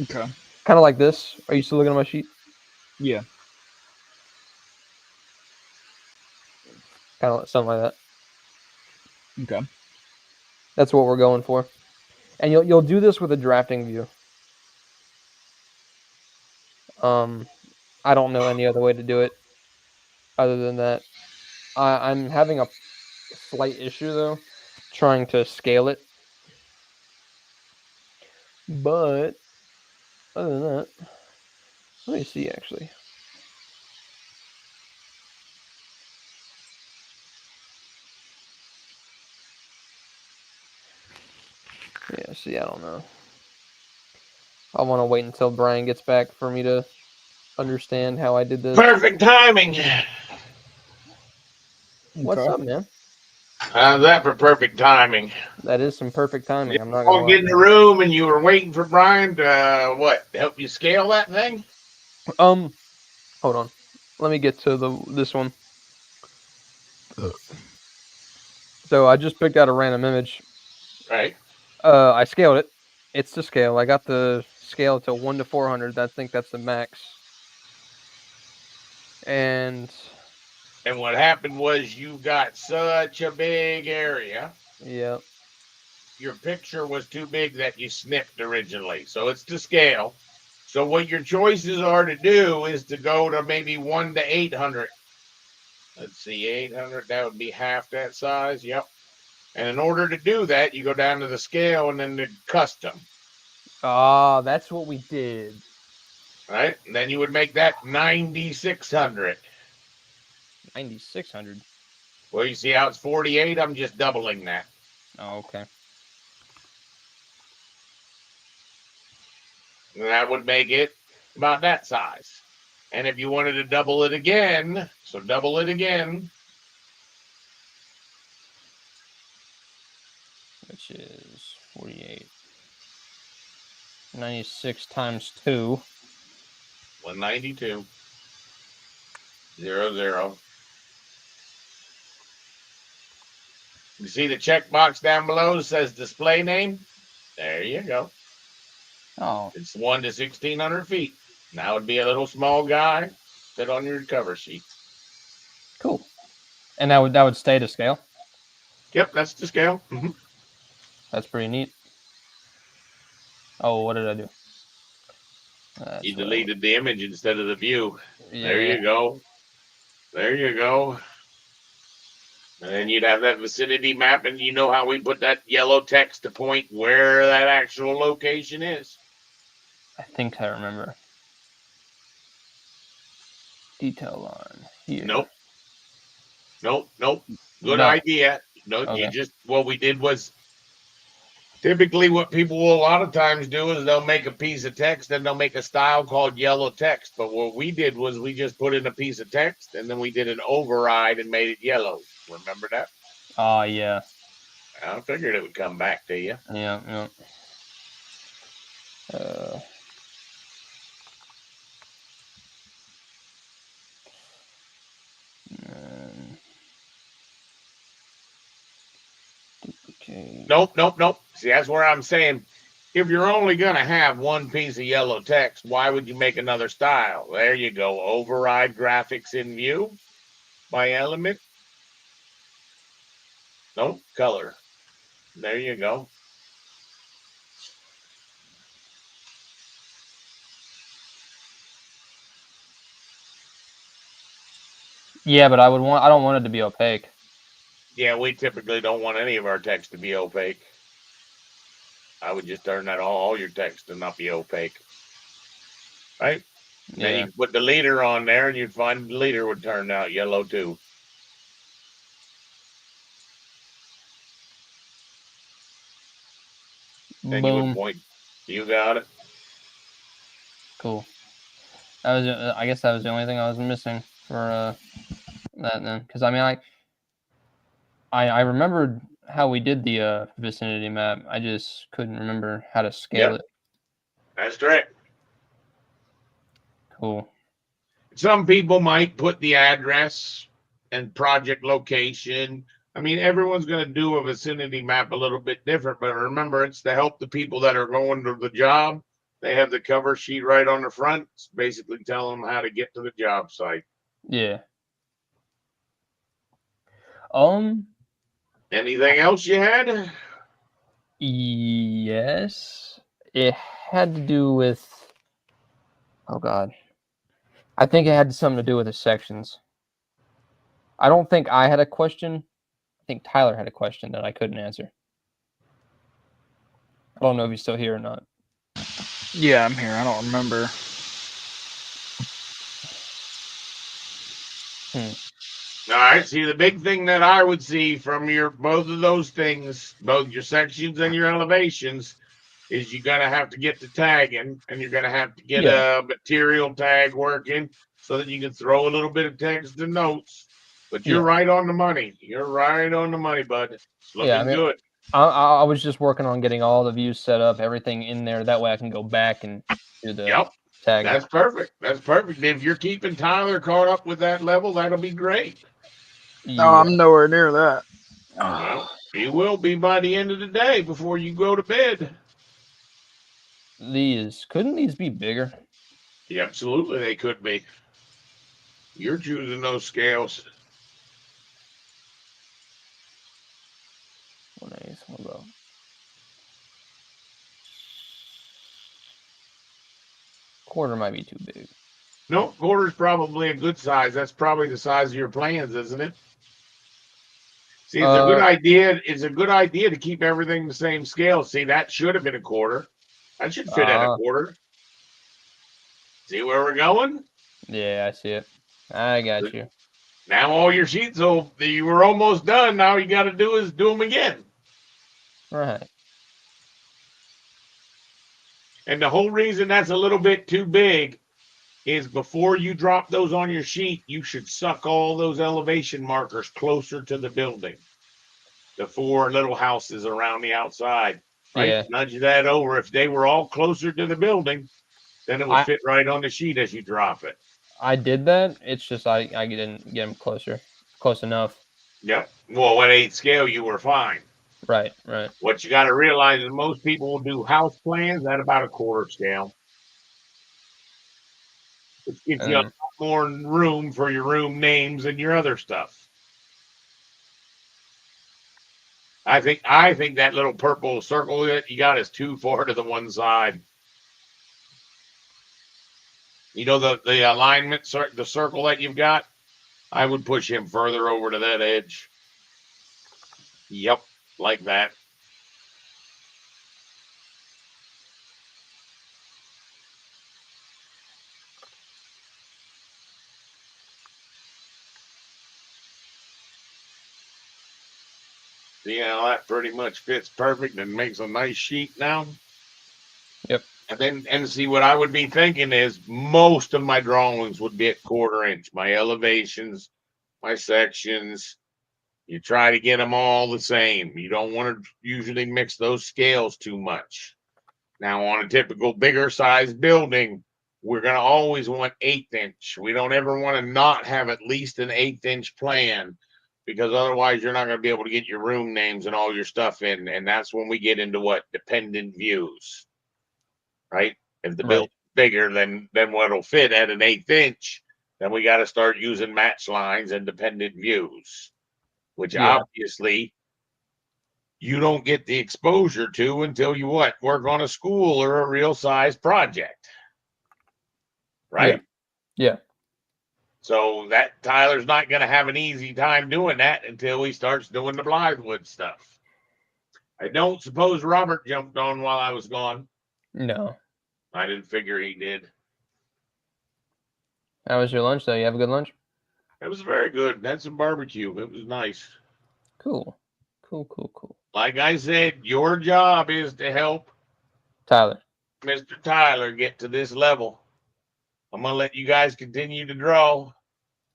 [SPEAKER 5] Okay.
[SPEAKER 2] Kind of like this. Are you still looking at my sheet?
[SPEAKER 5] Yeah.
[SPEAKER 2] Kind of something like that.
[SPEAKER 5] Okay.
[SPEAKER 2] That's what we're going for. And you'll do this with a drafting view. I don't know any other way to do it other than that. I'm having a slight issue though, trying to scale it. But other than that, let me see actually. Yeah, see, I don't know. I want to wait until Brian gets back for me to understand how I did this.
[SPEAKER 1] Perfect timing.
[SPEAKER 2] What's
[SPEAKER 5] Okay.
[SPEAKER 2] up, man?
[SPEAKER 1] How's that for perfect timing?
[SPEAKER 2] That is some perfect timing.
[SPEAKER 1] You
[SPEAKER 2] I'm not
[SPEAKER 1] all
[SPEAKER 2] gonna
[SPEAKER 1] get in the
[SPEAKER 2] lie.
[SPEAKER 1] room and you were waiting for Brian to help you scale that thing?
[SPEAKER 2] Hold on. Let me get to this one. So I just picked out a random image.
[SPEAKER 1] Right.
[SPEAKER 2] I scaled it. It's to scale. I got the scale to 1 to 400. I think that's the max. And
[SPEAKER 1] what happened was you got such a big area.
[SPEAKER 2] yeah.
[SPEAKER 1] Your picture was too big that you snipped originally. So it's to scale. So what your choices are to do is to go to maybe 1 to 800. Let's see, 800, that would be half that size. Yep. And in order to do that, you go down to the scale and then the custom.
[SPEAKER 2] Ah, that's what we did.
[SPEAKER 1] Right? And then you would make that 9,600.
[SPEAKER 2] 9,600.
[SPEAKER 1] Well, you see how it's 48? I'm just doubling that.
[SPEAKER 2] Oh, okay.
[SPEAKER 1] And that would make it about that size. And if you wanted to double it again, so double it again.
[SPEAKER 2] Which is 48. 96 times 2.
[SPEAKER 1] 192. 00. You see the checkbox down below that says display name? There you go.
[SPEAKER 2] Oh,
[SPEAKER 1] It's 1 to 1,600 feet. Now it'd be a little small guy fit on your cover sheet.
[SPEAKER 2] Cool. And that would stay to scale.
[SPEAKER 1] Yep, that's the scale. Mm-hmm.
[SPEAKER 2] That's pretty neat. Oh, what did I do?
[SPEAKER 1] You deleted the image instead of the view.
[SPEAKER 2] Yeah.
[SPEAKER 1] There you go. There you go. And then you'd have that vicinity map, and you know how we put that yellow text to point where that actual location is.
[SPEAKER 2] I think I remember. Detail line here.
[SPEAKER 1] Nope. Good
[SPEAKER 2] No.
[SPEAKER 1] idea. No,
[SPEAKER 2] Okay.
[SPEAKER 1] you just, what we did was, typically what people will a lot of times do is they'll make a piece of text and they'll make a style called yellow text. But what we did was we just put in a piece of text and then we did an override and made it yellow. Remember that?
[SPEAKER 2] Oh, yeah.
[SPEAKER 1] I figured it would come back to you.
[SPEAKER 2] Yeah. Duplicate.
[SPEAKER 1] Nope. See, that's where I'm saying, if you're only going to have one piece of yellow text, why would you make another style? There you go. Override graphics in view by element. Nope, color. There you go.
[SPEAKER 2] Yeah, but I don't want it to be opaque.
[SPEAKER 1] Yeah, we typically don't want any of our text to be opaque. I would just turn that all your text to not be opaque. Right?
[SPEAKER 2] Yeah.
[SPEAKER 1] Then you can put the leader on there and you'd find the leader would turn out yellow too. Then you would
[SPEAKER 2] Boom.
[SPEAKER 1] point. You got it.
[SPEAKER 2] Cool. That was. I guess that was the only thing I was missing for that then, because I mean, I remembered how we did the vicinity map. I just couldn't remember how to scale it.
[SPEAKER 1] That's correct.
[SPEAKER 2] Cool.
[SPEAKER 1] Some people might put the address and project location. I mean, everyone's going to do a vicinity map a little bit different, but remember, it's to help the people that are going to the job. They have the cover sheet right on the front. It's basically telling them how to get to the job site.
[SPEAKER 2] Yeah.
[SPEAKER 1] Anything else you had?
[SPEAKER 2] Yes. It had to do with. Oh God. I think it had something to do with the sections. I don't think I had a question. I think Tyler had a question that I couldn't answer. I don't know if he's still here or not.
[SPEAKER 5] Yeah, I'm here. I don't remember.
[SPEAKER 1] All right. See, the big thing that I would see from your both of those things, both your sections and your elevations, is you're gonna have to get the tagging, and you're gonna have to get a material tag working so that you can throw a little bit of text and notes. But you're right on the money. You're right on the money, bud. It's looking good.
[SPEAKER 2] I was just working on getting all the views set up, everything in there. That way I can go back and do the tag.
[SPEAKER 1] That's perfect. That's perfect. If you're keeping Tyler caught up with that level, that'll be great.
[SPEAKER 5] No, I'm nowhere near that.
[SPEAKER 1] Well, you will be by the end of the day before you go to bed.
[SPEAKER 2] Couldn't these be bigger?
[SPEAKER 1] Yeah, absolutely, they could be. You're choosing those scales.
[SPEAKER 2] 1/8. Hold up. Quarter might be too big.
[SPEAKER 1] No, quarter's probably a good size. That's probably the size of your plans, isn't it? See, it's a good idea. It's a good idea to keep everything the same scale. See, that should have been a quarter. That should fit at a quarter. See where we're going?
[SPEAKER 2] Yeah, I see it. I got you.
[SPEAKER 1] Now all your sheets, you were almost done. Now you got to do is do them again.
[SPEAKER 2] Right.
[SPEAKER 1] And the whole reason that's a little bit too big is before you drop those on your sheet, you should suck all those elevation markers closer to the building. The 4 little houses around the outside, right?
[SPEAKER 2] Yeah.
[SPEAKER 1] Nudge that over. If they were all closer to the building, then it would fit right on the sheet as you drop it.
[SPEAKER 2] I did that. It's just I didn't get them close enough.
[SPEAKER 1] Yep. Well, at 8 scale, you were fine.
[SPEAKER 2] Right.
[SPEAKER 1] What you got to realize is most people will do house plans at about a quarter scale. Which gives you a lot more room for your room names and your other stuff. I think that little purple circle that you got is too far to the one side. You know the alignment, the circle that you've got. I would push him further over to that edge. Yep, like that. See how that pretty much fits perfect and makes a nice sheet now?
[SPEAKER 2] Yep.
[SPEAKER 1] And see what I would be thinking is most of my drawings would be at 1/4 inch. My elevations, my sections. You try to get them all the same. You don't want to usually mix those scales too much. Now, on a typical bigger size building, we're going to always want 1/8 inch. We don't ever want to not have at least an 1/8 inch plan, because otherwise you're not going to be able to get your room names and all your stuff in. And that's when we get into what? Dependent views, right? If the building's bigger than what'll fit at an 1/8 inch, then we got to start using match lines and dependent views, which obviously you don't get the exposure to until you work on a school or a real size project, right?
[SPEAKER 2] Yeah.
[SPEAKER 1] So that Tyler's not going to have an easy time doing that until he starts doing the Blythewood stuff. I don't suppose Robert jumped on while I was gone.
[SPEAKER 2] No.
[SPEAKER 1] I didn't figure he did.
[SPEAKER 2] How was your lunch, though? You have a good lunch?
[SPEAKER 1] It was very good. Had some barbecue. It was nice.
[SPEAKER 2] Cool.
[SPEAKER 1] Like I said, your job is to help
[SPEAKER 2] Tyler.
[SPEAKER 1] Mr. Tyler get to this level. I'm going to let you guys continue to draw,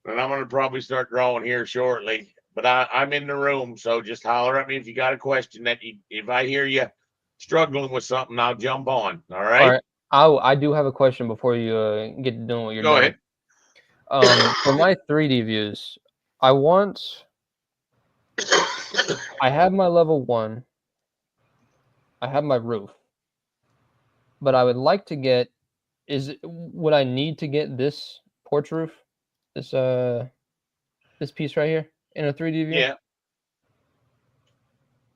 [SPEAKER 1] and I'm going to probably start drawing here shortly. But I'm in the room, so just holler at me if you got a question. If I hear you struggling with something, I'll jump on. All right?
[SPEAKER 2] I do have a question before you get to doing what you're doing.
[SPEAKER 1] Go ahead.
[SPEAKER 2] For my 3D views, I have my level 1. I have my roof. But I would like to get, would I need to get this porch roof? This piece right here in a 3D view?
[SPEAKER 1] Yeah.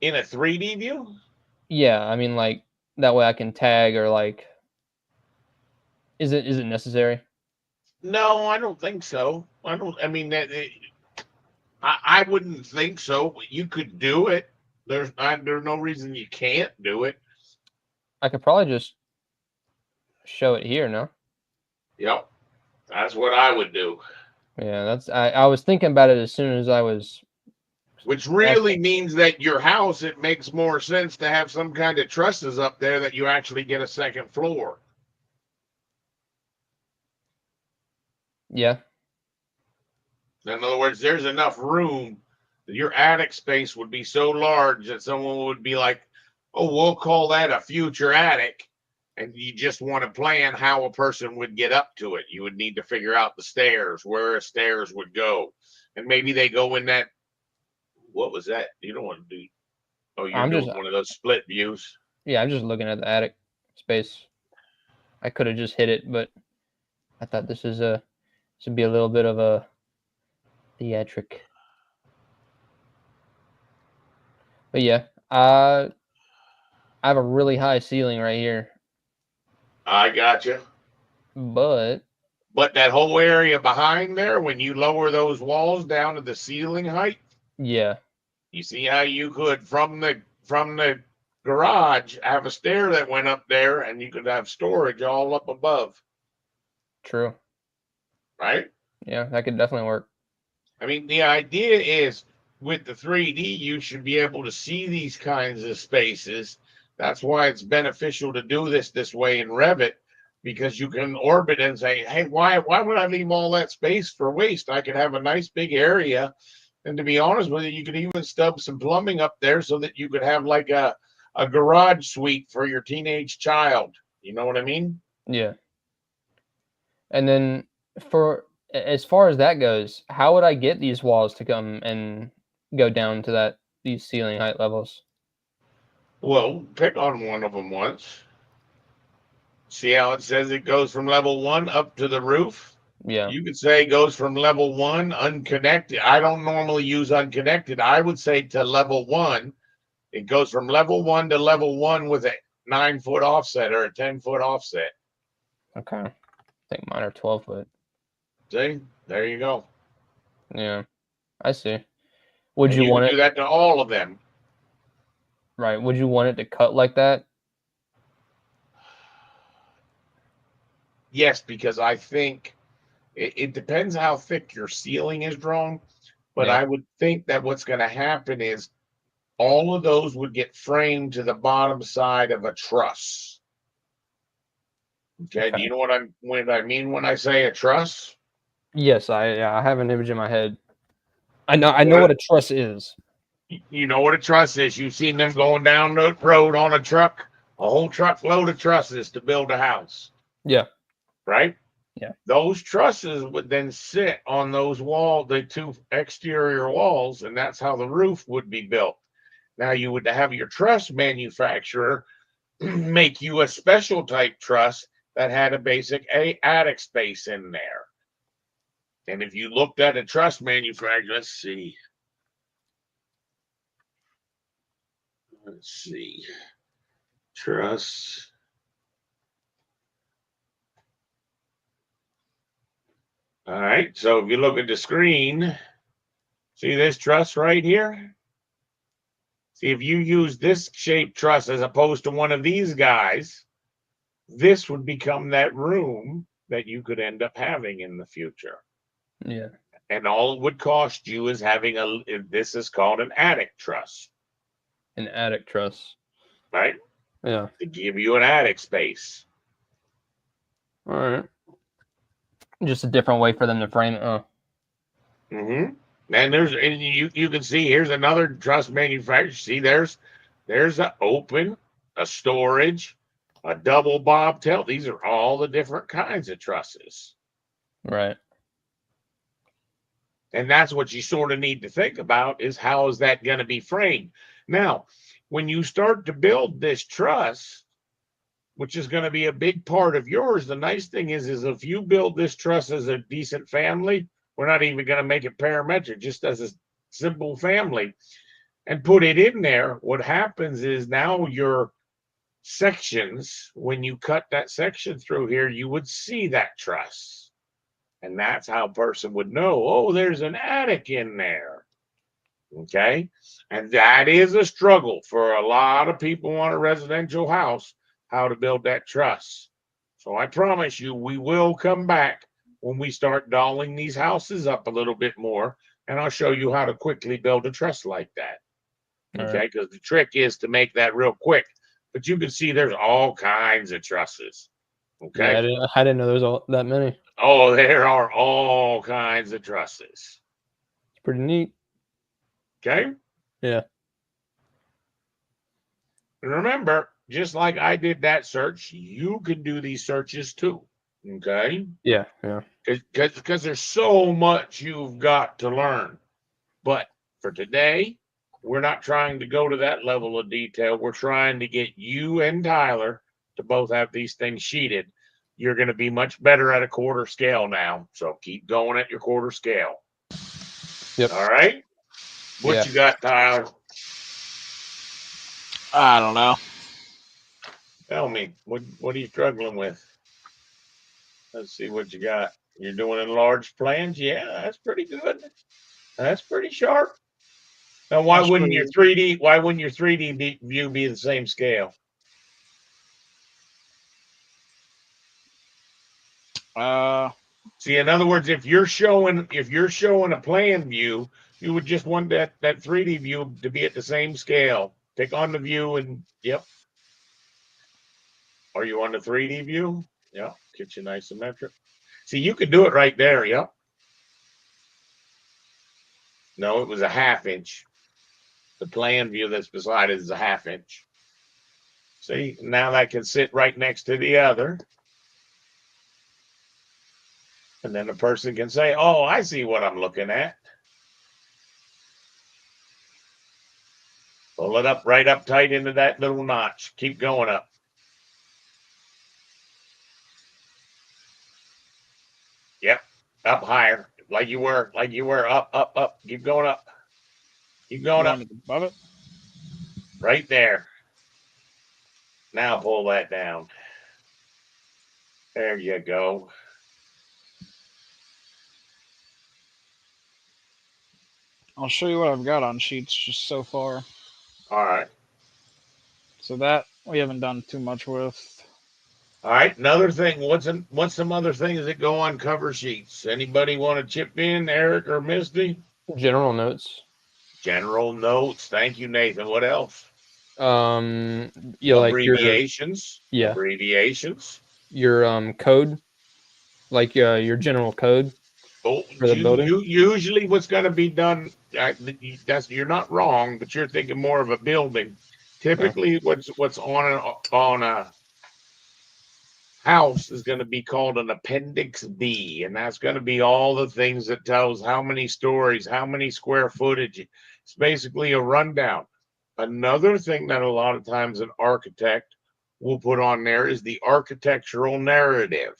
[SPEAKER 1] In a 3D view?
[SPEAKER 2] Yeah, I mean, like, that way I can tag, or like, is it necessary?
[SPEAKER 1] No, I don't think so. I wouldn't think so. You could do it. There's no reason you can't do it.
[SPEAKER 2] I could probably just show it here, no?
[SPEAKER 1] Yep. That's what I would do.
[SPEAKER 2] Yeah, I was thinking about it as soon as I was.
[SPEAKER 1] Which really means that your house, it makes more sense to have some kind of trusses up there that you actually get a second floor.
[SPEAKER 2] Yeah.
[SPEAKER 1] In other words, there's enough room that your attic space would be so large that someone would be like, oh, we'll call that a future attic. And you just want to plan how a person would get up to it. You would need to figure out the stairs, where a stairs would go. And maybe they go in that. What was that? You don't want to do. Oh, you're doing one of those split views.
[SPEAKER 2] Yeah, I'm just looking at the attic space. I could have just hit it, but I thought this should be a little bit of a theatric. But yeah, I have a really high ceiling right here.
[SPEAKER 1] I gotcha.
[SPEAKER 2] But
[SPEAKER 1] that whole area behind there, when you lower those walls down to the ceiling height,
[SPEAKER 2] yeah,
[SPEAKER 1] you see how you could from the garage have a stair that went up there, and you could have storage all up above.
[SPEAKER 2] True.
[SPEAKER 1] Right?
[SPEAKER 2] Yeah, that could definitely work.
[SPEAKER 1] I mean, the idea is with the 3D, you should be able to see these kinds of spaces. That's why it's beneficial to do this way in Revit, because you can orbit and say, hey, why would I leave all that space for waste? I could have a nice big area. And to be honest with you could even stub some plumbing up there so that you could have like a garage suite for your teenage child. You know what I mean?
[SPEAKER 2] Yeah. And then as far as that goes, how would I get these walls to come and go down to these ceiling height levels?
[SPEAKER 1] Well, pick on one of them once. See how it says it goes from level 1 up to the roof?
[SPEAKER 2] Yeah.
[SPEAKER 1] You could say it goes from level 1 unconnected. I don't normally use unconnected. I would say to level 1. It goes from level 1 to level 1 with a 9-foot offset or a 10-foot offset.
[SPEAKER 2] Okay. I think mine are 12 foot.
[SPEAKER 1] See? There you go.
[SPEAKER 2] Yeah. I see. Would
[SPEAKER 1] And
[SPEAKER 2] you
[SPEAKER 1] you
[SPEAKER 2] want
[SPEAKER 1] can
[SPEAKER 2] it?
[SPEAKER 1] do that to all of them.
[SPEAKER 2] Right. Would you want it to cut like that?
[SPEAKER 1] Yes, because I think it depends how thick your ceiling is drawn. But
[SPEAKER 2] Yeah.
[SPEAKER 1] I would think that what's going to happen is all of those would get framed to the bottom side of a truss. Okay. Do
[SPEAKER 2] Okay.
[SPEAKER 1] you know what I mean when I say a truss?
[SPEAKER 2] Yes, I have an image in my head. I know what a truss is.
[SPEAKER 1] You know what a truss is. You've seen them going down the road on a truck, a whole truckload of trusses to build a house,
[SPEAKER 2] Yeah.
[SPEAKER 1] right?
[SPEAKER 2] Yeah.
[SPEAKER 1] Those trusses would then sit on those walls, the two exterior walls, and that's how the roof would be built. Now you would have your truss manufacturer make you a special type truss that had a basic attic space in there. And if you looked at a truss manufacturer, let's see. Truss. All right. So if you look at the screen, see this truss right here? See, if you use this shaped truss as opposed to one of these guys, this would become that room that you could end up having in the future.
[SPEAKER 2] Yeah.
[SPEAKER 1] And all it would cost you is having this is called an attic truss,
[SPEAKER 2] An attic truss.
[SPEAKER 1] right?
[SPEAKER 2] Yeah.
[SPEAKER 1] To give you an attic space.
[SPEAKER 2] All right. Just a different way for them to frame it.
[SPEAKER 1] Mm-hmm. And you can see here's another truss manufacturer. See, there's an open, a storage, a double bobtail. These are all the different kinds of trusses.
[SPEAKER 2] Right.
[SPEAKER 1] And that's what you sort of need to think about is how is that going to be framed? Now, when you start to build this truss, which is going to be a big part of yours, the nice thing is if you build this truss as a decent family, we're not even going to make it parametric, just as a simple family, and put it in there. What happens is now your sections, when you cut that section through here, you would see that truss. And that's how a person would know, oh, there's an attic in there. Okay. And that is a struggle for a lot of people on a residential house, how to build that truss. So I promise you, we will come back when we start dolling these houses up a little bit more. And I'll show you how to quickly build a truss like that. Okay. Because the trick is to make that real quick. But you can see there's all kinds of trusses. Okay.
[SPEAKER 2] Yeah, I didn't know there was all that many.
[SPEAKER 1] Oh, there are all kinds of trusses.
[SPEAKER 2] It's pretty neat.
[SPEAKER 1] Okay.
[SPEAKER 2] Yeah.
[SPEAKER 1] And remember, just like I did that search, you can do these searches too. Okay.
[SPEAKER 2] Yeah. Yeah.
[SPEAKER 1] Because there's so much you've got to learn. But for today, we're not trying to go to that level of detail. We're trying to get you and Tyler to both have these things sheeted. You're going to be much better at a quarter scale now. So keep going at your quarter scale.
[SPEAKER 2] Yep.
[SPEAKER 1] All right. What you got, Tyler?
[SPEAKER 5] I don't know.
[SPEAKER 1] Tell me, what are you struggling with? Let's see what you got. You're doing enlarged plans? Yeah, that's pretty good. That's pretty sharp. Now, why
[SPEAKER 5] That's
[SPEAKER 1] wouldn't your
[SPEAKER 5] pretty-
[SPEAKER 1] 3D? Why wouldn't your 3D view be the same scale? See, in other words, if you're showing a plan view, you would just want that 3D view to be at the same scale. Take on the view and yep. Are you on the 3D view? Yep. Kitchen isometric. See, you could do it right there. Yep. No, it was a 1/2 inch. The plan view that's beside it is a 1/2 inch. See, now that can sit right next to the other. And then the person can say, oh, I see what I'm looking at. Pull it up right up tight into that little notch. Keep going up. Up higher, like you were, up, up, up. Keep going up. Keep going
[SPEAKER 5] You
[SPEAKER 1] up.
[SPEAKER 5] want it above it?
[SPEAKER 1] Right there. Now pull that down. There you go.
[SPEAKER 5] I'll show you what I've got on sheets just so far.
[SPEAKER 1] All right.
[SPEAKER 5] So that we haven't done too much with.
[SPEAKER 1] All right. Another thing. What's some other things that go on cover sheets? Anybody want to chip in, Eric or Misty?
[SPEAKER 2] General notes.
[SPEAKER 1] General notes. Thank you, Nathan. What else?
[SPEAKER 2] You like
[SPEAKER 1] Abbreviations.
[SPEAKER 2] Yeah.
[SPEAKER 1] Abbreviations.
[SPEAKER 2] your code, like your general code
[SPEAKER 1] Oh,
[SPEAKER 2] for the building.
[SPEAKER 1] usually what's going to be done. You're not wrong, but you're thinking more of a building. Typically, what's on a house is going to be called an appendix B, and that's going to be all the things that tells how many stories, how many square footage. It's basically a rundown. Another thing that a lot of times an architect will put on there is the architectural narrative,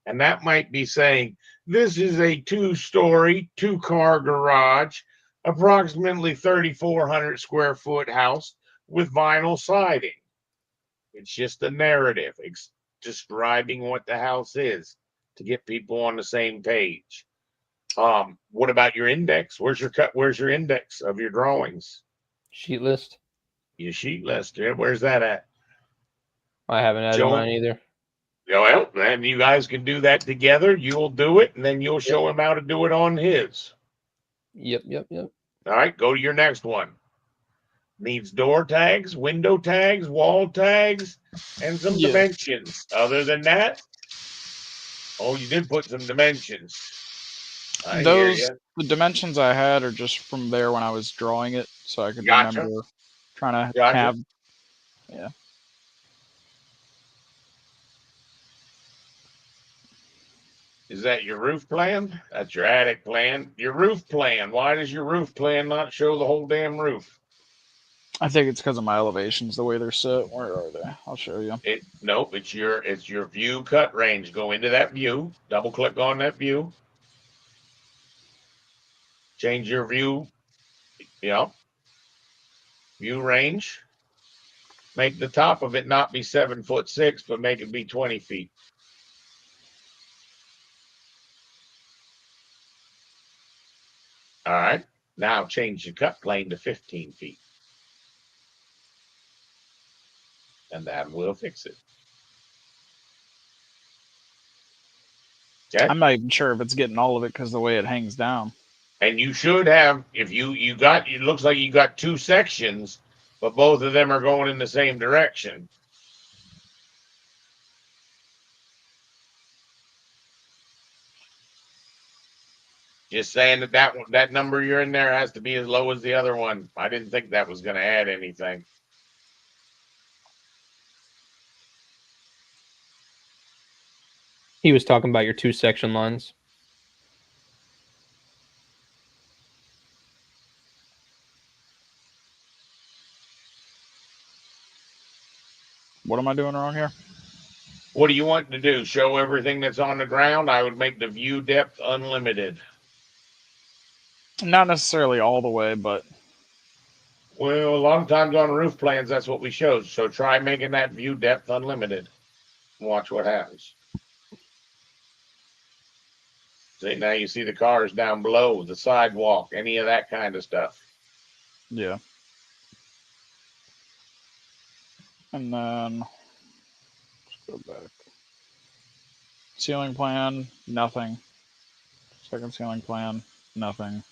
[SPEAKER 1] and that might be saying this is a 2-story 2-car garage, approximately 3,400 square foot house with vinyl siding. It's just a narrative describing what the house is to get people on the same page. What about your index? Where's your index of your drawings?
[SPEAKER 2] Sheet list.
[SPEAKER 1] Your sheet list. Yeah, where's that at?
[SPEAKER 2] I haven't added
[SPEAKER 1] Show
[SPEAKER 2] mine
[SPEAKER 1] him.
[SPEAKER 2] either.
[SPEAKER 1] Well, then you guys can do that together. You'll do it, and then you'll show him how to do it on his.
[SPEAKER 2] Yep.
[SPEAKER 1] All right, go to your next one. Needs door tags, window tags, wall tags, and some dimensions. Other than that, you did put some dimensions. I hear you.
[SPEAKER 5] The dimensions I had are just from there when I was drawing it, so I could
[SPEAKER 1] Gotcha.
[SPEAKER 5] remember trying to
[SPEAKER 1] Gotcha.
[SPEAKER 5] have. Yeah.
[SPEAKER 1] Is that your roof plan? That's your attic plan. Your roof plan. Why does your roof plan not show the whole damn roof?
[SPEAKER 5] I think it's because of my elevations, the way they're set. Where are they? I'll show you.
[SPEAKER 1] Nope, it's your view cut range. Go into that view, double click on that view. Change your view, view range. Make the top of it not be 7'6", but make it be 20 feet. All right. Now change the cut plane to 15 feet. And that will fix it. Okay.
[SPEAKER 5] I'm not even sure if it's getting all of it because the way it hangs down.
[SPEAKER 1] And you should have, if you got, it looks like you got 2 sections, but both of them are going in the same direction. Just saying that number you're in there has to be as low as the other one. I didn't think that was going to add anything.
[SPEAKER 2] He was talking about your 2 section lines.
[SPEAKER 5] What am I doing wrong here?
[SPEAKER 1] What do you want to do? Show everything that's on the ground? I would make the view depth unlimited.
[SPEAKER 5] Not necessarily all the way, but.
[SPEAKER 1] Well, a lot of times on roof plans, that's what we show. So try making that view depth unlimited. Watch what happens. See, now you see the cars down below, the sidewalk, any of that kind of stuff.
[SPEAKER 5] Yeah. And then let's go back. Ceiling plan, nothing. Second ceiling plan, nothing.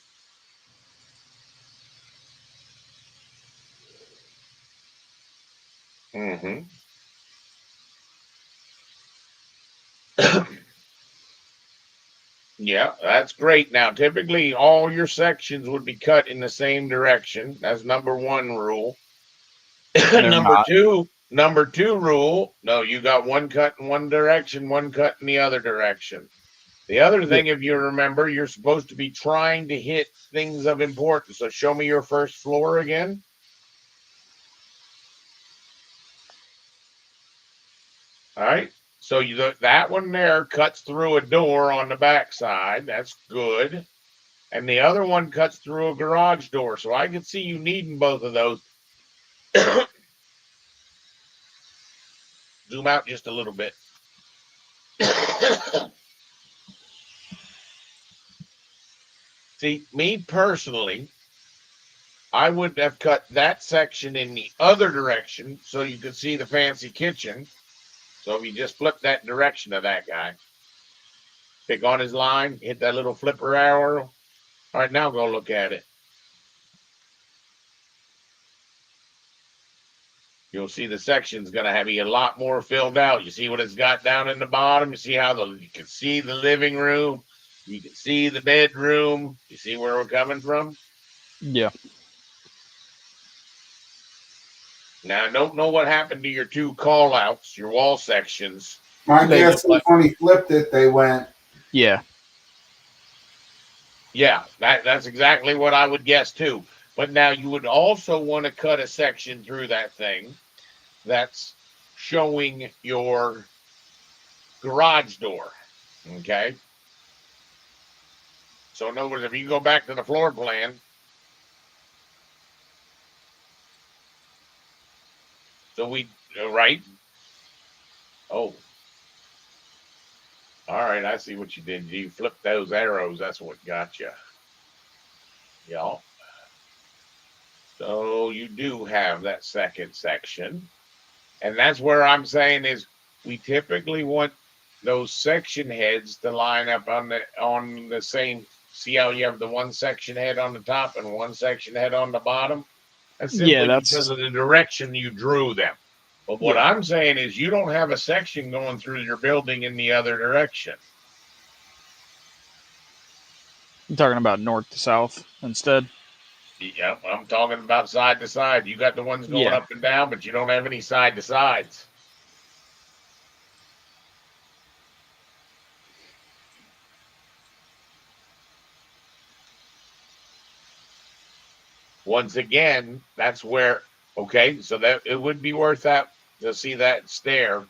[SPEAKER 1] Mm-hmm. Yeah, that's great. Now, typically, all your sections would be cut in the same direction. That's number 1 rule. Number two rule. No, you got one cut in one direction, one cut in the other direction. The other thing, if you remember, you're supposed to be trying to hit things of importance. So show me your first floor again. All right. So that one there cuts through a door on the backside. That's good. And the other one cuts through a garage door. So I can see you needing both of those. Zoom out just a little bit. See, me personally, I would have cut that section in the other direction so you could see the fancy kitchen. So if you just flip that direction of that guy, pick on his line, hit that little flipper arrow. All right, now go look at it. You'll see the section's going to have a lot more filled out. You see what it's got down in the bottom? You see how you can see the living room. You can see the bedroom. You see where we're coming from?
[SPEAKER 5] Yeah.
[SPEAKER 1] Now, I don't know what happened to your two call outs, your wall sections.
[SPEAKER 3] My guess is when he flipped it, they went.
[SPEAKER 5] Yeah.
[SPEAKER 1] Yeah, that's exactly what I would guess too. But now you would also want to cut a section through that thing that's showing your garage door. Okay. So in other words, if you go back to the floor plan, so right? Oh. All right, I see what you did. You flipped those arrows. That's what got you. Yeah. So you do have that second section. And that's where I'm saying is we typically want those section heads to line up on the same. See how you have the one section head on the top and one section head on the bottom? That's simply because of the direction you drew them. But what I'm saying is you don't have a section going through your building in the other direction.
[SPEAKER 5] You're talking about north to south instead?
[SPEAKER 1] Yeah, I'm talking about side to side. You got the ones going up and down, but you don't have any side to sides. Once again, that's where, okay, so that it would be worth that to see that stair.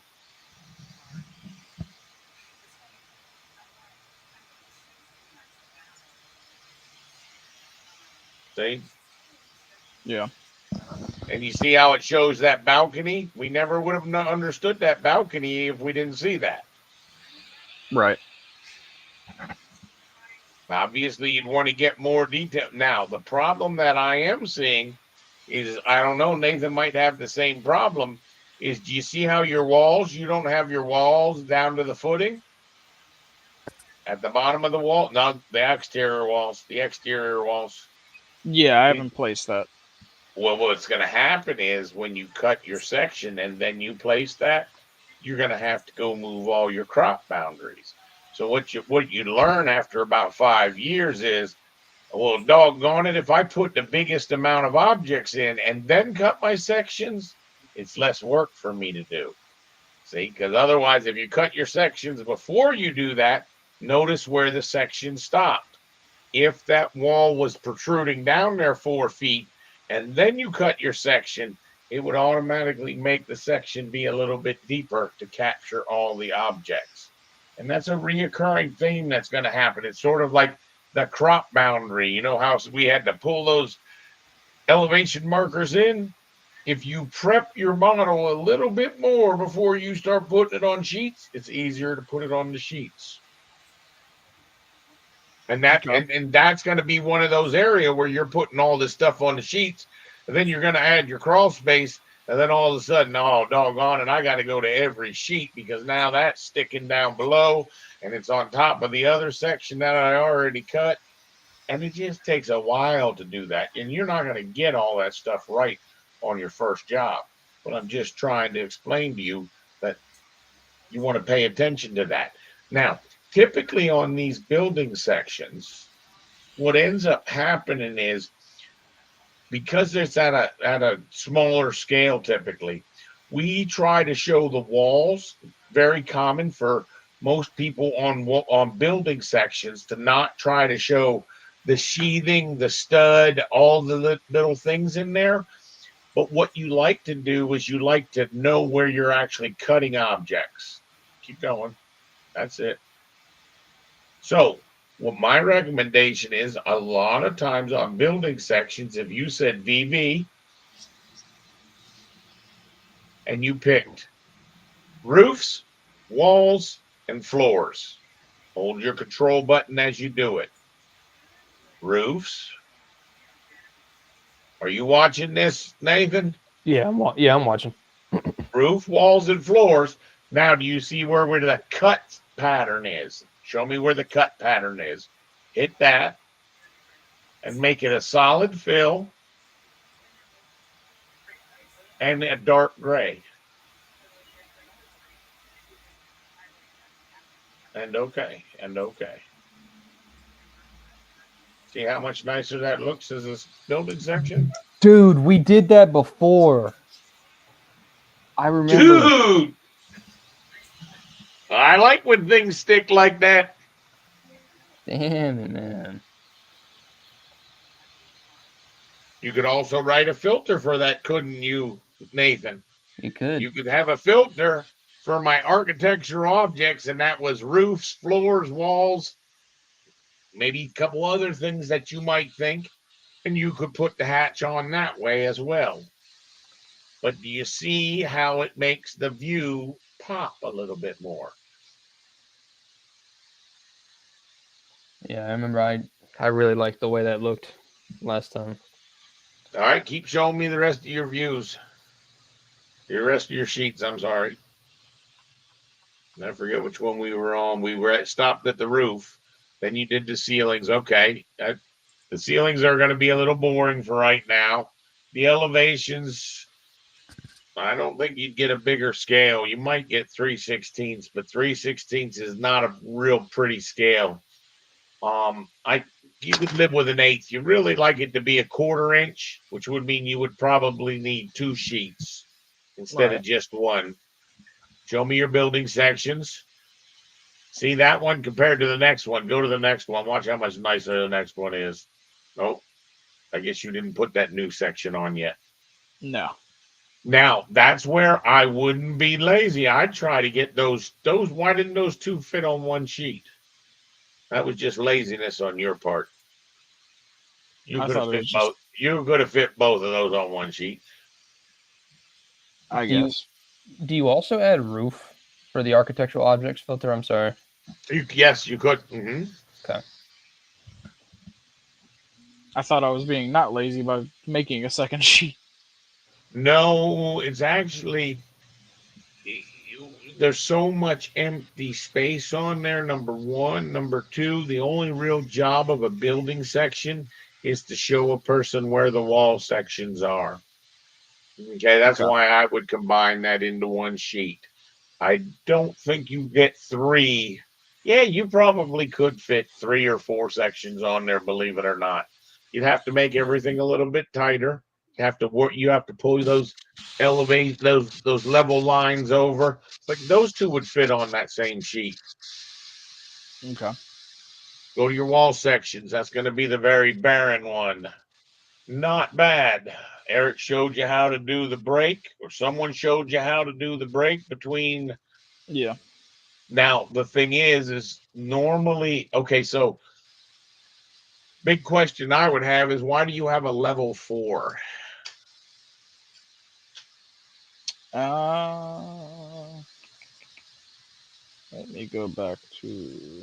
[SPEAKER 1] See?
[SPEAKER 5] Yeah.
[SPEAKER 1] And you see how it shows that balcony? We never would have understood that balcony if we didn't see that.
[SPEAKER 5] Right.
[SPEAKER 1] Obviously, you'd want to get more detail. Now, the problem that I am seeing is, I don't know, Nathan might have the same problem, is do you see how your walls, you don't have your walls down to the footing? At the bottom of the wall? No, the exterior walls.
[SPEAKER 5] Yeah, I haven't placed that.
[SPEAKER 1] Well, what's going to happen is when you cut your section and then you place that, you're going to have to go move all your crop boundaries. So what you learn after about 5 years is, well, doggone it, if I put the biggest amount of objects in and then cut my sections, it's less work for me to do. See, because otherwise, if you cut your sections before you do that, notice where the section stopped. If that wall was protruding down there 4 feet and then you cut your section, it would automatically make the section be a little bit deeper to capture all the objects. And that's a reoccurring theme that's going to happen. It's sort of like the crop boundary. You know how we had to pull those elevation markers in? If you prep your model a little bit more before you start putting it on sheets, it's easier to put it on the sheets. And that's going to be one of those areas where you're putting all this stuff on the sheets, and then you're going to add your crawl space, and then all of a sudden, oh, doggone it, I got to go to every sheet because now that's sticking down below, and it's on top of the other section that I already cut. And it just takes a while to do that, and you're not going to get all that stuff right on your first job. But I'm just trying to explain to you that you want to pay attention to that. Now, typically on these building sections, what ends up happening is, because it's at a smaller scale typically, we try to show the walls, very common for most people on building sections, to not try to show the sheathing, the stud, all the little things in there. But what you like to do is you like to know where you're actually cutting objects. keep going. That's it. So, what my recommendation is, a lot of times on building sections, if you said VV and you picked roofs, walls, and floors, hold your control button as you do it. Roofs. Are you watching this, Nathan?
[SPEAKER 2] Yeah, I'm watching.
[SPEAKER 1] Roof, walls, and floors. Now, do you see where the cut pattern is? Show me where the cut pattern is. Hit that and make it a solid fill and a dark gray. And okay. See how much nicer that looks as a building section?
[SPEAKER 2] Dude, we did that before. I remember.
[SPEAKER 1] Dude! I like when things stick like that.
[SPEAKER 2] Damn it, man.
[SPEAKER 1] You could also write a filter for that, couldn't you, Nathan?
[SPEAKER 2] You could.
[SPEAKER 1] You could have a filter for my architecture objects, and that was roofs, floors, walls, maybe a couple other things that you might think, and you could put the hatch on that way as well. But do you see how it makes the view pop a little bit more?
[SPEAKER 2] Yeah, I remember. I really liked the way that looked last time.
[SPEAKER 1] All right, keep showing me the rest of your views. The rest of your sheets, I'm sorry. I forget which one we were on. We were stopped at the roof. Then you did the ceilings. Okay. The ceilings are going to be a little boring for right now. The elevations, I don't think you'd get a bigger scale. You might get 3/16, but 3/16 is not a real pretty scale. You could live with an eighth. You really like it to be a 1/4 inch, which would mean you would probably need 2 sheets instead of just one. Show me your building sections. See that one compared to the next one. Go to the next one. Watch how much nicer the next one is. Oh, I guess you didn't put that new section on yet.
[SPEAKER 5] No.
[SPEAKER 1] Now, that's where I wouldn't be lazy. I'd try to get those. Why didn't those two fit on one sheet? That was just laziness on your part. You
[SPEAKER 5] I
[SPEAKER 1] could have
[SPEAKER 5] thought it
[SPEAKER 1] fit
[SPEAKER 5] was
[SPEAKER 1] both.
[SPEAKER 5] just,
[SPEAKER 1] You could have fit both of those on one sheet.
[SPEAKER 5] I
[SPEAKER 2] Do you-
[SPEAKER 5] guess.
[SPEAKER 2] Do you also add roof for the architectural objects filter? I'm sorry.
[SPEAKER 1] Yes, you could. Mm-hmm.
[SPEAKER 2] Okay.
[SPEAKER 5] I thought I was being not lazy by making a second sheet.
[SPEAKER 1] No, it's actually there's so much empty space on there. Number one, number two, the only real job of a building section is to show a person where the wall sections are. Okay, that's
[SPEAKER 5] Okay.
[SPEAKER 1] why I would combine that into one sheet. I don't think you get 3. Yeah, you probably could fit 3 or 4 sections on there, believe it or not. You'd have to make everything a little bit tighter. You have to work, you have to pull those elevate those level lines over. But those two would fit on that same sheet.
[SPEAKER 5] Okay.
[SPEAKER 1] Go to your wall sections. That's going to be the very barren one. Not bad. Eric showed you how to do the break, or someone showed you how to do the break between.
[SPEAKER 5] Yeah.
[SPEAKER 1] Now, the thing is normally, okay, so big question I would have is why do you have a level 4?
[SPEAKER 5] Let me go back to.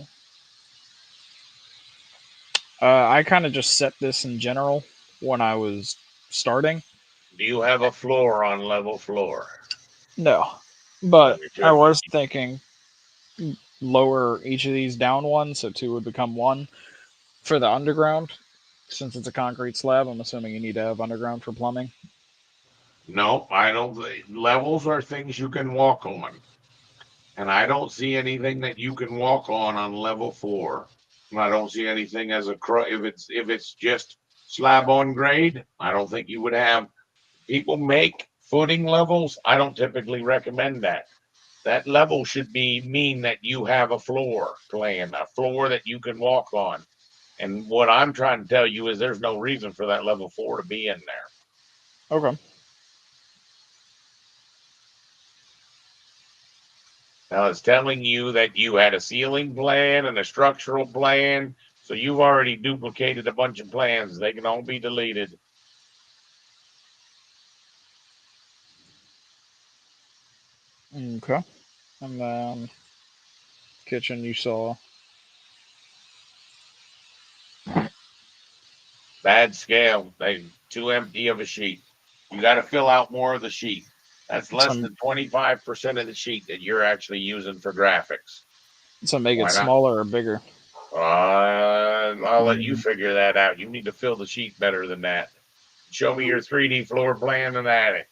[SPEAKER 5] I kind of just set this in general when I was starting.
[SPEAKER 1] Do you have a floor on level floor?
[SPEAKER 5] No, but
[SPEAKER 1] You
[SPEAKER 5] I
[SPEAKER 1] should.
[SPEAKER 5] was thinking lower each of these down one, so 2 would become 1 for the underground. Since it's a concrete slab, I'm assuming you need to have underground for plumbing.
[SPEAKER 1] No, I don't. Levels are things you can walk on. And I don't see anything that you can walk on level 4. And I don't see anything as a if it's just slab on grade. I don't think you would have. People make footing levels. I don't typically recommend that. That level should mean that you have a floor plan, a floor that you can walk on. And what I'm trying to tell you is there's no reason for that level 4 to be in there.
[SPEAKER 5] Okay.
[SPEAKER 1] Now it's telling you that you had a ceiling plan and a structural plan. So you've already duplicated a bunch of plans. They can all be deleted.
[SPEAKER 5] Okay. And then kitchen you saw.
[SPEAKER 1] Bad scale. They too empty of a sheet. You got to fill out more of the sheet. That's less than 25% of the sheet that you're actually using for graphics.
[SPEAKER 5] So make
[SPEAKER 1] Why
[SPEAKER 5] it
[SPEAKER 1] not?
[SPEAKER 5] smaller or bigger.
[SPEAKER 1] I'll let you figure that out. You need to fill the sheet better than that. Show me your 3D floor plan and attic.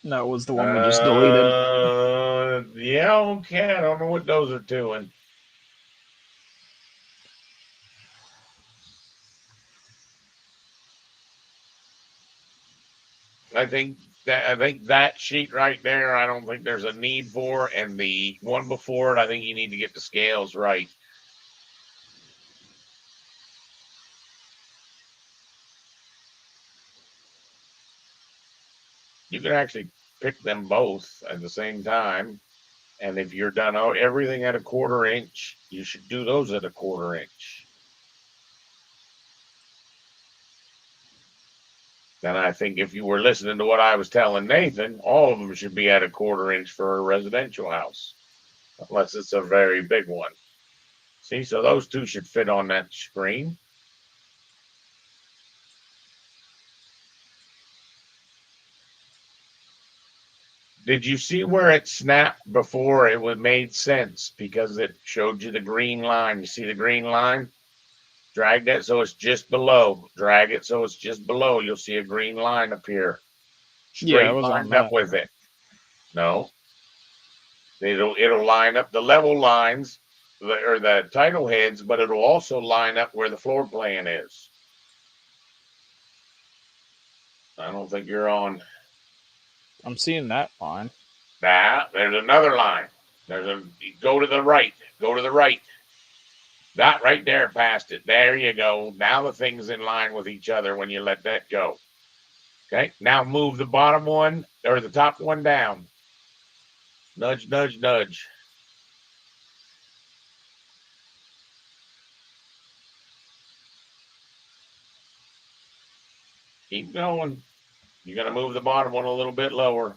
[SPEAKER 5] That was the one we just deleted.
[SPEAKER 1] Yeah, okay. I don't know what those are doing. I think that sheet right there, I don't think there's a need for, and the one before it, I think you need to get the scales right. You can actually pick them both at the same time. And if you're done everything at a 1/4 inch, you should do those at a 1/4 inch. And I think if you were listening to what I was telling Nathan, all of them should be at a 1/4 inch for a residential house, unless it's a very big one. See, so those two should fit on that screen. Did you see where it snapped before? It would made sense because it showed you the green line. You see the green line? Drag that so it's just below. Drag it so it's just below. You'll see a green line appear.
[SPEAKER 5] Yeah, it
[SPEAKER 1] Straight
[SPEAKER 5] was on
[SPEAKER 1] lined up
[SPEAKER 5] that.
[SPEAKER 1] with it. No. It'll line up the level lines or the title heads, but it'll also line up where the floor plan is. I don't think you're on.
[SPEAKER 5] I'm seeing that line.
[SPEAKER 1] There's another line. Go to the right. Go to the right. That right there past it. There you go. Now the thing's in line with each other when you let that go. Okay. Now move the bottom one or the top one down. Nudge, nudge, nudge. Keep going. You're going to move the bottom one a little bit lower.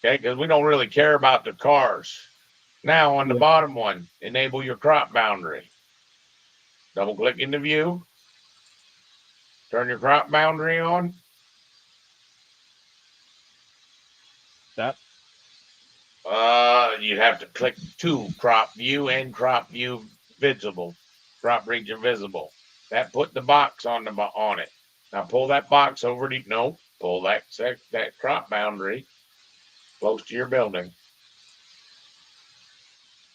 [SPEAKER 1] Okay, because we don't really care about the cars. Now on the bottom one, enable your crop boundary. Double click into view. Turn your crop boundary on.
[SPEAKER 5] That?
[SPEAKER 1] You'd have to click 2, crop view and crop view visible. Crop region visible. That put the box on it. Now pull that box over to pull that crop boundary close to your building.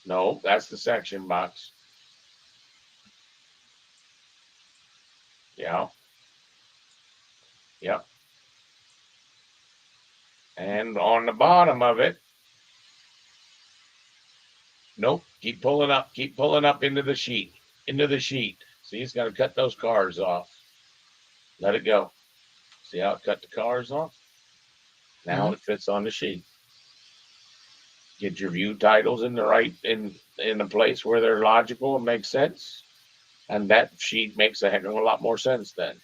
[SPEAKER 1] No, that's the section box. Yeah. Yep. And on the bottom of it, nope, keep pulling up into the sheet. See, it's got to cut those cars off. Let it go. See how it cut the cars off? Now it fits on the sheet. Get your view titles in a place where they're logical and make sense. And that sheet makes a heck of a lot more sense then.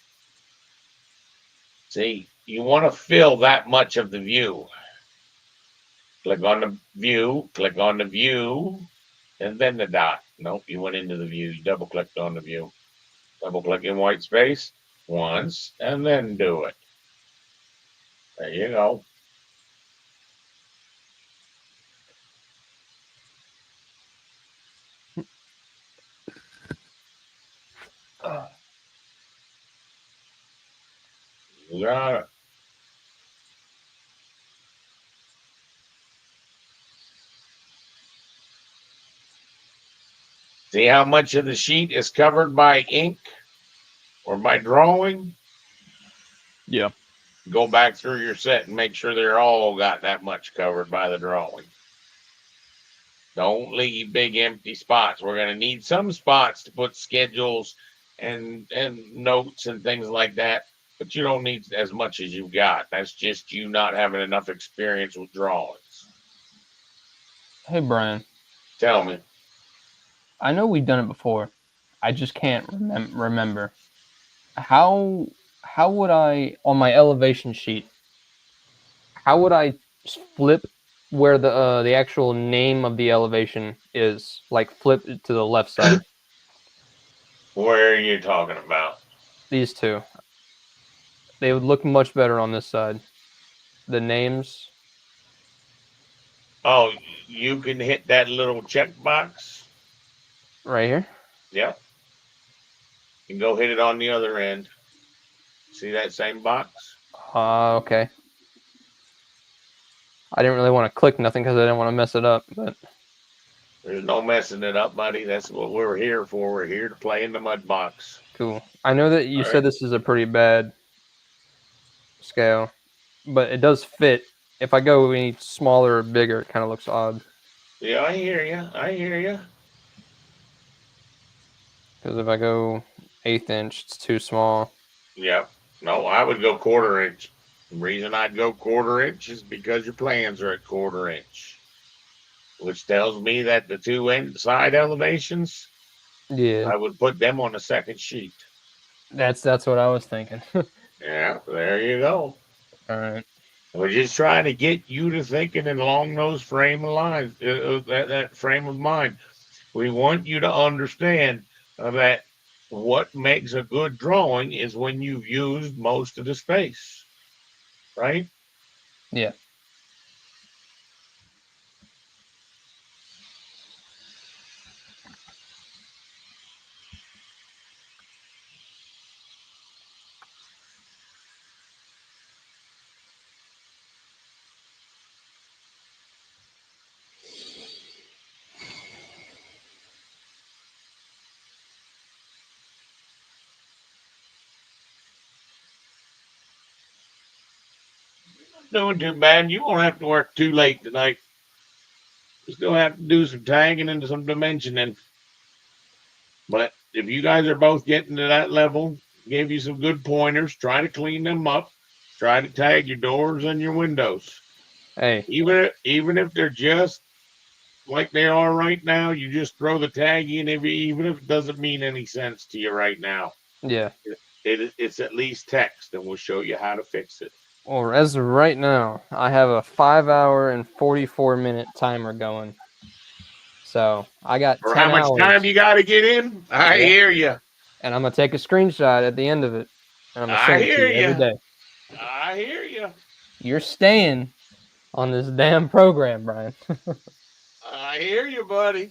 [SPEAKER 1] See, you want to fill that much of the view. Click on the view, and then the dot. Nope, you went into the view. You double clicked on the view. Double click in white space once, and then do it. There you go. You got it. See how much of the sheet is covered by ink or by drawing?
[SPEAKER 5] Yeah.
[SPEAKER 1] Go back through your set and make sure they're all got that much covered by the drawing. Don't leave big empty spots. We're going to need some spots to put schedules and notes and things like that. But you don't need as much as you've got. That's just you not having enough experience with drawings.
[SPEAKER 2] Hey, Brian.
[SPEAKER 1] Tell me.
[SPEAKER 2] I know we've done it before. I just can't remember. How would I, on my elevation sheet, how would I flip where the actual name of the elevation is? Like flip it to the left side.
[SPEAKER 1] Where are you talking about?
[SPEAKER 2] These two. They would look much better on this side. The names.
[SPEAKER 1] Oh, you can hit that little checkbox.
[SPEAKER 2] Right here?
[SPEAKER 1] Yep. And go hit it on the other end. See that same box?
[SPEAKER 2] Okay. I didn't really want to click nothing because I didn't want to mess it up, but
[SPEAKER 1] There's no messing it up, buddy. That's what we're here for. We're here to play in the mud box.
[SPEAKER 2] cool. I know that you said this is a pretty bad scale, but it does fit. If I go any smaller or bigger, it kind of looks odd.
[SPEAKER 1] Yeah, I hear you. I hear you.
[SPEAKER 2] Because if I go 1/8 inch, it's too small.
[SPEAKER 1] Yep. No, I would go 1/4 inch. The reason I'd go 1/4 inch is because your plans are at 1/4 inch, which tells me that the two side elevations,
[SPEAKER 2] Yeah,
[SPEAKER 1] I would put them on the second sheet.
[SPEAKER 2] that's what I was thinking.
[SPEAKER 1] Yeah, there you go.
[SPEAKER 2] All right.
[SPEAKER 1] We're just trying to get you to thinking along those frame of lines, that frame of mind. We want you to understand that what makes a good drawing is when you've used most of the space, right?
[SPEAKER 2] Yeah.
[SPEAKER 1] Doing too bad. You won't have to work too late tonight. You still have to do some tagging and some dimensioning. But if you guys are both getting to that level, give you some good pointers. Try to clean them up. Try to tag your doors and your windows.
[SPEAKER 2] Hey.
[SPEAKER 1] Even if they're just like they are right now, you just throw the tag in. Even if it doesn't mean any sense to you right now,
[SPEAKER 2] Yeah.
[SPEAKER 1] it's at least text, and we'll show you how to fix it.
[SPEAKER 2] Well, as of right now, I have a 5-hour and 44-minute timer going. So I got
[SPEAKER 1] For
[SPEAKER 2] 10
[SPEAKER 1] how much
[SPEAKER 2] hours.
[SPEAKER 1] time you got to get in? I hear you.
[SPEAKER 2] And I'm gonna take a screenshot at the end of it, and I'm gonna
[SPEAKER 1] I
[SPEAKER 2] send it to
[SPEAKER 1] hear
[SPEAKER 2] you every
[SPEAKER 1] you.
[SPEAKER 2] day.
[SPEAKER 1] I hear you.
[SPEAKER 2] You're staying on this damn program, Brian.
[SPEAKER 1] I hear you, buddy.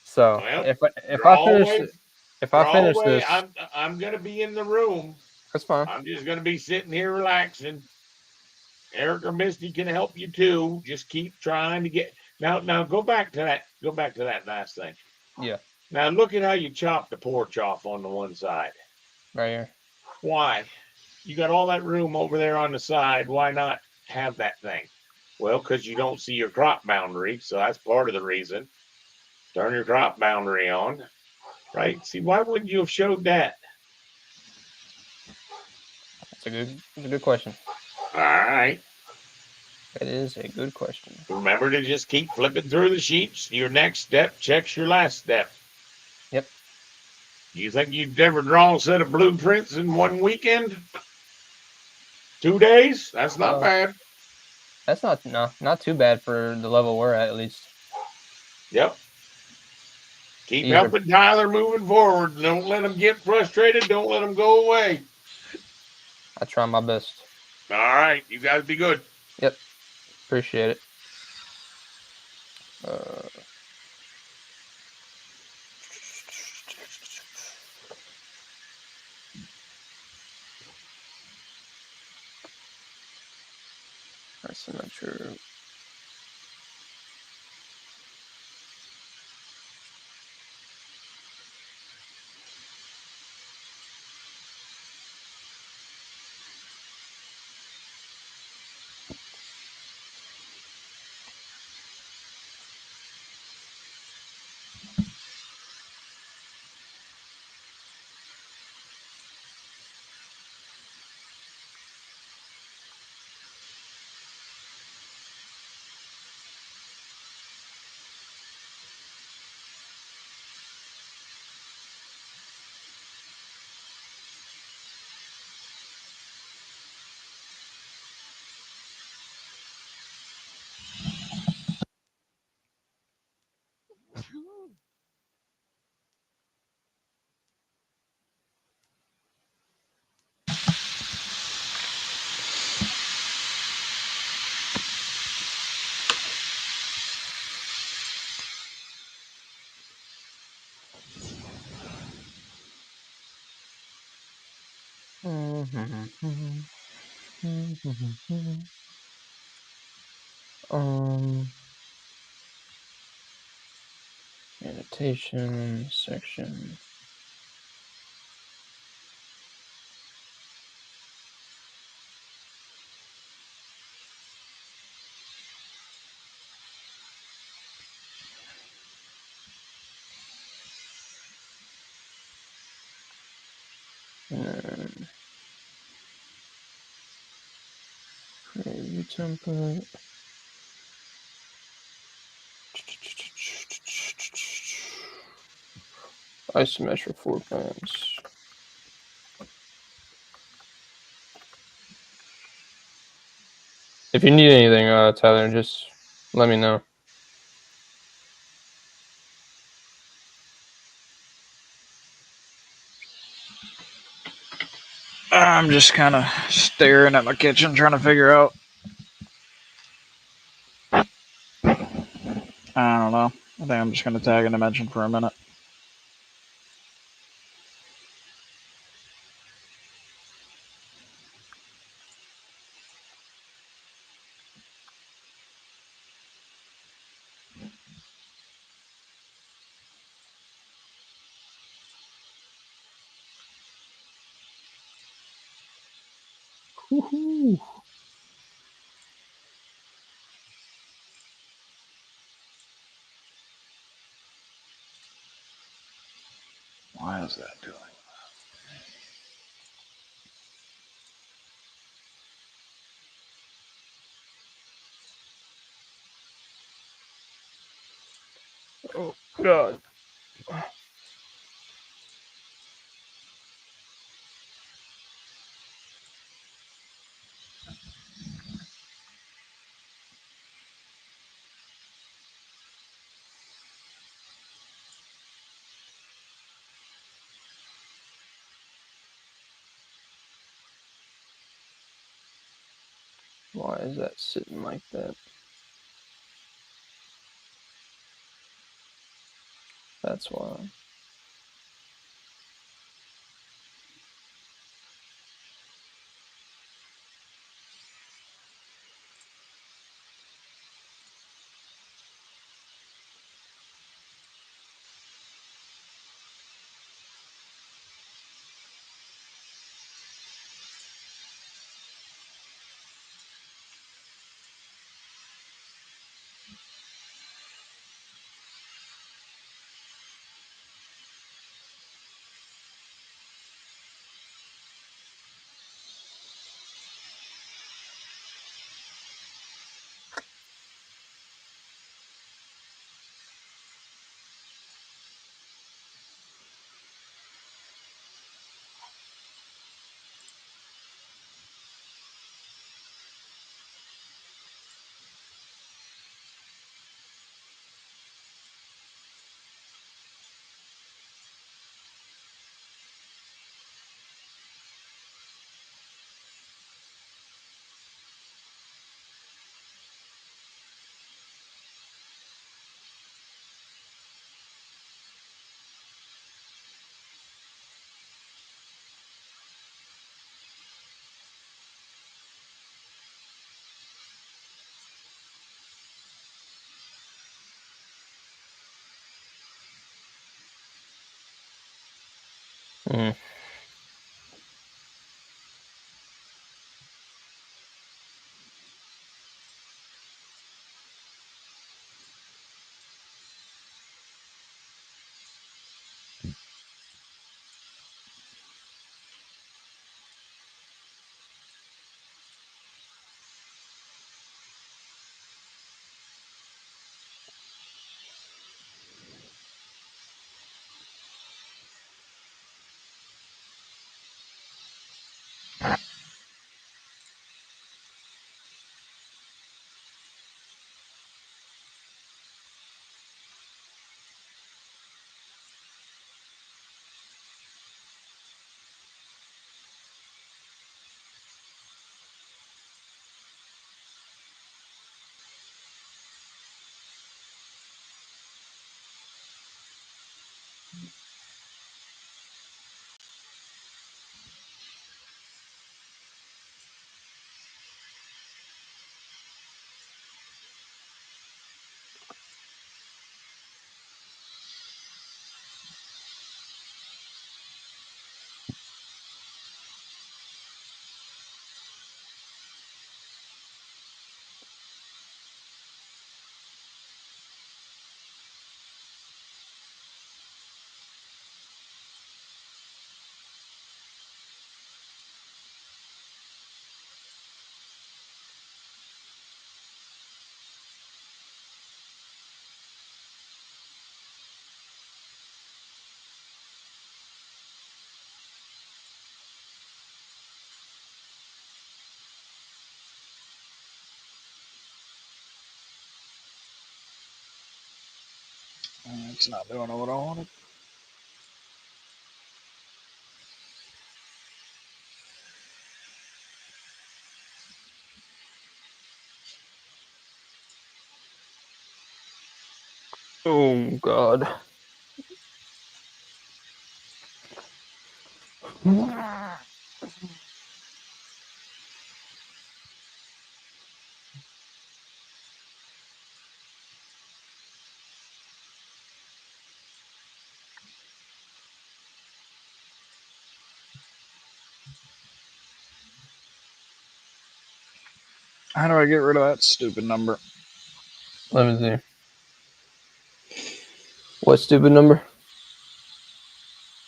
[SPEAKER 2] So
[SPEAKER 1] Well,
[SPEAKER 2] if I finish
[SPEAKER 1] away.
[SPEAKER 2] this,
[SPEAKER 1] I'm gonna be in the room.
[SPEAKER 2] that's fine.
[SPEAKER 1] I'm just gonna be sitting here relaxing. Eric or Misty can help you too. Just keep trying to get now. Go back to that. Go back to that last thing.
[SPEAKER 2] Yeah,
[SPEAKER 1] Now look at how you chop the porch off on the one side.
[SPEAKER 2] right here.
[SPEAKER 1] Why? You got all that room over there on the side. Why not have that thing? Well, because you don't see your crop boundary, so that's part of the reason. Turn your crop boundary on, right? See, why wouldn't you have showed that?
[SPEAKER 2] That's a good question.
[SPEAKER 1] All right.
[SPEAKER 2] It is a good question.
[SPEAKER 1] Remember to just keep flipping through the sheets. Your next step checks your last step.
[SPEAKER 2] Yep.
[SPEAKER 1] You think you'd ever draw a set of blueprints in one weekend? 2 days? That's not bad.
[SPEAKER 2] That's not too bad for the level we're at least.
[SPEAKER 1] Yep. Keep helping Tyler moving forward. Don't let him get frustrated. Don't let him go away.
[SPEAKER 2] I try my best.
[SPEAKER 1] All right. You guys be good.
[SPEAKER 2] Yep. Appreciate it. I'm not sure. Annotation section. And create view template. Isometric floor plans. If you need anything, Tyler, just let me know.
[SPEAKER 5] I'm just kind of staring at my kitchen, trying to figure out. I don't know. I think I'm just going to tag a dimension for a minute.
[SPEAKER 2] Woohoo!
[SPEAKER 5] Why is that doing?
[SPEAKER 2] Oh God. Why is that sitting like that? That's why. Mm.
[SPEAKER 5] It's not doing what I wanted.
[SPEAKER 2] Oh God.
[SPEAKER 5] How do I get rid of that stupid number?
[SPEAKER 2] Let me see. What stupid number?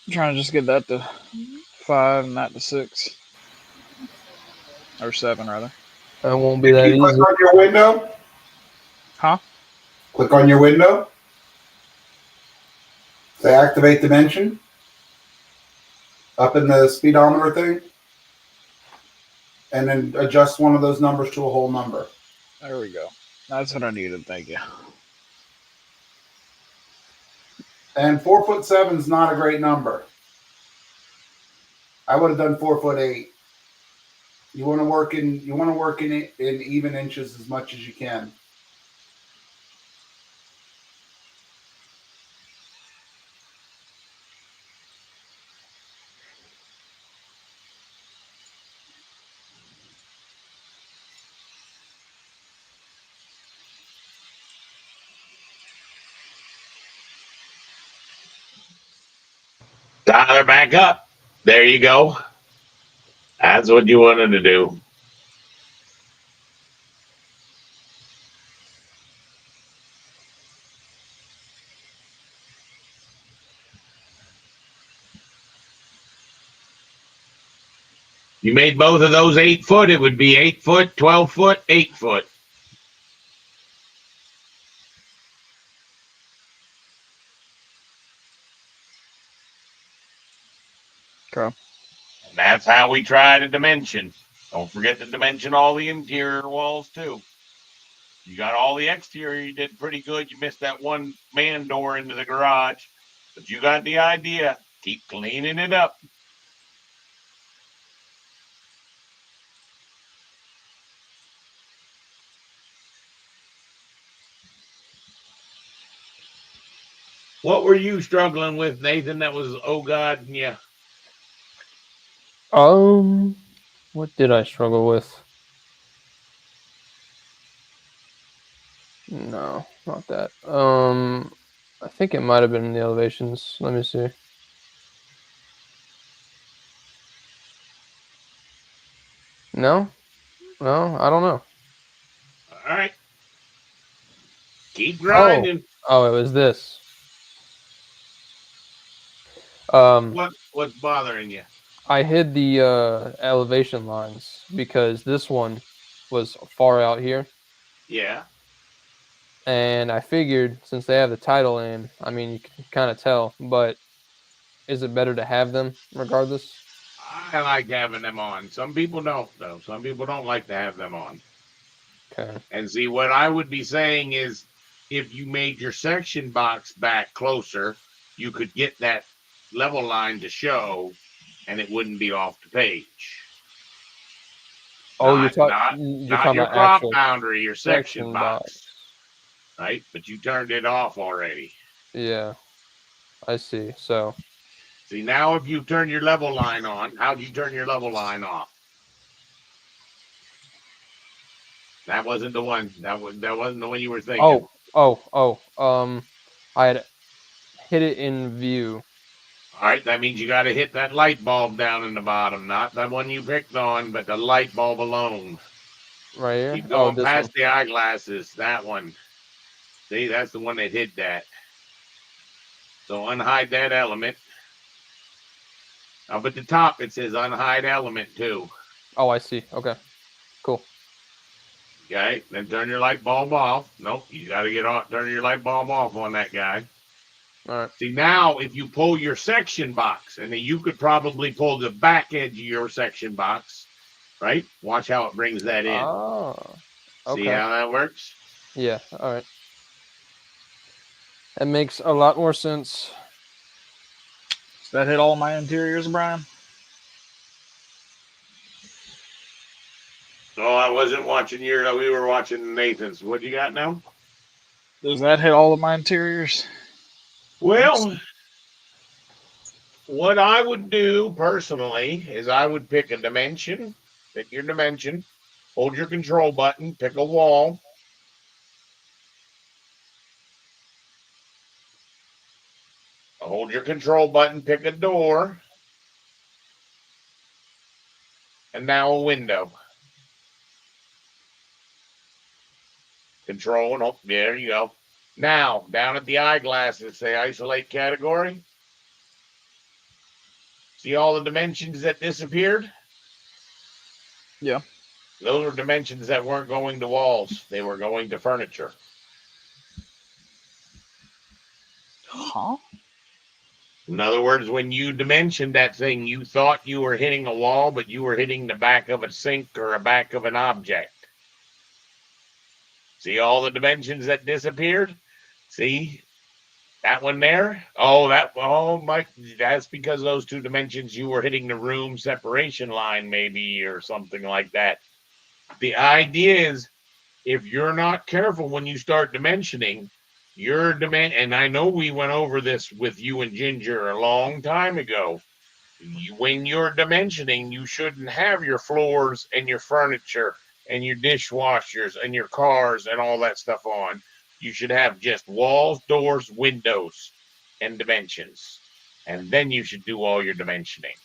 [SPEAKER 5] I'm trying to just get that to 5 and that to 6. Or 7, rather.
[SPEAKER 2] That won't be
[SPEAKER 7] If
[SPEAKER 2] that
[SPEAKER 7] you click
[SPEAKER 2] easy.
[SPEAKER 7] on your window,
[SPEAKER 5] Huh?
[SPEAKER 7] click on your window. Say activate dimension. Up in the speedometer thing. And then adjust one of those numbers to a whole number.
[SPEAKER 5] There we go. That's what I needed. Thank you.
[SPEAKER 7] And 4'7" is not a great number. I would have done 4'8". You want to work in even inches as much as you can.
[SPEAKER 1] Dial her back up. There you go. That's what you wanted to do. You made both of those 8 foot, it would be 8 foot, 12 foot, 8 foot.
[SPEAKER 5] Okay.
[SPEAKER 1] And that's how we try to dimension. Don't forget to dimension all the interior walls too. You got all the exterior, you did pretty good. You missed that one man door into the garage, but you got the idea. Keep cleaning it up. What were you struggling with, Nathan? That was, oh God, yeah.
[SPEAKER 2] What did I struggle with? No, not that. I think it might have been in the elevations. Let me see. No, I don't know.
[SPEAKER 1] All right. Keep
[SPEAKER 2] Oh,
[SPEAKER 1] grinding.
[SPEAKER 2] it was this.
[SPEAKER 1] What's bothering you?
[SPEAKER 2] I hid the elevation lines because this one was far out here,
[SPEAKER 1] Yeah.
[SPEAKER 2] and I figured since they have the title in, I mean you can kind of tell, but is it better to have them regardless?
[SPEAKER 1] I like having them on. Some people don't, though. Some people don't like to have them on.
[SPEAKER 2] Okay.
[SPEAKER 1] And see, what I would be saying is if you made your section box back closer, you could get that level line to show and it wouldn't be off the page.
[SPEAKER 2] Oh,
[SPEAKER 1] Not
[SPEAKER 2] you're talking
[SPEAKER 1] your
[SPEAKER 2] about
[SPEAKER 1] crop
[SPEAKER 2] actual
[SPEAKER 1] boundary, your section
[SPEAKER 2] section
[SPEAKER 1] box.
[SPEAKER 2] box.
[SPEAKER 1] Right? But you turned it off already.
[SPEAKER 2] Yeah, I see. So
[SPEAKER 1] See, now if you turn your level line on, how do you turn your level line off? That wasn't the one. That wasn't the one you were thinking.
[SPEAKER 2] I had hit it in view.
[SPEAKER 1] All right, that means you got to hit that light bulb down in the bottom, not the one you picked on, but the light bulb alone.
[SPEAKER 2] Right here?
[SPEAKER 1] Keep
[SPEAKER 2] Oh,
[SPEAKER 1] going
[SPEAKER 2] this
[SPEAKER 1] past
[SPEAKER 2] one.
[SPEAKER 1] the eyeglasses. That one. See, that's the one that hid that. So unhide that element. Up at the top, it says unhide element too.
[SPEAKER 2] Oh, I see. Okay, cool.
[SPEAKER 1] Okay, then turn your light bulb off. Nope, you got to get off. Turn your light bulb off on that guy.
[SPEAKER 2] All right.
[SPEAKER 1] See, now if you pull your section box, and then you could probably pull the back edge of your section box, right? Watch how it brings that in.
[SPEAKER 2] Oh,
[SPEAKER 1] See
[SPEAKER 2] okay.
[SPEAKER 1] how that works?
[SPEAKER 2] Yeah. All right. That makes a lot more sense.
[SPEAKER 5] Does that hit all my interiors, Brian?
[SPEAKER 1] No, I wasn't watching your. We were watching Nathan's. What you got now?
[SPEAKER 5] Does that hit all of my interiors?
[SPEAKER 1] Well, what I would do personally is I would pick a dimension, pick your dimension, hold your control button, pick a wall. Hold your control button, pick a door, and now a window. Control and oh, there you go. Now, down at the eyeglasses, say isolate category. See all the dimensions that disappeared?
[SPEAKER 5] Yeah.
[SPEAKER 1] Those were dimensions that weren't going to walls. They were going to furniture.
[SPEAKER 5] Huh?
[SPEAKER 1] In other words, when you dimensioned that thing, you thought you were hitting a wall, but you were hitting the back of a sink or a back of an object. See all the dimensions that disappeared? See that one there? Mike, that's because those two dimensions you were hitting the room separation line, maybe, or something like that. The idea is if you're not careful when you start dimensioning, and I know we went over this with you and Ginger a long time ago. When you're dimensioning, you shouldn't have your floors and your furniture and your dishwashers and your cars and all that stuff on. You should have just walls, doors, windows, and dimensions. And then you should do all your dimensioning.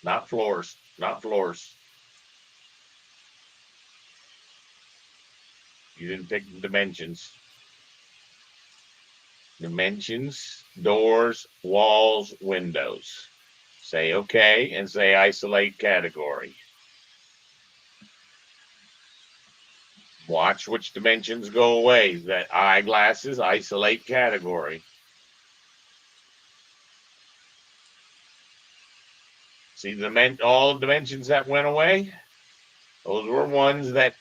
[SPEAKER 1] Not floors, not floors. You didn't pick the dimensions. Dimensions, doors, walls, windows. Say okay and say isolate category. Watch which dimensions go away. That eyeglasses, isolate category. See all the dimensions that went away? Those were ones that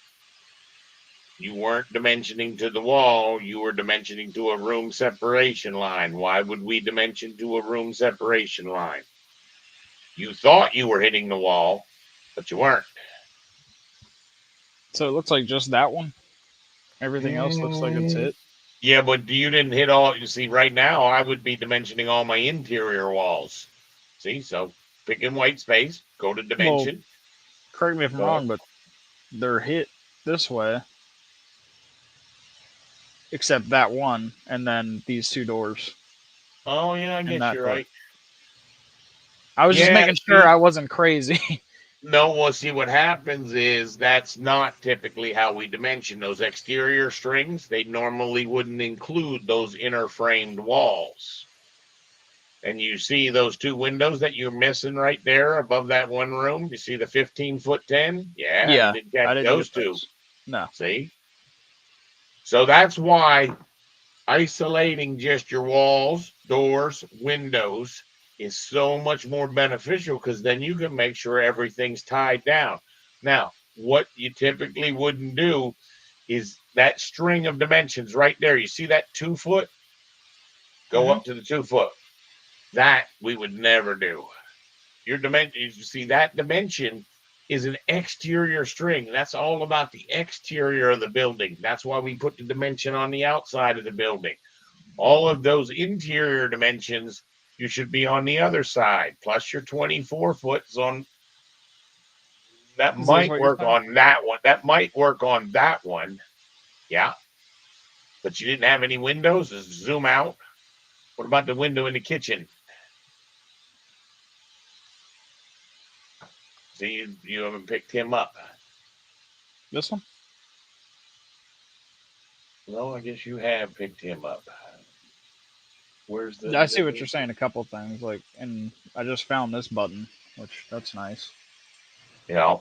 [SPEAKER 1] you weren't dimensioning to the wall. You were dimensioning to a room separation line. Why would we dimension to a room separation line? You thought you were hitting the wall, but you weren't.
[SPEAKER 5] So it looks like just that one. Everything else looks like it's hit.
[SPEAKER 1] Yeah, but you didn't hit all. You see, right now I would be dimensioning all my interior walls. See, so pick in white space, go to dimension.
[SPEAKER 5] Correct me if I'm wrong, but they're hit this way, except that one, and then these two doors.
[SPEAKER 1] Oh yeah, I guess you're right.
[SPEAKER 5] I was just making sure I wasn't crazy.
[SPEAKER 1] No, well, see, what happens is that's not typically how we dimension those exterior strings. They normally wouldn't include those inner framed walls. And you see those two windows that you're missing right there above that one room? You see the 15-foot 10? Yeah, you didn't catch those two.
[SPEAKER 5] No.
[SPEAKER 1] See? So that's why isolating just your walls, doors, windows is so much more beneficial because then you can make sure everything's tied down. Now, what you typically wouldn't do is that string of dimensions right there. You see that 2 foot? Go up to the 2 foot. That we would never do. Your dimension, you see that dimension is an exterior string. That's all about the exterior of the building. That's why we put the dimension on the outside of the building. All of those interior dimensions, you should be on the other side. Plus your 24 foot on that might work on that one. That might work on that one. Yeah. But you didn't have any windows to zoom out. What about the window in the kitchen? See, you haven't picked him up.
[SPEAKER 5] This one?
[SPEAKER 1] No, I guess you have picked him up. Where's the?
[SPEAKER 5] I see what you're saying. A couple of things, and I just found this button, which that's nice.
[SPEAKER 1] Yeah.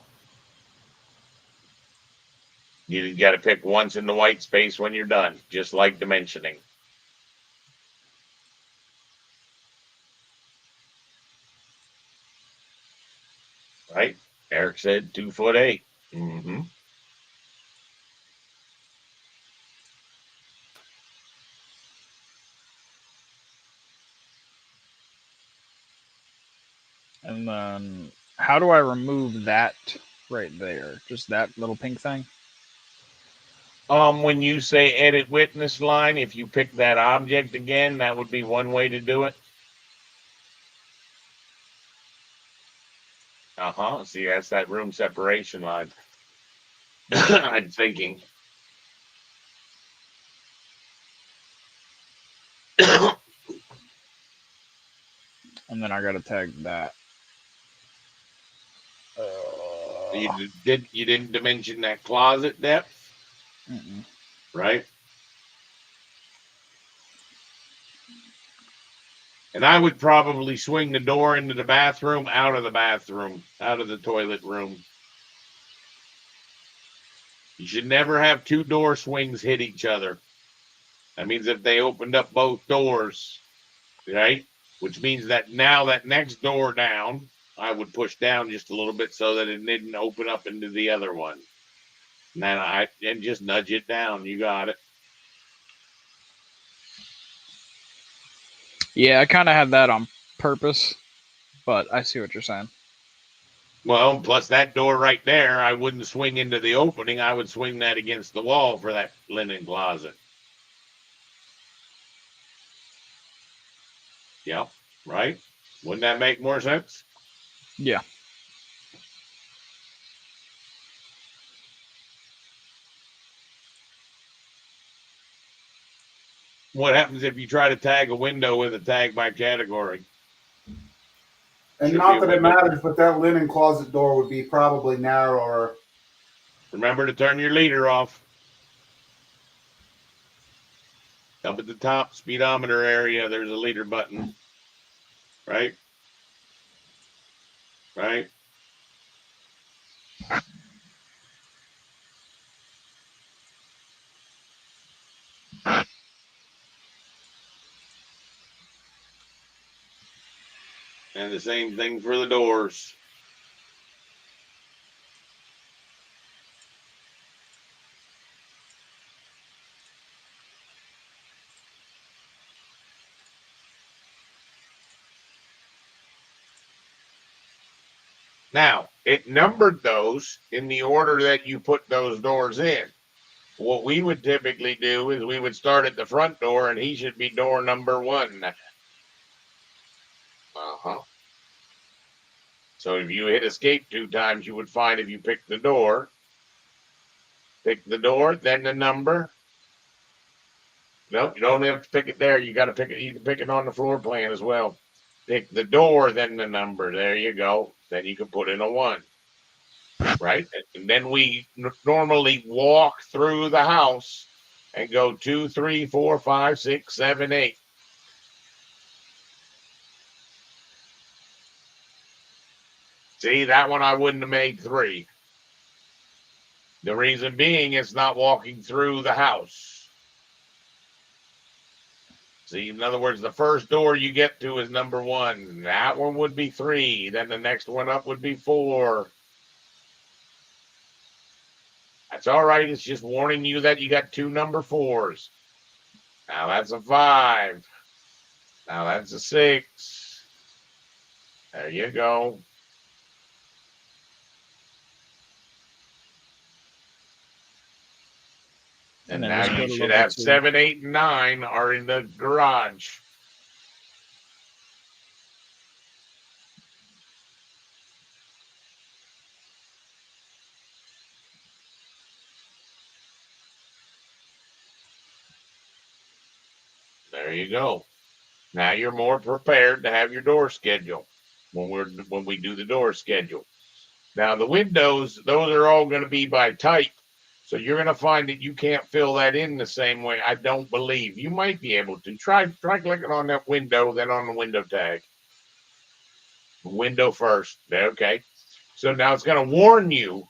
[SPEAKER 1] You got to pick once in the white space when you're done, just like dimensioning. Right? Eric said 2'8". Mm-hmm.
[SPEAKER 5] And then how do I remove that right there? Just that little pink thing?
[SPEAKER 1] When you say edit witness line, if you pick that object again, that would be one way to do it. See, that's that room separation line. I'm thinking.
[SPEAKER 5] And then I got to tag that.
[SPEAKER 1] You didn't dimension that closet depth, right? And I would probably swing the door into the bathroom, out of the toilet room. You should never have two door swings hit each other. That means if they opened up both doors, right? Which means that now that next door down, I would push down just a little bit so that it didn't open up into the other one. And then and just nudge it down. You got it.
[SPEAKER 5] Yeah, I kind of had that on purpose, but I see what you're saying.
[SPEAKER 1] Well, plus that door right there, I wouldn't swing into the opening. I would swing that against the wall for that linen closet. Yep, right? Wouldn't that make more sense?
[SPEAKER 5] Yeah.
[SPEAKER 1] What happens if you try to tag a window with a tag by category?
[SPEAKER 3] And
[SPEAKER 1] Should
[SPEAKER 3] not
[SPEAKER 1] be a
[SPEAKER 3] that it
[SPEAKER 1] window.
[SPEAKER 3] matters, but that linen closet door would be probably narrower.
[SPEAKER 1] Remember to turn your leader off. Up at the top speedometer area, there's a leader button. Right? Right? And the same thing for the doors. Now, it numbered those in the order that you put those doors in. What we would typically do is we would start at the front door and he should be door number 1. So if you hit escape 2 times, you would find if you pick the door, then the number. Nope, you don't have to pick it there. You got to pick it. You can pick it on the floor plan as well. Pick the door, then the number. There you go. Then you can put in a 1. Right? And then we normally walk through the house and go 2, 3, 4, 5, 6, 7, 8. See, that one I wouldn't have made 3. The reason being it's not walking through the house. See, in other words, the first door you get to is number 1. That one would be 3. Then the next one up would be 4. That's all right. It's just warning you that you got 2 number 4s. Now that's a 5. Now that's a 6. There you go. And now you should have 7, 8, and 9 are in the garage. There you go. Now you're more prepared to have your door schedule when we do the door schedule. Now the windows, those are all going to be by type. So you're going to find that you can't fill that in the same way. I don't believe you might be able to. Try clicking on that window, then on the window tag. Window first. Okay. So now it's going to warn you.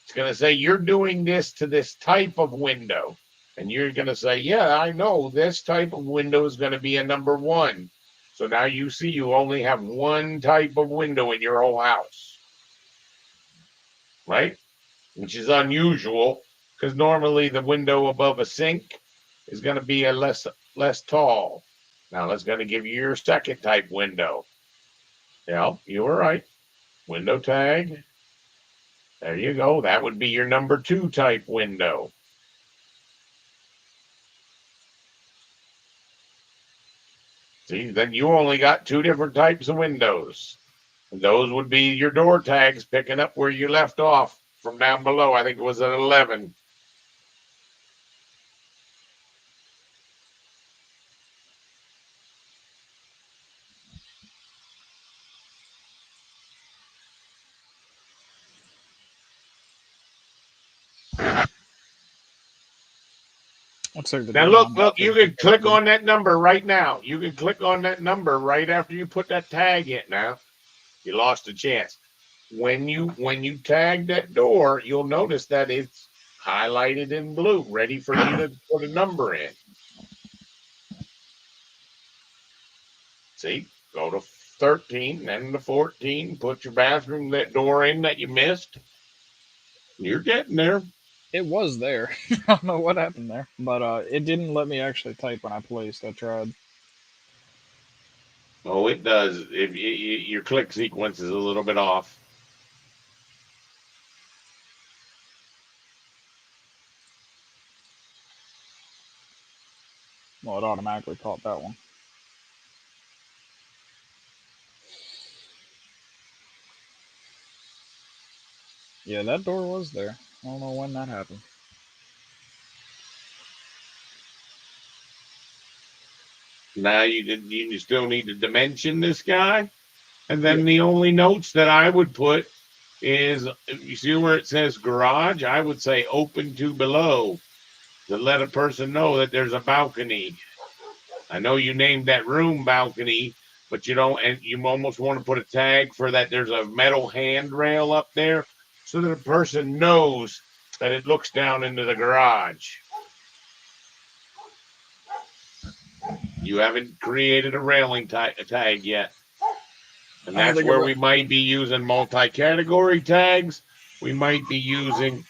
[SPEAKER 1] It's going to say you're doing this to this type of window. And you're going to say, yeah, I know this type of window is going to be a number 1. So now you see you only have one type of window in your whole house. Right? which is unusual because normally the window above a sink is going to be a less tall. Now that's going to give you your second type window. Yeah, you were right. Window tag. There you go. That would be your number 2 type window. See, then you only got 2 different types of windows. And those would be your door tags, picking up where you left off from down below. I think it was at 11.
[SPEAKER 5] Looks like the
[SPEAKER 1] Now
[SPEAKER 5] door
[SPEAKER 1] look,
[SPEAKER 5] number
[SPEAKER 1] you can click on that number right now. You can click on that number right after you put that tag in. Now, you lost a chance. When you tag that door, you'll notice that it's highlighted in blue, ready for you to put a number in. See, go to 13, then to 14, put your bathroom that door in that you missed. You're getting there.
[SPEAKER 5] It was there. I don't know what happened there, but it didn't let me actually type when I placed. I tried.
[SPEAKER 1] Oh, it does. If your click sequence is a little bit off.
[SPEAKER 5] Well, it automatically caught that one. Yeah, that door was there. I don't know when that happened.
[SPEAKER 1] Now you still need to dimension this guy. And then
[SPEAKER 5] Yeah.
[SPEAKER 1] the only notes that I would put is, if you see where it says garage, I would say open to below to let a person know that there's a balcony. I know you named that room balcony, but you don't, and you almost want to put a tag for that. There's a metal handrail up there so that a person knows that it looks down into the garage. You haven't created a railing tag yet. And
[SPEAKER 5] I don't
[SPEAKER 1] that's
[SPEAKER 5] think
[SPEAKER 1] where
[SPEAKER 5] it
[SPEAKER 1] we might be using multi-category tags. We might be using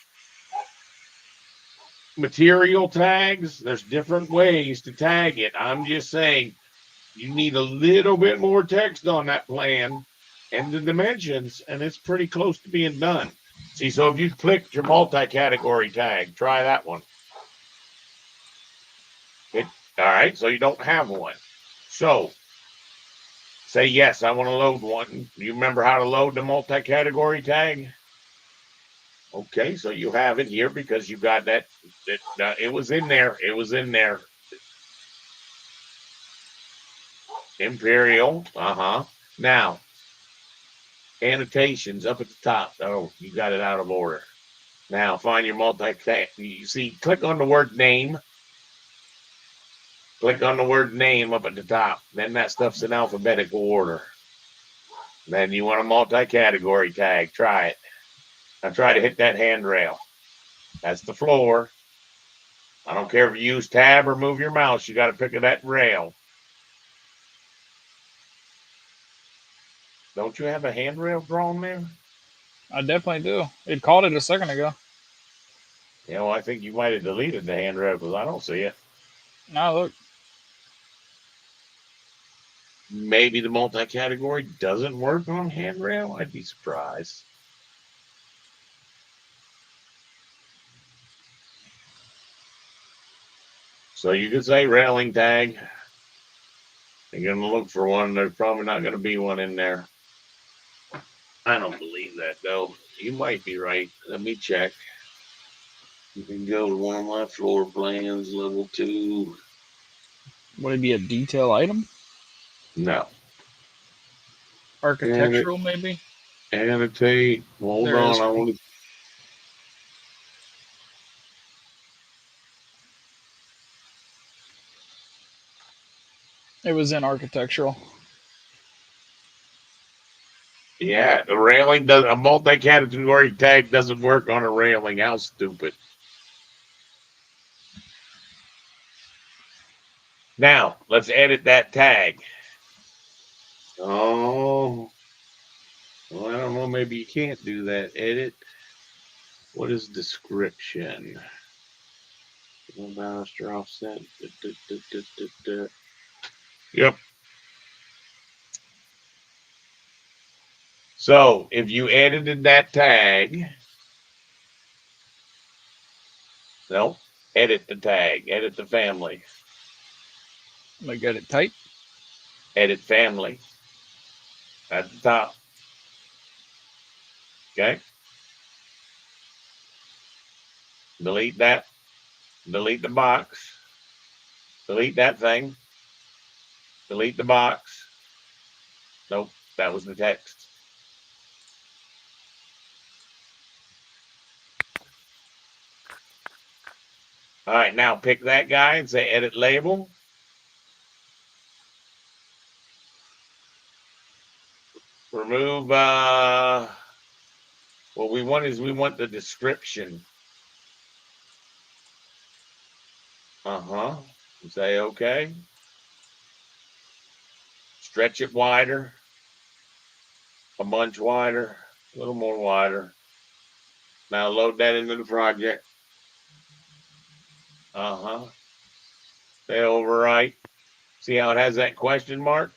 [SPEAKER 1] material tags. There's different ways to tag it. I'm just saying you need a little bit more text on that plan and the dimensions, and it's pretty close to being done. See, so if you clicked your multi-category tag, try that one. All right, so you don't have one. So say yes, I want to load one. Do you remember how to load the multi-category tag? Okay, so you have it here because you got that. It was in there. It was in there. Imperial. Now, annotations up at the top. Oh, you got it out of order. Now, find your multi-tag. You see, click on the word name. Click on the word name up at the top. Then that stuff's in alphabetical order. Then you want a multi-category tag. Try it. Now try to hit that handrail. That's the floor. I don't care if you use tab or move your mouse. You got to pick that rail. Don't you have a handrail drawn there?
[SPEAKER 5] I definitely do. It caught it a second ago.
[SPEAKER 1] Yeah, well, I think you might have deleted the handrail because I don't see it.
[SPEAKER 5] Now look.
[SPEAKER 1] Maybe the multi-category doesn't work on handrail. I'd be surprised. So you could say railing tag. You're going to look for one. There's probably not going to be one in there. I don't believe that, though. You might be right. Let me check. You can go to one of my floor plans, level 2.
[SPEAKER 5] Would it be a detail item?
[SPEAKER 1] No.
[SPEAKER 5] Architectural, maybe?
[SPEAKER 1] Annotate. Hold
[SPEAKER 5] There
[SPEAKER 1] on.
[SPEAKER 5] is.
[SPEAKER 1] I want to.
[SPEAKER 5] It was in architectural.
[SPEAKER 1] Yeah, the railing does a multi-category tag doesn't work on a railing. How stupid. Now, let's edit that tag. Oh, well, I don't know. Maybe you can't do that. Edit. What is description? Baluster offset. Yep. So if you edited that tag, no, edit the tag, edit the family,
[SPEAKER 5] I'm gonna get it tight.
[SPEAKER 1] edit family at the top. Okay. Delete that. Delete the box. Delete that thing. Delete the box. Nope, that was the text. All right, now pick that guy and say edit label. Remove what we want is we want the description. Say okay. Stretch it wider. A bunch wider. A little more wider. Now load that into the project. Say overwrite. See how it has that question mark?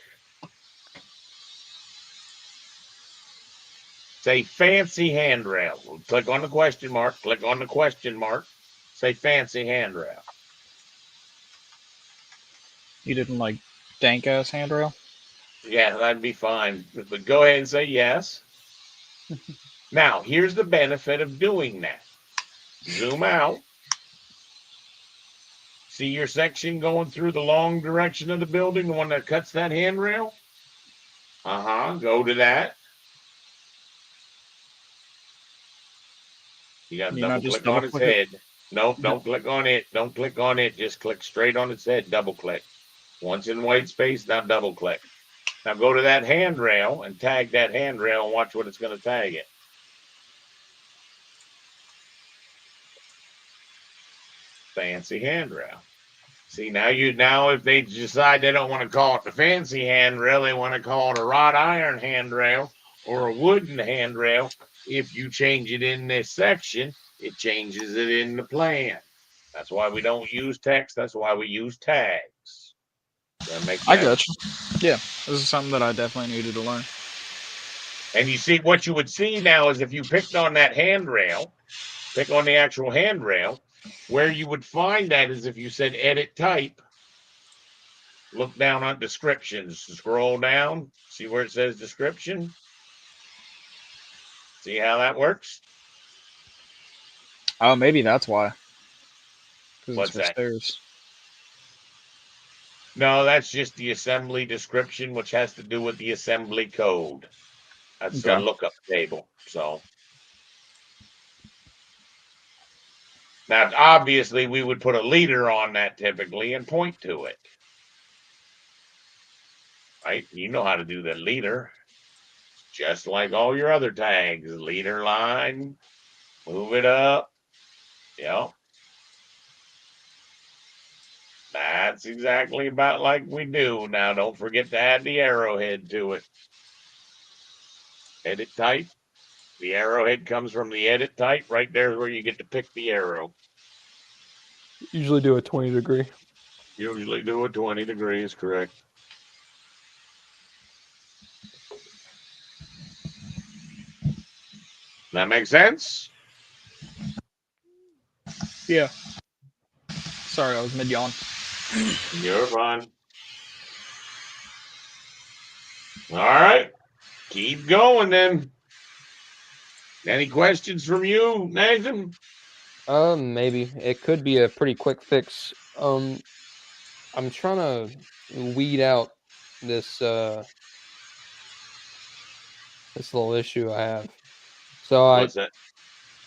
[SPEAKER 1] Say fancy handrail. Click on the question mark. Click on the question mark. Say fancy handrail.
[SPEAKER 5] You didn't like dank ass handrail?
[SPEAKER 1] Yeah, that'd be fine. But go ahead and say yes. Now, here's the benefit of doing that. Zoom out. See your section going through the long direction of the building, the one that cuts that handrail? Go to that. You got to
[SPEAKER 5] You not
[SPEAKER 1] double
[SPEAKER 5] just
[SPEAKER 1] click on
[SPEAKER 5] double
[SPEAKER 1] its
[SPEAKER 5] click it?
[SPEAKER 1] head. Nope, don't click on it. Don't click on it. Just click straight on its head. Double click. Once in white space, now double click. Now go to that handrail and tag that handrail and watch what it's going to tag it. Fancy handrail. See, now if they decide they don't want to call it the fancy handrail, they want to call it a wrought iron handrail or a wooden handrail. If you change it in this section, it changes it in the plan. That's why we don't use text. That's why we use tags. Does that make sense?
[SPEAKER 5] I got you. Yeah, this is something that I definitely needed to learn.
[SPEAKER 1] And you see, what you would see now is if you picked on that handrail, pick on the actual handrail, where you would find that is if you said edit type, look down on descriptions, scroll down, see where it says description. See how that works?
[SPEAKER 5] Oh, maybe that's why. Because it's
[SPEAKER 1] What's
[SPEAKER 5] for
[SPEAKER 1] that?
[SPEAKER 5] stairs.
[SPEAKER 1] No, that's just the assembly description, which has to do with the assembly code. That's the
[SPEAKER 5] Okay.
[SPEAKER 1] lookup table. So now, obviously, we would put a leader on that typically and point to it. Right? You know how to do the leader. Just like all your other tags. Leader line, move it up. Yep. That's exactly about like we do. Now, don't forget to add the arrowhead to it. Edit type. The arrowhead comes from the edit type. Right there where you get to pick the arrow.
[SPEAKER 2] Usually do a 20 degree.
[SPEAKER 1] Usually do a 20 degrees, correct. That makes sense?
[SPEAKER 5] Yeah. Sorry, I was mid yawn.
[SPEAKER 1] You're fine. All right. Keep going then. Any questions from you, Nathan?
[SPEAKER 2] Maybe it could be a pretty quick fix. I'm trying to weed out this this little issue I have. So
[SPEAKER 1] What's that?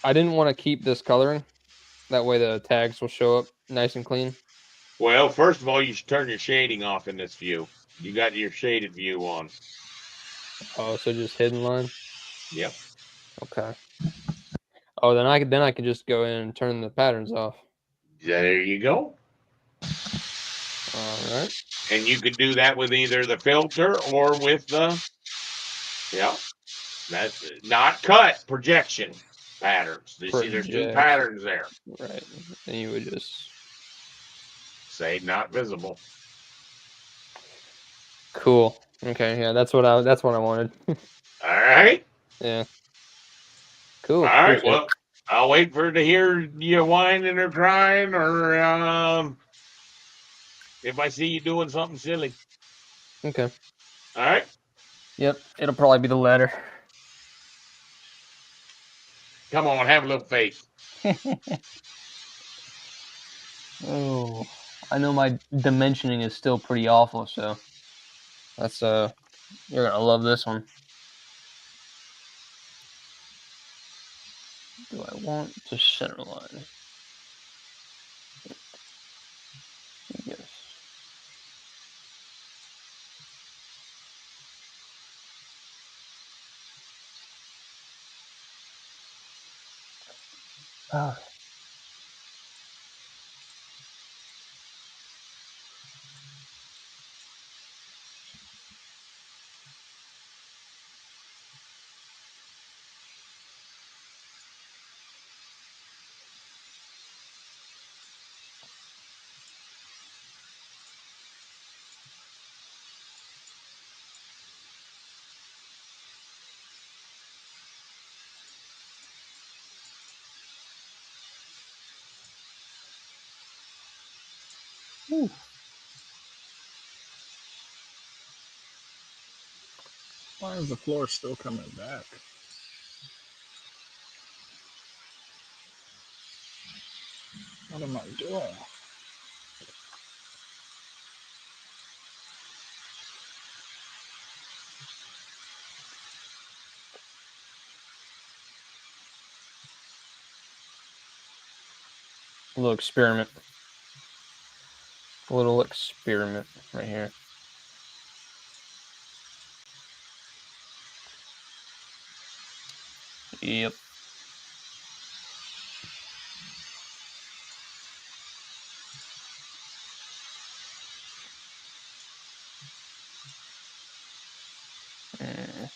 [SPEAKER 2] I didn't want to keep this coloring. That way the tags will show up nice and clean.
[SPEAKER 1] Well, first of all, you should turn your shading off in this view. You got your shaded view on.
[SPEAKER 2] Oh, so just hidden line.
[SPEAKER 1] Yep.
[SPEAKER 2] Okay. Oh, then I can just go in and turn the patterns off.
[SPEAKER 1] There you go.
[SPEAKER 2] All right.
[SPEAKER 1] And you could do that with either the filter or with the, yeah, that's not cut, projection. patterns. You see, there's two
[SPEAKER 2] Project.
[SPEAKER 1] patterns there.
[SPEAKER 2] Right. And you would just
[SPEAKER 1] Say not visible.
[SPEAKER 2] cool. Okay, yeah, that's what I wanted.
[SPEAKER 1] All right.
[SPEAKER 2] Yeah. Cool.
[SPEAKER 1] All right.
[SPEAKER 2] Appreciate
[SPEAKER 1] Well, I'll wait for to hear you whining or crying, or if I see you doing something silly.
[SPEAKER 2] it. Okay.
[SPEAKER 1] All right.
[SPEAKER 2] Yep. It'll probably be the latter.
[SPEAKER 1] Come on, have a little faith.
[SPEAKER 2] Oh, I know my dimensioning is still pretty awful, so that's you're gonna love this one. Do I want to center line? Yes. Ah. Ooh.
[SPEAKER 5] Why is the floor still coming back? What am I doing?
[SPEAKER 2] A little experiment. A little experiment right here. Yep. Mm.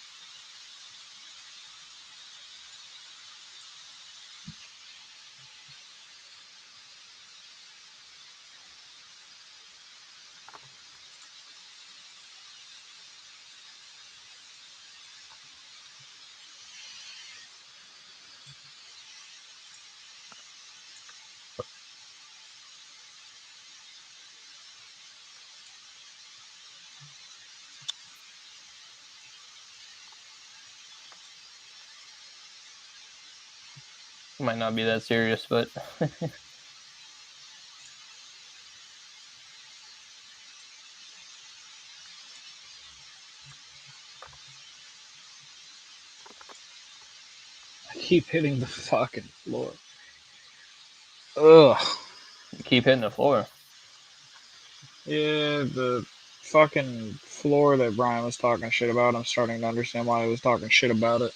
[SPEAKER 2] Might not be that serious, but
[SPEAKER 5] I keep hitting the fucking floor. Ugh.
[SPEAKER 2] you keep hitting the floor.
[SPEAKER 5] Yeah, the fucking floor that Brian was talking shit about, I'm starting to understand why he was talking shit about it.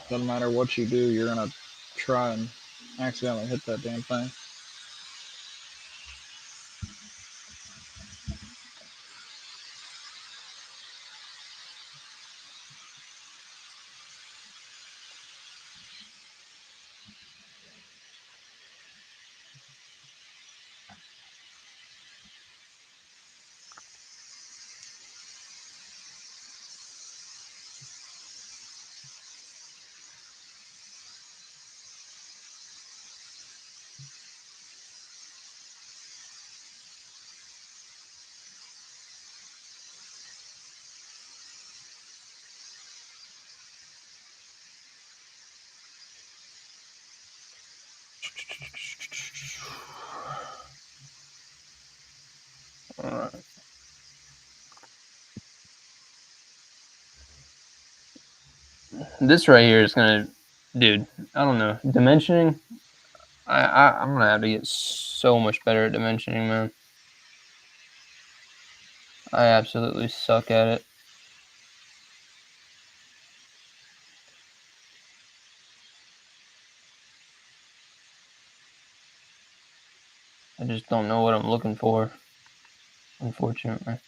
[SPEAKER 5] Doesn't matter what you do, you're gonna try and accidentally hit that damn thing.
[SPEAKER 2] All right. This right here is gonna, dude. I don't know dimensioning. I'm gonna have to get so much better at dimensioning, man. I absolutely suck at it. I just don't know what I'm looking for, unfortunately.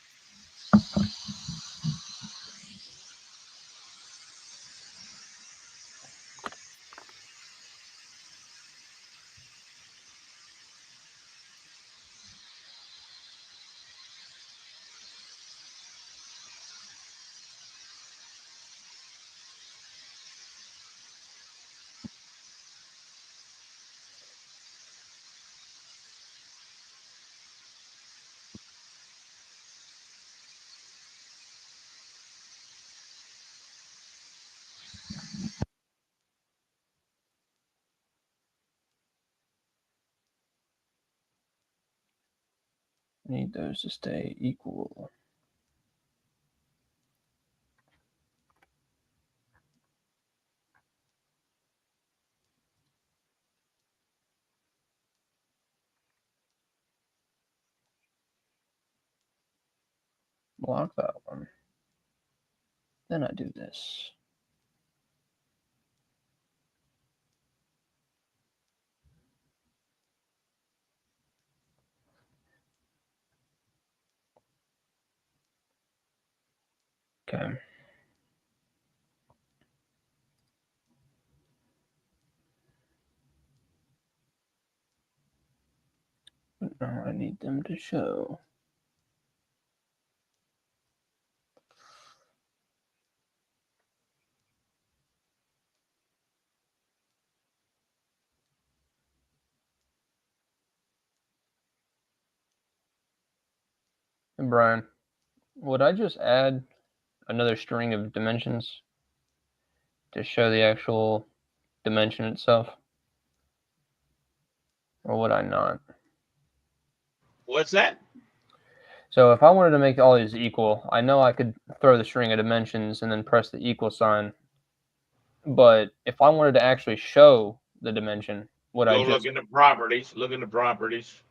[SPEAKER 2] Need those to stay equal. Block that one. Then I do this. Okay. But now I need them to show. And Brian, would I just add another string of dimensions to show the actual dimension itself? Or would I not?
[SPEAKER 1] What's that?
[SPEAKER 2] So if I wanted to make all these equal, I know I could throw the string of dimensions and then press the equal sign. But if I wanted to actually show the dimension, would I
[SPEAKER 1] Go look
[SPEAKER 2] just...
[SPEAKER 1] into properties. Look into properties.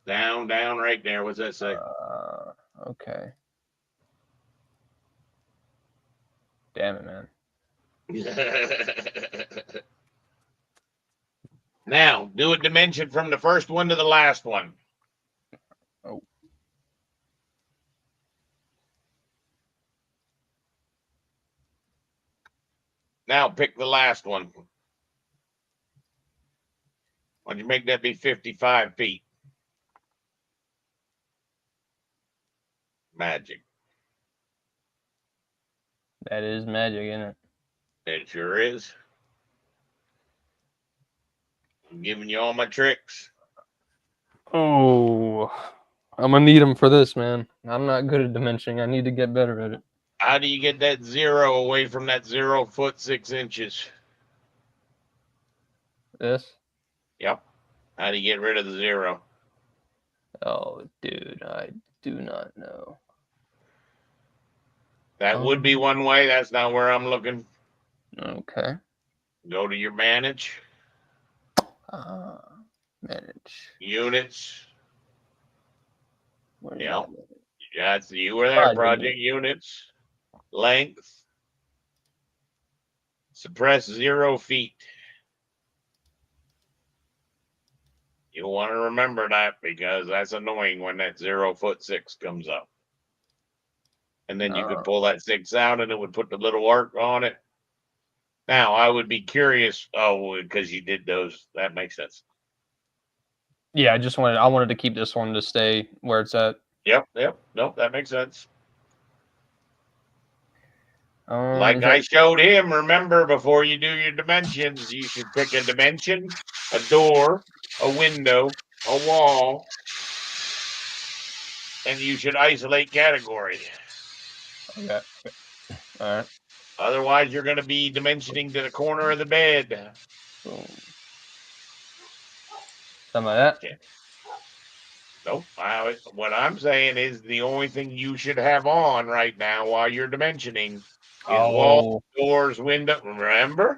[SPEAKER 1] Down, right there. What's that say?
[SPEAKER 2] Okay. Damn it, man.
[SPEAKER 1] Now, do a dimension from the first one to the last one.
[SPEAKER 2] Oh.
[SPEAKER 1] Now pick the last one. Why'd you make that be 55 feet? Magic.
[SPEAKER 2] That is magic, isn't it?
[SPEAKER 1] It sure is. I'm giving you all my tricks.
[SPEAKER 2] Oh, I'm gonna need them for this, man. I'm not good at dimensioning. I need to get better at it.
[SPEAKER 1] How do you get that 0 away from that 0 foot 6 inches?
[SPEAKER 2] This?
[SPEAKER 1] Yep. How do you get rid of the 0?
[SPEAKER 2] Oh, dude, I do not know.
[SPEAKER 1] That would be one way. That's not where I'm looking.
[SPEAKER 2] Okay.
[SPEAKER 1] Go to your manage.
[SPEAKER 2] Manage.
[SPEAKER 1] Units.
[SPEAKER 2] Where's
[SPEAKER 1] Yep.
[SPEAKER 2] that?
[SPEAKER 1] That's you were there. Project units. Length. Suppress 0 feet. You'll want to remember that because that's annoying when that 0 foot 6 comes up. And then you could pull that 6 out and it would put the little arc on it. Now, I would be curious. Oh, because you did those. That makes sense.
[SPEAKER 2] Yeah, I wanted to keep this one to stay where it's at.
[SPEAKER 1] Yep. Nope, that makes sense.
[SPEAKER 2] Like
[SPEAKER 1] I showed him, remember, before you do your dimensions, you should pick a dimension, a door, a window, a wall, and you should isolate category.
[SPEAKER 2] Okay. All right.
[SPEAKER 1] Otherwise, you're going to be dimensioning to the corner of the bed.
[SPEAKER 2] Boom. Something like that?
[SPEAKER 1] Yeah. Nope. What I'm saying is the only thing you should have on right now while you're dimensioning is walls, doors, window. Remember?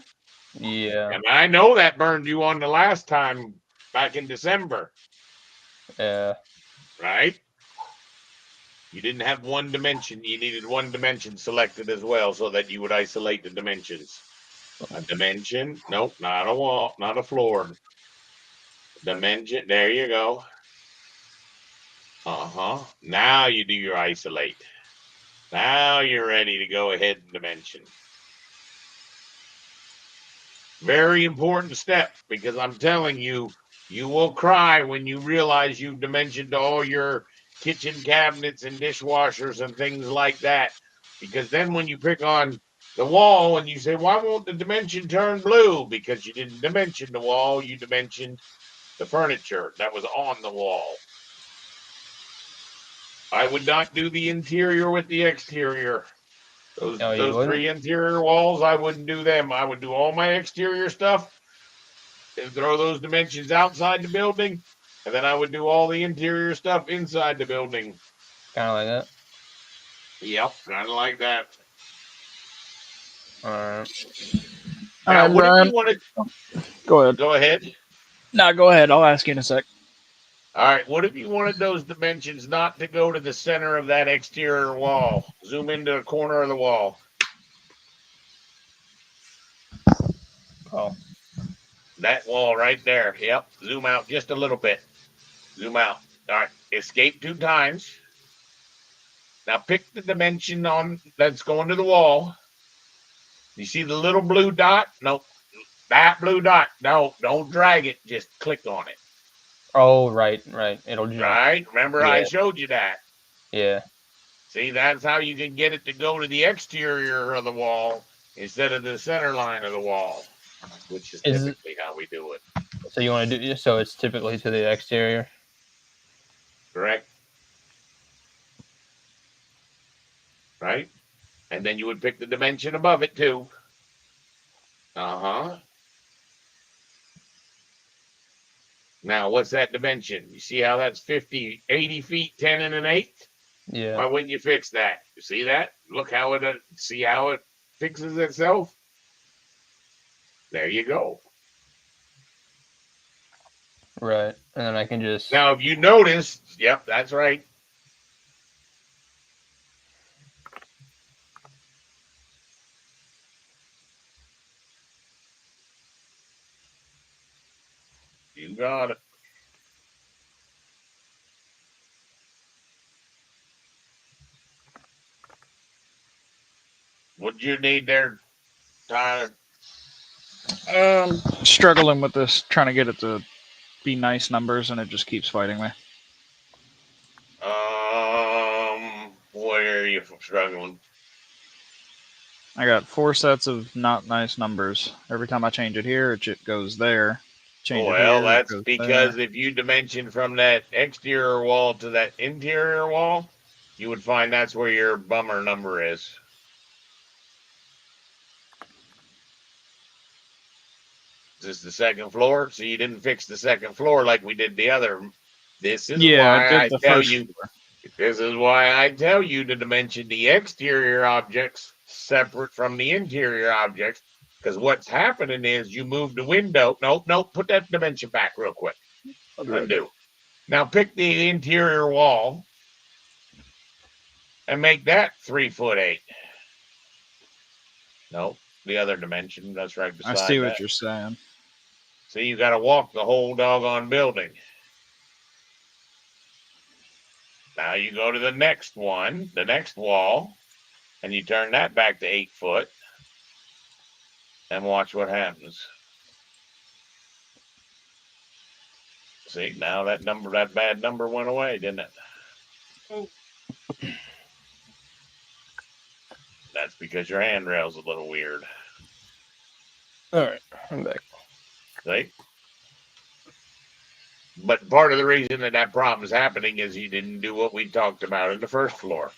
[SPEAKER 2] Yeah.
[SPEAKER 1] And I know that burned you on the last time back in December.
[SPEAKER 2] Yeah.
[SPEAKER 1] Right? You didn't have one dimension. You needed one dimension selected as well so that you would isolate the dimensions. A dimension. Nope, not a wall, not a floor. Dimension. There you go. Now you do your isolate. Now you're ready to go ahead and dimension. Very important step, because I'm telling you, you will cry when you realize you've dimensioned all your kitchen cabinets and dishwashers and things like that. Because then when you pick on the wall and you say, why won't the dimension turn blue? Because you didn't dimension the wall, you dimensioned the furniture that was on the wall. I would not do the interior with the exterior. Those three interior walls, I wouldn't do them. I would do all my exterior stuff and throw those dimensions outside the building, and then I would do all the interior stuff inside the building.
[SPEAKER 2] Kind of like that.
[SPEAKER 1] Yep, kind of like that.
[SPEAKER 2] All right.
[SPEAKER 1] Now, what
[SPEAKER 5] Brian,
[SPEAKER 1] if you want to
[SPEAKER 5] go ahead?
[SPEAKER 1] go ahead?
[SPEAKER 5] No, go ahead. I'll ask you in a sec.
[SPEAKER 1] All right, what if you wanted those dimensions not to go to the center of that exterior wall? Zoom into the corner of the wall.
[SPEAKER 2] Oh,
[SPEAKER 1] That wall right there. Yep. Zoom out just a little bit. Zoom out. All right. Escape 2 times. Now pick the dimension on that's going to the wall. You see the little blue dot? Nope. That blue dot. No, don't drag it. Just click on it.
[SPEAKER 2] oh, right. It'll jump.
[SPEAKER 1] Right? Remember I showed you that.
[SPEAKER 2] Yeah.
[SPEAKER 1] See, that's how you can get it to go to the exterior of the wall instead of the center line of the wall, which is typically how we do it.
[SPEAKER 2] So you want to do so? It's typically to the exterior.
[SPEAKER 1] Correct. Right? And then you would pick the dimension above it too. Now, what's that dimension? You see how that's 50, 80 feet, 10 and an eighth?
[SPEAKER 2] Yeah.
[SPEAKER 1] Why wouldn't you fix that? You see that? Look how it, see how it fixes itself? There you go.
[SPEAKER 2] Right. And then I can just.
[SPEAKER 1] Now, if you notice, yep, that's right. You got it. What'd you need there, Tyler?
[SPEAKER 5] Struggling with this, trying to get it to be nice numbers, and it just keeps fighting me.
[SPEAKER 1] Where are you struggling?
[SPEAKER 5] I got 4 sets of not nice numbers. Every time I change it here, it goes there. Change it here,
[SPEAKER 1] That's because if you dimension from that exterior wall to that interior wall, you would find that's where your bummer number is. Is this the second floor? So you didn't fix the second floor like we did the other. This is why I tell you. This is why I tell you to dimension the exterior objects separate from the interior objects. Because what's happening is you move the window. Nope. Put that dimension back real quick. Undo. Now pick the interior wall and make that 3'8". Nope, the other dimension. That's right beside
[SPEAKER 5] I see what
[SPEAKER 1] that.
[SPEAKER 5] you're saying.
[SPEAKER 1] So you got to walk the whole doggone building. Now you go to the next one, the next wall, and you turn that back to 8 foot and watch what happens. See, now that bad number went away, didn't it?
[SPEAKER 5] Oh.
[SPEAKER 1] That's because your handrail's a little weird.
[SPEAKER 2] All right, I'm back.
[SPEAKER 1] See? But part of the reason that problem is happening is you didn't do what we talked about in the first floor,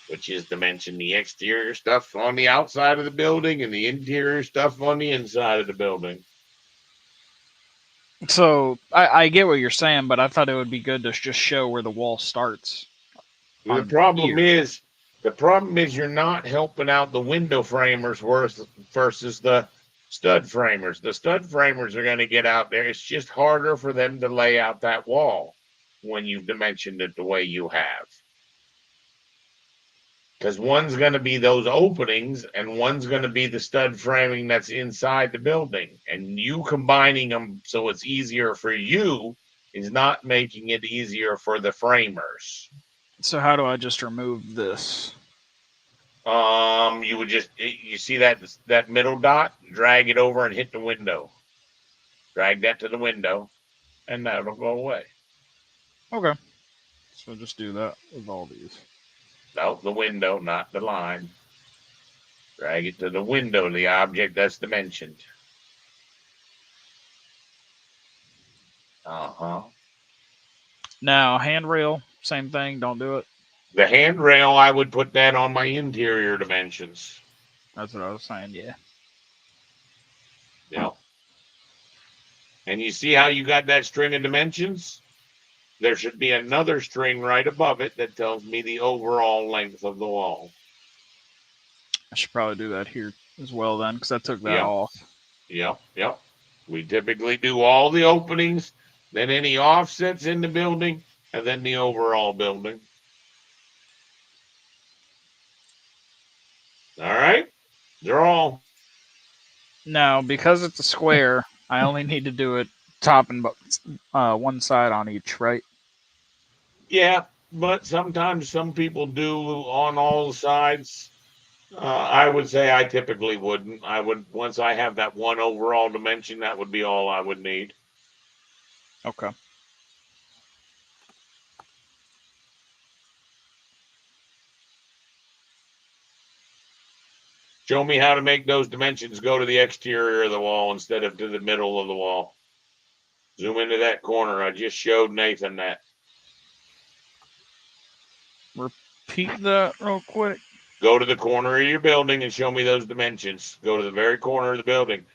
[SPEAKER 1] which is dimension the exterior stuff on the outside of the building and the interior stuff on the inside of the building.
[SPEAKER 5] So I get what you're saying, but I thought it would be good to just show where the wall starts.
[SPEAKER 1] The problem is you're not helping out the window framers versus the stud framers. The stud framers are going to get out there. It's just harder for them to lay out that wall when you've dimensioned it the way you have. Because one's going to be those openings and one's going to be the stud framing that's inside the building. And you combining them so it's easier for you is not making it easier for the framers.
[SPEAKER 5] So how do I just remove this?
[SPEAKER 1] You would just you see that middle dot, drag it over and hit the window. Drag that to the window, and that'll go away.
[SPEAKER 5] Okay. So just do that with all these.
[SPEAKER 1] No, the window, not the line. Drag it to the window, the object that's dimensioned. Uh-huh.
[SPEAKER 5] Now, handrail, same thing. Don't do it.
[SPEAKER 1] The handrail, I would put that on my interior dimensions.
[SPEAKER 5] That's what I was saying. Yeah.
[SPEAKER 1] Yep. And you see how you got that string of dimensions? There should be another string right above it that tells me the overall length of the wall.
[SPEAKER 5] I should probably do that here as well then, because I took that
[SPEAKER 1] Yeah.
[SPEAKER 5] off.
[SPEAKER 1] Yep. We typically do all the openings, then any offsets in the building, and then the overall building. All right. Draw.
[SPEAKER 5] Now, because it's a square, I only need to do it top and one side on each, right?
[SPEAKER 1] Yeah, but sometimes some people do on all sides. I would say I typically wouldn't. I would, once I have that one overall dimension, that would be all I would need.
[SPEAKER 5] Okay.
[SPEAKER 1] Show me how to make those dimensions go to the exterior of the wall instead of to the middle of the wall. Zoom into that corner. I just showed Nathan that.
[SPEAKER 5] Repeat that real quick.
[SPEAKER 1] Go to the corner of your building and show me those dimensions. Go to the very corner of the building.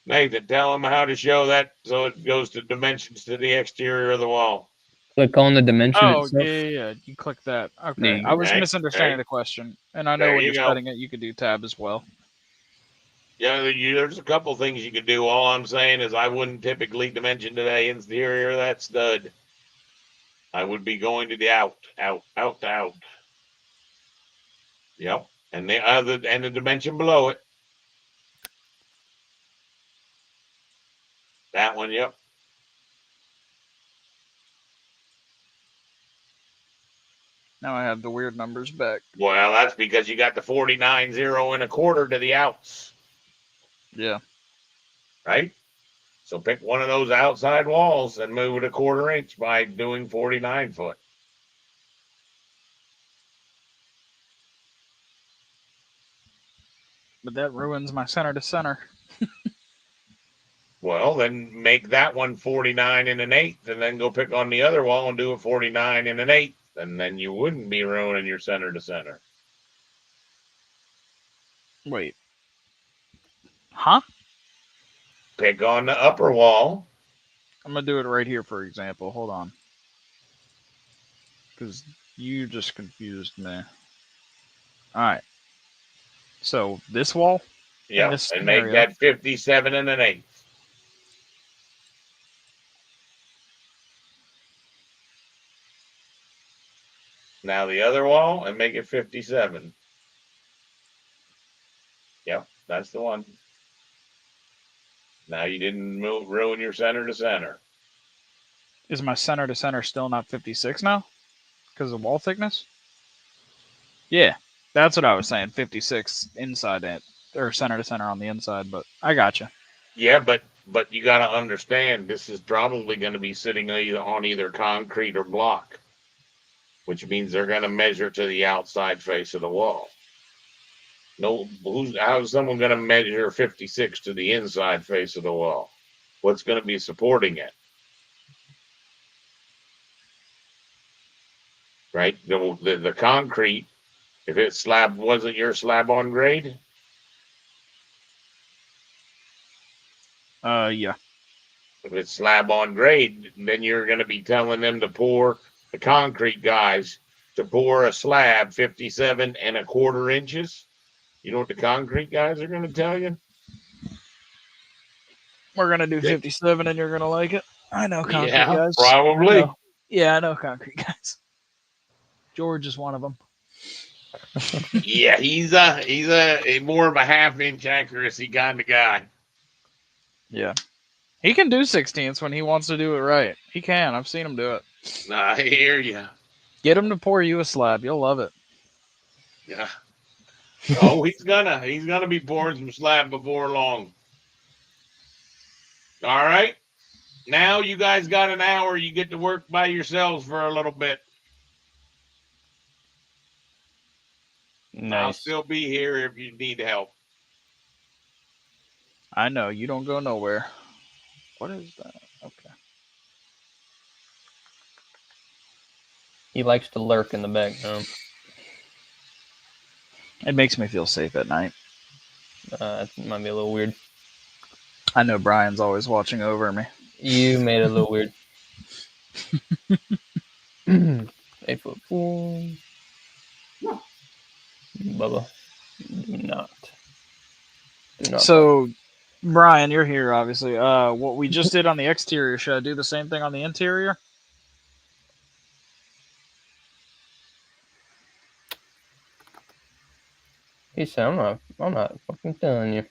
[SPEAKER 1] Nathan, tell him how to show that so it goes to dimensions to the exterior of the wall.
[SPEAKER 2] Click on the dimension
[SPEAKER 5] Oh,
[SPEAKER 2] itself.
[SPEAKER 5] yeah. You click that.
[SPEAKER 2] There
[SPEAKER 5] Okay.
[SPEAKER 2] you
[SPEAKER 5] I was
[SPEAKER 1] go.
[SPEAKER 5] misunderstanding
[SPEAKER 1] Okay.
[SPEAKER 5] the question. And I know
[SPEAKER 1] There
[SPEAKER 5] when
[SPEAKER 1] you
[SPEAKER 5] you're
[SPEAKER 1] go.
[SPEAKER 5] setting it, you could do tab as well.
[SPEAKER 1] Yeah, there's a couple things you can do. All I'm saying is I wouldn't typically dimension to the interior of that stud. I would be going to the out. Yep. And the dimension below it. That one, yep.
[SPEAKER 5] Now I have the weird numbers back.
[SPEAKER 1] Well, that's because you got the 49, 0 and a quarter to the outs,
[SPEAKER 5] Yeah.
[SPEAKER 1] right? So pick one of those outside walls and move it a quarter inch by doing 49 foot.
[SPEAKER 5] But that ruins my center to center.
[SPEAKER 1] Well, then make that one 49 and an eighth, and then go pick on the other wall and do a 49 and an eighth, and then you wouldn't be ruining your center to center.
[SPEAKER 5] Wait. Huh?
[SPEAKER 1] Pick on the upper wall.
[SPEAKER 5] I'm going to do it right here, for example. Hold on. Because you just confused me. All right. So this wall?
[SPEAKER 1] Yeah,
[SPEAKER 5] this
[SPEAKER 1] and make
[SPEAKER 5] scenario.
[SPEAKER 1] that 57 and an eighth. Now the other wall and make it 57. Yep, that's the one. Now you didn't ruin your center to center.
[SPEAKER 5] Is my center to center still not 56 now? Because of wall thickness? Yeah, that's what I was saying. 56 inside it, or center to center on the inside, but I gotcha.
[SPEAKER 1] Yeah, but you got to understand this is probably going to be sitting on either concrete or block, which means they're going to measure to the outside face of the wall. No, how's someone going to measure 56 to the inside face of the wall? What's going to be supporting it? Right? The concrete, if it's slab, wasn't your slab on grade?
[SPEAKER 5] Yeah.
[SPEAKER 1] If it's slab on grade, then you're going to be telling them to pour, the concrete guys, to pour a slab 57 and a quarter inches. You know what the concrete guys are going to tell you?
[SPEAKER 5] We're going to do 57 and you're going to like it. I know concrete guys.
[SPEAKER 1] Probably.
[SPEAKER 5] Yeah, I know concrete guys. George is one of them.
[SPEAKER 1] Yeah, he's a more of a half-inch accuracy kind of guy.
[SPEAKER 5] Yeah. He can do 16ths when he wants to do it right. He can. I've seen him do it.
[SPEAKER 1] I hear you.
[SPEAKER 5] Get him to pour you a slab. You'll love it.
[SPEAKER 1] Yeah. Oh, he's gonna be pouring some slab before long. All right. Now you guys got an hour. You get to work by yourselves for a little bit. I'll
[SPEAKER 2] Nice.
[SPEAKER 1] still be here if you need help.
[SPEAKER 5] I know. You don't go nowhere. What is that? Okay.
[SPEAKER 2] He likes to lurk in the background.
[SPEAKER 5] It makes me feel safe at night.
[SPEAKER 2] It might be a little weird.
[SPEAKER 5] I know Brian's always watching over me.
[SPEAKER 2] You made it a little weird. 8'4". Bubba, do not. Do not.
[SPEAKER 5] So, Brian, you're here, obviously. What we just did on the exterior, should I do the same thing on the interior?
[SPEAKER 2] He said, I'm not fucking telling you.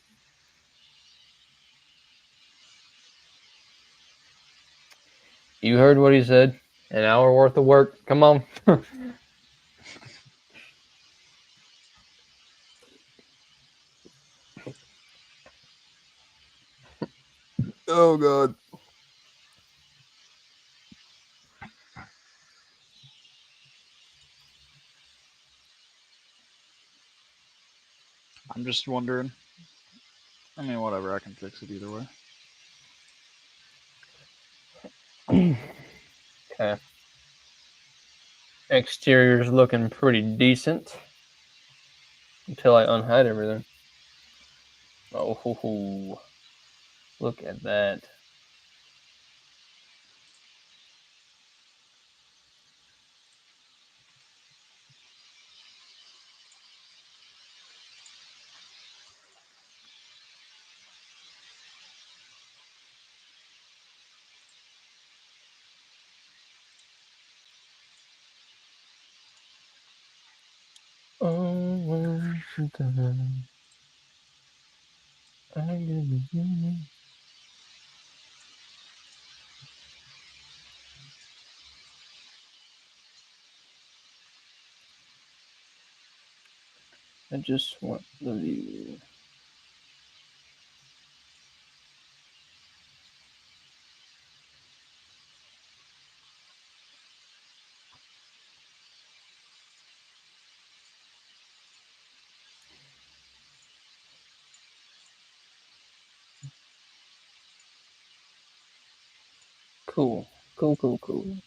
[SPEAKER 2] You heard what he said. An hour worth of work. Come on. Oh, God.
[SPEAKER 5] I'm just wondering. I mean, whatever. I can fix it either way.
[SPEAKER 2] Okay. Exterior's looking pretty decent. Until I unhide everything. Oh, ho, ho. Look at that. Oh, I just want the view. Cool. Cool.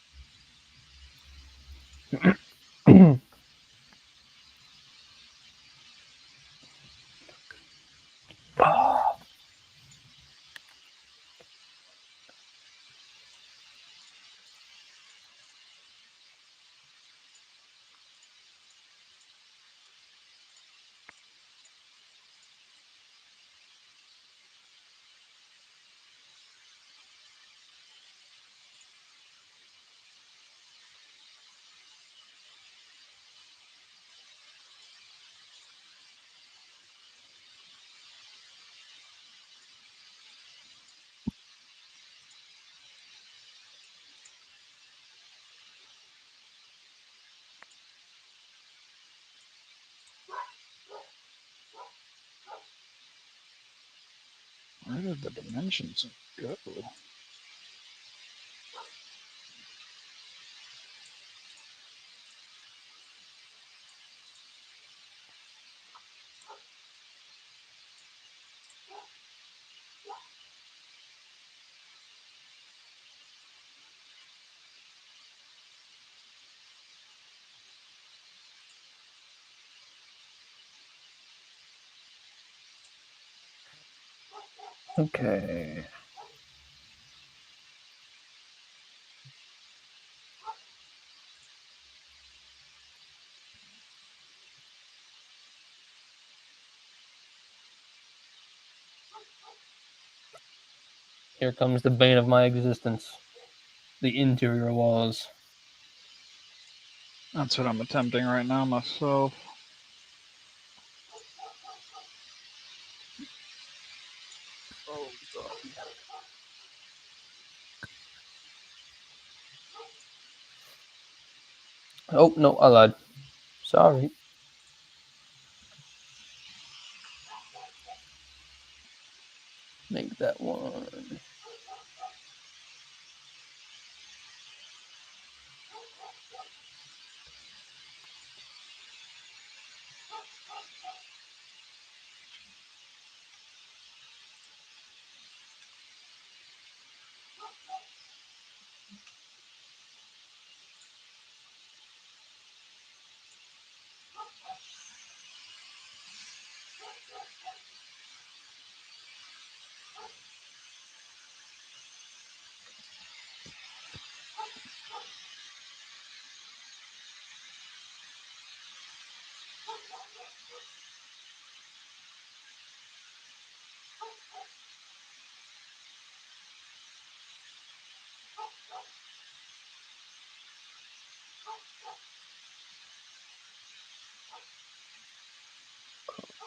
[SPEAKER 5] Where did the dimensions go?
[SPEAKER 2] Okay. Here comes the bane of my existence. The interior walls.
[SPEAKER 5] That's what I'm attempting right now myself.
[SPEAKER 2] Oh, God. Oh no, I lied. Sorry. Make that one.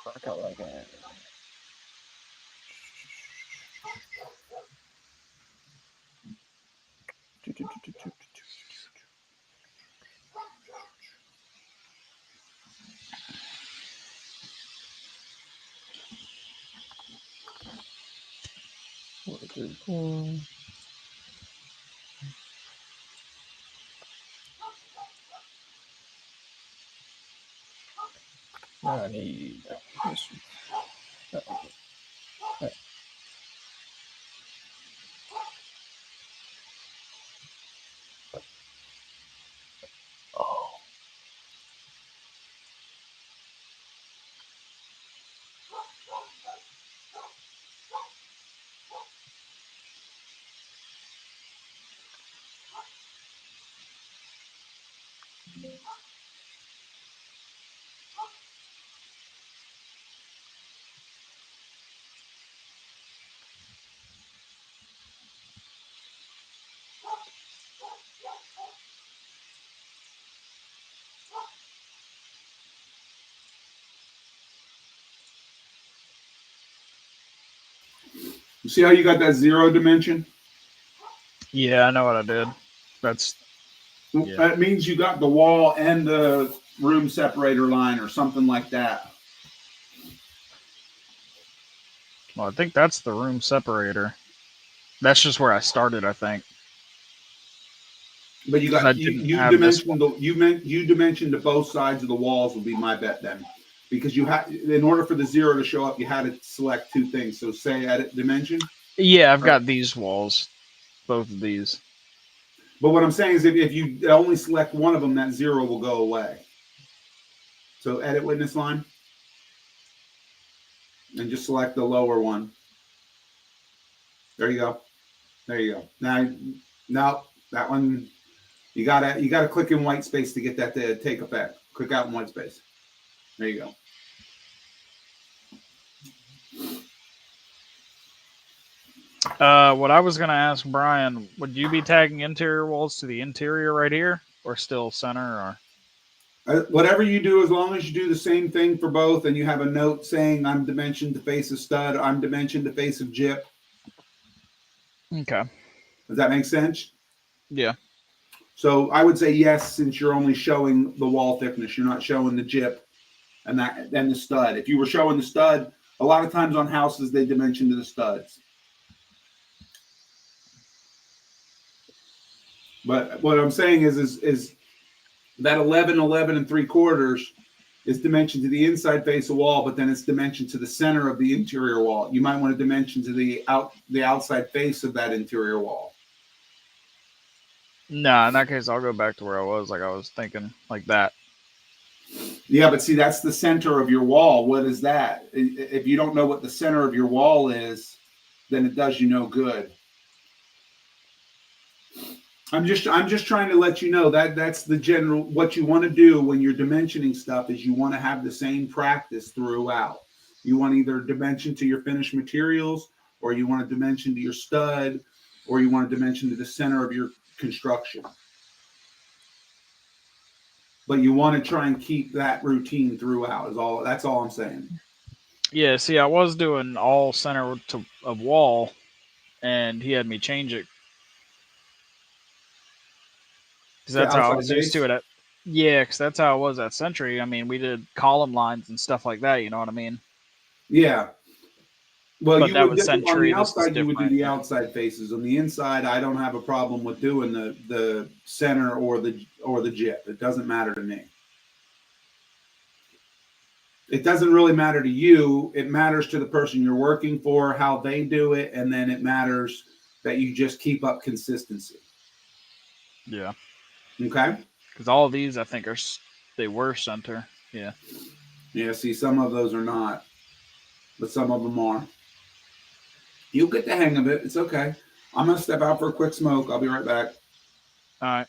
[SPEAKER 2] Crack out like that. I need this. Oh.
[SPEAKER 7] You see how you got that 0 dimension?
[SPEAKER 5] Yeah, I know what I did. That's yeah.
[SPEAKER 7] That means you got the wall and the room separator line or something like that.
[SPEAKER 5] Well, I think that's the room separator. That's just where I started, I think.
[SPEAKER 7] But you
[SPEAKER 5] 'Cause I
[SPEAKER 7] got
[SPEAKER 5] didn't
[SPEAKER 7] you
[SPEAKER 5] have this
[SPEAKER 7] dimensioned you dimensioned to both sides of the walls would be my bet then, because you had, in order for the 0 to show up, you had to select two things. So say edit dimension.
[SPEAKER 5] Yeah, I've got these walls, both of these.
[SPEAKER 7] But what I'm saying is, if you only select one of them, that 0 will go away. So edit witness line, and just select the lower one. There you go. There you go. Now that one, you gotta click in white space to get that to take effect. Click out in white space. There you go.
[SPEAKER 5] What I was gonna ask Brian, would you be tagging interior walls to the interior right here, or still center, or?
[SPEAKER 7] Whatever you do, as long as you do the same thing for both, and you have a note saying I'm dimensioned to face a stud, I'm dimensioned to face a jip.
[SPEAKER 5] Okay.
[SPEAKER 7] Does that make sense?
[SPEAKER 5] Yeah.
[SPEAKER 7] So I would say yes, since you're only showing the wall thickness, you're not showing the jip and the stud. If you were showing the stud, a lot of times on houses they dimension to the studs. But what I'm saying is that 11, 11 and 3/4 is dimensioned to the inside face of wall, but then it's dimensioned to the center of the interior wall. You might want to dimension to the outside face of that interior wall.
[SPEAKER 5] No, in that case, I'll go back to where I was thinking like that.
[SPEAKER 7] Yeah, but see, that's the center of your wall. What is that? If you don't know what the center of your wall is, then it does you no good. I'm just trying to let you know that that's the general, what you want to do when you're dimensioning stuff is you want to have the same practice throughout. You want to either dimension to your finished materials, or you want to dimension to your stud, or you want to dimension to the center of your construction. But you want to try and keep that routine throughout. That's all I'm saying.
[SPEAKER 5] Yeah, see, I was doing all center of wall, and he had me change it because
[SPEAKER 7] To
[SPEAKER 5] that's how I
[SPEAKER 7] outside
[SPEAKER 5] was used
[SPEAKER 7] face?
[SPEAKER 5] to it. Yeah, because that's how it was at Century. I mean, we did column lines and stuff like that. You know what I mean?
[SPEAKER 7] Yeah. Well,
[SPEAKER 5] But
[SPEAKER 7] you
[SPEAKER 5] that
[SPEAKER 7] would
[SPEAKER 5] was
[SPEAKER 7] on the
[SPEAKER 5] Century. This is
[SPEAKER 7] outside, you would do
[SPEAKER 5] different.
[SPEAKER 7] the
[SPEAKER 5] Yeah.
[SPEAKER 7] outside faces. On the inside, I don't have a problem with doing the center or the jip. It doesn't matter to me. It doesn't really matter to you. It matters to the person you're working for, how they do it, and then it matters that you just keep up consistency.
[SPEAKER 5] Yeah.
[SPEAKER 7] Okay.
[SPEAKER 5] Because all of these, I think, they were center. Yeah.
[SPEAKER 7] Yeah. See, some of those are not, but some of them are. You'll get the hang of it. It's okay. I'm gonna step out for a quick smoke. I'll be right back.
[SPEAKER 5] All right.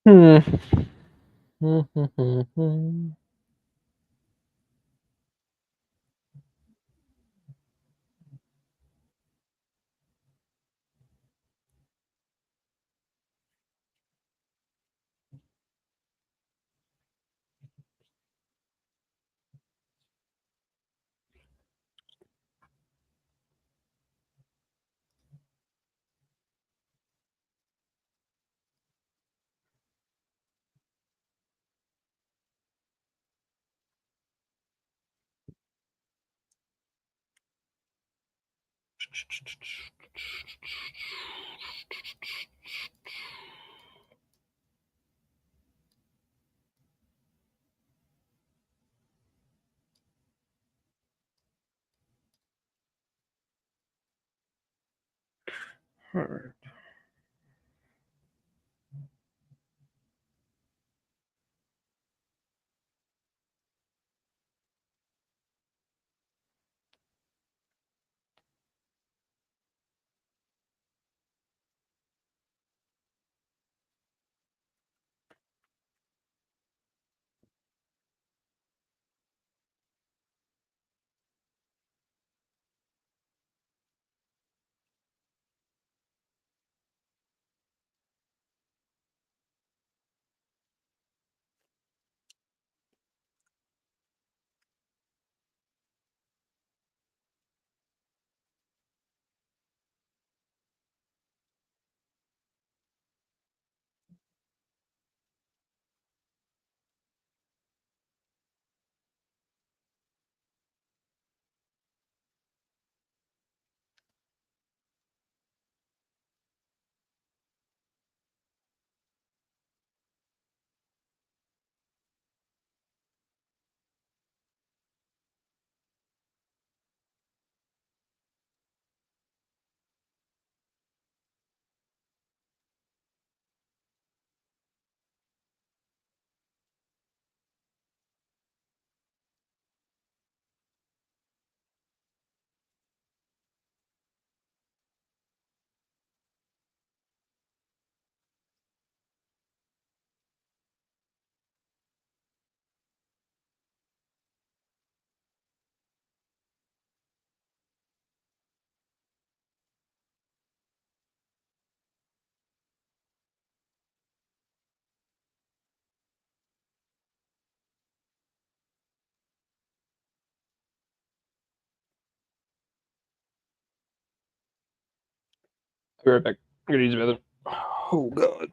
[SPEAKER 2] Hmm. Alright. Be right back. I'm gonna use the bathroom. Oh god.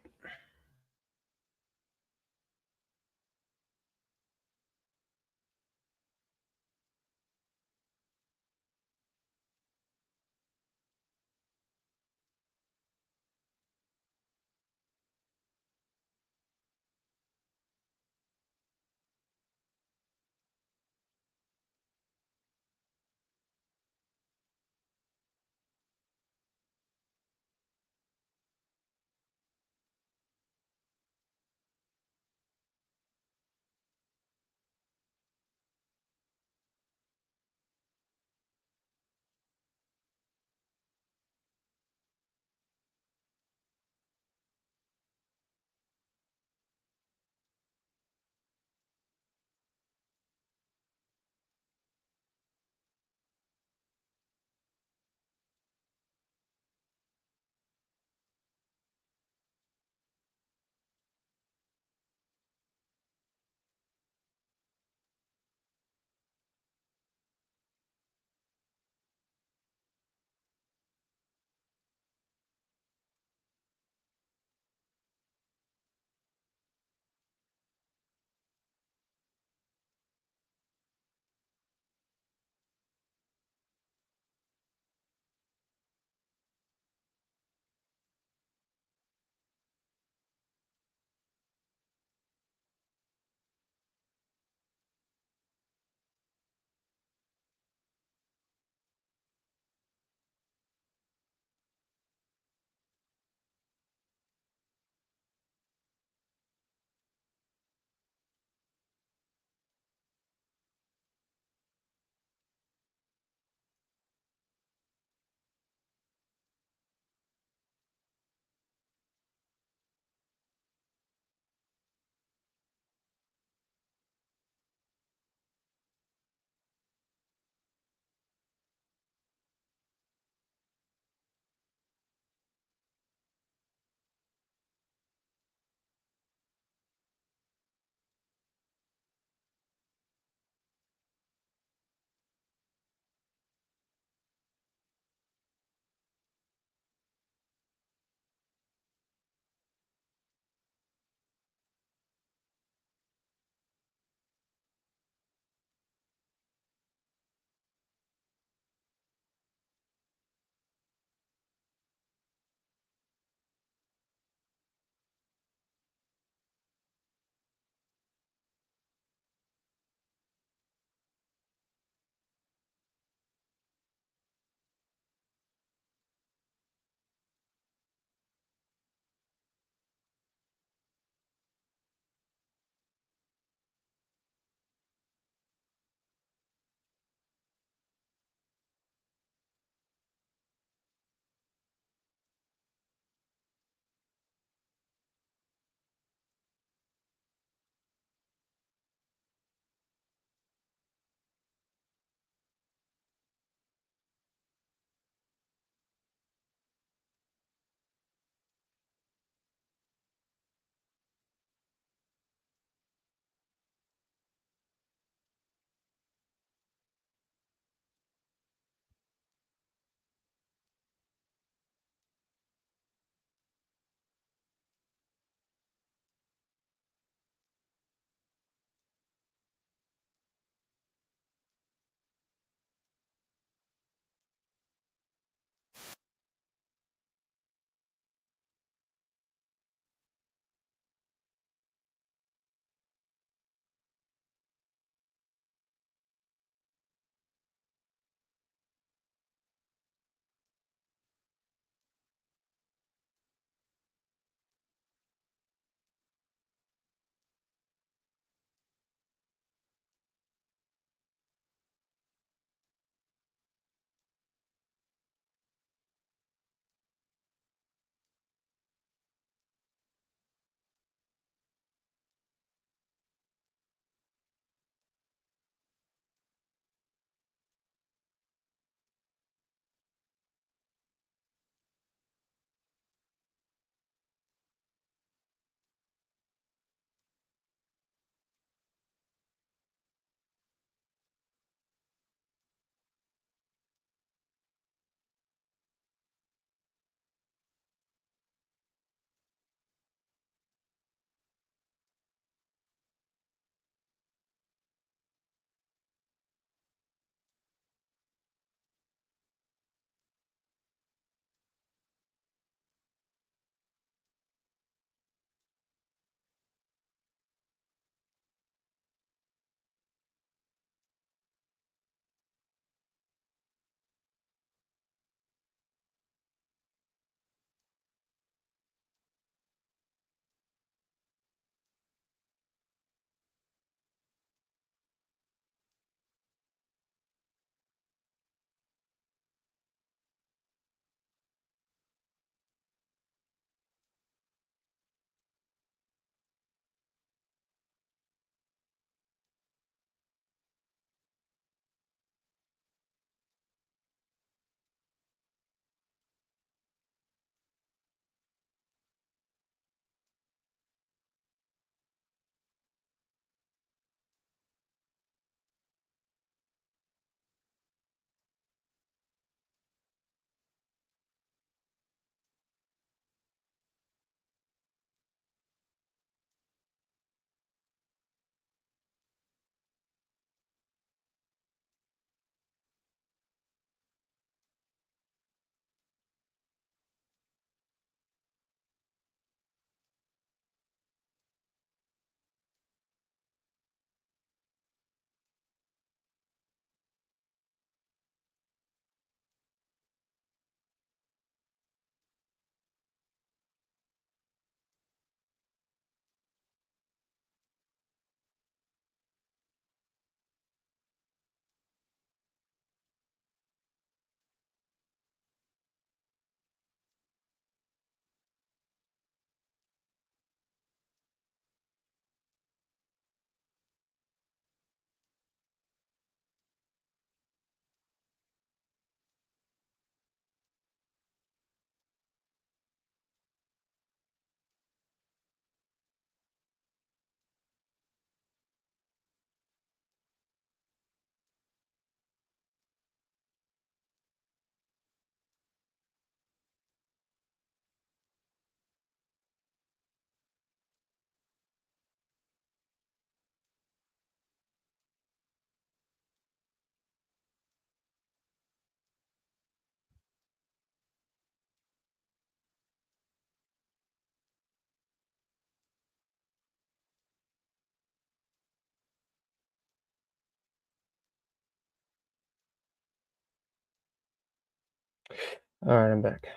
[SPEAKER 2] All right, I'm back.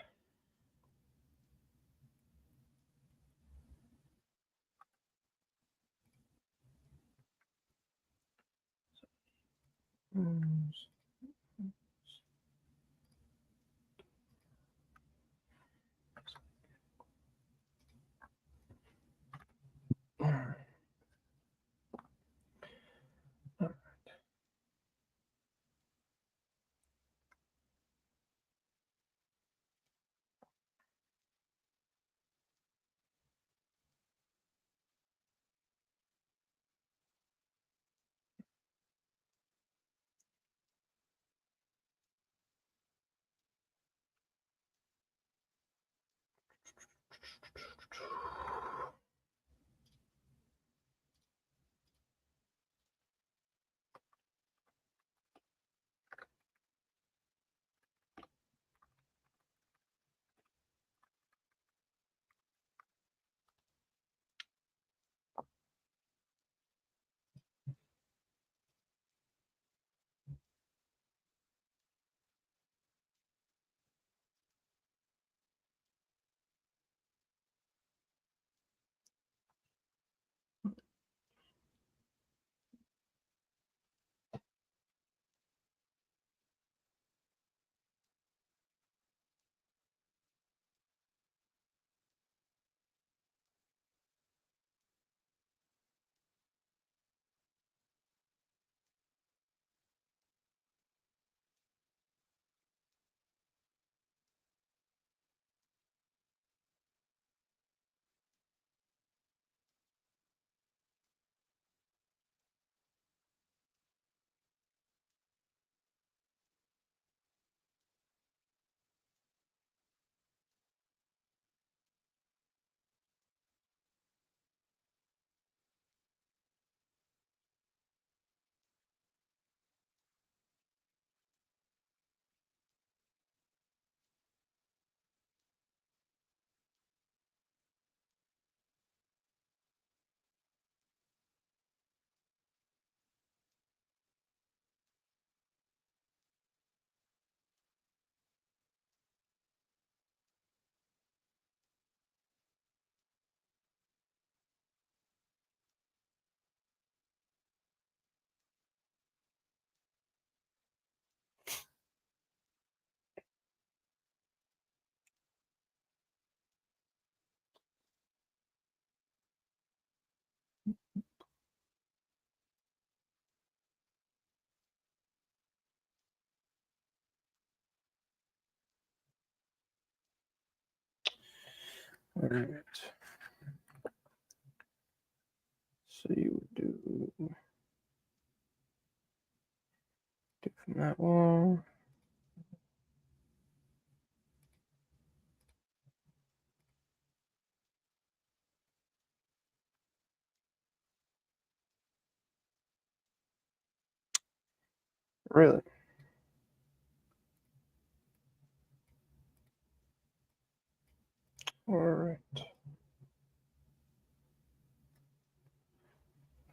[SPEAKER 2] All right. So you would do from that wall. Really? All right.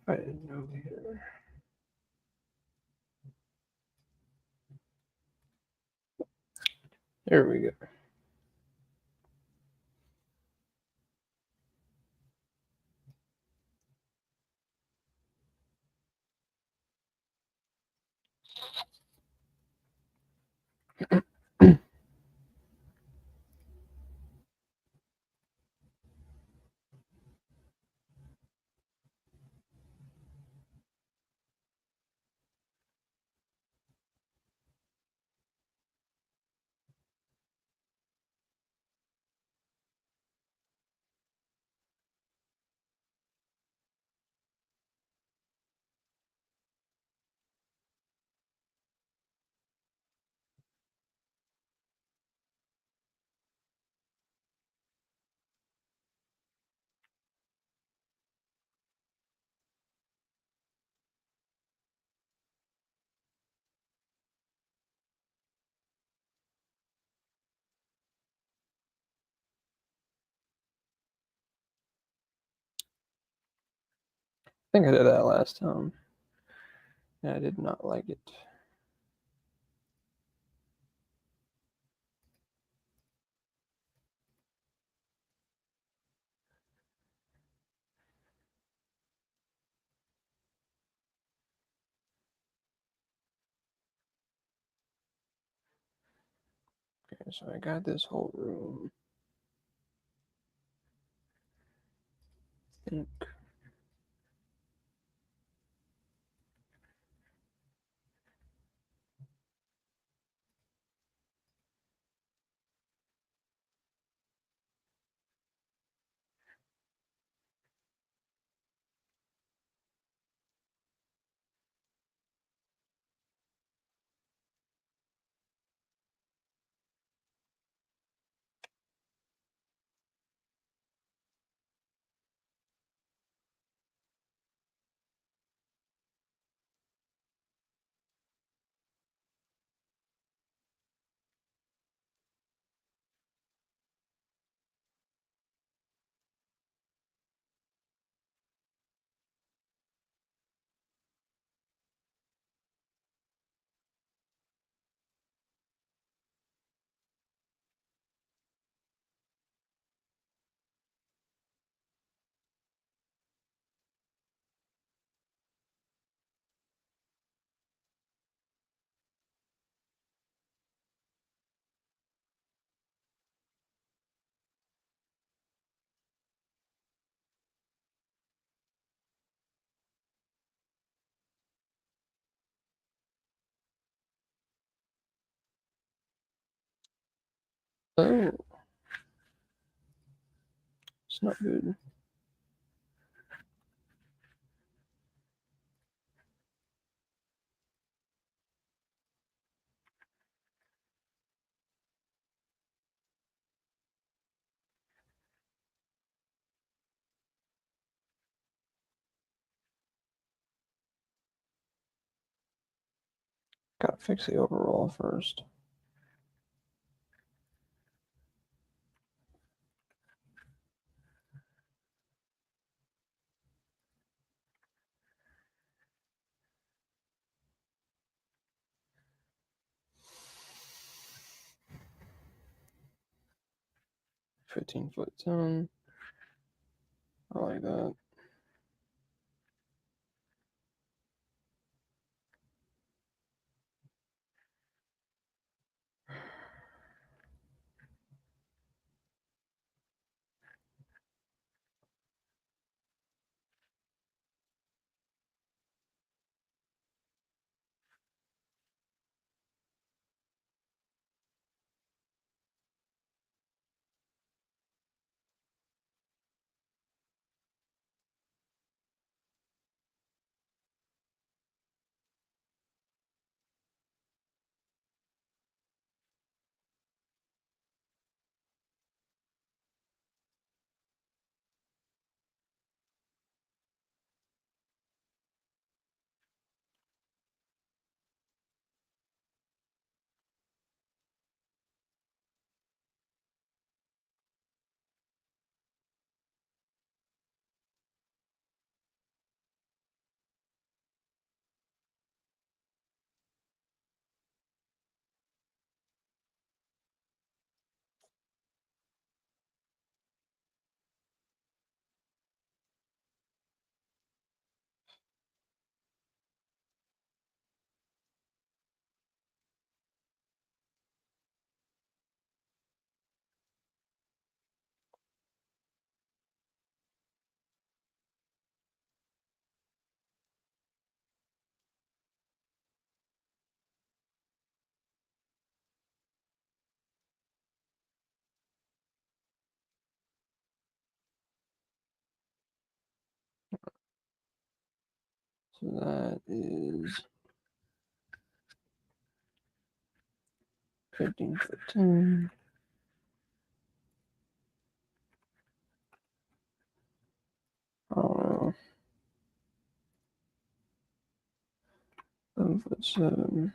[SPEAKER 2] I didn't know here. There we go. I think I did that last time. And I did not like it. so I got this whole room. I think. Oh, it's not good. Gotta fix the overall first. $15 zone. I like that. So that is 15, 15. I don't know. 11'7".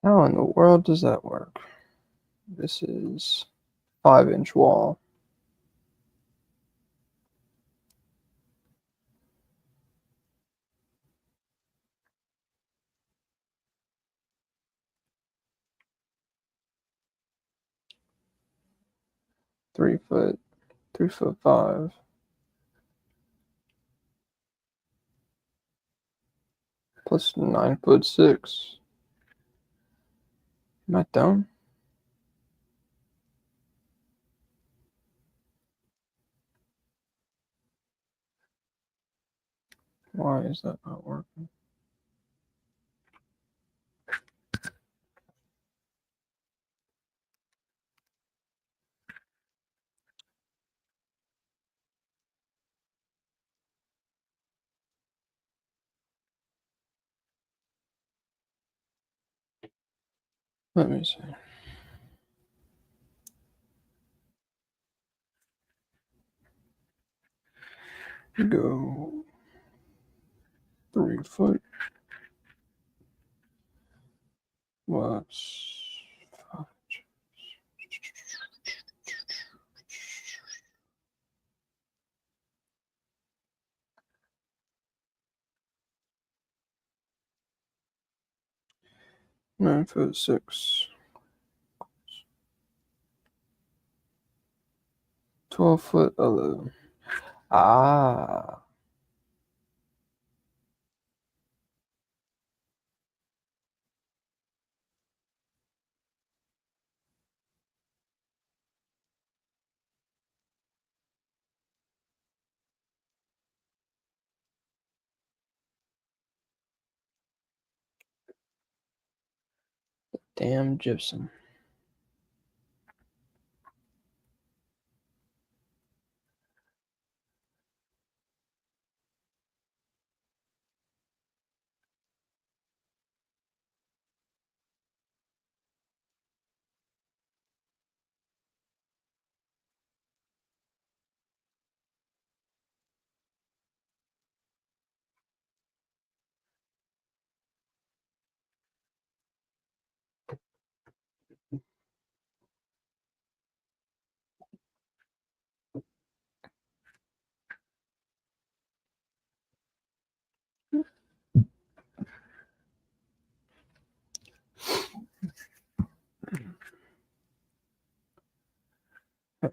[SPEAKER 2] How in the world does that work? This is 5-inch wall. Three foot 5. Plus 9'6". Am I dumb? Why is that not working? Let me see. Go 3 foot. What's 5 9'6". 12'11". Ah. Damn gypsum. I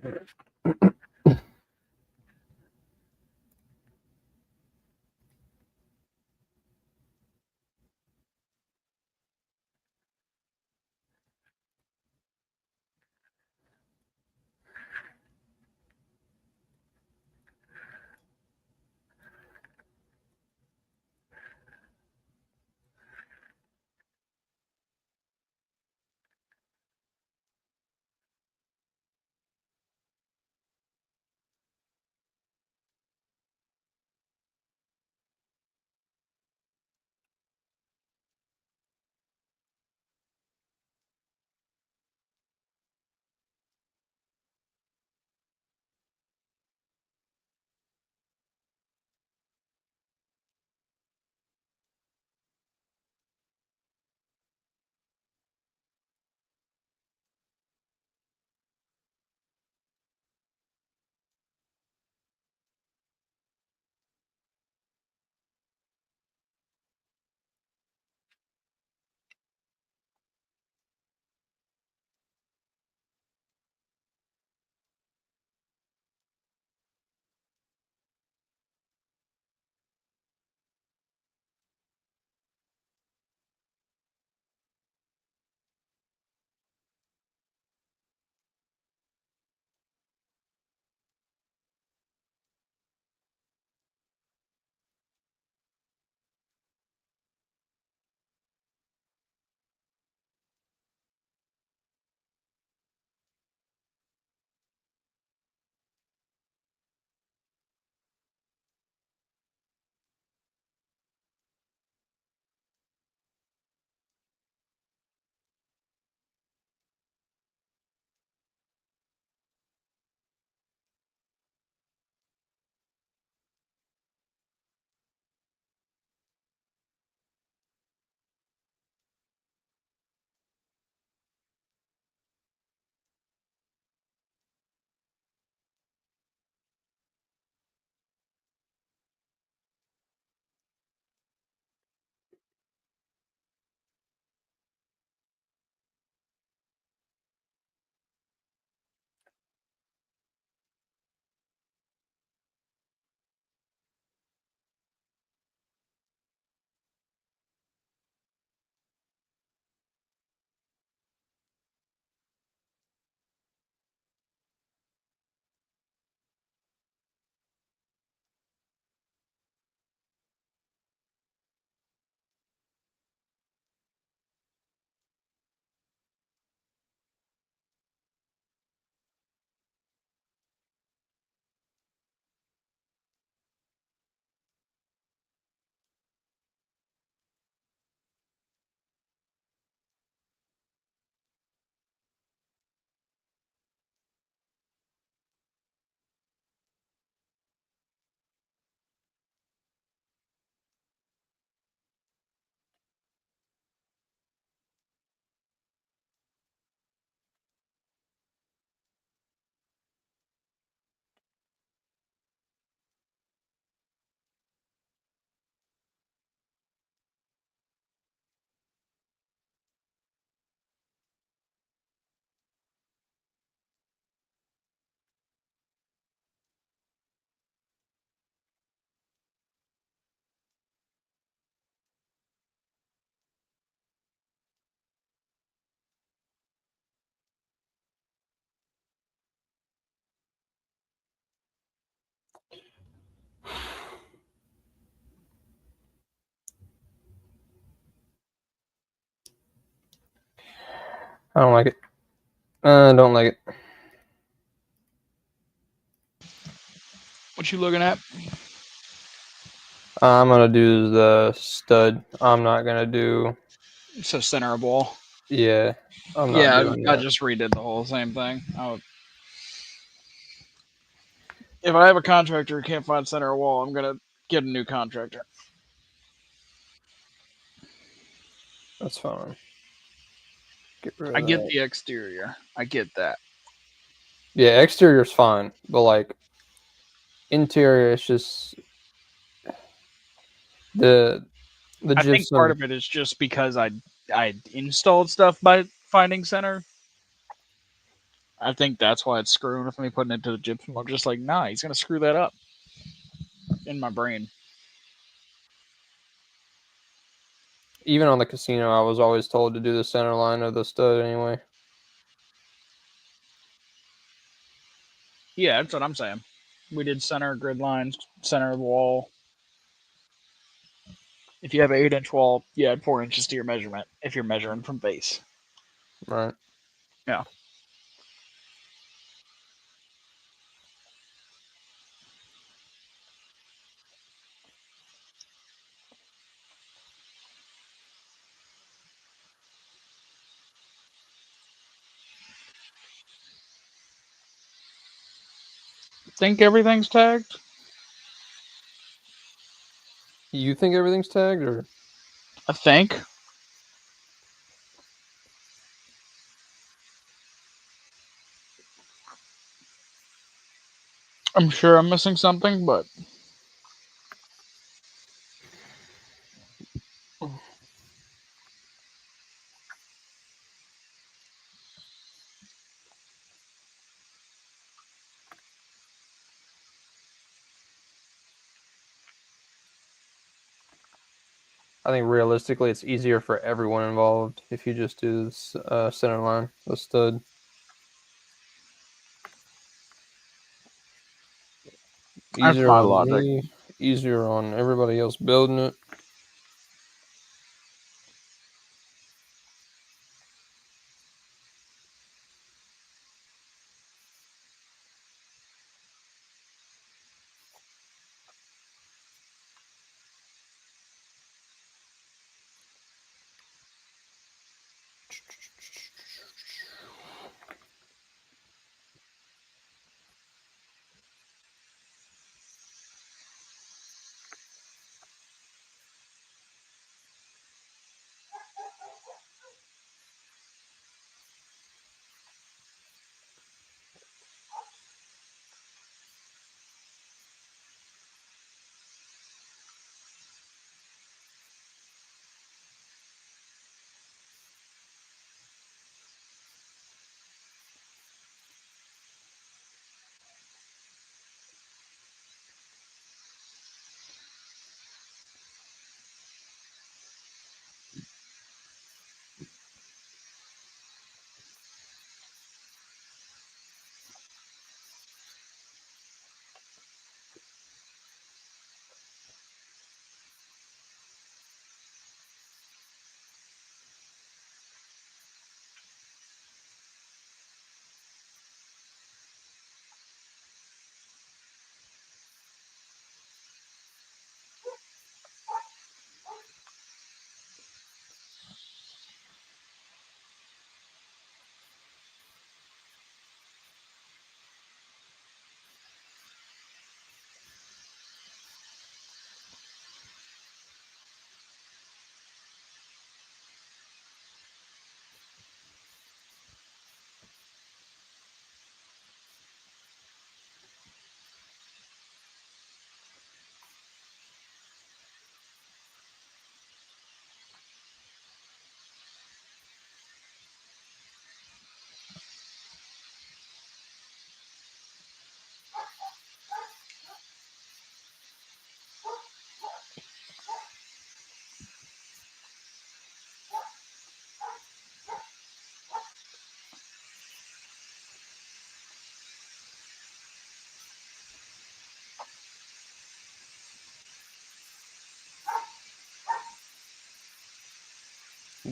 [SPEAKER 2] don't like it. I don't like it.
[SPEAKER 5] What you looking at?
[SPEAKER 2] I'm gonna do the stud. I'm not gonna do.
[SPEAKER 5] So center a wall.
[SPEAKER 2] Yeah, I'm not
[SPEAKER 5] Yeah,
[SPEAKER 2] doing
[SPEAKER 5] I
[SPEAKER 2] that.
[SPEAKER 5] just redid the whole same thing. If I have a contractor who can't find center a wall, I'm gonna get a new contractor.
[SPEAKER 2] That's fine. Get rid
[SPEAKER 5] I
[SPEAKER 2] of
[SPEAKER 5] get
[SPEAKER 2] that.
[SPEAKER 5] the exterior. I get that.
[SPEAKER 2] Yeah, exterior's fine, but like interior, it's just the
[SPEAKER 5] I think part
[SPEAKER 2] gypsum.
[SPEAKER 5] of it is just because I installed stuff by finding center. I think that's why it's screwing with me putting it to the gypsum. I'm just like, nah, he's gonna screw that up in my brain.
[SPEAKER 2] Even on the casino, I was always told to do the center line of the stud anyway.
[SPEAKER 5] Yeah, that's what I'm saying. We did center grid lines, center of the wall. If you have an 8-inch wall, you add 4 inches to your measurement if you're measuring from base.
[SPEAKER 2] Right.
[SPEAKER 5] Yeah. Think everything's tagged?
[SPEAKER 2] You think everything's tagged, or
[SPEAKER 5] I think. I'm sure I'm missing something, but
[SPEAKER 2] I think realistically it's easier for everyone involved if you just do this center line, the stud.
[SPEAKER 5] that's
[SPEAKER 2] Easier
[SPEAKER 5] my
[SPEAKER 2] on
[SPEAKER 5] logic.
[SPEAKER 2] me, easier on everybody else building it.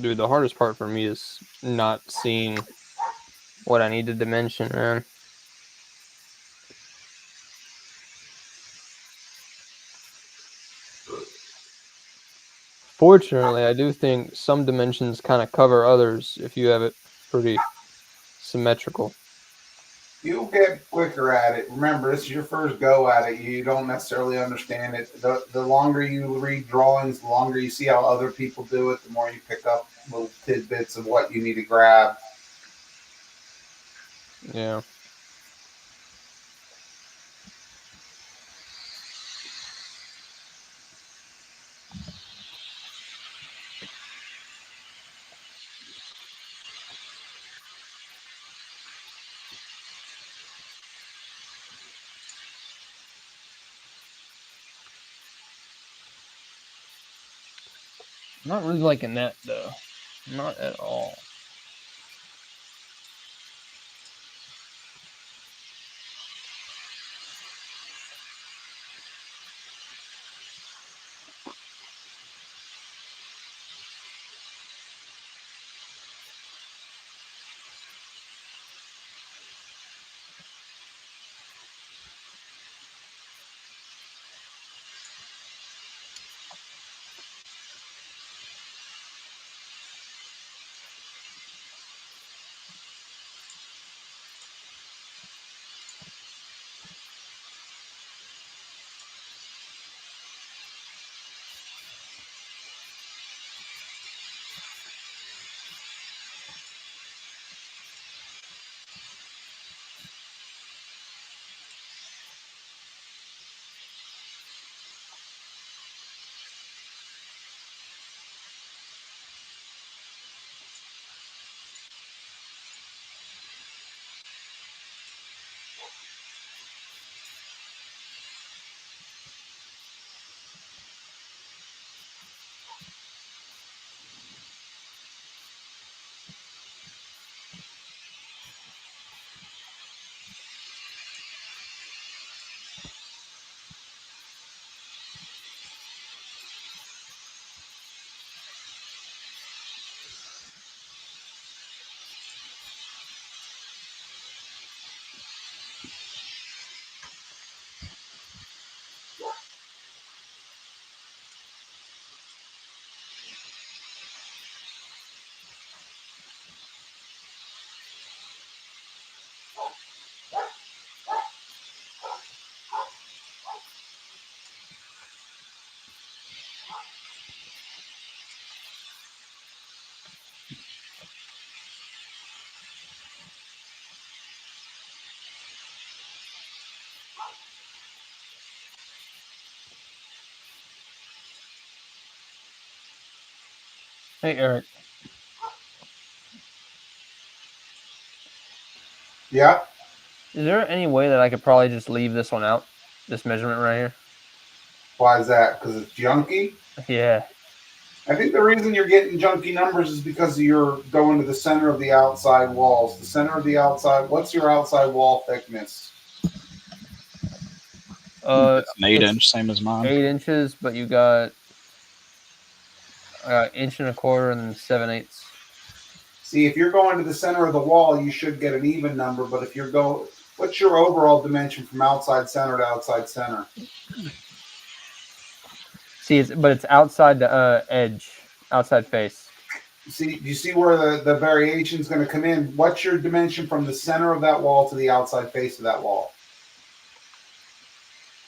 [SPEAKER 2] Dude, the hardest part for me is not seeing what I need to dimension, man. Fortunately, I do think some dimensions kind of cover others if you have it pretty symmetrical.
[SPEAKER 3] You'll get quicker at it. Remember, this is your first go at it. You don't necessarily understand it. The longer you read drawings, the longer you see how other people do it, the more you pick up little tidbits of what you need to grab.
[SPEAKER 2] Yeah. I'm not really liking that though. Not at all. Hey Eric,
[SPEAKER 3] Yeah.
[SPEAKER 2] is there any way that I could probably just leave this one out? This measurement right here?
[SPEAKER 3] Why is that? Because it's junky?
[SPEAKER 2] Yeah.
[SPEAKER 3] I think the reason you're getting junky numbers is because you're going to the center of the outside walls. The center of the outside, what's your outside wall thickness?
[SPEAKER 5] It's an 8
[SPEAKER 2] It's
[SPEAKER 5] inch, same as mine.
[SPEAKER 2] 8 inches, but you got inch and a quarter and then 7/8.
[SPEAKER 3] See, if you're going to the center of the wall, you should get an even number. But if you're going, what's your overall dimension from outside center to outside center?
[SPEAKER 2] See, it's outside the edge, outside face.
[SPEAKER 3] See, you see where the variation is going to come in? What's your dimension from the center of that wall to the outside face of that wall?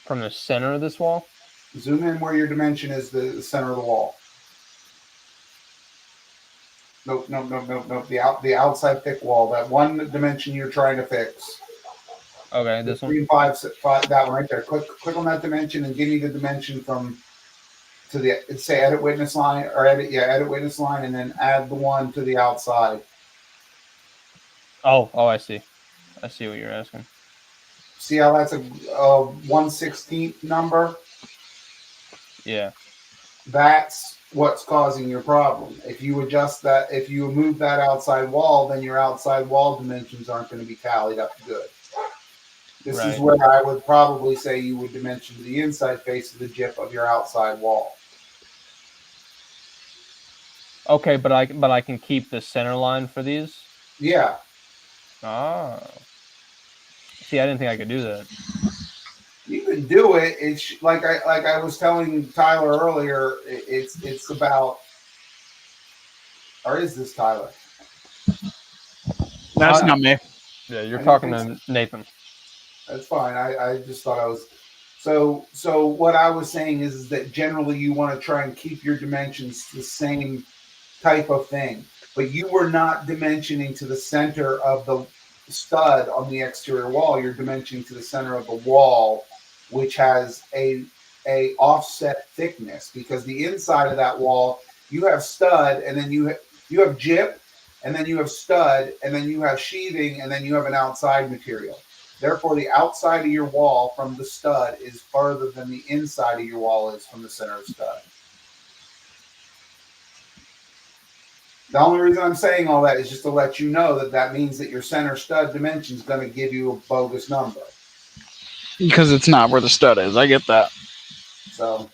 [SPEAKER 2] From the center of this wall?
[SPEAKER 3] Zoom in where your dimension is the center of the wall. Nope. The outside thick wall, that one dimension you're trying to fix.
[SPEAKER 2] Okay, this one.
[SPEAKER 3] 3 and 5, that one right there. Click on that dimension and give me the dimension from to the say edit witness line or edit witness line, and then add the one to the outside.
[SPEAKER 2] Oh, I see. I see what you're asking.
[SPEAKER 3] See how that's a 1/16 number?
[SPEAKER 2] Yeah.
[SPEAKER 3] That's what's causing your problem. If you adjust that, if you move that outside wall, then your outside wall dimensions aren't going to be tallied up good. This is where I would probably say you would dimension to the inside face of the jip of your outside wall.
[SPEAKER 2] Okay, but I can keep the center line for these?
[SPEAKER 3] Yeah.
[SPEAKER 2] Oh. See, I didn't think I could do that.
[SPEAKER 3] You can do it. It's like I was telling Tyler earlier. It's about, or is this Tyler?
[SPEAKER 5] That's not me.
[SPEAKER 2] Yeah, you're talking to Nathan.
[SPEAKER 3] That's fine. I just thought I was. So what I was saying is that generally you want to try and keep your dimensions the same type of thing, but you were not dimensioning to the center of the stud on the exterior wall. You're dimensioning to the center of the wall, which has a offset thickness, because the inside of that wall you have stud, and then you have jip, and then you have stud, and then you have sheathing, and then you have an outside material. Therefore, the outside of your wall from the stud is farther than the inside of your wall is from the center of stud.
[SPEAKER 7] The only reason I'm saying all that is just to let you know that that means that your center stud dimension is going to give you a bogus number.
[SPEAKER 5] Because it's not where the stud is. I get that.
[SPEAKER 7] So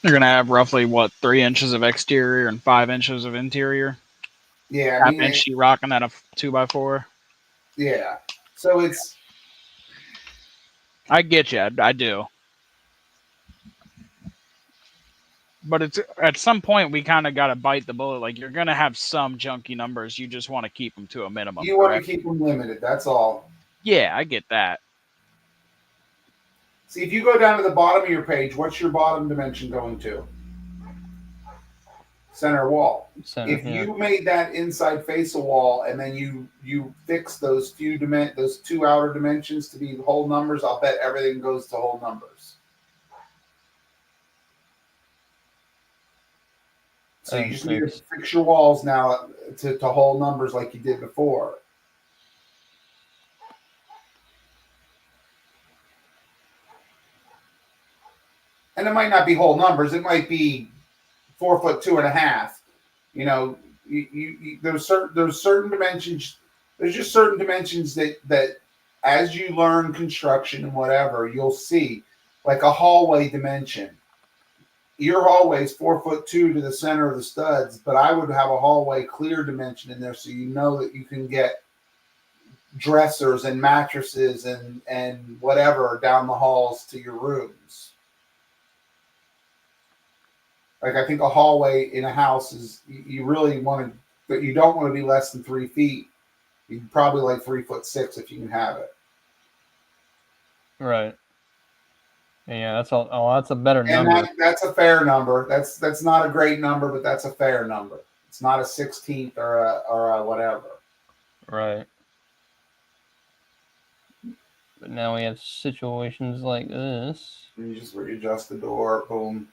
[SPEAKER 5] You're gonna have roughly what 3 inches of exterior and 5 inches of interior.
[SPEAKER 7] yeah, I
[SPEAKER 5] Half
[SPEAKER 7] mean,
[SPEAKER 5] inch sheetrock and then a 2x4.
[SPEAKER 7] yeah. So it's
[SPEAKER 5] I get you. I do. But it's at some point we kind of got to bite the bullet. Like you're gonna have some junky numbers. You just want to keep them to a minimum.
[SPEAKER 7] you want to
[SPEAKER 5] Correct?
[SPEAKER 7] keep them limited. That's all.
[SPEAKER 5] Yeah, I get that.
[SPEAKER 7] See, if you go down to the bottom of your page, what's your bottom dimension going to? Center wall.
[SPEAKER 2] Center,
[SPEAKER 7] If
[SPEAKER 2] yeah.
[SPEAKER 7] you made that inside face a wall and then you fix those those 2 outer dimensions to be whole numbers, I'll bet everything goes to whole numbers. So you just need to fix your walls now to whole numbers like you did before. And it might not be whole numbers. It might be 4 foot 2.5. You know, there's certain dimensions. There's just certain dimensions that as you learn construction and whatever, you'll see, like a hallway dimension. Your hallway is 4'2" to the center of the studs, but I would have a hallway clear dimension in there so you know that you can get dressers and mattresses and whatever down the halls to your rooms. Like I think a hallway in a house is you really want to, but you don't want to be less than 3 feet. You probably like 3'6" if you can have it.
[SPEAKER 2] Right. Yeah, that's all. Oh, that's a better
[SPEAKER 7] And
[SPEAKER 2] number.
[SPEAKER 7] that's a fair number. That's not a great number, but that's a fair number. It's not a 16th or a whatever.
[SPEAKER 2] Right. But now we have situations like this.
[SPEAKER 7] You just readjust the door, boom,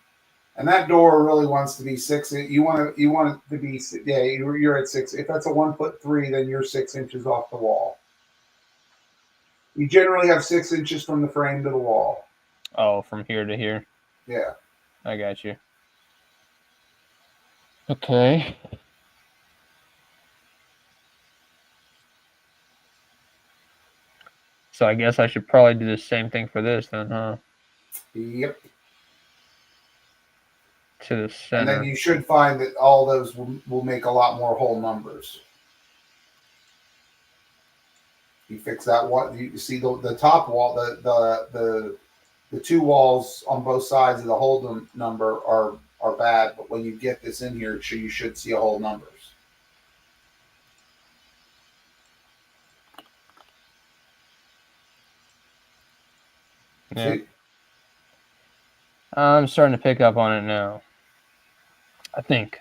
[SPEAKER 7] and that door really wants to be 6. You want it to be, yeah. You're at 6. If that's a 1'3", then you're 6 inches off the wall. You generally have 6 inches from the frame to the wall.
[SPEAKER 2] Oh, from here to here.
[SPEAKER 7] Yeah.
[SPEAKER 2] I got you. Okay. So I guess I should probably do the same thing for this then, huh?
[SPEAKER 7] Yep.
[SPEAKER 2] To the center.
[SPEAKER 7] And then you should find that all those will make a lot more whole numbers. You fix that one. You see the top wall, the 2 walls on both sides of the whole number are bad, but when you get this in here, you should see a whole numbers.
[SPEAKER 2] Yeah.
[SPEAKER 7] See?
[SPEAKER 2] I'm starting to pick up on it now. I think.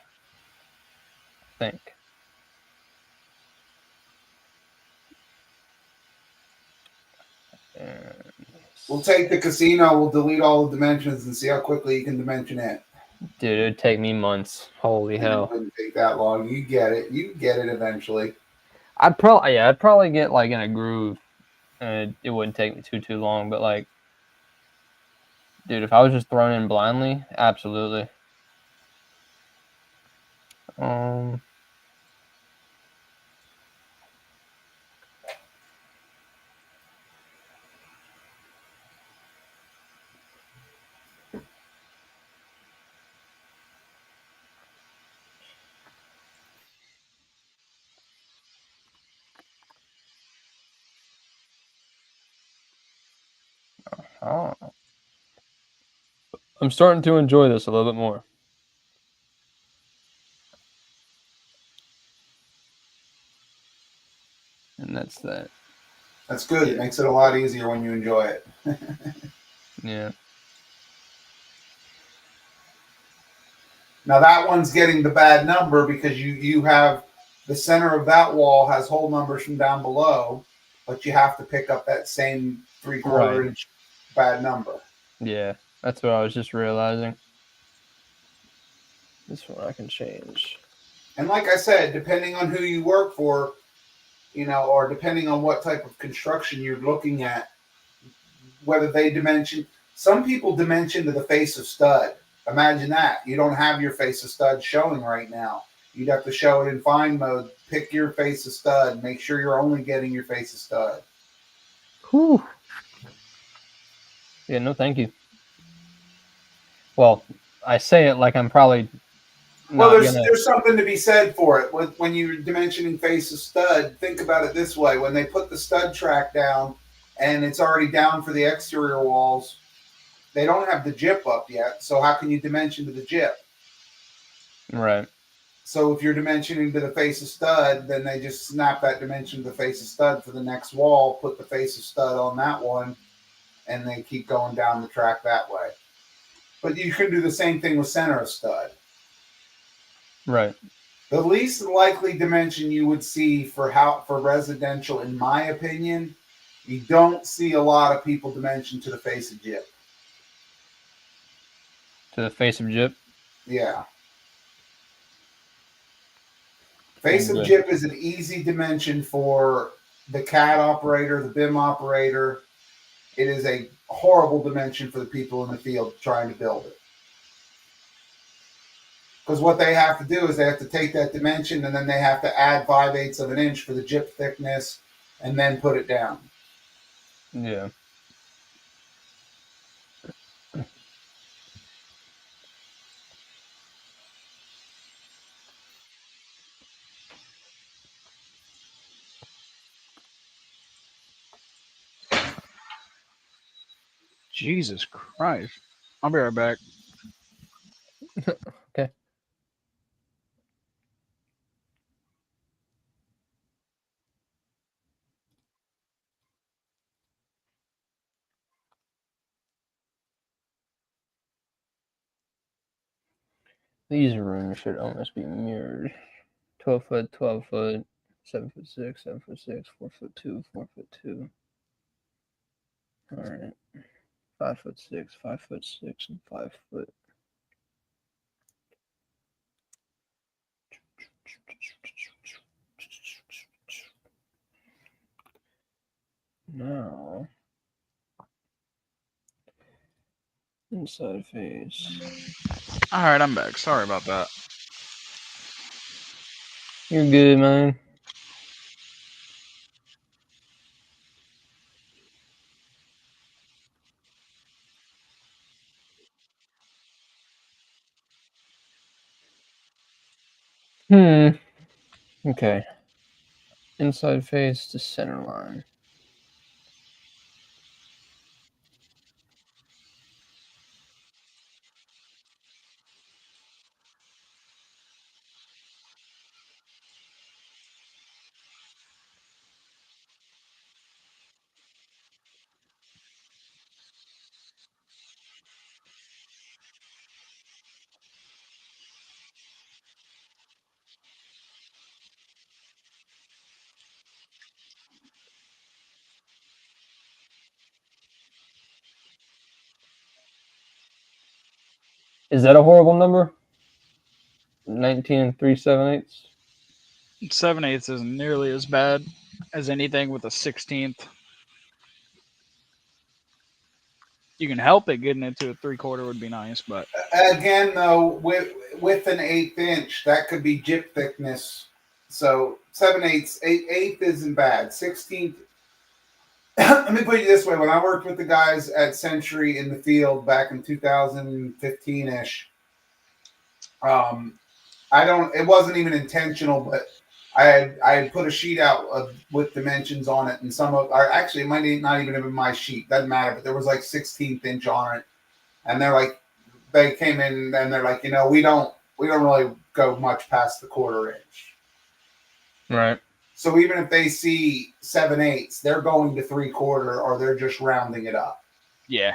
[SPEAKER 7] We'll take the casino, we'll delete all the dimensions and see how quickly you can dimension it.
[SPEAKER 2] Dude, it'd take me months. Holy hell.
[SPEAKER 7] It wouldn't take that long. You get it. You get it eventually.
[SPEAKER 2] I'd probably get like in a groove and it wouldn't take me too long, but like, dude, if I was just thrown in blindly, absolutely. Oh. I'm starting to enjoy this a little bit more. And that's that.
[SPEAKER 7] That's good. It makes it a lot easier when you enjoy it.
[SPEAKER 2] Yeah.
[SPEAKER 7] Now that one's getting the bad number because you have the center of that wall has whole numbers from down below, but you have to pick up that same 3/4 inch bad number.
[SPEAKER 2] Yeah, that's what I was just realizing. This one I can change.
[SPEAKER 7] And like I said, depending on who you work for, or depending on what type of construction you're looking at, whether they dimension, some people dimension to the face of stud.
[SPEAKER 3] Imagine that. You don't have your face of stud showing right now. You'd have to show it in fine mode. Pick your face of stud. Make sure you're only getting your face of stud.
[SPEAKER 2] Whew. Yeah, no, thank you. Well, I say it like I'm probably
[SPEAKER 3] Well,
[SPEAKER 2] not gonna.
[SPEAKER 3] there's something to be said for it. When you're dimensioning face of stud, think about it this way: when they put the stud track down and it's already down for the exterior walls, they don't have the jip up yet. So how can you dimension to the jip?
[SPEAKER 2] Right.
[SPEAKER 3] So if you're dimensioning to the face of stud, then they just snap that dimension to the face of stud for the next wall, put the face of stud on that one, and they keep going down the track that way. But you can do the same thing with center of stud.
[SPEAKER 2] Right.
[SPEAKER 3] The least likely dimension you would see for residential, in my opinion, you don't see a lot of people dimension to the face of jip.
[SPEAKER 2] To the face of jip.
[SPEAKER 3] Yeah. Face of jip is an easy dimension for the CAD operator, the BIM operator. It is a horrible dimension for the people in the field trying to build it. Because what they have to do is they have to take that dimension and then they have to add 5/8 of an inch for the jip thickness and then put it down.
[SPEAKER 2] Yeah.
[SPEAKER 5] Jesus Christ. I'll be right back.
[SPEAKER 2] Okay. These rooms should almost be mirrored. 12 foot, 12 foot, 7 foot 6, 7 foot 6, 4 foot 2, 4 foot 2. All right. 5 foot 6, 5 foot 6, and 5 foot. Now, inside face.
[SPEAKER 5] All right, I'm back. Sorry about that.
[SPEAKER 2] You're good, man. Okay. Inside face to center line. Is that a horrible number? 19 and 3/7/8?
[SPEAKER 5] 7/8 isn't nearly as bad as anything with a 16th. You can help it. Getting it to a 3/4 would be nice, but
[SPEAKER 3] Again, though, with an 1/8 inch, that could be jip thickness. So 7/8, 8 isn't bad. 16th. Let me put it this way: when I worked with the guys at Century in the field back in 2015 ish, it wasn't even intentional, but I had put a sheet out with dimensions on it, and actually it might not even have been my sheet. Doesn't matter, but there was like 16th inch on it, and they came in and they're like, we don't really go much past the 1/4 inch.
[SPEAKER 2] Right.
[SPEAKER 3] So even if they see 7/8, they're going to 3/4 or they're just rounding it up.
[SPEAKER 5] yeah,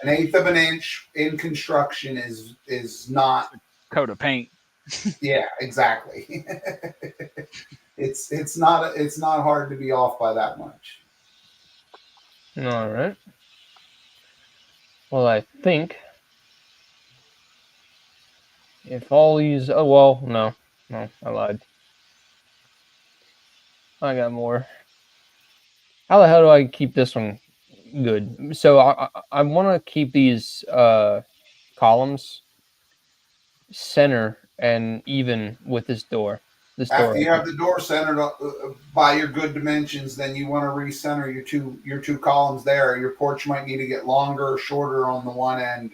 [SPEAKER 3] An 1/8 of an inch in construction is not
[SPEAKER 5] coat of paint.
[SPEAKER 3] Yeah, exactly. It's not hard to be off by that much.
[SPEAKER 2] All right. Well, I think if all these, no, I lied. I got more. How the hell do I keep this one good? So I want to keep these columns center and even with this door.
[SPEAKER 3] After you have the door centered by your good dimensions, then you want to recenter your two columns there. Your porch might need to get longer or shorter on the one end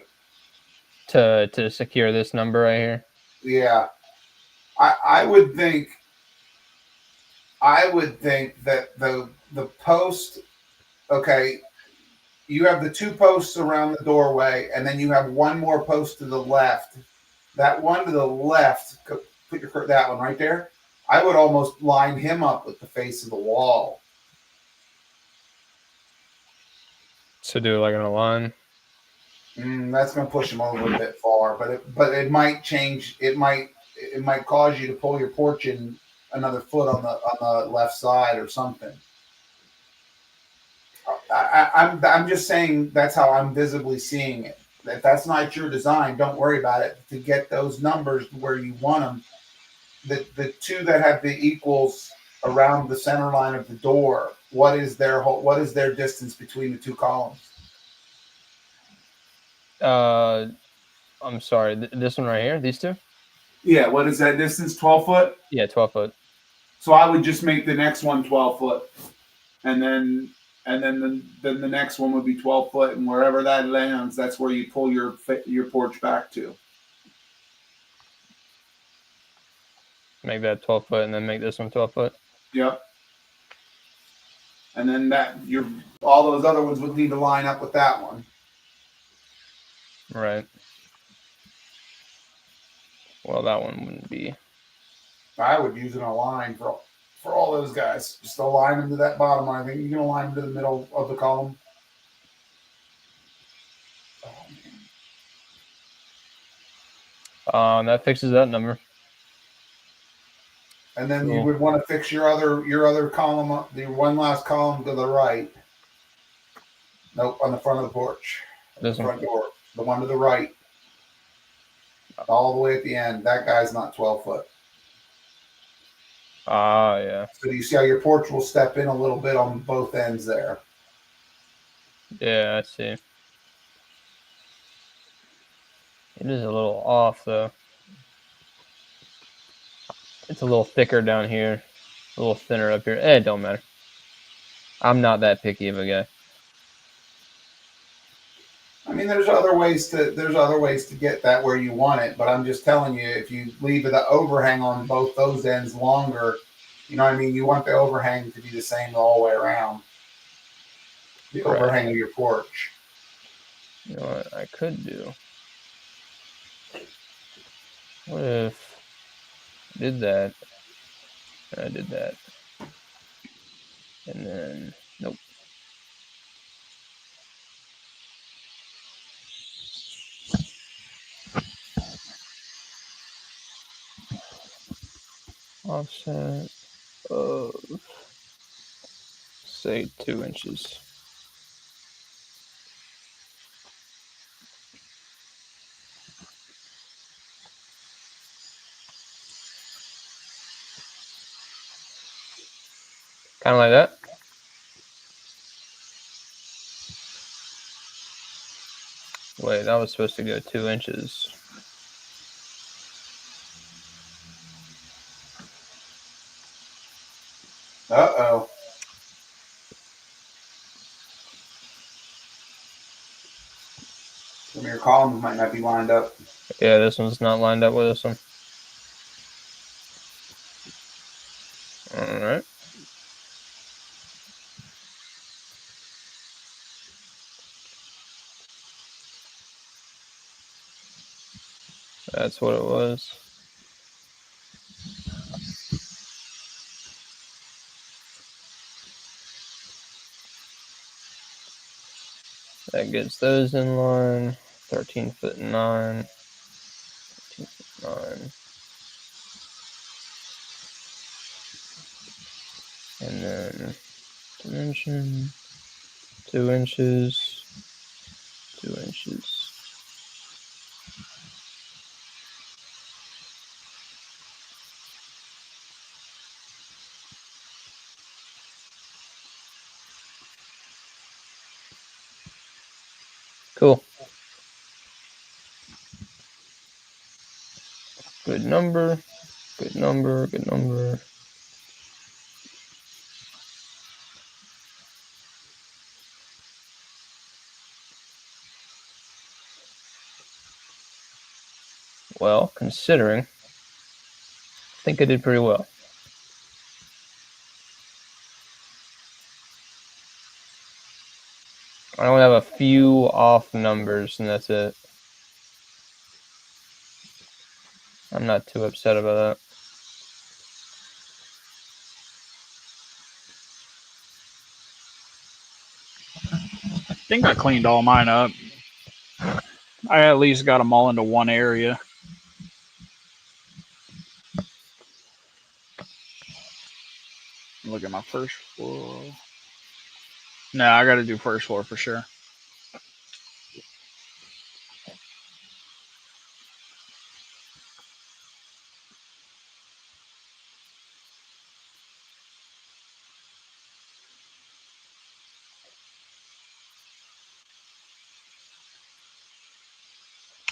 [SPEAKER 2] to secure this number right here.
[SPEAKER 3] Yeah, I would think that the post. Okay, you have the two posts around the doorway, and then you have one more post to the left. That one to the left, put that one right there. I would almost line him up with the face of the wall.
[SPEAKER 2] So do like an line.
[SPEAKER 3] That's going to push him a little bit far, but it might change. It might cause you to pull your porch in another foot on the left side or something. I'm just saying that's how I'm visibly seeing it. If that's not your design, don't worry about it. To get those numbers where you want them, the two that have the equals around the center line of the door, what is their distance between the two columns?
[SPEAKER 2] I'm sorry, this one right here, these two?
[SPEAKER 7] Yeah, what is that distance? 12 foot?
[SPEAKER 2] Yeah, 12 foot.
[SPEAKER 7] So I would just make the next one 12 foot. And then the next one would be 12 foot, and wherever that lands, that's where you pull your porch back to.
[SPEAKER 2] Make that 12 foot and then make this one 12 foot.
[SPEAKER 7] Yep. And then all those other ones would need to line up with that one.
[SPEAKER 2] Right. Well, that one wouldn't be.
[SPEAKER 3] I would use an align for all those guys. Just align them to that bottom line. I think you can align them to the middle of the column.
[SPEAKER 2] That fixes that number.
[SPEAKER 3] And then you would want to fix your other column, the one last column to the right. Nope, on the front of the porch. The front door. The one to the right. All the way at the end. That guy's not 12 foot.
[SPEAKER 2] Yeah.
[SPEAKER 3] So you see how your porch will step in a little bit on both ends there.
[SPEAKER 2] Yeah, I see. It is a little off, though. It's a little thicker down here, a little thinner up here. It don't matter. I'm not that picky of a guy.
[SPEAKER 3] I mean, there's other ways to get that where you want it, but I'm just telling you, if you leave the overhang on both those ends longer, you know what I mean? You want the overhang to be the same all the way around. The overhang of your porch.
[SPEAKER 2] You know what I could do? What if I did that, and I did that, and then, nope. Offset of, say, 2 inches. Kind of like that. Wait, that was supposed to go 2 inches.
[SPEAKER 3] Uh-oh. Some of your columns might not be lined up.
[SPEAKER 2] Yeah, this one's not lined up with this one. All right. That's what it was. That gets those in line. 13 foot 9. 13 foot 9. And then dimension 2 inches. 2 inches. Cool. Good number. Good number. Good number. Well, considering, I think I did pretty well. I only have a few off numbers, and that's it. I'm not too upset about that.
[SPEAKER 5] I think I cleaned all mine up. I at least got them all into one area. Look at my first floor. No, I got to do first floor for sure.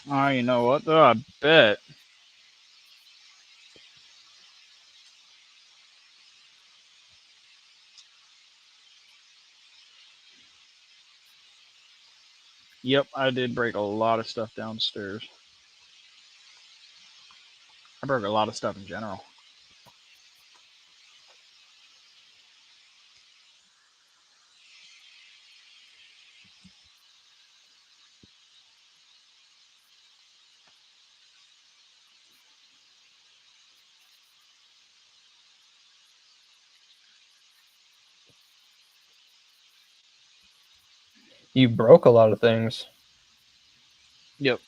[SPEAKER 5] Oh, you know what though? I bet. Yep, I did break a lot of stuff downstairs. I broke a lot of stuff in general.
[SPEAKER 2] You broke a lot of things.
[SPEAKER 5] Yep.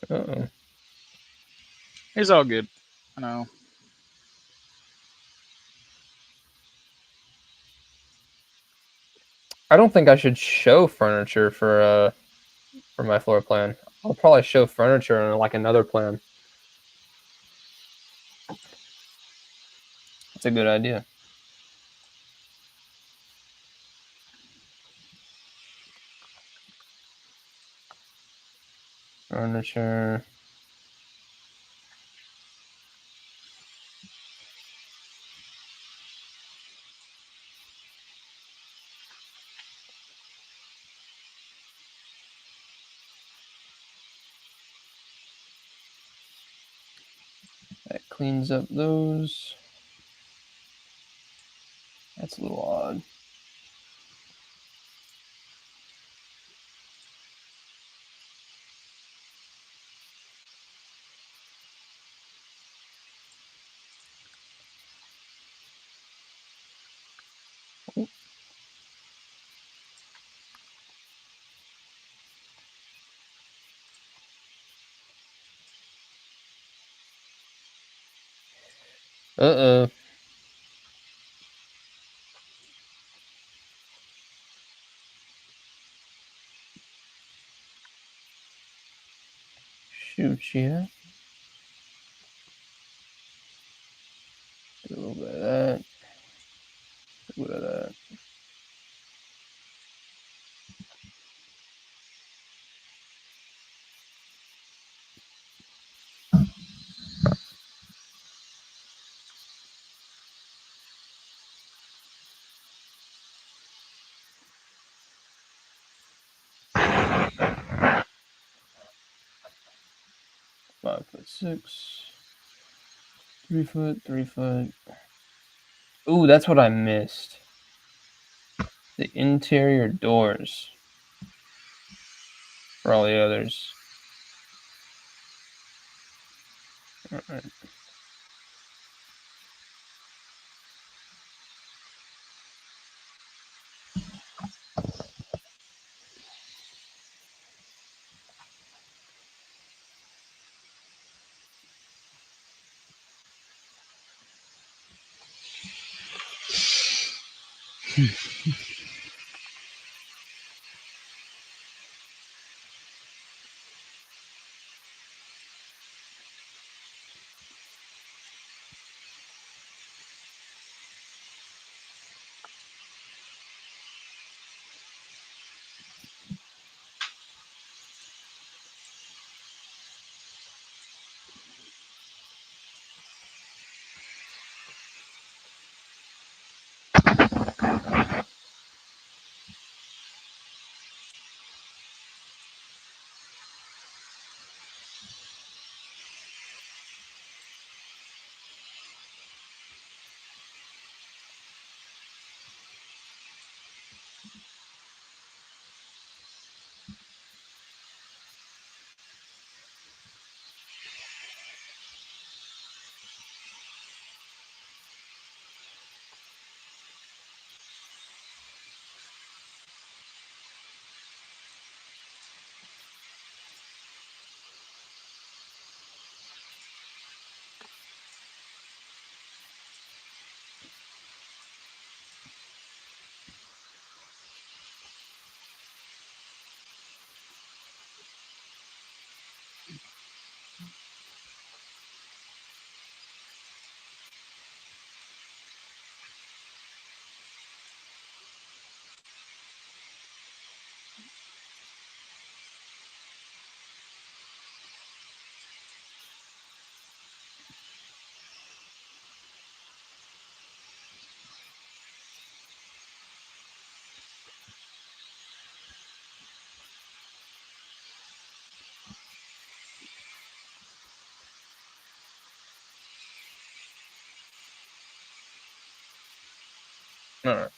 [SPEAKER 2] Uh-oh.
[SPEAKER 5] It's all good. I know.
[SPEAKER 2] I don't think I should show furniture for my floor plan. I'll probably show furniture on like another plan. That's a good idea. Furniture. That cleans up those. That's a little odd. Uh-oh. Shoot, yeah. Do a little bit of that. A little bit of that. Five foot 6. 3 foot, 3 foot. Ooh, that's what I missed. The interior doors. For all the others. Alright. All right.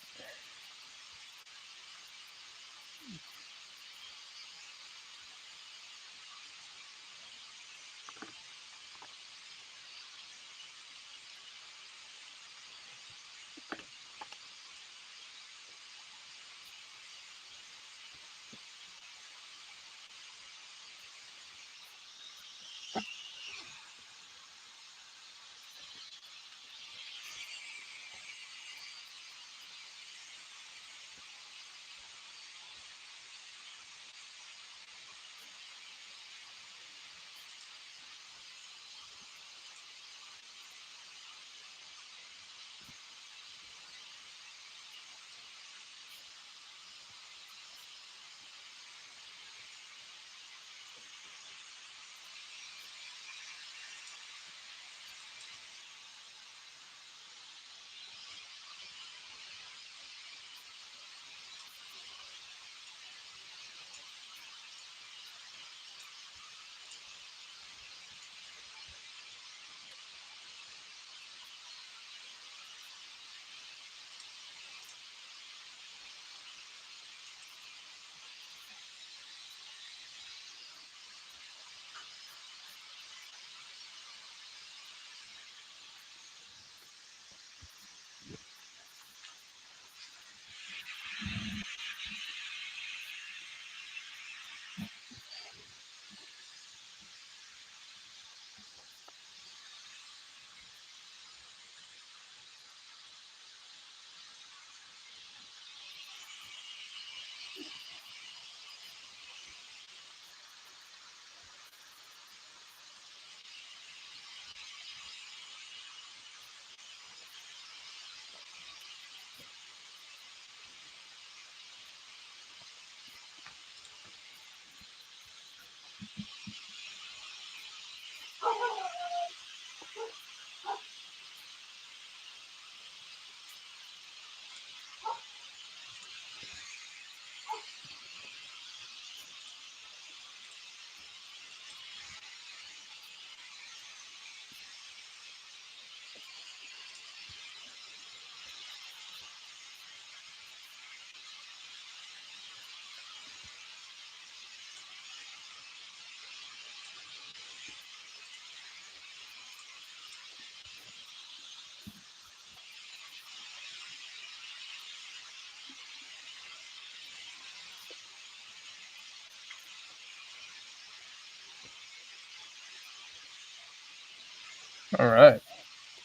[SPEAKER 2] All right.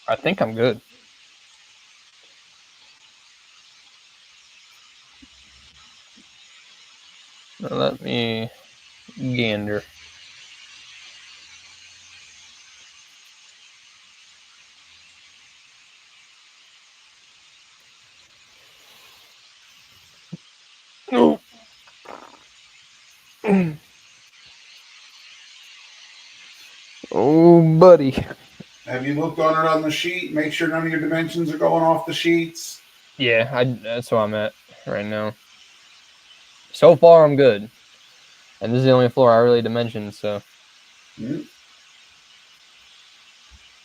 [SPEAKER 2] I think I'm good. Now let me gander. Oh. Oh, buddy.
[SPEAKER 7] Have you looked on it on the sheet? Make sure none of your dimensions are going off the sheets.
[SPEAKER 2] Yeah, that's where I'm at right now. So far, I'm good. And this is the only floor I really dimensioned, so.
[SPEAKER 7] Mm-hmm.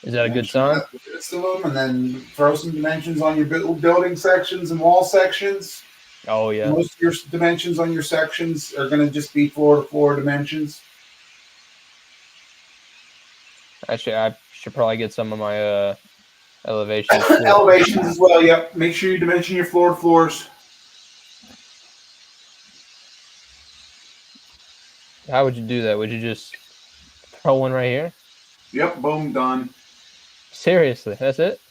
[SPEAKER 2] Is that a good sign?
[SPEAKER 7] The list of them, and then throw some dimensions on your building sections and wall sections.
[SPEAKER 2] Oh, yeah.
[SPEAKER 7] Most of your dimensions on your sections are going to just be floor to floor dimensions.
[SPEAKER 2] Actually, I should probably get some of my elevations.
[SPEAKER 7] Elevations as well. Yep. Make sure you dimension your floor to floors.
[SPEAKER 2] How would you do that? Would you just throw one right here?
[SPEAKER 7] Yep. Boom. Done.
[SPEAKER 2] Seriously, that's it?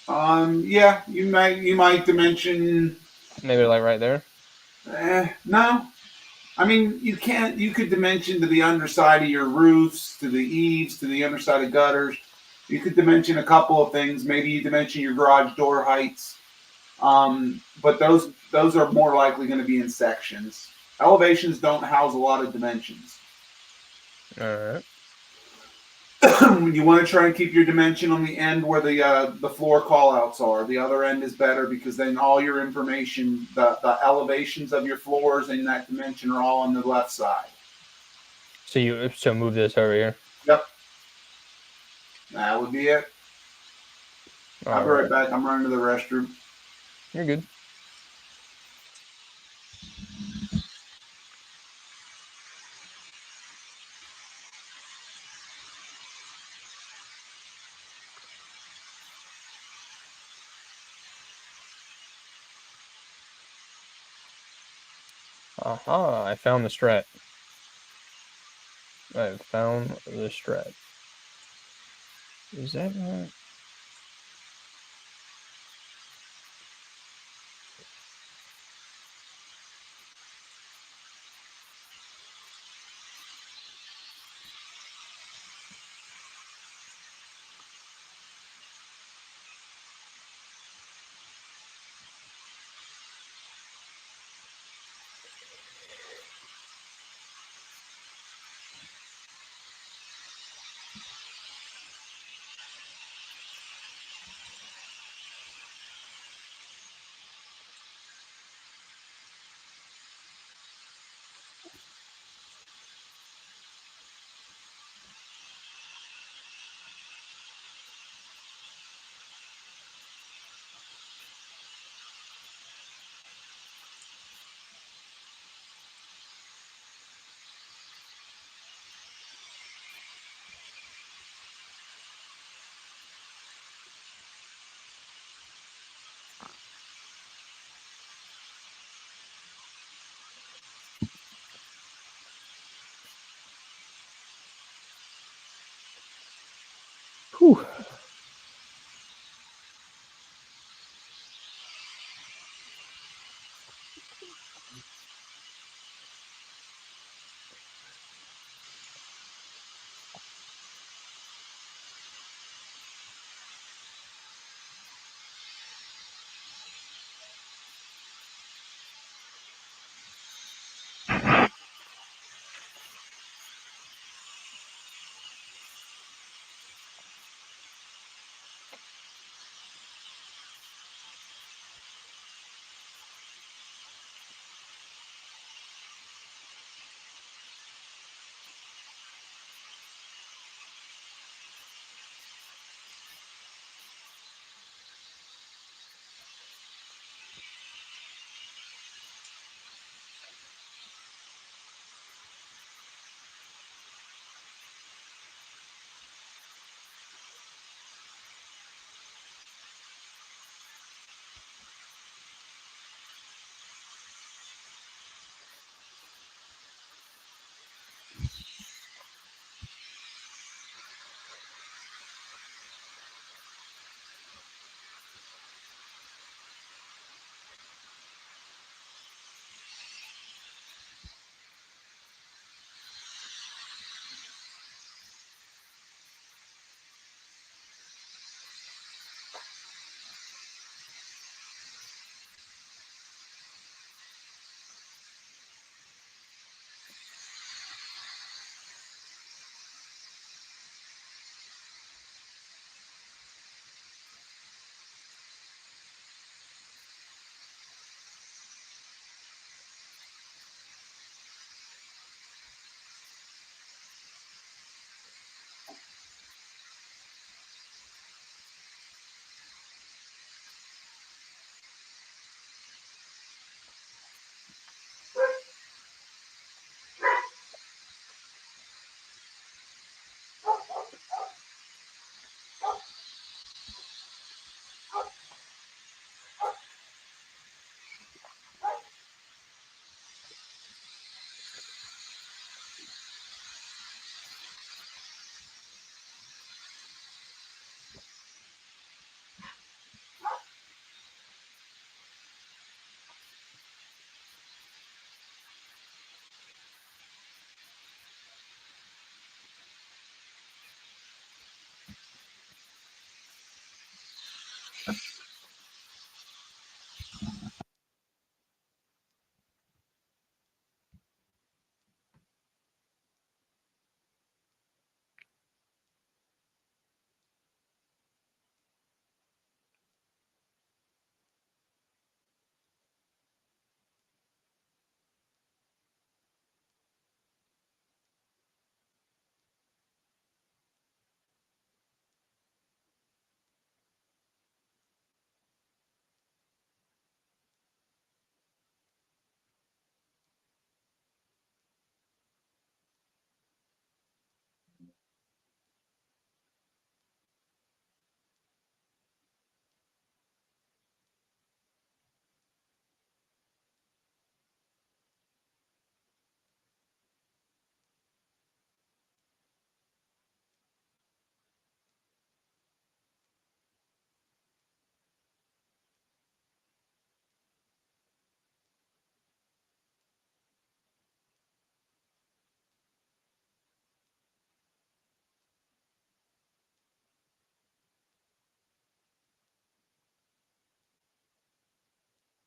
[SPEAKER 7] Yeah. You might dimension.
[SPEAKER 2] Maybe like right there.
[SPEAKER 7] No. I mean, you can't. You could dimension to the underside of your roofs, to the eaves, to the underside of gutters. You could dimension a couple of things. Maybe you dimension your garage door heights. But those are more likely going to be in sections. Elevations don't house a lot of dimensions.
[SPEAKER 2] All right.
[SPEAKER 7] You want to try and keep your dimension on the end where the floor callouts are. The other end is better because then all your information, the elevations of your floors and that dimension are all on the left side.
[SPEAKER 2] So move this over here.
[SPEAKER 7] Yep. That would be it. I'll be right back. I'm running to the restroom.
[SPEAKER 2] You're good. Aha, I found the strat. I found the strat. Is that right? Whew.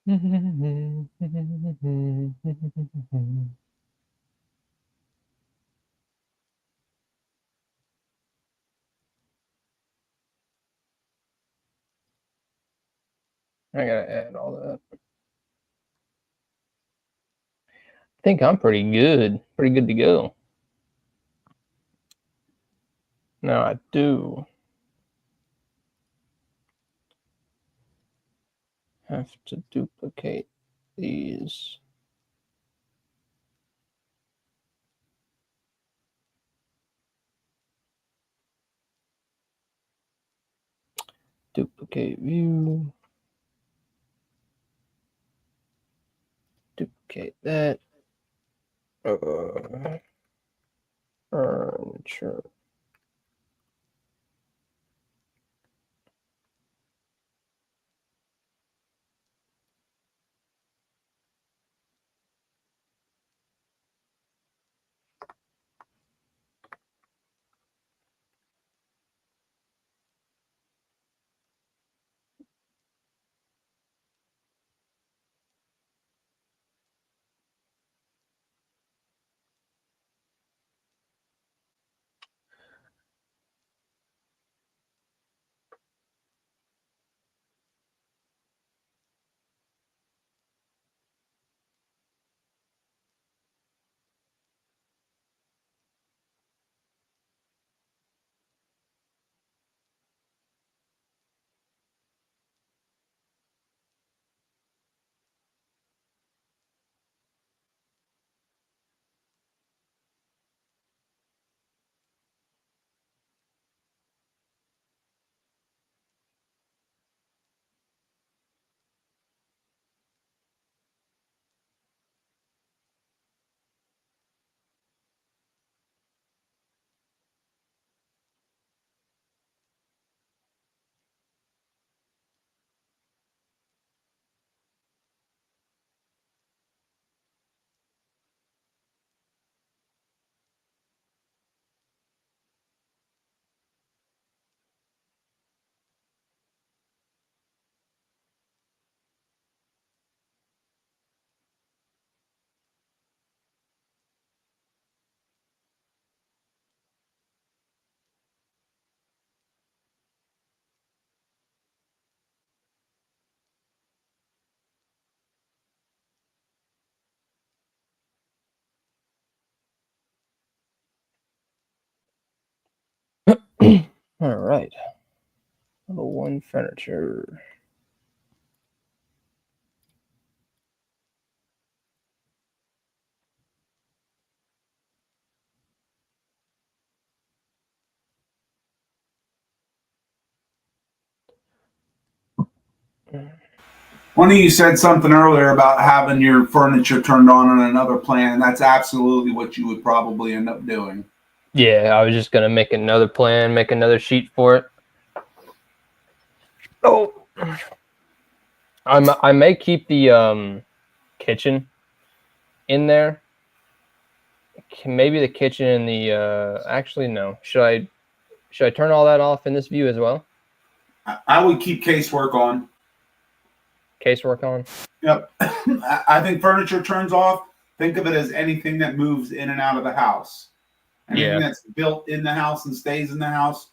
[SPEAKER 2] I gotta add all that. I think I'm pretty good to go. Now I do have to duplicate these. Duplicate view. Duplicate that. Furniture. All right. Level 1 furniture.
[SPEAKER 7] One of you said something earlier about having your furniture turned on another plan, and that's absolutely what you would probably end up doing.
[SPEAKER 2] Yeah, I was just gonna make another plan, make another sheet for it. Oh, I may keep the kitchen in there. Maybe the kitchen and the actually no. Should I turn all that off in this view as well?
[SPEAKER 7] I would keep casework on.
[SPEAKER 2] Casework on.
[SPEAKER 7] Yep. I think furniture turns off. Think of it as anything that moves in and out of the house. Anything that's built in the house and stays in the house.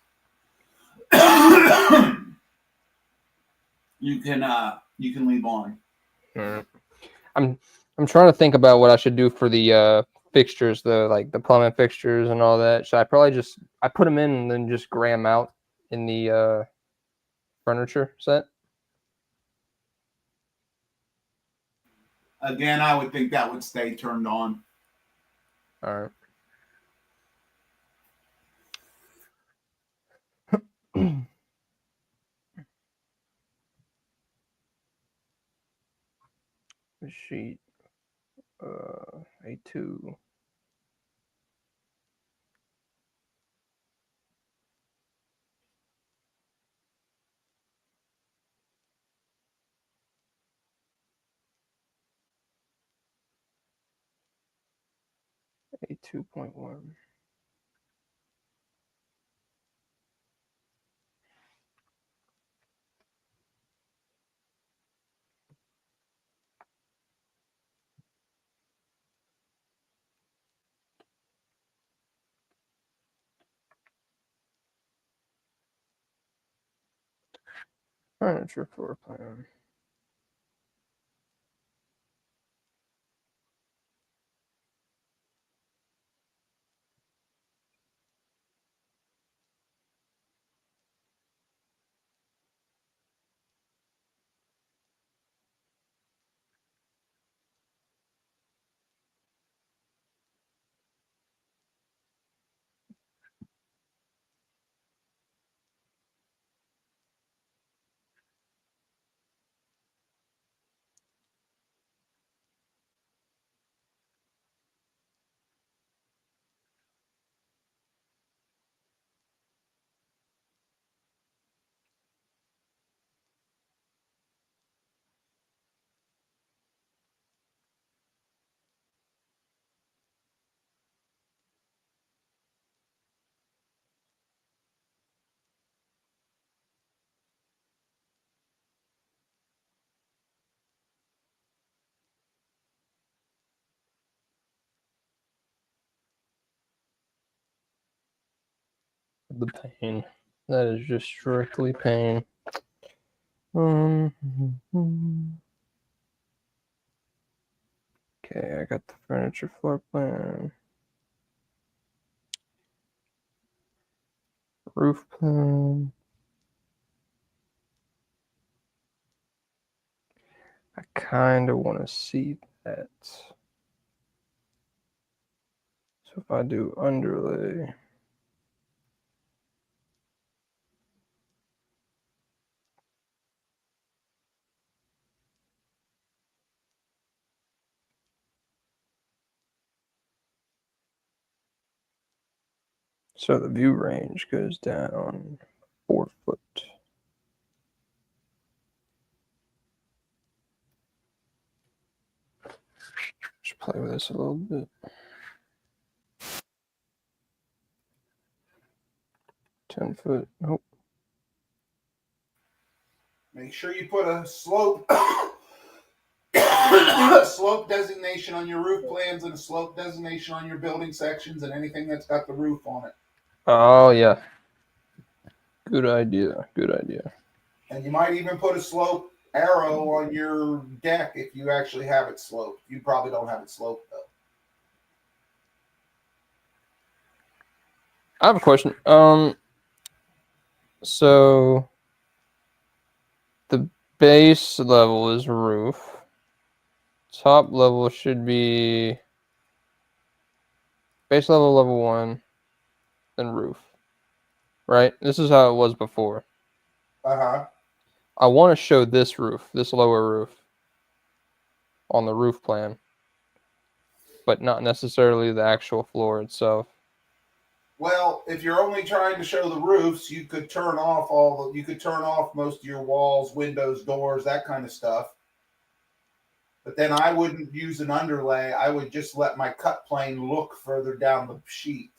[SPEAKER 7] you can leave on.
[SPEAKER 2] I'm trying to think about what I should do for the fixtures, the plumbing fixtures and all that. Should I probably just put them in and then just gray them out in the furniture set?
[SPEAKER 7] Again, I would think that would stay turned on.
[SPEAKER 2] All right. Sheet A2. A2.1. Furniture floor plan. The pain. That is just strictly pain. Okay, I got the furniture floor plan. Roof plan. I kind of want to see that. So if I do underlay, so the view range goes down 4 foot. Just play with this a little bit. 10 foot. Nope.
[SPEAKER 3] Make sure you put a slope slope designation on your roof plans and a slope designation on your building sections and anything that's got the roof on it.
[SPEAKER 2] Oh, yeah. Good idea. Good idea.
[SPEAKER 3] And you might even put a slope arrow on your deck if you actually have it sloped. You probably don't have it sloped though.
[SPEAKER 2] I have a question. So the base level is roof. Top level should be base level, level 1, then roof. Right? This is how it was before.
[SPEAKER 3] Uh-huh.
[SPEAKER 2] I want to show this roof, this lower roof, on the roof plan, but not necessarily the actual floor itself.
[SPEAKER 3] Well, if you're only trying to show the roofs, you could turn off most of your walls, windows, doors, that kind of stuff. But then I wouldn't use an underlay. I would just let my cut plane look further down the sheet.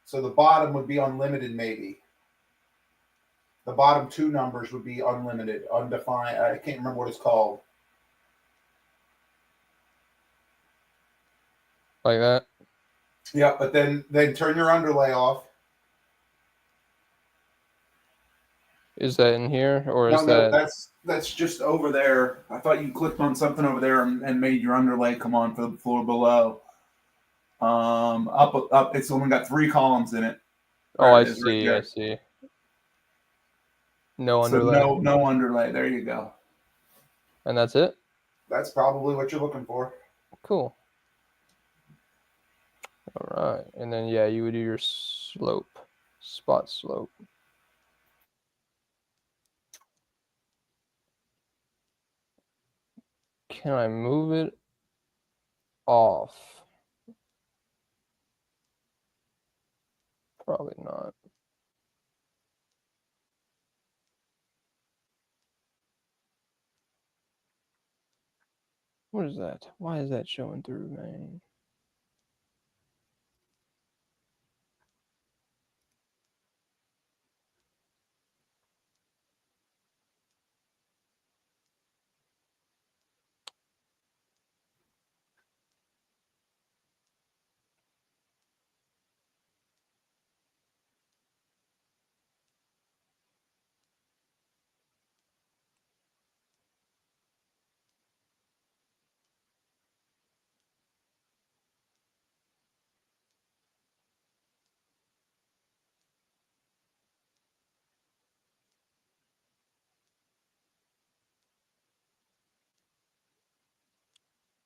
[SPEAKER 3] So the bottom would be unlimited, maybe. The bottom two numbers would be unlimited, undefined. I can't remember what it's called.
[SPEAKER 2] Like that.
[SPEAKER 3] Yeah, but then turn your underlay off.
[SPEAKER 2] Is that in here, or is
[SPEAKER 3] No,
[SPEAKER 2] that?
[SPEAKER 3] that's just over there. I thought you clicked on something over there and made your underlay come on for the floor below. Up. It's only got 3 columns in it.
[SPEAKER 2] Oh, I
[SPEAKER 3] It is right
[SPEAKER 2] see.
[SPEAKER 3] there.
[SPEAKER 2] I see. No
[SPEAKER 3] So
[SPEAKER 2] underlay.
[SPEAKER 3] no underlay. There you go.
[SPEAKER 2] And that's it?
[SPEAKER 3] That's probably what you're looking for.
[SPEAKER 2] Cool. All right. And then, yeah, you would do your slope, spot slope. Can I move it off? Probably not. What is that? Why is that showing through, man?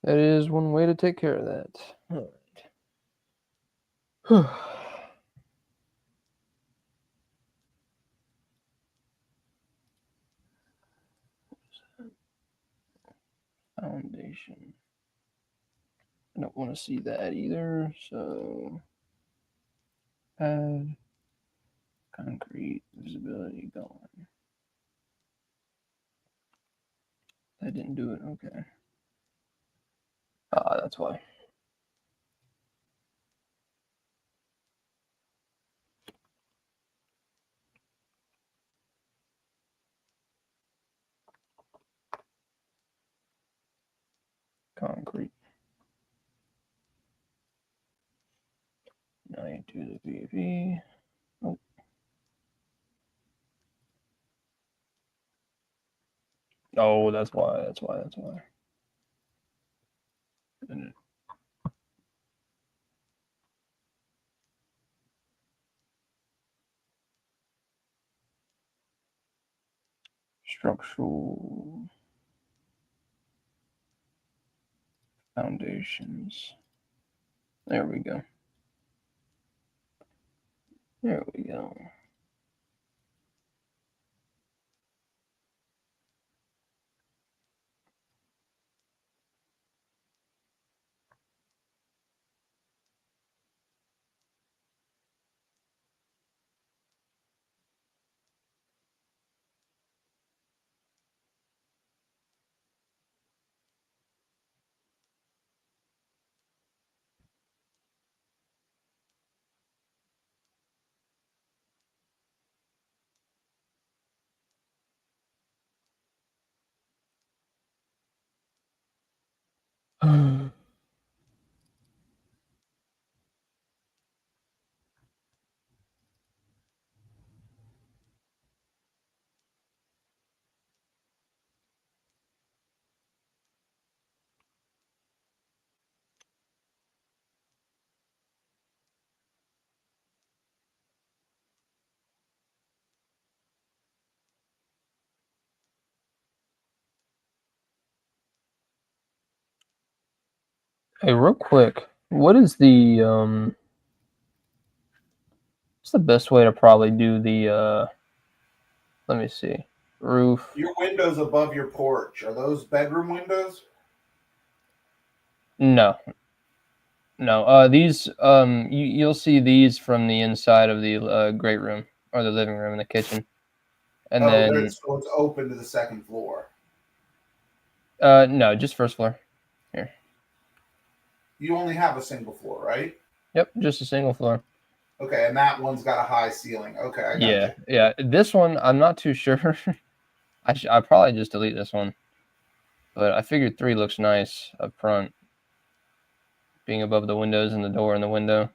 [SPEAKER 2] That is one way to take care of that. All right. Foundation. I don't want to see that either, so add concrete visibility going. That didn't do it, okay. Ah, that's why. Concrete. Now you do the VV. Oh. Oh, that's why. And structural foundations. There we go. There we go. Hey, real quick, what's the best way to probably do the let me see. Roof.
[SPEAKER 3] Your windows above your porch, are those bedroom windows?
[SPEAKER 2] No. These you'll see these from the inside of the great room or the living room and the kitchen. And then
[SPEAKER 3] So it's open to the second floor.
[SPEAKER 2] no, just first floor. Here.
[SPEAKER 3] You only have a single floor, right?
[SPEAKER 2] Yep, just a single floor.
[SPEAKER 3] Okay, and that one's got a high ceiling. Okay, I got you.
[SPEAKER 2] Yeah. This one, I'm not too sure. I'll probably just delete this one. But I figured 3 looks nice up front, being above the windows and the door and the window.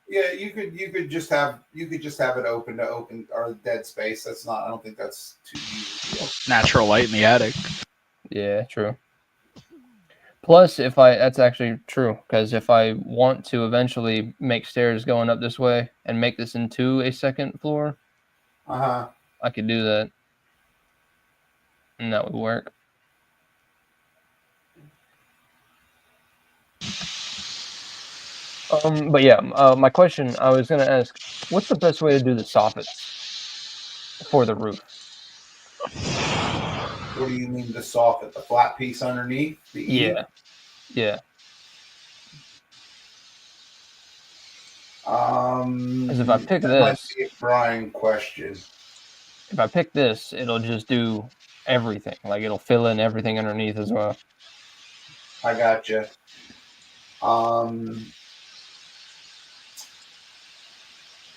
[SPEAKER 3] Yeah, you could just have it open to open or dead space. That's not. I don't think that's too huge a deal.
[SPEAKER 5] Natural light in the attic.
[SPEAKER 2] Yeah, true. Plus, that's actually true, because if I want to eventually make stairs going up this way and make this into a second floor, I could do that, and that would work. But yeah, my question I was gonna ask: what's the best way to do the soffits for the roof?
[SPEAKER 3] What do you mean the soffit? The flat piece underneath the eave?
[SPEAKER 2] Yeah. Because if I pick
[SPEAKER 3] that might
[SPEAKER 2] this,
[SPEAKER 3] be a Brian question.
[SPEAKER 2] If I pick this, it'll just do everything. Like it'll fill in everything underneath as well.
[SPEAKER 3] I gotcha. I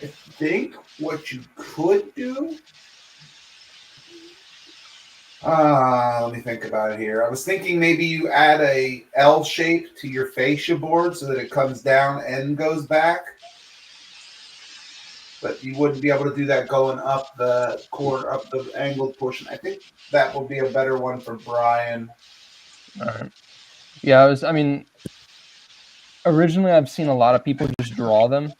[SPEAKER 3] think what you could do. Let me think about it here. I was thinking maybe you add a L shape to your fascia board so that it comes down and goes back. But you wouldn't be able to do that going up the corner, up the angled portion. I think that will be a better one for Brian.
[SPEAKER 2] All right. Yeah, originally I've seen a lot of people just draw them.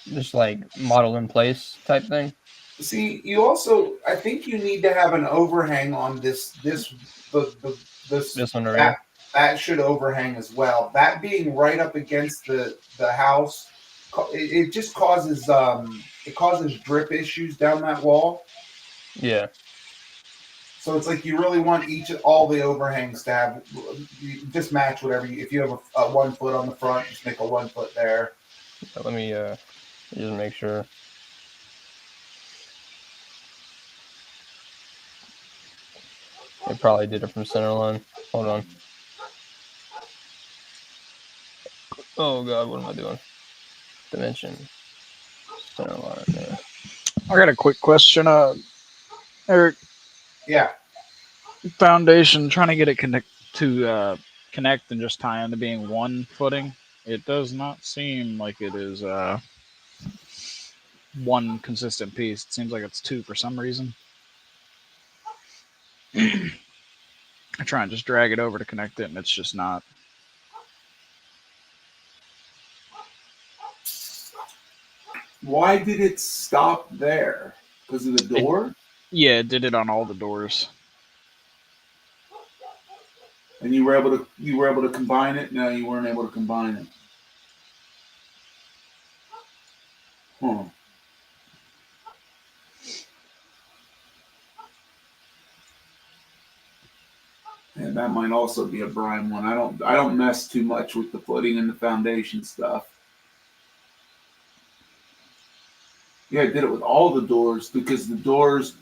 [SPEAKER 2] Just like model in place type thing.
[SPEAKER 3] See, you also, I think you need to have an overhang on this
[SPEAKER 2] one right here.
[SPEAKER 3] that should overhang as well. That being right up against the house, it just causes it causes drip issues down that wall.
[SPEAKER 2] Yeah.
[SPEAKER 3] So it's like you really want all the overhangs to have, you just match whatever. If you have a 1 foot on the front, just make a 1 foot there.
[SPEAKER 2] Let me just make sure. They probably did it from center line. Hold on. Oh god, what am I doing? Dimension. Center line there.
[SPEAKER 5] I got a quick question. Eric,
[SPEAKER 3] Yeah.
[SPEAKER 5] foundation, trying to get it connect and just tie into being one footing. It does not seem like it is one consistent piece. It seems like it's two for some reason. I try and just drag it over to connect it, and it's just not.
[SPEAKER 7] Why did it stop there? Because of the door?
[SPEAKER 5] Yeah, it did it on all the doors.
[SPEAKER 7] And you were able to combine it? No, you weren't able to combine it. Huh. And that might also be a Brian one. I don't mess too much with the footing and the foundation stuff. Yeah, I did it with all the doors because the doors.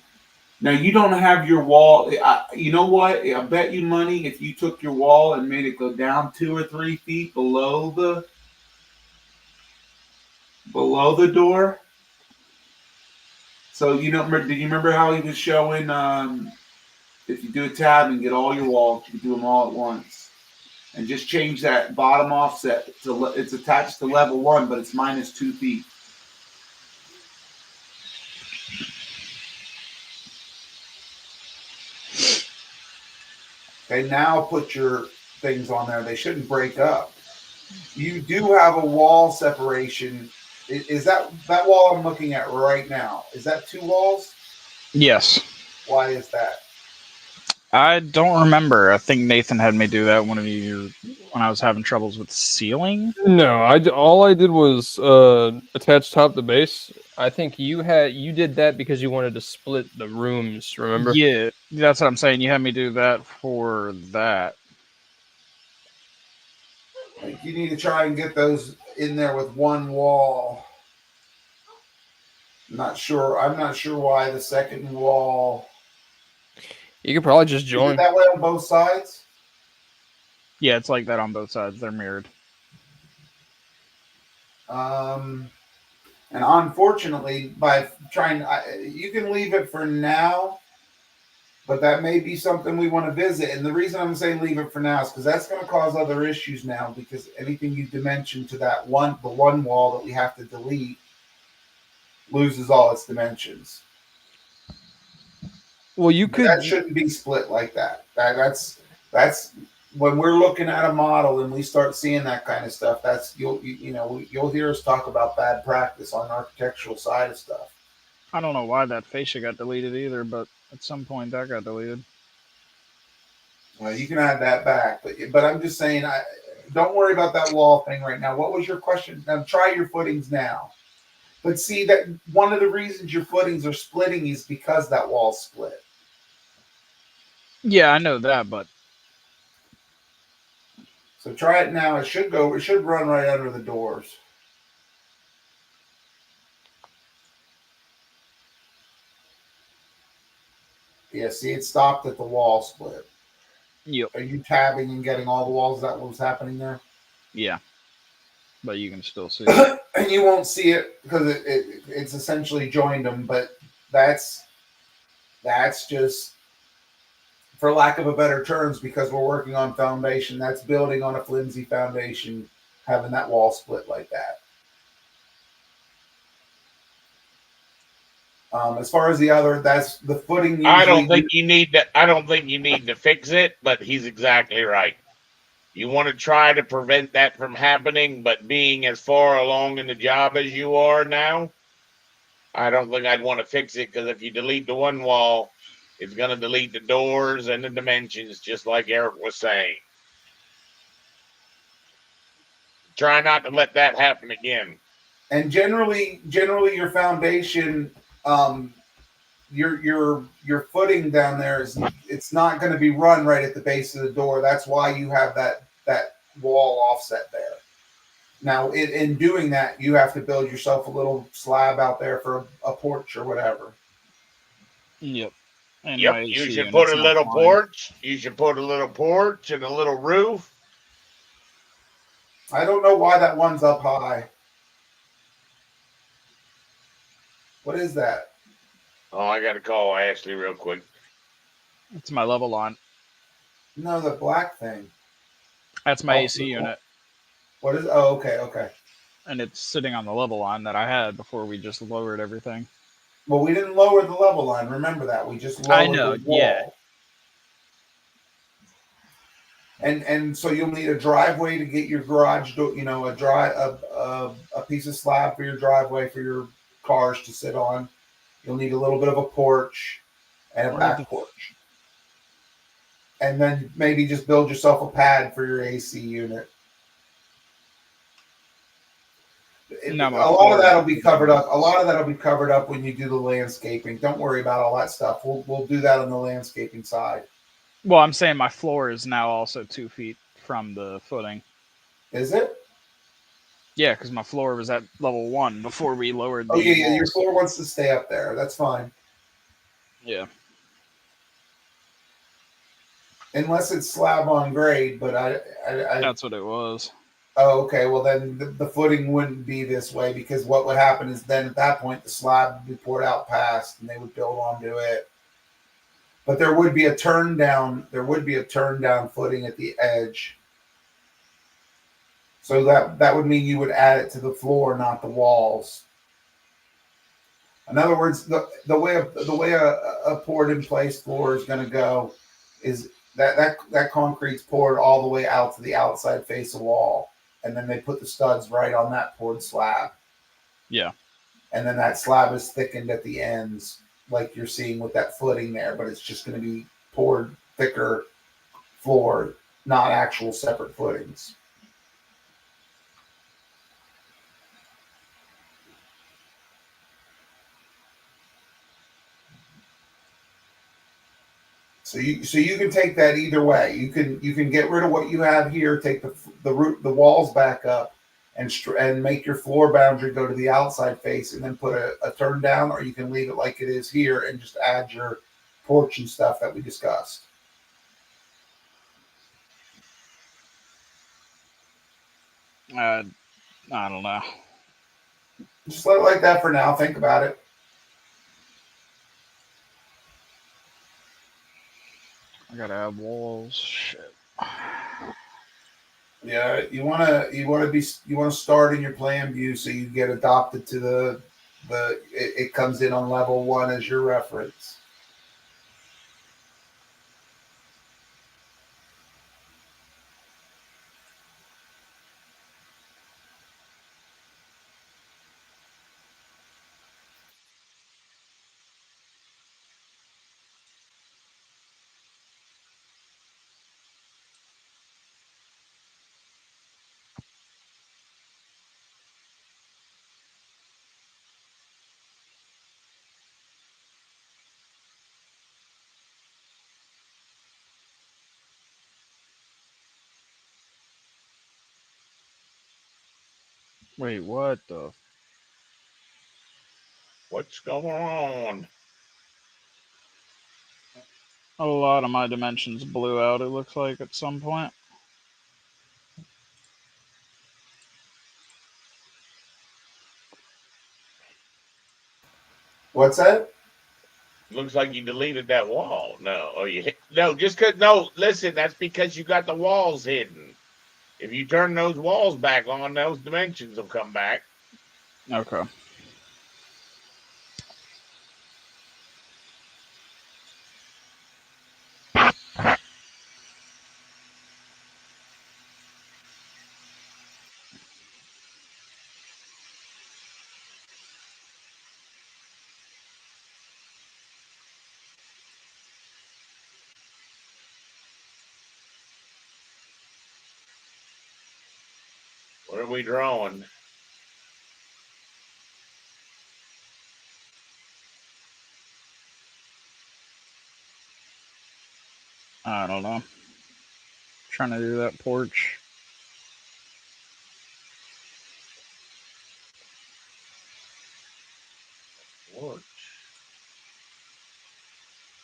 [SPEAKER 7] Now you don't have your wall. You know what? I bet you money if you took your wall and made it go down 2 or 3 feet below the door. So you know, did you remember how he was showing? If you do a tab and get all your walls, you can do them all at once, and just change that bottom offset to it's attached to level 1, but it's minus 2 feet.
[SPEAKER 3] Okay, now put your things on there. They shouldn't break up. You do have a wall separation. Is that wall I'm looking at right now? Is that 2 walls?
[SPEAKER 5] Yes.
[SPEAKER 3] Why is that?
[SPEAKER 5] I don't remember. I think Nathan had me do that one of you when I was having troubles with ceiling.
[SPEAKER 2] No, all I did was attach top to base. I think you did that because you wanted to split the rooms, remember?
[SPEAKER 5] Yeah, that's what I'm saying. You had me do that for that.
[SPEAKER 3] Like you need to try and get those in there with one wall. I'm not sure why the second wall.
[SPEAKER 2] You could probably just
[SPEAKER 3] Is
[SPEAKER 2] join.
[SPEAKER 3] it that way on both sides?
[SPEAKER 5] Yeah, it's like that on both sides. They're mirrored.
[SPEAKER 3] And unfortunately, by trying, you can leave it for now, but that may be something we want to visit. And the reason I'm saying leave it for now is because that's going to cause other issues now. Because anything you dimension to the one wall that we have to delete, loses all its dimensions.
[SPEAKER 2] Well, you could.
[SPEAKER 3] That shouldn't be split like that. That's when we're looking at a model and we start seeing that kind of stuff. That's you'll hear us talk about bad practice on the architectural side of stuff.
[SPEAKER 5] I don't know why that fascia got deleted either, but at some point that got deleted.
[SPEAKER 3] Well, you can add that back, but I'm just saying, don't worry about that wall thing right now. What was your question? Try your footings now. But see that one of the reasons your footings are splitting is because that wall split.
[SPEAKER 5] Yeah, I know that, but
[SPEAKER 3] so try it now. It should run right under the doors. Yeah, see, it stopped at the wall split.
[SPEAKER 5] Yep.
[SPEAKER 3] Are you tabbing and getting all the walls? Is that what was happening there?
[SPEAKER 5] Yeah. But you can still see
[SPEAKER 3] it. And you won't see it because it's essentially joined them, but that's just, for lack of a better terms, because we're working on foundation, that's building on a flimsy foundation, having that wall split like that. As far as the other, that's the footing.
[SPEAKER 1] I don't think you need to fix it, but he's exactly right. You want to try to prevent that from happening, but being as far along in the job as you are now, I don't think I'd want to fix it, because if you delete the one wall, it's going to delete the doors and the dimensions, just like Eric was saying. try not to let that happen again.
[SPEAKER 7] And generally your foundation, your footing down there is, it's not going to be run right at the base of the door. That's why you have that wall offset there. Now, in doing that, you have to build yourself a little slab out there for a porch or whatever.
[SPEAKER 5] Yep. And
[SPEAKER 1] Yep,
[SPEAKER 5] my
[SPEAKER 1] you
[SPEAKER 5] AC
[SPEAKER 1] should put
[SPEAKER 5] unit's
[SPEAKER 1] a
[SPEAKER 5] not
[SPEAKER 1] little
[SPEAKER 5] fine.
[SPEAKER 1] porch. You should put a little porch and a little roof.
[SPEAKER 7] I don't know why that one's up high. What is that?
[SPEAKER 1] Oh, I got to call Ashley real quick.
[SPEAKER 5] It's my level line.
[SPEAKER 7] No, the black thing.
[SPEAKER 5] That's my
[SPEAKER 7] Oh,
[SPEAKER 5] AC unit.
[SPEAKER 7] What is? Oh, okay.
[SPEAKER 5] And it's sitting on the level line that I had before we just lowered everything.
[SPEAKER 7] Well, we didn't lower the level line. Remember that. We just
[SPEAKER 5] I
[SPEAKER 7] lowered
[SPEAKER 5] know,
[SPEAKER 7] the wall. And so you'll need a driveway to get your garage door, a piece of slab for your driveway for your cars to sit on. You'll need a little bit of a porch and a
[SPEAKER 5] Where the
[SPEAKER 7] back porch. And then maybe just build yourself a pad for your AC unit.
[SPEAKER 5] No, my
[SPEAKER 7] A lot
[SPEAKER 5] floor
[SPEAKER 7] of
[SPEAKER 5] is
[SPEAKER 7] that'll be covered up.
[SPEAKER 5] ridiculous.
[SPEAKER 7] A lot of that'll be covered up when you do the landscaping. Don't worry about all that stuff. We'll do that on the landscaping side.
[SPEAKER 5] Well, I'm saying my floor is now also 2 feet from the footing.
[SPEAKER 7] Is it?
[SPEAKER 5] Yeah, because my floor was at level 1 before we lowered the
[SPEAKER 7] Oh yeah. Your
[SPEAKER 5] walls.
[SPEAKER 7] floor wants to stay up there. That's fine.
[SPEAKER 5] Yeah.
[SPEAKER 7] Unless it's slab on grade, but I
[SPEAKER 5] That's what it was.
[SPEAKER 7] oh, okay. Well, then the footing wouldn't be this way, because what would happen is then at that point the slab would be poured out past, and they would build onto it. But there would be a turn down. There would be a turn down footing at the edge. So that would mean you would add it to the floor, not the walls. In other words, the way a poured in place floor is going to go is that concrete's poured all the way out to the outside face of wall, and then they put the studs right on that poured slab.
[SPEAKER 5] Yeah.
[SPEAKER 7] And then that slab is thickened at the ends, like you're seeing with that footing there, but it's just going to be poured thicker floor, not actual separate footings. So you can take that either way. You can get rid of what you have here, take the walls back up, and make your floor boundary go to the outside face, and then put a turn down, or you can leave it like it is here and just add your porch and stuff that we discussed.
[SPEAKER 5] I don't know.
[SPEAKER 7] Just let it like that for now. Think about it.
[SPEAKER 5] I gotta add walls. Shit.
[SPEAKER 7] Yeah, you wanna start in your plan view so you get adopted to it comes in on level 1 as your reference.
[SPEAKER 5] Wait, what the?
[SPEAKER 1] What's going on?
[SPEAKER 5] A lot of my dimensions blew out, it looks like, at some point.
[SPEAKER 7] What's that?
[SPEAKER 1] Looks like you deleted that wall. No, or you hit, no, just because. No, listen, that's because you got the walls hidden. If you turn those walls back on, those dimensions will come back.
[SPEAKER 5] Okay.
[SPEAKER 1] What are we drawing?
[SPEAKER 5] I don't know. Trying to do that porch.
[SPEAKER 1] Porch.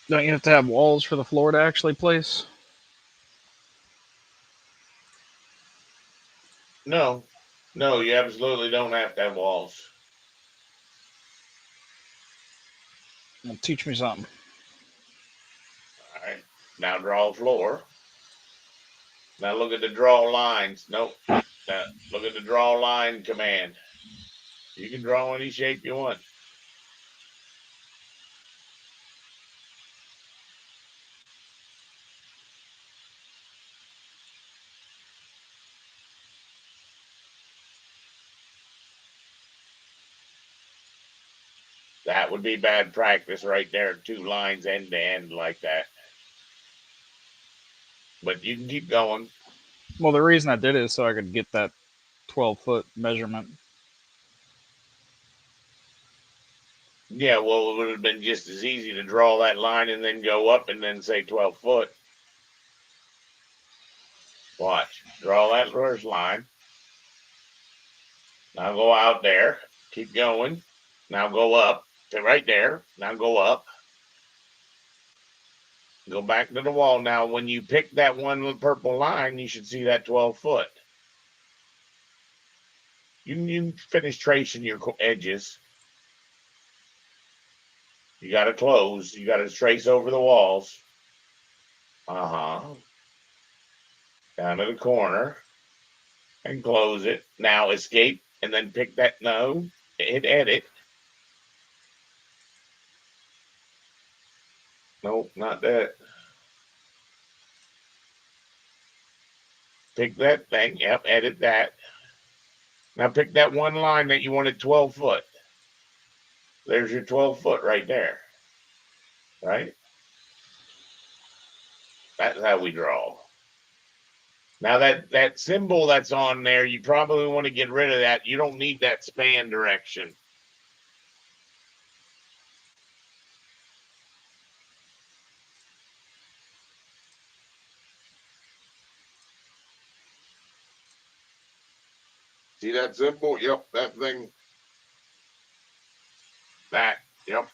[SPEAKER 5] Don't you have to have walls for the floor to actually place?
[SPEAKER 1] No, no, you absolutely don't have to have walls.
[SPEAKER 5] Well, teach me something.
[SPEAKER 1] All right. Now draw a floor. Now look at the draw lines. Nope. Now look at the draw line command. You can draw any shape you want. That would be bad practice right there. 2 lines end to end like that. But you can keep going.
[SPEAKER 5] Well, the reason I did it is so I could get that 12-foot measurement.
[SPEAKER 1] Yeah, well, it would have been just as easy to draw that line and then go up and then say 12 foot. Watch. Draw that first line. Now go out there. Keep going. Now go up to right there. Now go up. Go back to the wall. Now, when you pick that one purple line, you should see that 12 foot. You can finish tracing your edges. You got to close. You got to trace over the walls. Down to the corner. And close it. Now escape and then pick that. No. Hit edit. Nope, not that. Pick that thing. Yep, edit that. Now pick that one line that you wanted 12 foot. There's your 12 foot right there. Right? That's how we draw. Now that symbol that's on there, you probably want to get rid of that. You don't need that span direction. See that symbol? Yep, that thing. That, yep.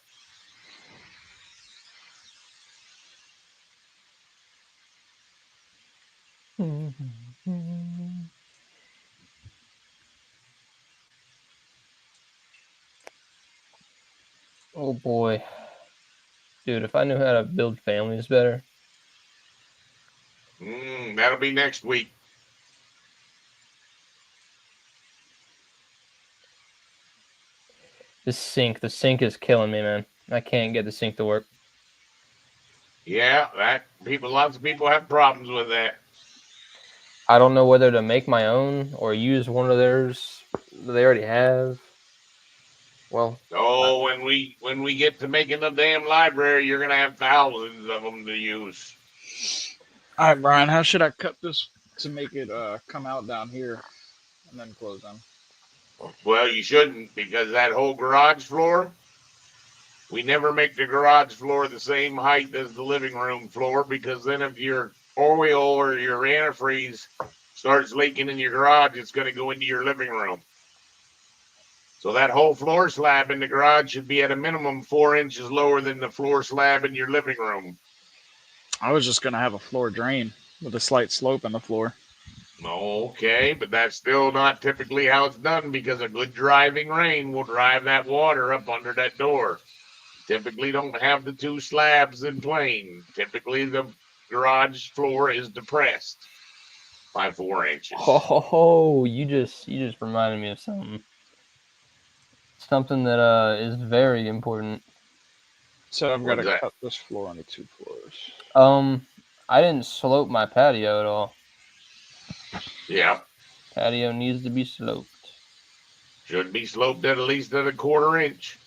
[SPEAKER 2] Oh boy. Dude, if I knew how to build families better.
[SPEAKER 1] That'll be next week.
[SPEAKER 2] The sink is killing me, man. I can't get the sink to work.
[SPEAKER 1] Yeah, lots of people have problems with that.
[SPEAKER 2] I don't know whether to make my own or use one of theirs that they already have. Well,
[SPEAKER 1] when we get to making the damn library, you're gonna have thousands of them to use.
[SPEAKER 5] All right, Brian, how should I cut this to make it come out down here and then close them?
[SPEAKER 1] Well, you shouldn't, because that whole garage floor, we never make the garage floor the same height as the living room floor, because then if your oil or your antifreeze starts leaking in your garage, it's going to go into your living room. So that whole floor slab in the garage should be at a minimum 4 inches lower than the floor slab in your living room.
[SPEAKER 5] I was just going to have a floor drain with a slight slope in the floor.
[SPEAKER 1] Okay, but that's still not typically how it's done, because a good driving rain will drive that water up under that door. Typically don't have the 2 slabs in plane. Typically the garage floor is depressed by 4 inches.
[SPEAKER 2] Oh, you just reminded me of something. Something that is very important.
[SPEAKER 5] So I've got to cut this floor into 2 floors.
[SPEAKER 2] I didn't slope my patio at all.
[SPEAKER 1] Yeah.
[SPEAKER 2] Patio needs to be sloped.
[SPEAKER 1] Should be sloped at least at a 1/4 inch.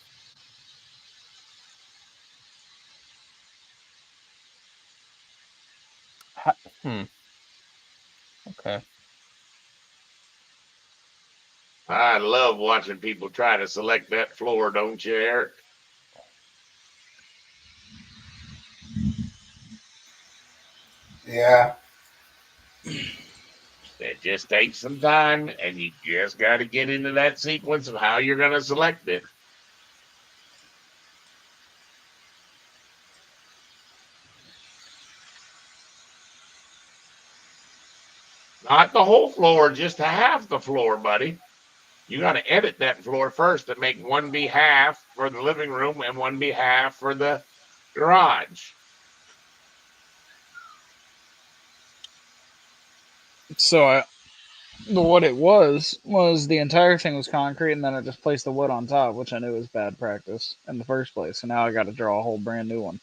[SPEAKER 2] Okay.
[SPEAKER 1] I love watching people try to select that floor, don't you, Eric?
[SPEAKER 7] Yeah.
[SPEAKER 1] It just takes some time, and you just got to get into that sequence of how you're going to select it. Not the whole floor, just half the floor, buddy. You got to edit that floor first to make one be half for the living room and one be half for the garage.
[SPEAKER 5] So what it was the entire thing was concrete, and then I just placed the wood on top, which I knew was bad practice in the first place. So now I got to draw a whole brand new one.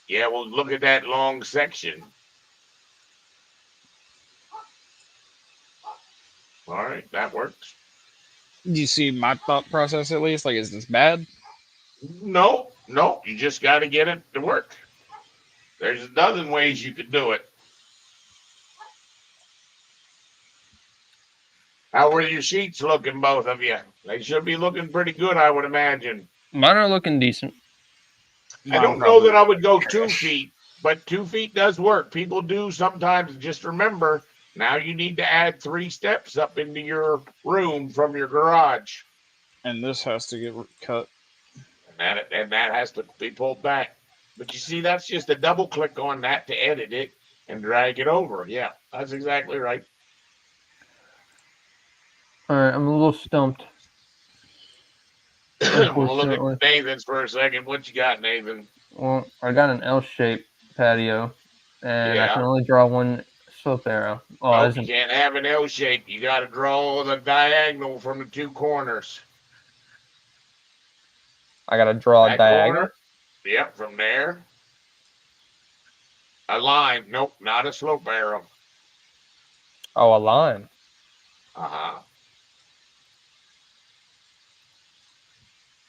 [SPEAKER 1] Yeah, well, look at that long section. All right, that works.
[SPEAKER 5] You see my thought process at least? Like, is this bad?
[SPEAKER 1] No, you just got to get it to work. There's a dozen ways you could do it. How were your sheets looking, both of you? They should be looking pretty good, I would imagine.
[SPEAKER 2] Mine are looking decent.
[SPEAKER 1] I don't know that I would go 2 feet, but 2 feet does work. People do sometimes. Just remember, now you need to add 3 steps up into your room from your garage.
[SPEAKER 5] And this has to get cut.
[SPEAKER 1] And that has to be pulled back. But you see, that's just a double click on that to edit it and drag it over. Yeah, that's exactly right.
[SPEAKER 2] All right, I'm a little stumped.
[SPEAKER 1] I'm gonna look at Nathan's for a second. What you got, Nathan?
[SPEAKER 2] Well, I got an L-shaped patio, and I can only draw one slope arrow. Oh,
[SPEAKER 1] nope, you can't have an L shape. You got to draw the diagonal from the 2 corners.
[SPEAKER 2] I got to draw a diagonal?
[SPEAKER 1] Corner, yep, from there. A line. Nope, not a slope arrow.
[SPEAKER 2] Oh, a line.
[SPEAKER 1] Uh-huh.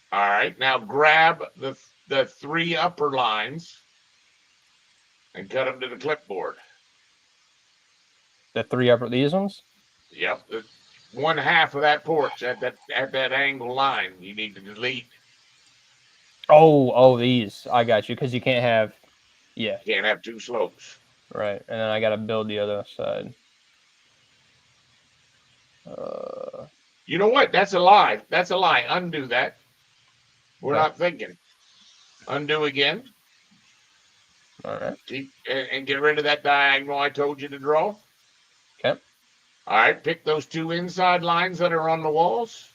[SPEAKER 1] All right, now grab the 3 upper lines and cut them to the clipboard.
[SPEAKER 2] The 3 upper, these ones?
[SPEAKER 1] Yep, one half of that porch at that angle line you need to delete.
[SPEAKER 2] Oh, these. I got you, because you can't have, yeah.
[SPEAKER 1] You can't have 2 slopes.
[SPEAKER 2] Right, and then I got to build the other side.
[SPEAKER 1] You know what? That's a lie. That's a lie. Undo that. We're not thinking. Undo again.
[SPEAKER 2] All right.
[SPEAKER 1] And get rid of that diagonal I told you to draw.
[SPEAKER 2] Okay.
[SPEAKER 1] All right. Pick those 2 inside lines that are on the walls.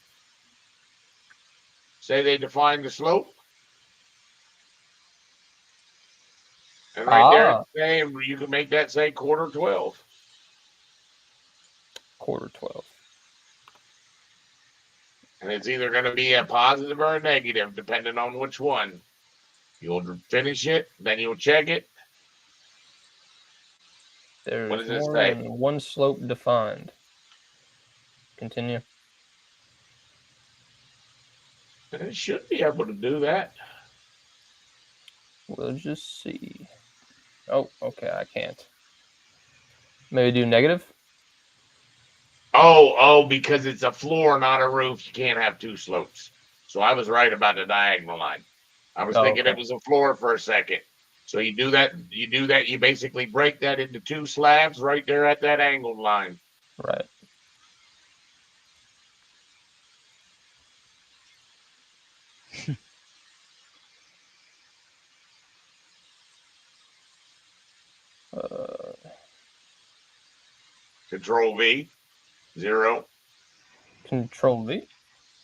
[SPEAKER 1] Say they define the slope. And right there, you can make that say 1/4 12.
[SPEAKER 2] 1/4 12.
[SPEAKER 1] And it's either going to be a positive or a negative, depending on which one. You'll finish it, then you'll check it.
[SPEAKER 2] There's
[SPEAKER 1] what does it
[SPEAKER 2] more
[SPEAKER 1] say?
[SPEAKER 2] than one slope defined. Continue.
[SPEAKER 1] It should be able to do that.
[SPEAKER 2] We'll just see. Oh, okay, I can't. Maybe do negative?
[SPEAKER 1] Oh, because it's a floor, not a roof. You can't have 2 slopes. So I was right about the diagonal line. I was thinking it was a floor for a second. So you do that, you basically break that into 2 slabs right there at that angled line.
[SPEAKER 2] Right.
[SPEAKER 1] Control V, 0.
[SPEAKER 2] Control V.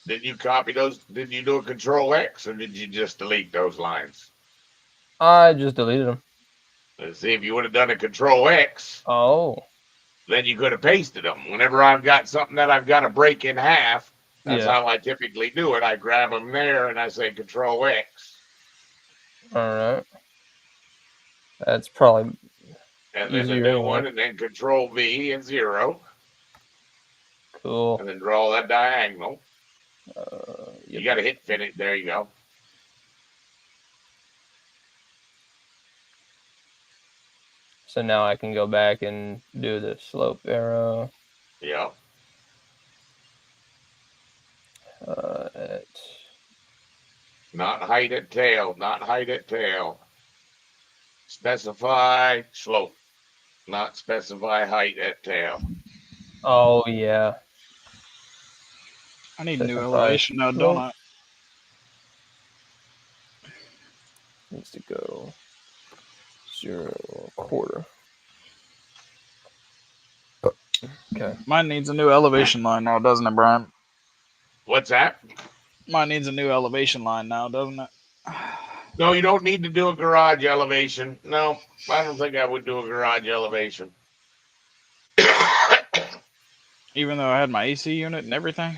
[SPEAKER 1] Did you copy those? Did you do a Control X, or did you just delete those lines?
[SPEAKER 2] I just deleted them.
[SPEAKER 1] Let's see, if you would have done a Control X, then you could have pasted them. Whenever I've got something that I've got to break in half, that's how I typically do it. I grab them there and I say Control X.
[SPEAKER 2] All right. That's probably
[SPEAKER 1] and then the new one, and then Control V and 0.
[SPEAKER 2] Cool.
[SPEAKER 1] And then draw that diagonal.
[SPEAKER 2] Yep.
[SPEAKER 1] You got to hit finish. There you go.
[SPEAKER 2] So now I can go back and do the slope arrow.
[SPEAKER 1] Yeah.
[SPEAKER 2] At
[SPEAKER 1] Not height at tail. Not height at tail. Specify slope. Not specify height at tail.
[SPEAKER 2] oh yeah,
[SPEAKER 5] I need new
[SPEAKER 2] specify
[SPEAKER 5] elevation now, don't
[SPEAKER 2] slope.
[SPEAKER 5] I?
[SPEAKER 2] Needs to go 0.25. Okay.
[SPEAKER 5] Mine needs a new elevation line now, doesn't it, Brian?
[SPEAKER 1] What's that?
[SPEAKER 5] Mine needs a new elevation line now, doesn't it?
[SPEAKER 1] No, you don't need to do a garage elevation. No, I don't think I would do a garage elevation.
[SPEAKER 5] Even though I had my AC unit and everything.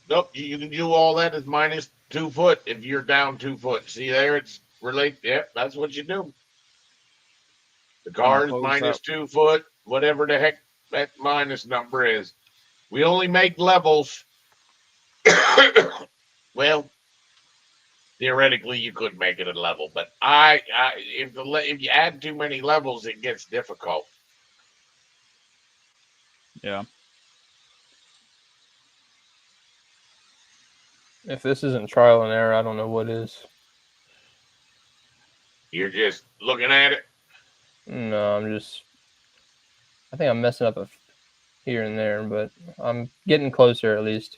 [SPEAKER 1] Nope, you can do all that as minus 2 foot if you're down 2 foot. See there, it's relate. Yep, that's what you do. The car is
[SPEAKER 5] close
[SPEAKER 1] minus
[SPEAKER 5] up.
[SPEAKER 1] 2 foot, whatever the heck that minus number is. We only make levels. Well, theoretically, you could make it a level, but if you add too many levels, it gets difficult.
[SPEAKER 5] Yeah.
[SPEAKER 2] If this isn't trial and error, I don't know what is.
[SPEAKER 1] You're just looking at it.
[SPEAKER 2] No, I think I'm messing up here and there, but I'm getting closer at least.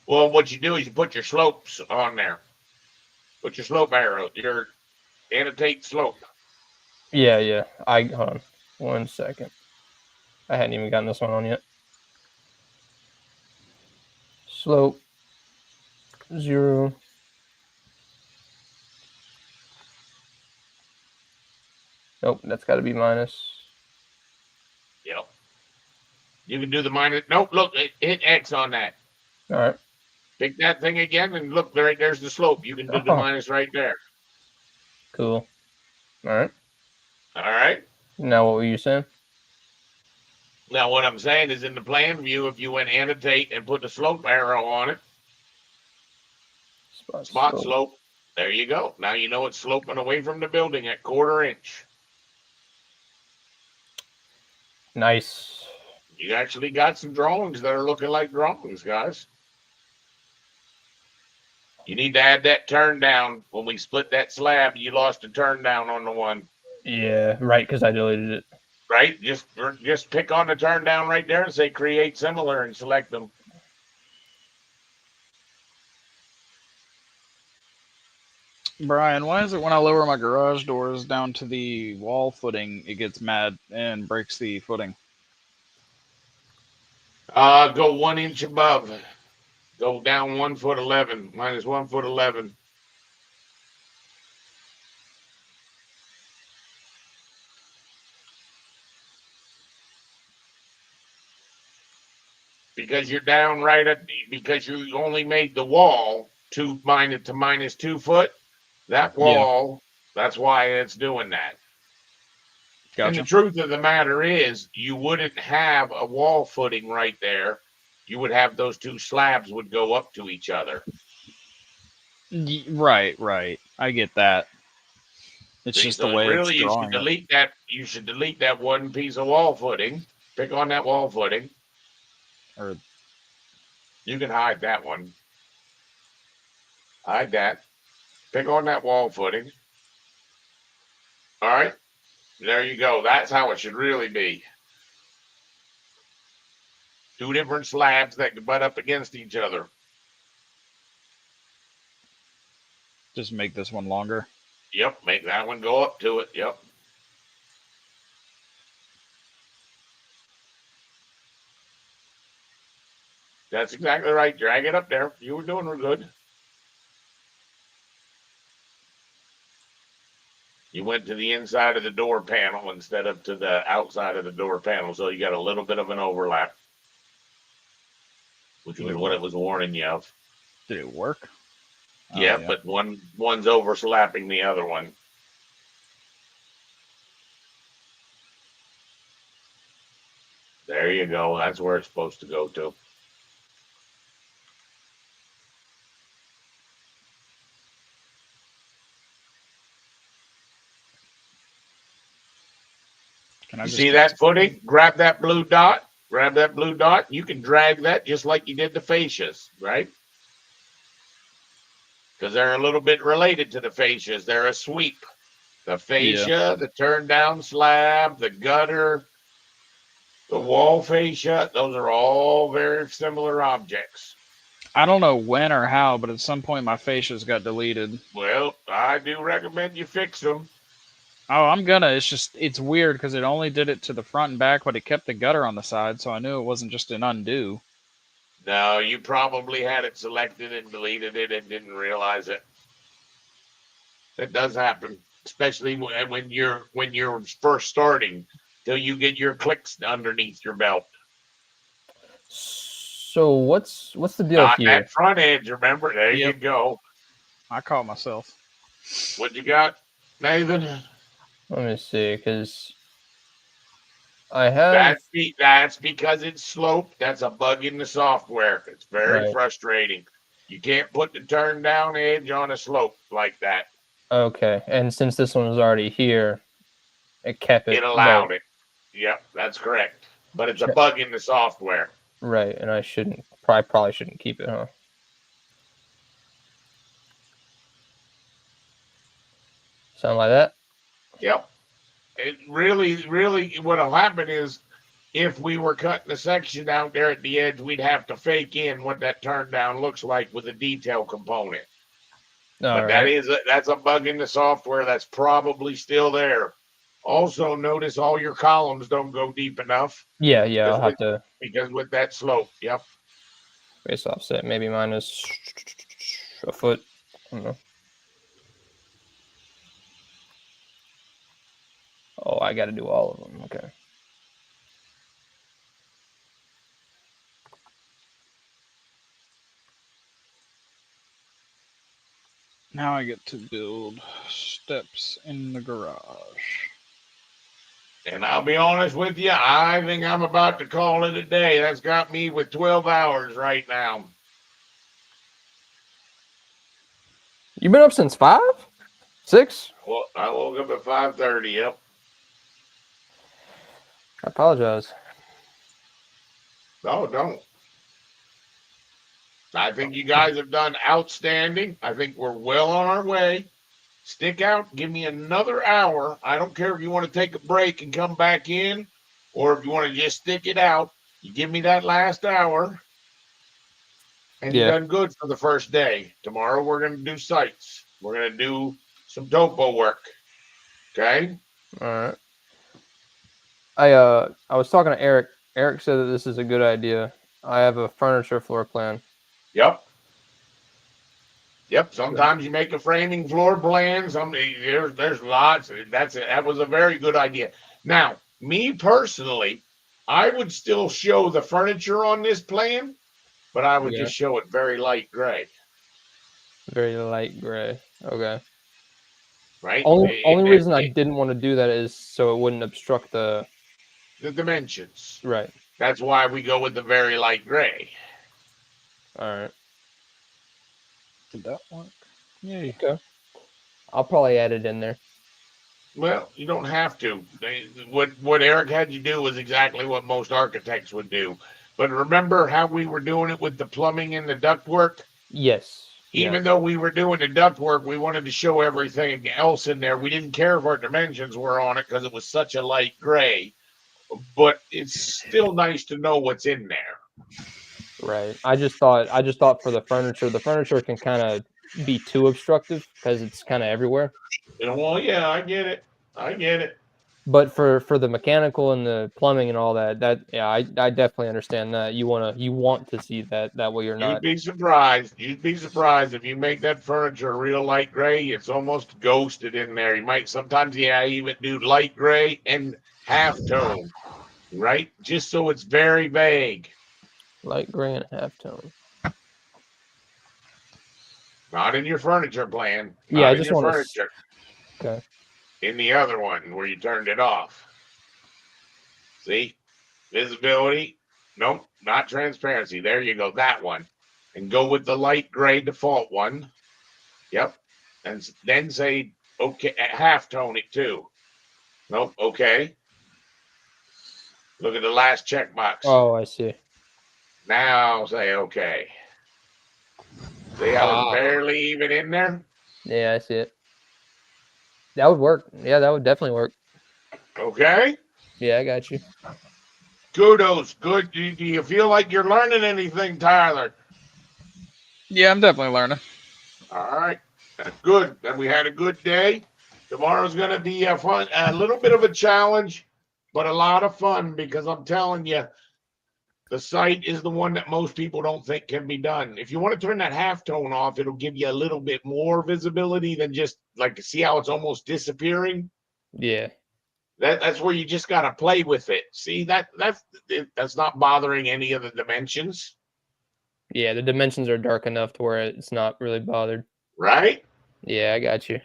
[SPEAKER 1] Well, what you do is you put your slopes on there. Put your slope arrow, your annotate slope.
[SPEAKER 2] Yeah. Hold on 1 second. I hadn't even gotten this one on yet. Slope 0. Nope, that's got to be minus.
[SPEAKER 1] Yep. You can do the minus. Nope, look, hit X on that.
[SPEAKER 2] All right.
[SPEAKER 1] Pick that thing again and look, there's the slope. You can do the minus right there.
[SPEAKER 2] Cool. All right.
[SPEAKER 1] All right.
[SPEAKER 2] Now, what were you saying?
[SPEAKER 1] Now, what I'm saying is in the plan view, if you went annotate and put the slope arrow on it, spot slope, there you go. Now you know it's sloping away from the building at 1/4 inch.
[SPEAKER 2] Nice.
[SPEAKER 1] You actually got some drawings that are looking like drawings, guys. You need to add that turn down. When we split that slab, you lost a turn down on the one.
[SPEAKER 2] Yeah, right, because I deleted it.
[SPEAKER 1] Right? Just pick on the turn down right there and say create similar and select them.
[SPEAKER 5] Brian, why is it when I lower my garage doors down to the wall footing, it gets mad and breaks the footing?
[SPEAKER 1] Go 1 inch above. Go down 1 foot 11. Minus 1 foot 11. Because you're down right at, because you only made the wall minus 2 foot. That wall, that's why it's doing that.
[SPEAKER 5] Gotcha.
[SPEAKER 1] And the truth of the matter is, you wouldn't have a wall footing right there. You would have those two slabs would go up to each other.
[SPEAKER 5] Right. I get that. It's just the way
[SPEAKER 1] really,
[SPEAKER 5] it's
[SPEAKER 1] you should
[SPEAKER 5] drawing.
[SPEAKER 1] delete that. You should delete that one piece of wall footing. Pick on that wall footing.
[SPEAKER 5] Or
[SPEAKER 1] you can hide that one. Hide that. Pick on that wall footing. All right. There you go. That's how it should really be. Two different slabs that butt up against each other.
[SPEAKER 5] just make this one longer.
[SPEAKER 1] Yep. Make that one go up to it. Yep. That's exactly right. Drag it up there. You were doing good. You went to the inside of the door panel instead of to the outside of the door panel, so you got a little bit of an overlap, which was what it was warning you of.
[SPEAKER 5] Did it work?
[SPEAKER 1] Yeah, but one's overslapping the other one. There you go. That's where it's supposed to go to.
[SPEAKER 5] Can I
[SPEAKER 1] You
[SPEAKER 5] just
[SPEAKER 1] see that footing? Grab that blue dot. Grab that blue dot. You can drag that just like you did the fascias, right? because they're a little bit related to the fascias. They're a sweep. The fascia, the turn down slab, the gutter, the wall fascia, those are all very similar objects.
[SPEAKER 5] I don't know when or how, but at some point my fascias got deleted.
[SPEAKER 1] Well, I do recommend you fix them.
[SPEAKER 5] Oh, I'm gonna. It's weird because it only did it to the front and back, but it kept the gutter on the side, so I knew it wasn't just an undo.
[SPEAKER 1] No, you probably had it selected and deleted it and didn't realize it. That does happen, especially when you're first starting, till you get your clicks underneath your belt.
[SPEAKER 2] So what's the deal
[SPEAKER 1] Not
[SPEAKER 2] here?
[SPEAKER 1] that front edge, remember? There you go.
[SPEAKER 5] I caught myself.
[SPEAKER 1] What you got, Nathan?
[SPEAKER 2] Let me see, because I have
[SPEAKER 1] That's because it's sloped. That's a bug in the software. It's very
[SPEAKER 2] Right.
[SPEAKER 1] frustrating. You can't put the turn down edge on a slope like that.
[SPEAKER 2] Okay, and since this one was already here, it kept it.
[SPEAKER 1] It allowed it. Yep, that's correct. But it's a bug in the software.
[SPEAKER 2] Right, and I probably shouldn't keep it, huh? Sound like that?
[SPEAKER 1] Yep. It really, what'll happen is if we were cutting a section out there at the edge, we'd have to fake in what that turn down looks like with a detail component. But that's a bug in the software that's probably still there. Also, notice all your columns don't go deep enough.
[SPEAKER 2] Yeah, I'll have to.
[SPEAKER 1] Because with that slope, yep.
[SPEAKER 2] Base offset, maybe minus a foot. I don't know. Oh, I got to do all of them. Okay.
[SPEAKER 5] Now I get to build steps in the garage.
[SPEAKER 1] And I'll be honest with you, I think I'm about to call it a day. That's got me with 12 hours right now.
[SPEAKER 2] You been up since 5? 6?
[SPEAKER 1] Well, I woke up at 5:30. Yep.
[SPEAKER 2] I apologize.
[SPEAKER 1] No, don't. I think you guys have done outstanding. I think we're well on our way. Stick out. Give me another hour. I don't care if you want to take a break and come back in, or if you want to just stick it out. You give me that last hour, and you're done good for the first day. Tomorrow we're going to do sites. We're going to do some topo work. Okay.
[SPEAKER 2] All right. I was talking to Eric. Eric said that this is a good idea. I have a furniture floor plan.
[SPEAKER 1] Yep. Sometimes you make a framing floor plan. There's lots. That was a very good idea. Now, me personally, I would still show the furniture on this plan, but I would just show it very light gray.
[SPEAKER 2] Very light gray. Okay.
[SPEAKER 1] Right.
[SPEAKER 2] Only reason I didn't want to do that is so it wouldn't obstruct the
[SPEAKER 1] dimensions.
[SPEAKER 2] Right.
[SPEAKER 1] That's why we go with the very light gray.
[SPEAKER 2] All right.
[SPEAKER 5] Did that work? Yeah.
[SPEAKER 2] Okay. I'll probably add it in there.
[SPEAKER 1] Well, you don't have to. What Eric had you do was exactly what most architects would do. But remember how we were doing it with the plumbing and the ductwork?
[SPEAKER 2] Yes.
[SPEAKER 1] Even though we were doing the ductwork, we wanted to show everything else in there. We didn't care if our dimensions were on it because it was such a light gray. But it's still nice to know what's in there.
[SPEAKER 2] Right. I just thought for the furniture can kind of be too obstructive because it's kind of everywhere.
[SPEAKER 1] Well, yeah, I get it.
[SPEAKER 2] But for the mechanical and the plumbing and all that, I definitely understand that. You want to see that way you're not.
[SPEAKER 1] You'd be surprised if you make that furniture real light gray. It's almost ghosted in there. You might sometimes even do light gray and half tone, right? Just so it's very vague.
[SPEAKER 2] Light gray and half tone.
[SPEAKER 1] Not in your furniture plan.
[SPEAKER 2] Yeah, I just want furniture.
[SPEAKER 1] Okay. In the other one where you turned it off. See? Visibility. Nope, not transparency. There you go. That one. And go with the light gray default one. Yep. And then say, okay, half tone it too. Nope. Okay. Look at the last checkbox.
[SPEAKER 2] Oh, I see.
[SPEAKER 1] Now say okay. See how it's barely even in there?
[SPEAKER 2] Yeah, I see it. That would work. Yeah, that would definitely work.
[SPEAKER 1] Okay.
[SPEAKER 2] Yeah, I got you.
[SPEAKER 1] Kudos. Good. Do you feel like you're learning anything, Tyler?
[SPEAKER 5] Yeah, I'm definitely learning.
[SPEAKER 1] All right. That's good. Then we had a good day. Tomorrow's going to be a little bit of a challenge, but a lot of fun because I'm telling you, the site is the one that most people don't think can be done. If you want to turn that halftone off, it'll give you a little bit more visibility than just like see how it's almost disappearing.
[SPEAKER 2] Yeah.
[SPEAKER 1] That's where you just got to play with it. See that's not bothering any of the dimensions,
[SPEAKER 2] Yeah, the dimensions are dark enough to where it's not really bothered.
[SPEAKER 1] right?
[SPEAKER 2] Yeah, I got you.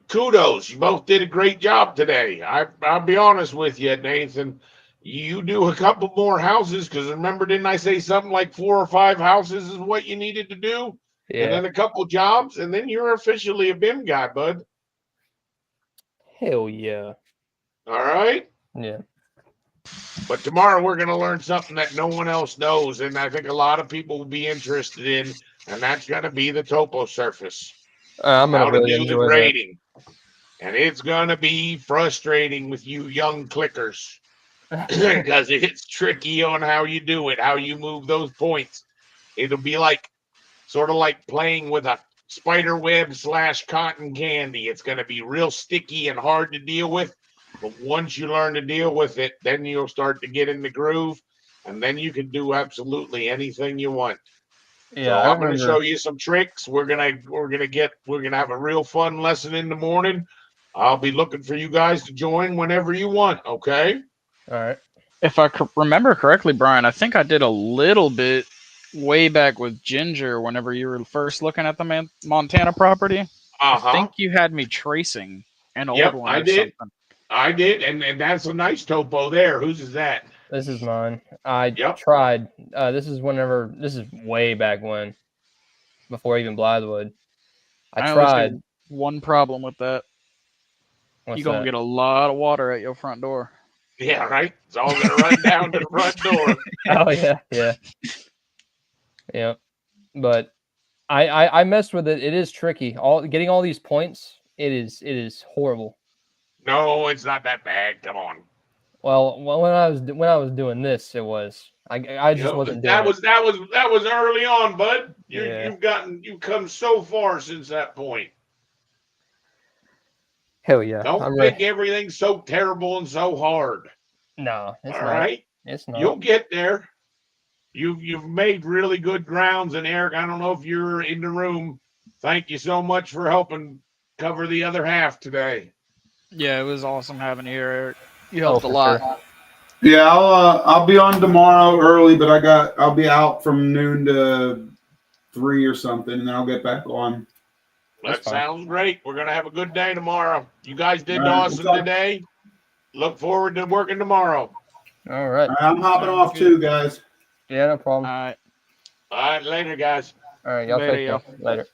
[SPEAKER 1] Kudos. You both did a great job today. I'll be honest with you, Nathan. You do a couple more houses because remember, didn't I say something like 4 or 5 houses is what you needed to do? And
[SPEAKER 2] Yeah.
[SPEAKER 1] then a couple jobs, and then you're officially a BIM guy, bud.
[SPEAKER 2] Hell yeah.
[SPEAKER 1] All right.
[SPEAKER 2] Yeah.
[SPEAKER 1] But tomorrow we're going to learn something that no one else knows, and I think a lot of people will be interested in, and that's going to be the topo surface.
[SPEAKER 2] I'm gonna
[SPEAKER 1] How to
[SPEAKER 2] really
[SPEAKER 1] do the
[SPEAKER 2] enjoy that.
[SPEAKER 1] grading. And it's going to be frustrating with you young clickers because it's tricky on how you do it, how you move those points. It'll be like sort of like playing with a spider web / cotton candy. It's going to be real sticky and hard to deal with. But once you learn to deal with it, then you'll start to get in the groove, and then you can do absolutely anything you want.
[SPEAKER 2] Yeah,
[SPEAKER 1] So
[SPEAKER 2] I
[SPEAKER 1] I'm going to
[SPEAKER 2] remember.
[SPEAKER 1] show you some tricks. We're gonna have a real fun lesson in the morning. I'll be looking for you guys to join whenever you want. Okay.
[SPEAKER 2] All right.
[SPEAKER 5] If I remember correctly, Brian, I think I did a little bit way back with Ginger whenever you were first looking at the Montana property. I think you had me tracing an old
[SPEAKER 1] Yep,
[SPEAKER 5] one
[SPEAKER 1] I
[SPEAKER 5] or
[SPEAKER 1] did.
[SPEAKER 5] something.
[SPEAKER 1] I did, and that's a nice topo there. Whose is that?
[SPEAKER 2] This is mine. I
[SPEAKER 1] Yep.
[SPEAKER 2] tried. This is way back when, before even Blythewood.
[SPEAKER 5] I always
[SPEAKER 2] tried.
[SPEAKER 5] get one problem with that.
[SPEAKER 2] What's
[SPEAKER 5] You're gonna
[SPEAKER 2] that?
[SPEAKER 5] get a lot of water at your front door.
[SPEAKER 1] Yeah, right. It's all gonna run down to the front door.
[SPEAKER 2] Oh yeah, yeah, yeah. But I messed with it. It is tricky. Getting all these points. It is horrible.
[SPEAKER 1] No, it's not that bad. Come on.
[SPEAKER 2] Well, when I was doing this, it was. I just wasn't doing
[SPEAKER 1] that was early on, bud.
[SPEAKER 2] Yeah.
[SPEAKER 1] You've come so far since that point.
[SPEAKER 2] Hell yeah.
[SPEAKER 1] Don't
[SPEAKER 2] I'm
[SPEAKER 1] think
[SPEAKER 2] ready.
[SPEAKER 1] everything's so terrible and so hard.
[SPEAKER 2] No, it's
[SPEAKER 1] All
[SPEAKER 2] not.
[SPEAKER 1] right.
[SPEAKER 2] It's not.
[SPEAKER 1] You'll get there. You've made really good grounds, and Eric, I don't know if you're in the room. Thank you so much for helping cover the other half today.
[SPEAKER 5] Yeah, it was awesome having you here, Eric. You helped a lot.
[SPEAKER 2] Sure.
[SPEAKER 7] Yeah, I'll be on tomorrow early, but I'll be out from noon to 3 or something, and then I'll get back on.
[SPEAKER 1] That sounds great. We're gonna have a good day tomorrow. You guys did
[SPEAKER 7] All right,
[SPEAKER 1] awesome today. Look forward to working tomorrow.
[SPEAKER 2] All right.
[SPEAKER 7] I'm hopping off too, guys.
[SPEAKER 2] Yeah, no problem.
[SPEAKER 5] All right.
[SPEAKER 1] All right, later, guys.
[SPEAKER 2] All right, y'all
[SPEAKER 5] Later,
[SPEAKER 2] take care. Later.